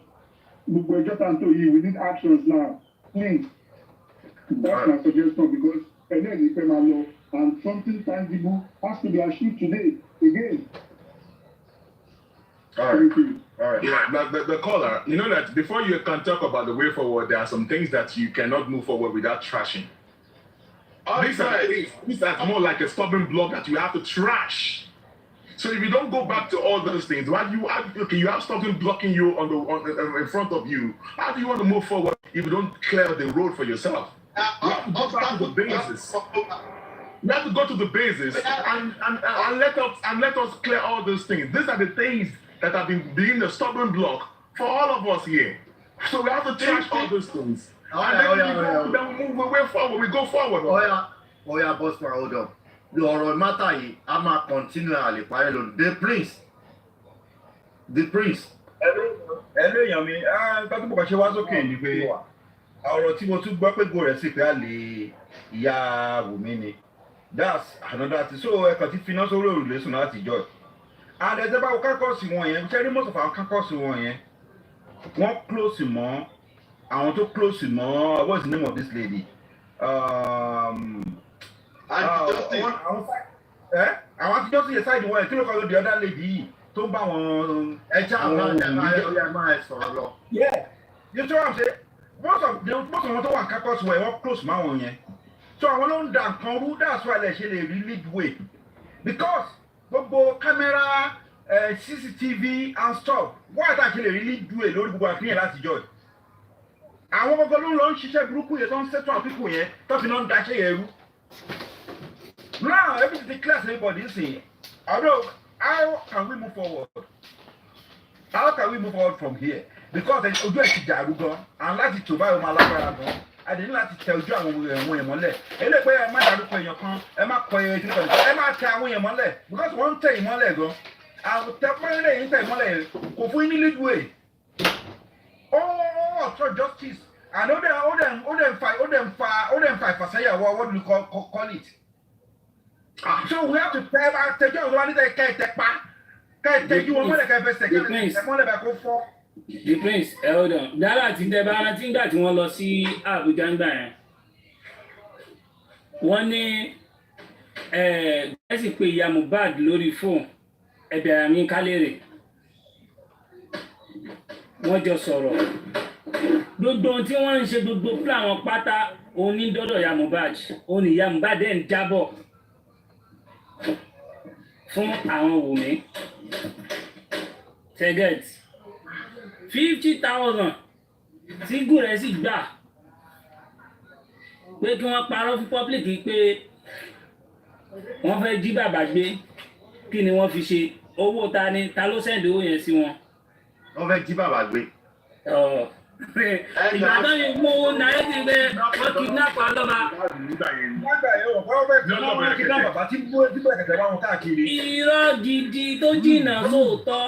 gbogbo ẹjọ́ tàǹtò yìí, we need actions now. Please. That's my suggestion because ẹlẹ́ni pẹ́ máa lọ and something tangible has to be achieved today again. All right. All right. Yeah, but the caller, you know that before you can talk about the way forward, there are some things that you cannot move forward without trashing. These are more like a stubborn block that you have to trash. So if you don't go back to all those things, why do you have something blocking you in front of you? How do you want to move forward if you don't clear the road for yourself? You have to go back to the basis. You have to go to the basis and let us clear all those things. These are the things that have been being the stubborn block for all of us here. So we have to trash all those things. Then we move way forward. We go forward. Boss, hold on. The ọ̀rọ̀ matter yìí a máa continue àlè parí lónìí. The prince. Ẹlú èèyàn mi, tọ́tún bọ̀ ṣe wá sókè ni pé ọ̀rọ̀ tí mo tún gbọ́ pé go rẹ̀ sí pé a lè ìyá Wùmí ni. That's another thing. So ẹ̀kan ti finá sórí òrùlé sùn láti jọ. And ẹ̀jẹ̀ bá wo kákọ́ọ̀sì wọn yẹn, ṣé rí most of àwọn kákọ́ọ̀sì wọn yẹn, wọ́n close mọ́ àwọn tó close mọ́ what's the name of this lady? Àwọn àtijọ́ sí ẹ̀sáìdì wọn ẹ̀ kí ló kọ́ ló di other lady yìí tó ń bá wọn ẹja àwọn máa sọ̀rọ̀ lọ. You know what I'm saying? Most of wọn tó wà kákọ́ọ̀sì wọn ẹ̀ wọ́n close mọ́ àwọn yẹn. So àwọn ló ń da nǹkan rú, that's why lè ṣe lè rí lead way. Because gbogbo camera, CCTV and stuff, wọ́n àtàkì lè rí lead way lórí gbogbo àfihàn láti jọ. Àwọn gbogbo ló ń lọ ń ṣiṣẹ́ burúkú yẹn tó ń settle àwọn people yẹn tó fi náà ń daṣẹ́ yẹn rú. Now everything declares everybody say, although how can we move forward? How can we move forward from here? Because ojú ẹ̀ ti dàrú gan, and láti tò báyìí ó máa lágbára gan. Àdé ní láti tẹ ojú àwọn èèyàn mọ́lẹ̀. Eléyìí pé ẹ má dárúkọ èèyàn kan, ẹ má kọ èèyàn kan, ẹ má tẹ àwọn èèyàn mọ́lẹ̀ because wọ́n ń tẹ ìmọ́lẹ̀ gan. Àwọn tẹ pọ́nlẹ̀ yìí ń tẹ ìmọ́lẹ̀ kò fún yín ní lead way. Ọ̀tọ̀ justice and ó dẹ̀ ń fa ìfàsẹ́yàwó what do you call it? So we have to tell you what is The prince, hold on. Dára àti Dẹ́bà rántí nígbà tí wọ́n lọ sí Abuja ńgbà yẹn. Wọ́n ní ẹ sì pé ìyá Mohbad lórí fóònù ẹ̀bẹ̀ àmì kálẹ̀rẹ̀. Wọ́n jọ sọ̀rọ̀. gbogbo ohun tí wọ́n ń ṣe gbogbo plan wọn pátá òun ní dọ́dọ̀ ìyá Mohbad òun ní ìyá Mohbad dẹ̀ ń jábọ̀ fún àwọn Wùmí tẹ́gẹ̀t 50,000 tí Gúrẹ́ sì gbà pé kí wọ́n parọ́ fún public pé wọ́n fẹ́ jí bàbá gbé kí ni wọ́n fi ṣe owó ta ni ta ló sẹ́ndì owó yẹn sí wọn. wọ́n fẹ́ jí bàbá gbé. ìgbàdàn yìí mú náírà ti gbé wọ́n kidnap alọ́ba. irọ́ gidi tó jìnnà sóòótọ́.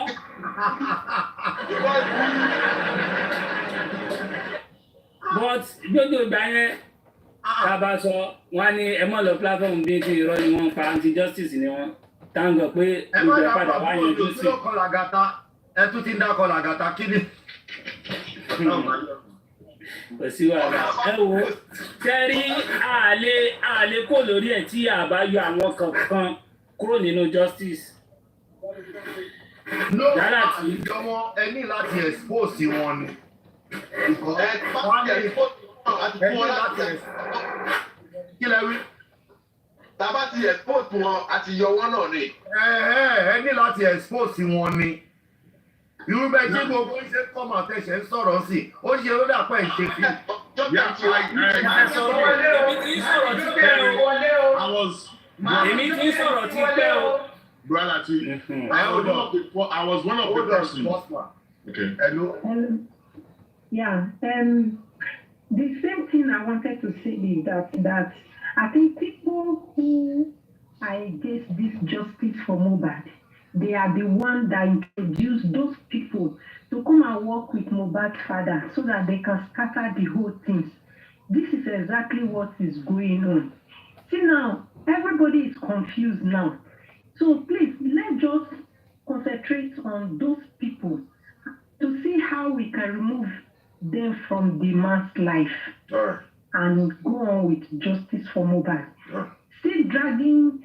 but gbogbo ìgbà yẹn tábà sọ wọn ní ẹ mọ̀ lọ platform bíi ti irọ́ ni wọ́n pa anti justice ni wọ́n táǹgọ̀ pé gbogbo ẹ̀ padà wá yanjú sí. ẹ tún ti ń dákọ̀ làgàtà kí ni. kò sí wàhálà ẹ wo tẹ́rí àlè kò lórí ẹ̀ tí a bá yọ àwọn kankan kúrò nínú justice. yálà tí ìjọwọ́ ẹ ní láti expose wọn ni. kí lẹ wí. tàbá ti expose wọn àti yọ wọn náà ni. ẹ ní láti expose wọn ni. irú bẹ́ẹ̀ tí gbogbo ṣe kọ́mọ àtẹ̀ṣẹ̀ ń sọ̀rọ̀ sí ó ṣe ló dà pẹ́ ìṣe fi. èmi ti sọ̀rọ̀ ti pẹ́ o. Brother Lati, I was one of the persons. Okay. Hello. Yeah. The same thing I wanted to say is that I think people who are against this justice for Mohbad, they are the ones that introduce those people to come and work with Mohbad's father so that they can scatter the whole thing. This is exactly what is going on. See now, everybody is confused now. So please, let's just concentrate on those people to see how we can remove them from the man's life and go on with justice for Mohbad. Still dragging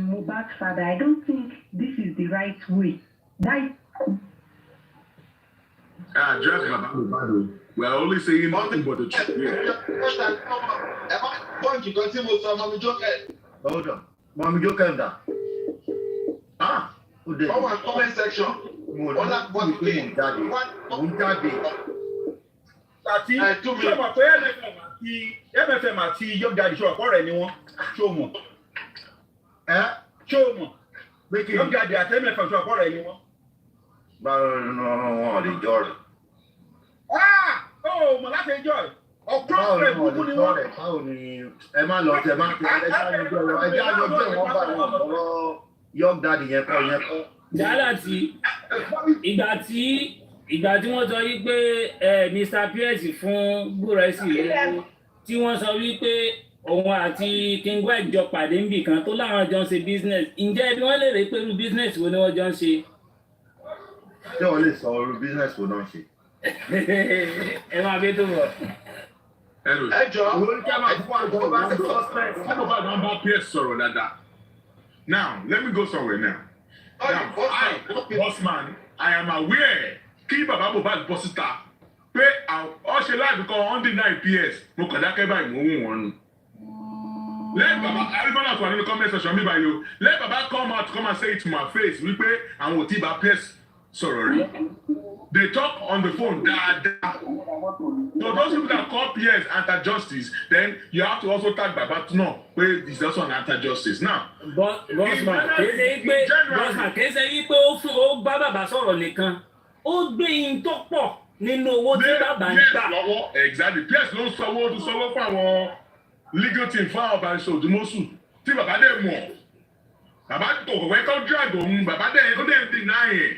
Mohbad's father, I don't think this is the right way. Dragging Mohbad. We're only saying nothing but the truth. Hold on. Mommy Joker that. Our comment section. Àti ṣọ́mọ̀ pé MFM àti Young Daddy ṣọ́mọ̀ pọ̀ rẹ̀ ni wọ́n ṣọ́mọ̀. Ṣọ́mọ̀. Young Daddy àti MFM ṣọ́mọ̀ pọ̀ rẹ̀ ni wọ́n. Báwo ni wọ́n lè jọ rẹ̀? Mọ̀ láti jọ rẹ̀. Ọ̀pọ̀ rẹ̀ kúkú ni wọ́n. Báwo ni ẹ máa lọ tẹ máa tẹ ẹjẹ́ àjọjọ́ wọn bá wọn lọ́wọ́ Young Daddy yẹn kọ́. Yálà tí ìgbà tí wọ́n sọ wípé Mr. Pierce fún Búrẹ́sì lówó tí wọ́n sọ wípé òun àti King White jọ pàdé níbì kan tó láwọn jọ ń ṣe business ǹjẹ́ bí wọ́n lè rí pé irú business wo ni wọ́n jọ ń ṣe. Ṣé wọ́n lè sọ irú business wo náà ṣe? Ẹ máa bí tó bọ̀. Now, let me go somewhere now. Boss man, I am aware. Kí bàbá Mohbad bọ́ síta pé ọ ṣe láìpẹ́ kan on the 9 PS mo kàn dákẹ́ báyìí mo ń wọ̀n nù. Let bàbá Arifana tó wà nínú comment section mi báyìí o. Let bàbá come and say it to my face wípé àwọn ò tí bá PS sọ̀rọ̀ rí. They talk on the phone dáadáa. So those people that call PS anti-justice, then you have to also tag bàbá no pé it's also an anti-justice. Now, Bossman kìí ṣe wípé ó bá bàbá sọ̀rọ̀ nìkan. Ó gbé in tó pọ̀ nínú owó tí bàbá ń gbà. Exactly. PS ló ń sanwó fún àwọn legal team fún àwọn ọba ìṣòdùmọ́sù tí bàbá dẹ̀ mọ̀. Bàbá tó kọ̀wé tó drag òun, bàbá dẹ̀ ó dẹ̀ ń deny ẹ̀.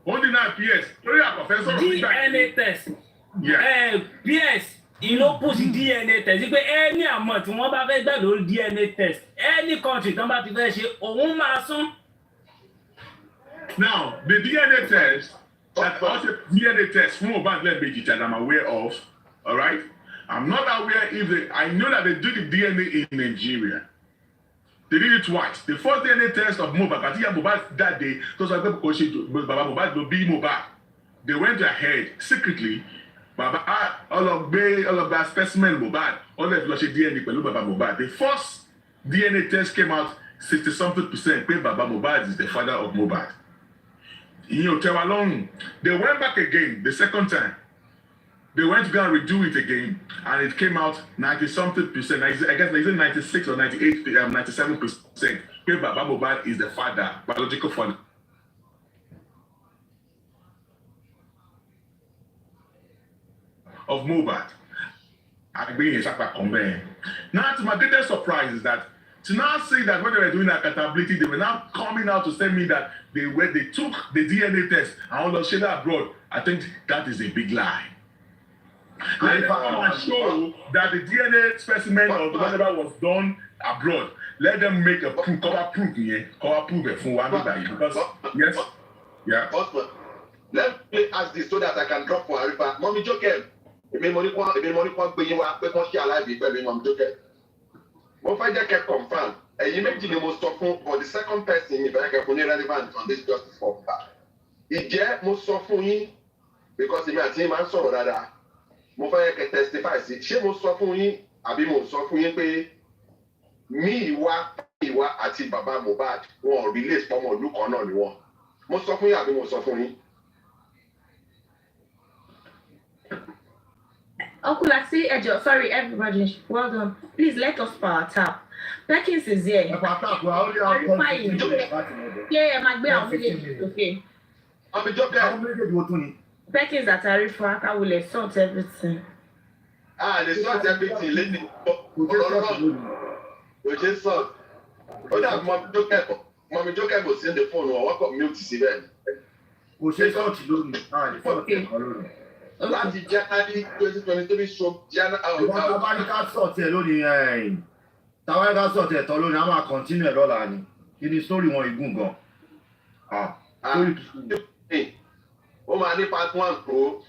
Ó deny PS lórí àkọ́fẹ́ sọ̀rọ̀ nígbà. DNA test. PS ìlú push DNA test pé any amount tí wọ́n bá fẹ́ gbà lórí DNA test any country tán bá ti fẹ́ ṣe òun máa sún. Now, the DNA test, also DNA test from Mohbad lẹ́ẹ̀mejì that I'm aware of, all right? I'm not aware if I know that they do the DNA in Nigeria. They did it twice. The first DNA test of Mohbad, I think Mohbad that day, because Baba Mohbad will be Mohbad. They went ahead secretly. Baba ọlọgba specimen Mohbad ọlọ ìfilọ ṣe DNA pẹ̀lú Baba Mohbad. The first DNA test came out 60-something% pé Baba Mohbad is the father of Mohbad. Ìyẹn ò tẹ́ wa lọ́rùn. They went back again the second time. They went to go and redo it again, and it came out 90-something%. I guess 96 or 98, 97%. Pé Baba Mohbad is the father, biological father. Of Mohbad. I bring it back on there. Now, to my greatest surprise is that to now see that when they were doing accountability, they were now coming out to tell me that they took the DNA test and all the shit abroad. I think that is a big lie. Let them show that the DNA specimen of whatever was done abroad. Let them make a proof, cover proof for one because yes, yeah. Let me ask this so that I can drop for Arifa. Mommy Joker. Èmi mo ní kó gbé yín wá pé kó ṣe aláìbí pẹ̀lú Mommy Joker. Mo fẹ́ jẹ́ kẹ́ confirm. Ẹ̀yin méjì ni mo sọ fún for the second person mi bẹ̀rẹ̀ kẹ́ fún ní relevant on this justice for Mohbad. Ìjẹ́ mo sọ fún yín because èmi àti yín máa ń sọ̀rọ̀ dáadáa. Mo fẹ́ kẹ́ testify sí. Ṣé mo sọ fún yín àbí mo sọ fún yín pé ìwà àti bàbá Mohbad wọn ò relate fọmọ ìlú kan náà ni wọn. Mo sọ fún yín àbí mo sọ fún yín. Uncle Lati, sorry everybody, well done. Please let us power tap. Perkins is here. Yeah, okay. Perkins at Arifa, I will sort everything. They sort everything. Let me we just sort. Mommy Joker was in the phone or what got mute to then. We say sort you Láti January 2023 stroke January. Tabanika sọ̀tẹ̀ lónìí Tabanika sọ̀tẹ̀ tọ́ lónìí a máa continue ẹ̀ lọ́la ni. Kí ni story wọn igun gan? Ó máa ní part 1 pro.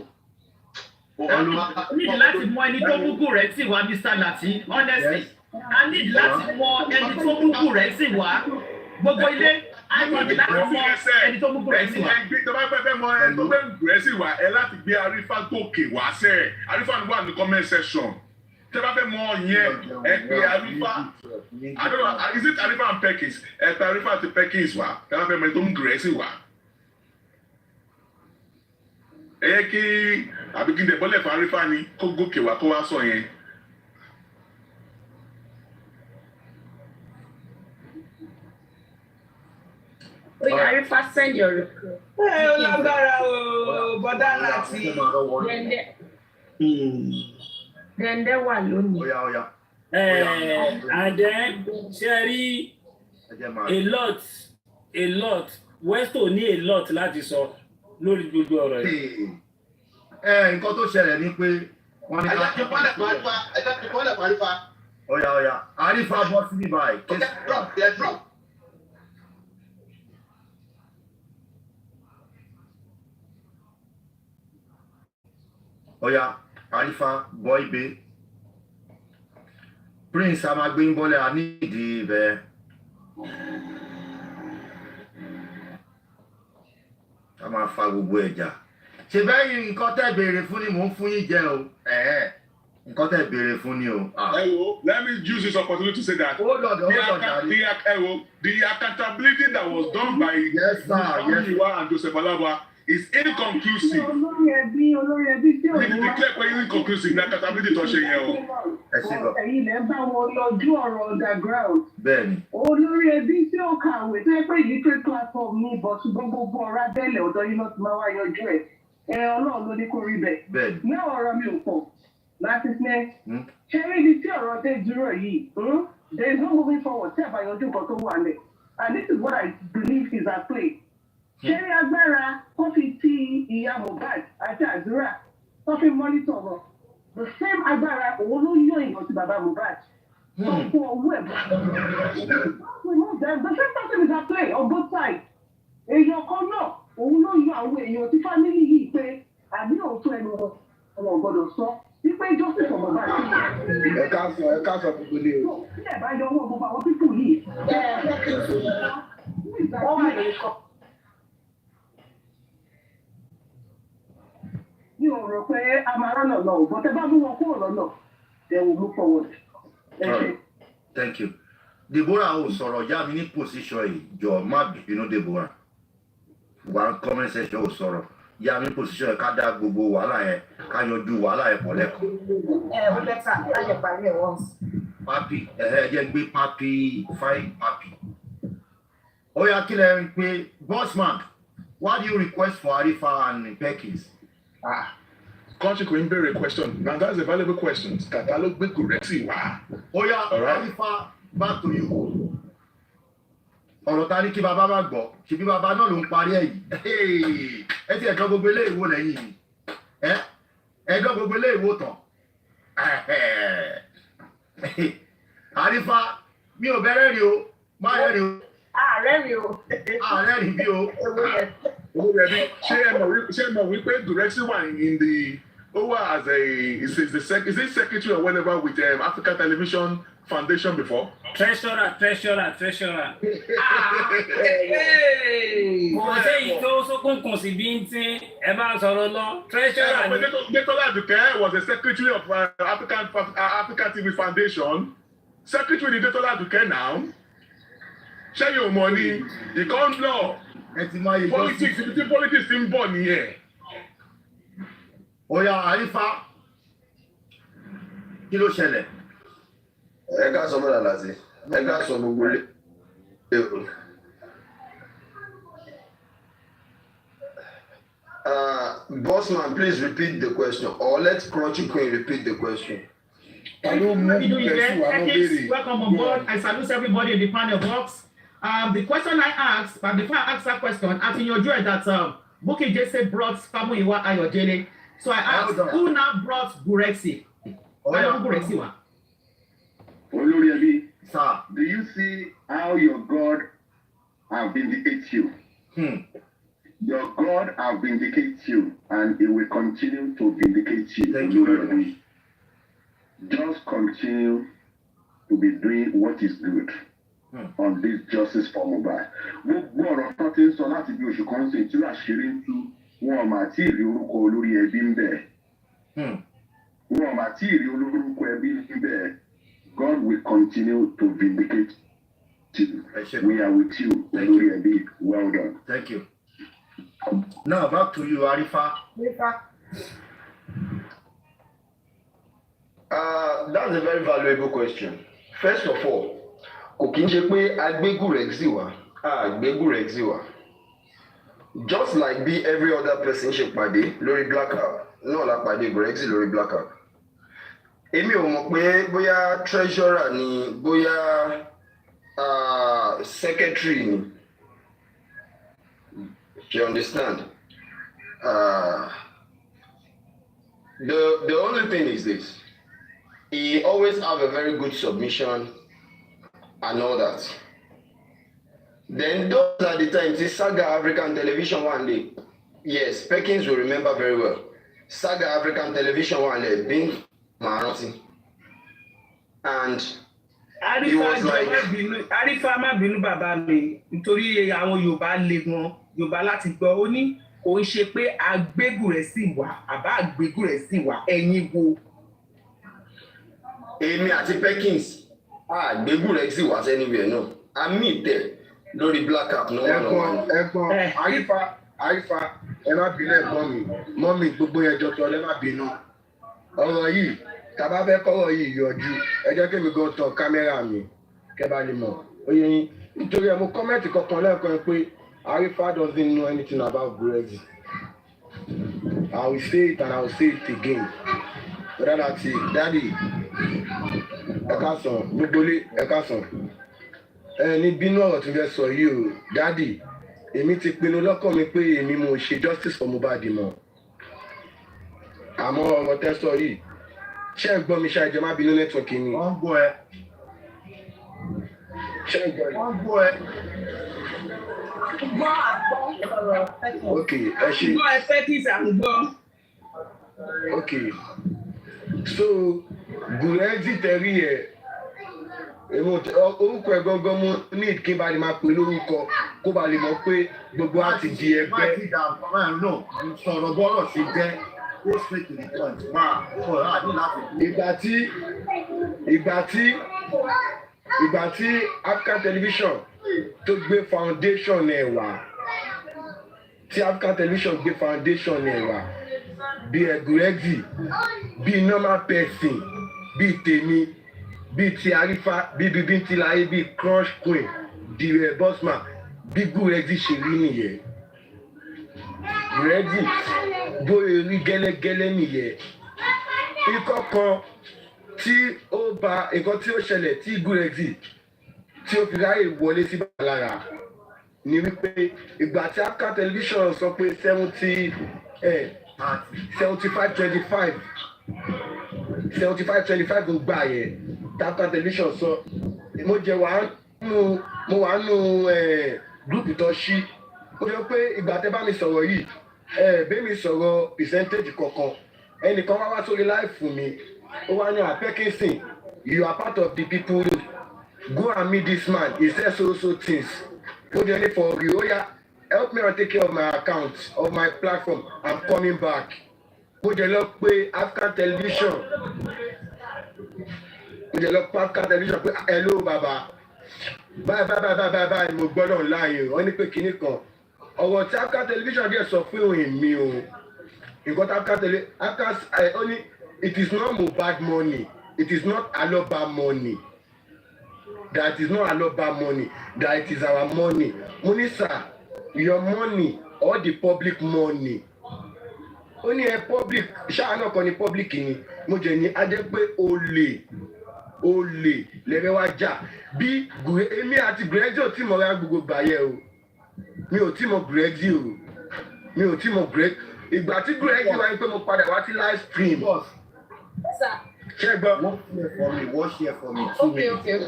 Need láti mọ ẹni tó múgù rẹ̀ sì wá Mr. Lati, honestly. I need láti mọ ẹni tó múgù rẹ̀ sì wá. Gbogbo ilé. I need láti mọ ẹni tó múgù rẹ̀ sì wá. Tó bá fẹ́ mọ ẹni tó múgù rẹ̀ sì wá, ẹ láti gbé Arifa gòkè wá sẹ́. Arifa wà ní comment section. Tẹ́ bá fẹ́ mọ yẹn, ẹ pè Arifa. I don't know, is it Arifa and Perkins? Ẹ pè Arifa àti Perkins wá. Tẹ́ bá fẹ́ mọ ẹni tó múgù rẹ̀ sì wá. Ẹ yẹ kí àbíkíndé bọ́lẹ̀ fún Arifa ni kó gòkè wá kó wá sọ yẹn. Arifa, send your request. Then there were lonely. And then Sherry, a lot. Westo ní a lot láti sọ lórí gbogbo ọ̀rọ̀ yìí. Nǹkan tó ṣẹlẹ̀ ni pé wọ́n ní ká ti pọ́lẹ̀ Arifa. Ọ̀yà Arifa bọ́ sí bíbáyìí. Drop. Oya, Arifa, boy be. Prince Amagbin Bole, I need the a máa fa gbogbo ẹja. Ṣé bẹ́yìn nǹkan tẹ́ béèrè fún ni mò ń fún yín jẹ o. Nǹkan tẹ́ béèrè fún ni o. Let me use this opportunity to say that the accountability that was done by Omowummi and Joseph Alaba is inconclusive. It declared for inconclusive. The accountability to ṣe yẹn o. Ẹ̀yin lẹ bá wọn lọ́jú ọ̀rọ̀ underground. Bẹ́ẹ̀ni. Olórí ẹbí tí ó kàwé tó yẹ pé yìí trade platform ní ìbọn ṣùgbọ́n gbogbo ọ̀rọ̀ abẹ́lẹ̀ ọ̀dọ́ yìí ló ti máa wá yanjú ẹ̀. Ọlọ́run ló ní kó rí bẹ́ẹ̀. Bẹ́ẹ̀ni. Ní ọ̀rọ̀ mi ò pọ̀ láti pẹ́. Ṣé rí ibi tí ọ̀rọ̀ dé dúró yìí? There is no moving forward tí àbáyanjú nǹkan tó wà lẹ̀. And this is what I believe is at play. Ṣé rí agbára kó fi ti ìyá Mohbad àti àdúrà tó fi mọ́nítọ̀ wọn? The same agbára òun ló yọ èèyàn ti bàbá Mohbad. Tó kó owó ẹ̀ bọ̀. The same person is at play on both sides. Èèyàn kan náà òun ló yọ àwọn èèyàn tí fámìlì yìí pé àbí òótọ́ ẹnu wọn ò gbọ́dọ̀ sọ wípé justice for Mohbad. Ẹ ká sọ gbogbo ilé o. Bí ẹ bá yọ owó gbogbo àwọn pípù yìí. Wọ́n wà ní ikọ̀. Mi ò ò rò pé a máa rán lọ, but ẹ bá mú wọn kúrò lọ́nà, they will move forward. Thank you. Deborah ò sọ̀rọ̀ yá mi ní position yìí, jọ má bínú Deborah. One comment section ò sọ̀rọ̀ yá mi ní position yìí ká dá gbogbo wàhálà yẹn ká yanjú wàhálà yẹn pọ̀ lẹ́kọ̀ọ́. Ó lẹ́tà láyẹ̀ parí ẹ̀ once. Papi, jẹ́ gbé papi, fine papi. Ó yá kí lẹ rí pé bossman, why do you request for Arifa and Perkins? Country Queen Berry question. Now that's a valuable question. Catalog big correctly. Wow. Oh yeah, Arifa, back to you. Ọ̀rọ̀ ta ní kí bàbá má gbọ́, ṣe bí bàbá náà ló ń parí ẹ̀ yìí. Ẹ ti ẹ̀dọ́ gbogbo ilé ìwò lẹ́yìn yìí. Ẹ̀dọ́ gbogbo ilé ìwò tán. Arifa, mi ò bẹ̀rẹ̀ rí o, má rẹ̀ rí o. Ààrẹ rí o. Ààrẹ rí bí o. Ṣé ẹ mọ̀ wípé direction wà in the over as a is it secretary or whatever with African Television Foundation before? Treasurer. Mo ṣe ìtò sókùnkùn sí bí n tí ẹ bá sọ̀rọ̀ lọ. Treasurer ni. Detola Aduke was the secretary of African TV Foundation. Secretary of Detola Aduke now. Ṣé yóò mọ̀ ni ìkọ́ ń lọ? Politics ń bọ̀ nìyẹn. Ó yá Arifa, kí ló ṣẹlẹ̀? Ẹ ká sọ mọ́ra láti, ẹ ká sọ gbogbo lé. Bossman, please repeat the question, or let Crunchy Queen repeat the question. Welcome on board. I salute everybody in the panel box. The question I asked, but before I ask that question, I think you're joy that Bukky Jesse brought Famuyiwa Ayodele. So I asked, who now brought Gurexi? I don't Gurexi one. Oloriabi, sir, do you see how your God have vindicated you? Your God have vindicated you, and He will continue to vindicate you. Thank you very much. Just continue to be doing what is good on this justice for Mohbad. Gbogbo ọ̀rọ̀ tó ti ń sọ láti bí oṣù kan ṣe tí àṣírí ń tú wọn mà tí ì rí orúkọ olórí ẹbí ń bẹ̀. Wọn mà tí ì rí orúkọ ẹbí ń bẹ̀. God will continue to vindicate you. We are with you, olórí ẹbí. Well done. Thank you. Now back to you, Arifa. That's a very valuable question. First of all, kò kí n ṣe pé agbégúrẹ́gì wá, agbégúrẹ́gì wá. Just like bí every other person ṣe pàdé lórí blackout, náà la pàdé gúrẹ́gì lórí blackout. Èmi ò mọ̀ pé bóyá treasurer ni, bóyá secretary ni. You understand? The only thing is this. He always have a very good submission and all that. Then those are the times, this Saga African Television one day. Yes, Perkins will remember very well. Saga African Television one day, being Maranti. And he was like... Arifa má bínú bàbá mi, nítorí àwọn Yorùbá le gan, Yorùbá láti gbọ́, ó ní kò ń ṣe pé agbégúrẹ́sì wà, àbá agbégúrẹ́sì wà, ẹ̀yin wo. Èmi àti Perkins agbégúrẹ́sì wà sẹ́niwẹ̀ náà. Àmì tẹ̀ lórí black app náà wà. Ẹ̀gbọ́n Arifa ẹ má bínú ẹ̀gbọ́n mi, mọ́mì gbogbo yẹn jọ̀tọ̀ ẹ má bínú. Ọ̀rọ̀ yìí, tàbá fẹ́ kọ́rọ̀ yìí yọjú, ẹ jẹ́ kí mi gan tan kámẹ́rà mi, kẹ́ bá lè mọ̀. Oyè yín, nítorí ẹ mo kọ́mẹ́ǹtì kankan lẹ́ẹ̀kan pé Arifa doesn't know anything about Gurexi. I will say it and I will say it again. Brother Lati, Daddy, ẹ káàsán, gbogbo ilé ẹ káàsán. Ní bínú ọ̀rọ̀ tí fẹ́ sọ yìí o, Daddy, èmi ti pinnu lọ́kàn mi pé èmi mo ṣe justice for Mohbad mọ́. Àmọ́ ọ̀rọ̀ tẹ́ sọ yìí, ṣé ẹ gbọ́ mi ṣe àìjẹ́ má bínú nẹ́tíwọ̀kì ni? Wọ́n gbọ́ ẹ. Ṣé ẹ gbọ́ ẹ? Wọ́n gbọ́ ẹ. Ok, ẹ ṣe. Gbọ́ ẹ Perkins àgbọ̀. Ok, so Gurexi tẹ̀rí ẹ̀. Orúkọ ẹ̀ gangan mú ní kí n bá lè máa pè lórúkọ kó bá lè mọ̀ pé gbogbo á ti di ẹgbẹ́. Má ti dà náà sọ̀rọ̀ bọ́rọ̀ sí jẹ́. go straight to the point. Wow. Oh, I didn't laugh. ìgbà tí African television tó gbé foundation ẹ̀ wá gbé foundation ẹ̀ wá bí ẹgùrẹ́gì bí normal person bí tèmi bí ti Arifa bí bíbí ti láyé bí crush queen dìrẹ̀ bossman bí gùrẹ́gì ṣe rí nìyẹn gùrẹ́gì bóyá rí gẹ́lẹ́gẹ́lẹ́ nìyẹn ikọ̀ kan tí ó ba nǹkan tí ó ṣẹlẹ̀ tí gùrẹ́gì tí ó fi ráyè wọlé sí bàbá lára ni wípé ìgbà tí African television sọ pé 75-25 ń gbà yẹn tí African television sọ mo wà nù gúrùpù tó ṣí ó jẹ́ pé ìgbà tẹ́ bá mi sọ̀rọ̀ yìí bẹ́ẹ̀ mi sọ̀rọ̀ percentage kankan ẹnìkan wá sórí live fún mi ó wá ní Perkinson you are part of the people go and meet this man he says so things ó jẹ́ ní for you ó yá help me and take care of my account of my platform I'm coming back ó jẹ́ lọ pé African television pé hello baba báyìí mo gbọ́dọ̀ láàyè wọ́n ní pé kinní kan ọ̀rọ̀ tí African television díẹ̀ sọ fún òun mi o nǹkan tí African television ó ní it is not Mohbad money it is not Aloba money that is not Aloba money that it is our money money sir your money or the public money ó ní public ṣáà náà kan ní public ni mo jẹ ní ajẹ́ pé olè lẹ́rẹ́ wá jà bí èmi àti gùrẹ́jì ò tí mo ra gbogbo gbàyẹ o mi ò tí mo gùrẹ́jì o mi ò tí mo gùrẹ́jì ìgbà tí gùrẹ́jì wáyé pé mo padà wá sí live stream ṣẹ́gbọ́n wọ́n ṣe for me 2 minutes.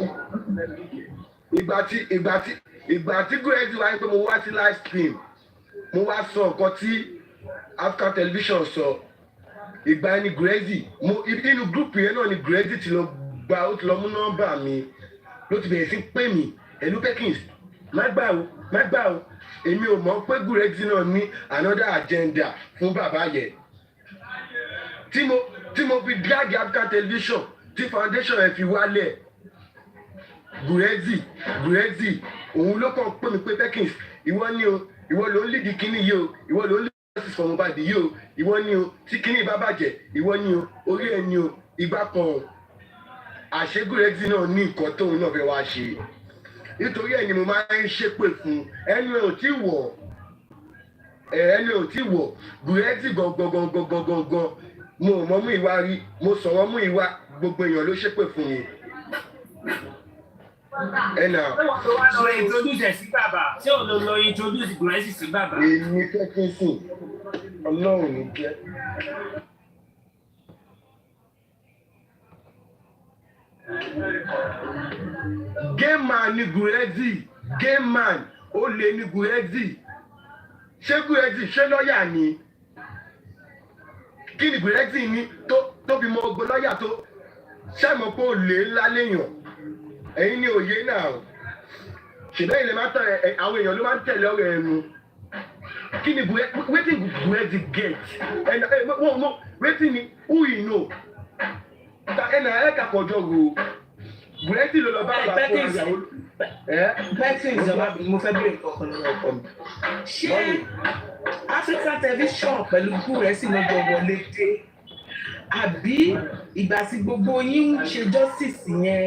ìgbà tí gùrẹ́jì wáyé pé mo wá sí live stream mo wá sọ nǹkan tí African television sọ ìgbà ẹni gùrẹ́jì inú gúrùpù yẹn náà ni gùrẹ́jì ti lọ gba ó ti lọ mú nọ́mbà mi ló ti bẹ̀rẹ̀ sí pè mí ẹ̀lú Perkins má gbà o èmi ò mọ̀ pé gùrẹ́jì náà ní another agenda fún bàbá yẹn tí mo fi drag African television tí foundation ẹ̀ fi wálẹ̀ gùrẹ́jì òun ló kàn pè mí pé Perkins ìwọ ni o ìwọ ló ń lead kíní yìí o ìwọ ló ń lead justice for Mohbad yìí o ìwọ ni o tí kíní bá bàjẹ́ ìwọ ni o orí ẹ̀ ni o ìgbà kan àṣegúrẹ́jì náà ní nǹkan tóun náà fẹ́ wá ṣe nítorí ẹ̀ ni mo máa ń ṣépè fún ẹnu ẹ̀ ò tí wọ̀ gùrẹ́jì gangan mo mọ̀ mú ìwà rí mo sọ̀rọ̀ mú ìwà gbogbo èèyàn ló ṣépè fún mi. So introduce ẹ sí bàbá ṣé o lọ introduce gùrẹ́jì sí bàbá. èmi fẹ́ kí n sìn Ọlọ́run ní jẹ́. Game man ni gùrẹ́jì game man ó lè ní gùrẹ́jì ṣé gùrẹ́jì ṣé lọ́ọ̀yà ni kí ni gùrẹ́jì ní tó fi mọ ogbó lọ́ọ̀yà tó ṣàmọ̀ pé ó lè ńlá léèyàn ẹ̀yin ní òye náà ṣùgbọ́n ilẹ̀ máa tẹ̀ àwọn èèyàn ló máa ń tẹ̀lé ọ̀rọ̀ ẹnu kí ni wetin gùrẹ́jì get wetin ni who you know ẹ̀ka kọjọ́ ro gùrẹ́jì ló lọ bá bàbá fún ìyàwó. Perkins ìjọba mo fẹ́ bèrè kankan lọ́wọ́ ọkọ mi. Ṣé African television pẹ̀lú gùrẹ́jì ló jọ wọlé dé àbí ìgbà tí gbogbo yín ń ṣe justice yẹn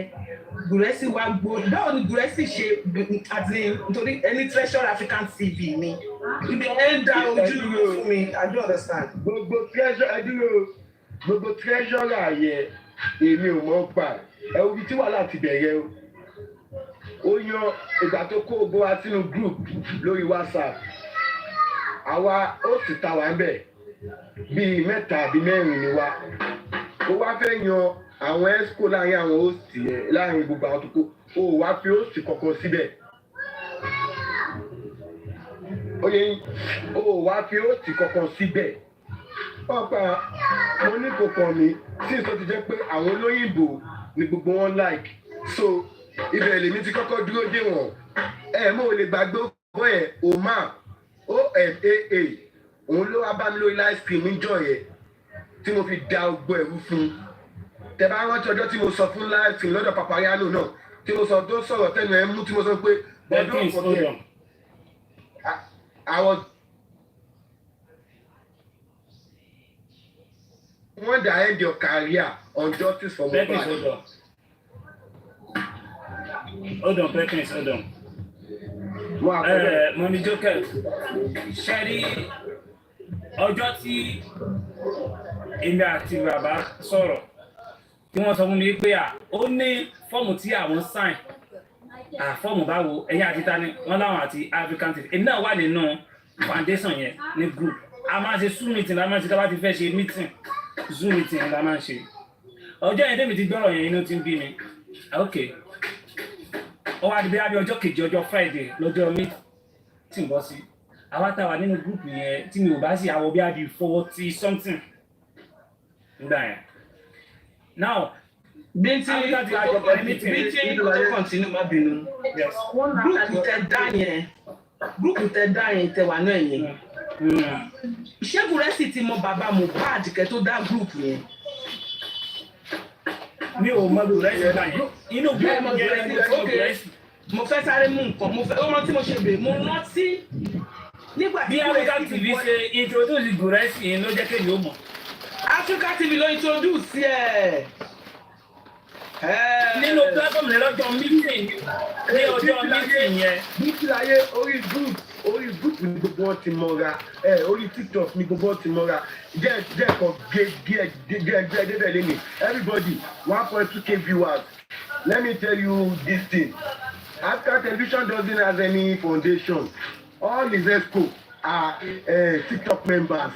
gùrẹ́jì wá báwo ni gùrẹ́jì ṣe àti nítorí ẹni treasure African TV ni ibi ẹ̀ ń da ojú ìlú fún mi I don't understand. gbogbo treasure ààyè èmi ò mọ̀ pa ẹ obi tí wàhálà ti bẹ̀rẹ̀ ó yan ìgbà tó kó ogbó wa sínú group lórí WhatsApp àwa ó sì ta wà ń bẹ̀ bíi 3 àbí 4 ni wa ó wá fẹ́ yan àwọn exco láàrin àwọn host yẹn láàrin gbogbo àwọn tó kó ó wá fi host kọ̀ọ̀kan síbẹ̀ ó wá fi host kọ̀ọ̀kan síbẹ̀ ọ̀pá mo ní kò kàn mí tí ìsọ ti jẹ́ pé àwọn olóyìnbó ni gbogbo wọn like so ibẹ̀ lèmi ti kọ́kọ́ dúró dé wọn mo lè gbàgbé ọkọ̀ OMA òun ló wá bá mi lórí live stream níjọ́ yẹn tí mo fi da ogbó ẹ̀rú fún tẹ bá rántí ọjọ́ tí mo sọ fún láìpẹ́ lọ́dọ̀ Papariano náà tí mo sọ tó sọ̀rọ̀ tẹnu ẹ̀ mú tí mo sọ pé bọ́dún ọ̀pọ̀ àwọn want to end your career on justice for Mohbad. Hold on, Perkins, hold on. Mọ̀mí Jókè, ṣe rí ọjọ́ tí èmi àti bàbá sọ̀rọ̀ tí wọ́n sọ fún mi pé ó ní fọ́ọ̀mù tí àwọn sign fọ́ọ̀mù báwo ẹ̀yìn àti tani wọ́n láwọn àti African TV èmi náà wà nínú foundation yẹn ní group a máa ṣe Zoom meeting la máa ṣe tá bá ti fẹ́ ṣe meeting Zoom meeting la máa ṣe ọjọ́ yẹn tèmi ti gbọ́rọ̀ yẹn inú ti ń bí mi ok ó wá di bí ọjọ́ kejì ọjọ́ Friday lọ́jọ́ meeting bọ́ sí àwa táwa nínú group yẹn tí mi ò bá sí àwọ̀ bí i 40 something nígbà yẹn now bíntín tó continue má bínú gúrùpù tẹ dá yẹn tẹ wà náà yẹn Ṣẹ́gun rẹ̀ sì ti mọ bàbá Mohbad kẹ́ tó dá gúrùpù yẹn. mi ò mọ lórí ẹsẹ báyìí inú gúrùpù yẹn mo fẹ́ sáré mú nǹkan mo fẹ́ ó rántí mo ṣe bèrè mo rántí nígbà tí bí African TV ṣe introduce gùrẹ́sì yẹn ló jẹ́ kéde ó mọ̀. Africa TV ló introduce ẹ̀. nínú platform ní lọ́jọ́ meeting ní ọjọ́ meeting yẹn. bí tí láyé orí group ní gbogbo wọn ti mọ́ra orí TikTok ní gbogbo wọn ti mọ́ra jẹ́ ẹ̀kọ́ gẹ́gẹ́ débẹ̀ lé mi everybody 1.2k viewers let me tell you this thing Africa Television doesn't have any foundation all his exco are TikTok members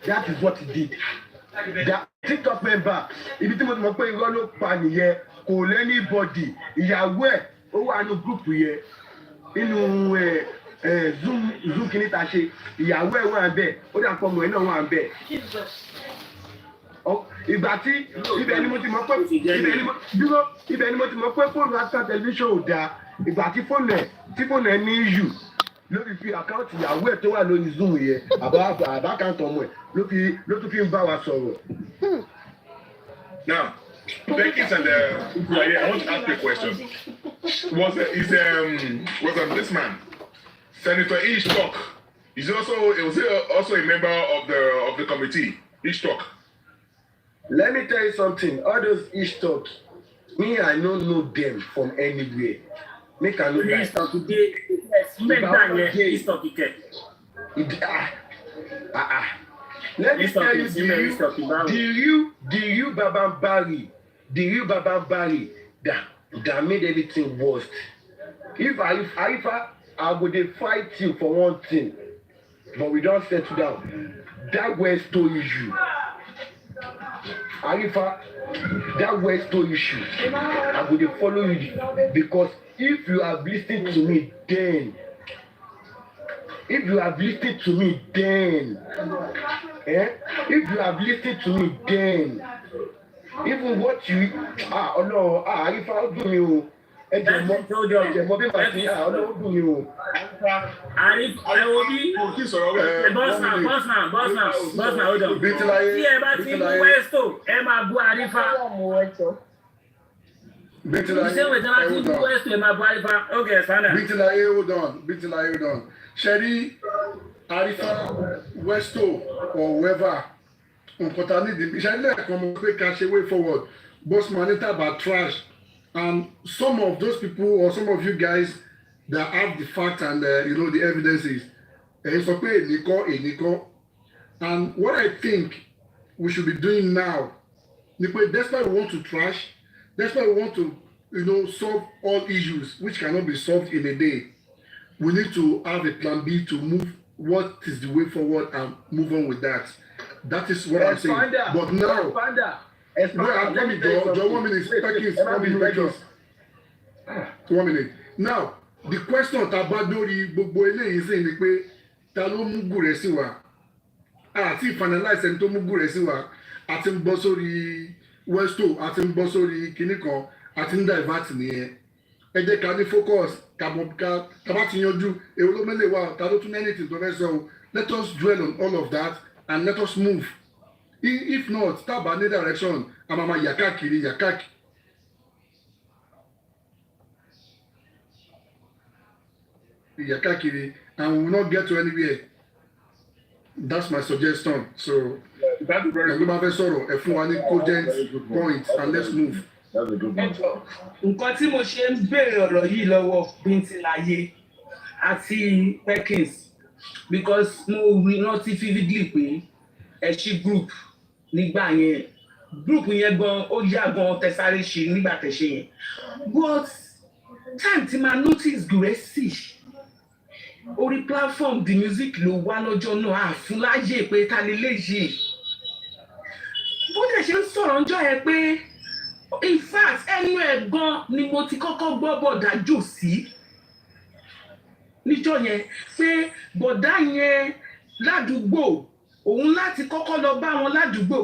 that is what he did. That TikTok member ibi tí mo ti mọ̀ pé irọ́ ló pa nìyẹn kò lẹ́ni bọ́dì ìyàwó ẹ̀ ó wà ní gúrùpù yẹn nínú zoom kìíní ta ṣe ìyàwó ẹ̀ wà ń bẹ̀ ó dà pọ̀ mọ̀ ẹ̀ náà wà ń bẹ̀. ìgbà tí ibẹ̀ ni mo ti mọ̀ pé ibẹ̀ ni mo ti mọ̀ pé fóònù Africa Television ò dáa ìgbà tí fóònù ẹ̀ ní yù lórí fi àkáǹtì ìyàwó ẹ̀ tó wà lórí zoom yẹn àbákáǹtì ọmọ ẹ̀ ló tún fi ń bá wa sọ̀rọ̀. Now, Beckett and I want to ask you a question. Was this man, Senator Ishtok, was also a member of the committee, Ishtok? Let me tell you something. All those Ishtok, me, I don't know them from anywhere. Make I know that. Let me tell you the real Baba Bari that made everything worse. If Arifa, I would fight you for one thing, but we don't settle down. That Westo issue. Arifa, that Westo issue, I would follow you because if you have listened to me then, if you have listened to me then, even what you Arifa ó dùn mí o ẹ̀jẹ̀ mọ́ bí màá ti ó dùn mí o. bọ́snà ó dàn tí ẹ bá ti mú Westo ẹ máa bú Arifa. Hold on. Sherry, Arifa, Westo, or whoever, Sherry, come way forward. Boss Manita about trash. And some of those people or some of you guys that have the facts and the evidences, it's okay, and what I think we should be doing now, despite we want to trash, despite we want to solve all issues which cannot be solved in a day, we need to have a plan B to move what is the way forward and move on with that. That is what I'm saying. But now, one minute. Now, the question tabadori gbogbo eléyìí sì ni pé ta ló mú gùrẹ́ sí wa àti finalize ẹni tó mú gùrẹ́ sí wa àti ń bọ́ sórí Westo àti ń bọ́ sórí kinní kan àti ń divert nìyẹn ẹ jẹ́ ká ní focus kàbá ti yanjú èwo ló mẹ́lẹ̀ wá ta ló tún anything tó fẹ́ sọ o let us dwell on all of that and let us move if not tábà ní direction a máa yà káàkiri and we will not get to anywhere. That's my suggestion. So ẹgbẹ́ bá fẹ́ sọ̀rọ̀ ẹ fún wa ní cogent point and let's move. Nǹkan tí mo ṣe ń béèrè ọ̀rọ̀ yìí lọ́wọ́ Bíntìláyé àti Perkins because mo rántí vividly pé ẹ ṣí group nígbà yẹn group yẹn gan ó yá gan tẹsáré ṣe nígbà tẹ̀ṣe yẹn but time tí máa notice Gúrẹ́sì orí platform the music ló wá lọ́jọ́ náà àfúnláyè pé ta lè léyìí bó dẹ̀ ṣe ń sọ̀rọ̀ ọjọ́ yẹn pé in fact ẹnu ẹ̀ gan ni mo ti kọ́kọ́ gbọ́ bọ̀dá jò sí níjọ́ yẹn pé bọ̀dá yẹn ládùúgbò òun láti kọ́kọ́ lọ bá wọn ládùúgbò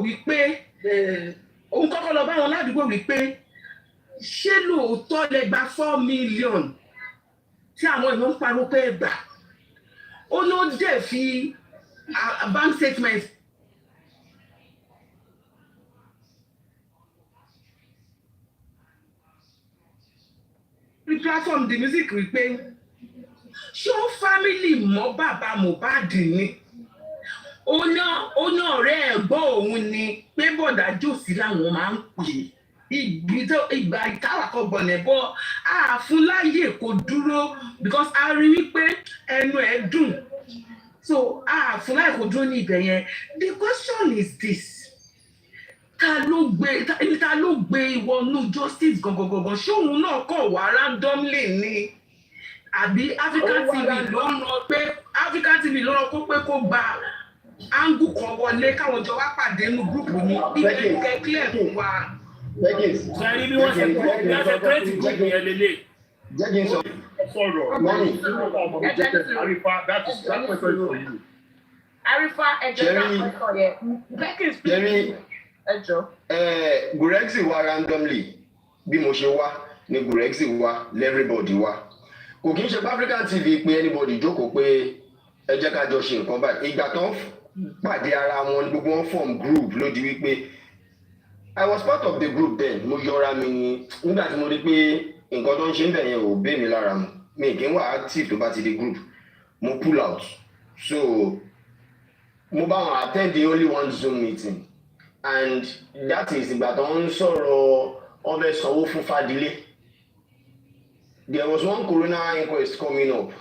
wípé ṣé lóòótọ́ lẹ gba 4 million tí àwọn èèyàn ń pariwo pé ẹ gbà ó ló dẹ̀ fi bank statement platform the music rí pé ṣé ó family mọ́ bàbá Mohbad ni ó ná ọ̀rẹ́ ẹ̀gbọ́n òun ni pé bọ̀dá jòsí làwọn máa ń pè ìgbà ìkáwàkọ̀ bọ̀nẹ̀ bọ́ àfúnláyè kò dúró because a rí wípé ẹnu ẹ̀ dùn so àfúnláyè kò dúró ní ibẹ̀ yẹn the question is this ta ló gbé ìwọ̀nù justice gangan ṣé òun náà kọ̀ wá randomly ni àbí African TV ló rán kó pé kó gba angu kan wọlé káwọn jọ wá pàdé nínú gúrùpù ní ibẹ̀ kẹ́ clear fún wa. sẹ́ni bí wọ́n ṣe kírẹ́tì gúrùpù yẹn lélẹ̀. jẹ́ kí n sọ̀rọ̀ mọ́nì Arifa that question is for you. Arifa ẹjọ́ náà sọ yẹ Perkins ẹjọ́. Gúrẹ́sì wá randomly bí mo ṣe wá ni Gúrẹ́sì wá everybody wá kò kí n ṣe African TV pé anybody jókòó pé ẹ jẹ́ ká jọ ṣe nǹkan báyìí ìgbà tán pàdé ara wọn gbogbo wọn form group ló di wípé I was part of the group then mo yọra mi ni nígbà tí mo rí pé nǹkan tó ń ṣe ń bẹ̀ yẹn ò bẹ́ mi lára mu mi kì í wà active tó bá ti di group mo pull out so mo bá wọn attend the only one Zoom meeting and that is ìgbà tó ń sọ̀rọ̀ ọbẹ̀ sanwó fún Fadilé. There was one coroner inquest coming up.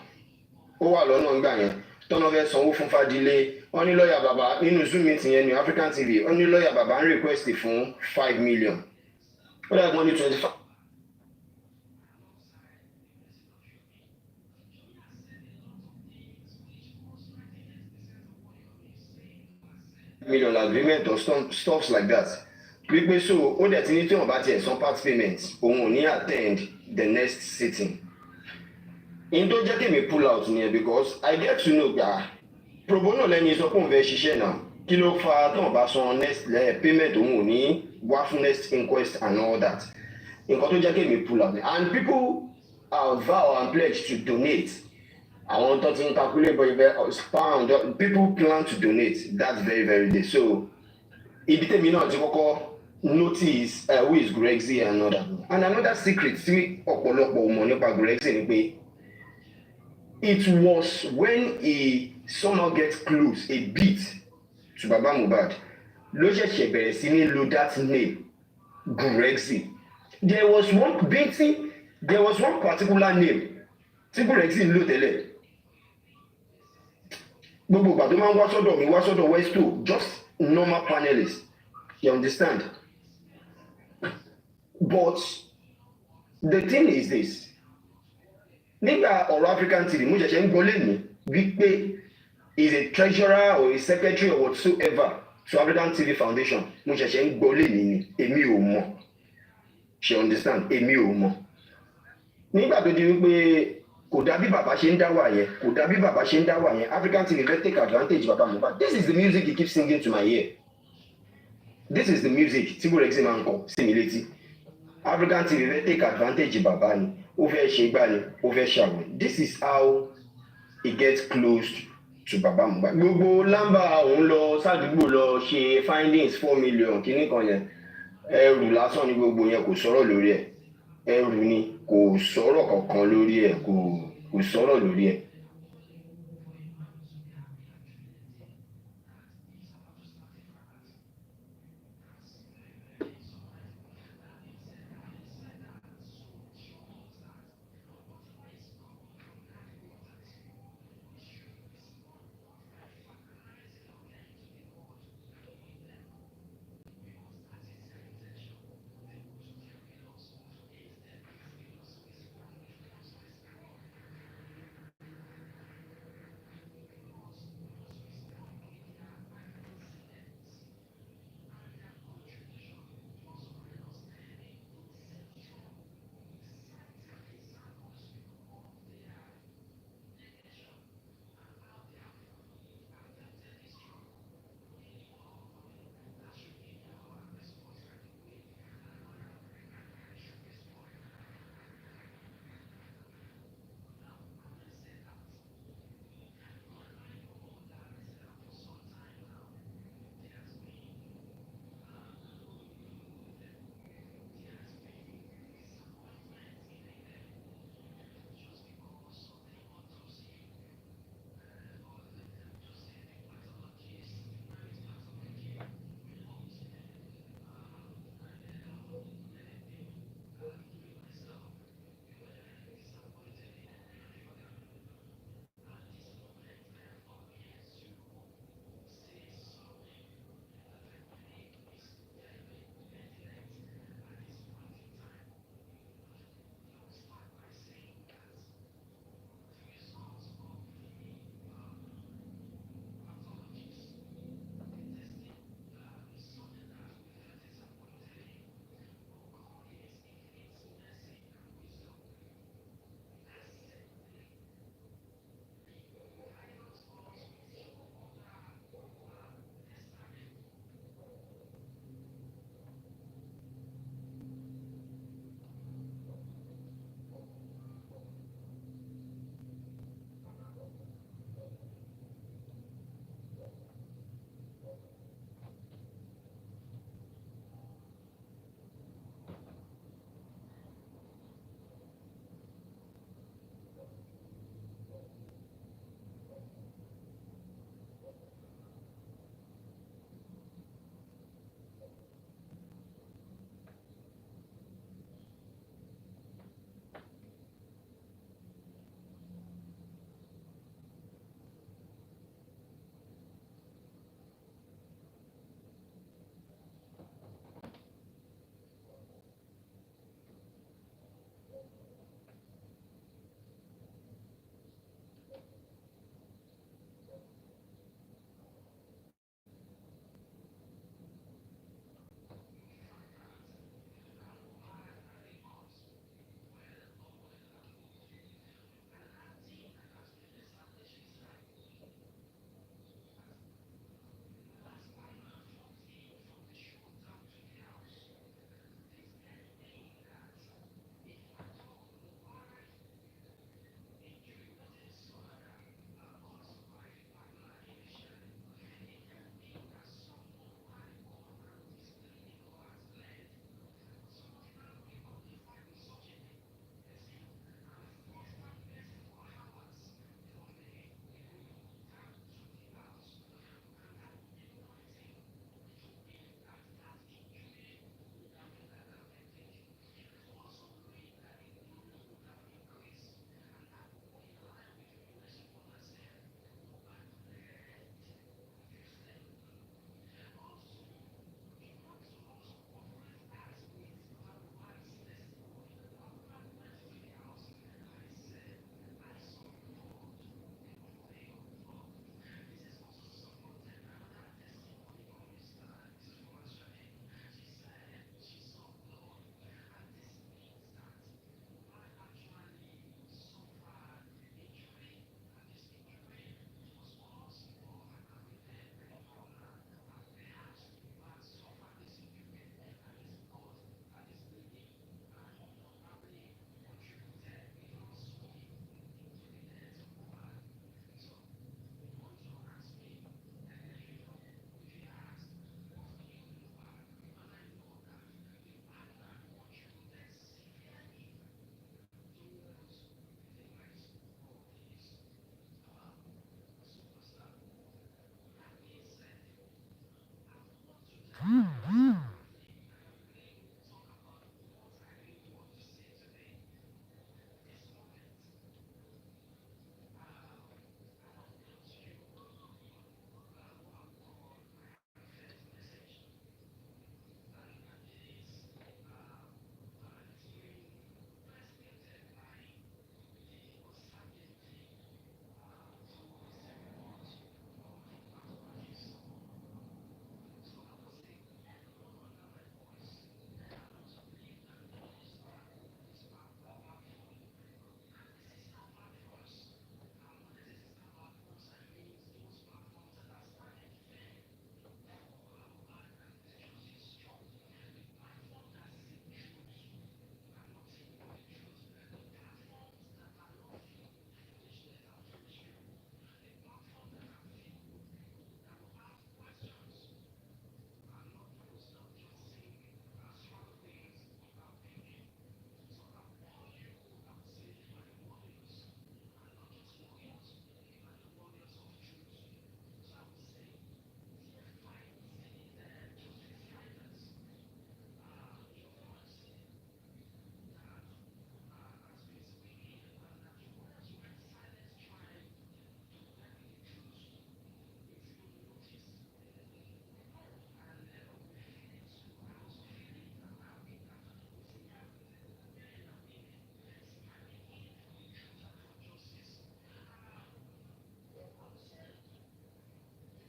Ó wà lọ́nà ńgbà yẹn. Tọ́nà fẹ́ sanwó fún Fadilé. Wọ́n ní lọ́ọ̀yà bàbá nínú Zoom meeting yẹn ní African TV. Wọ́n ní lọ́ọ̀yà bàbá ń request fún 5 million. Ó dàgbà wọ́n ní 25 million agreement or stuff like that. Wípé so ó dẹ̀ ti ní tí wọ́n bá tiẹ̀ san part payment òun ò ní attend the next sitting. In tó jẹ́ kí mi pull out nìyẹn because I get to know gba pro bono lẹ́ni sọ pé òun fẹ́ ṣiṣẹ́ náà kí ló fa tí wọ́n bá san next payment òun ò ní wá fún next inquest and all that. Nǹkan tó jẹ́ kí mi pull out and people vow and pledge to donate. Àwọn tó ti ń calculate bọ̀ pound people plan to donate that very day so ibi tèmi náà ti kọ́kọ́ notice who is Gúrẹ́sì and another secret tí ọ̀pọ̀lọpọ̀ mọ̀ nípa Gúrẹ́sì ni pé it was when he somehow get close a bit to Baba Mohbad ló ṣẹ̀ṣẹ̀ bẹ̀rẹ̀ sí ní lo that name Gúrẹ́sì. There was one particular name tí Gúrẹ́sì ń lò tẹ́lẹ̀ gbogbo ìgbà tó máa ń wá sọ́dọ̀ Westo just normal panelists, you understand? But the thing is this, nígbà ọ̀rọ̀ African TV mo ṣẹ̀ṣẹ̀ ń gbọ́ lẹ́nu wípé is a treasurer or a secretary or whatsoever to African TV Foundation mo ṣẹ̀ṣẹ̀ ń gbọ́ lẹ́nu ni èmi ò mọ̀ ṣe understand èmi ò mọ̀ nígbà tó di wípé kò dàbí bàbá ṣe ń dá wà yẹn African TV fẹ́ take advantage bàbá Mohbad. This is the music he keeps singing to my ear. This is the music tí Gúrẹ́sì máa ń kọ sí mi létí. African TV fẹ́ take advantage bàbá ni ó fẹ́ ṣe gbá ni ó fẹ́ ṣàwọn. This is how he gets close to bàbá Mohbad gbogbo lámbà òun lọ sádùúgbò lọ ṣe findings 4 million kìíní kan yẹn ẹrù lásán ni gbogbo yẹn kò sọ̀rọ̀ lórí ẹ̀ ẹrù ni kò sọ̀rọ̀ kankan lórí ẹ̀ kò sọ̀rọ̀ lórí ẹ̀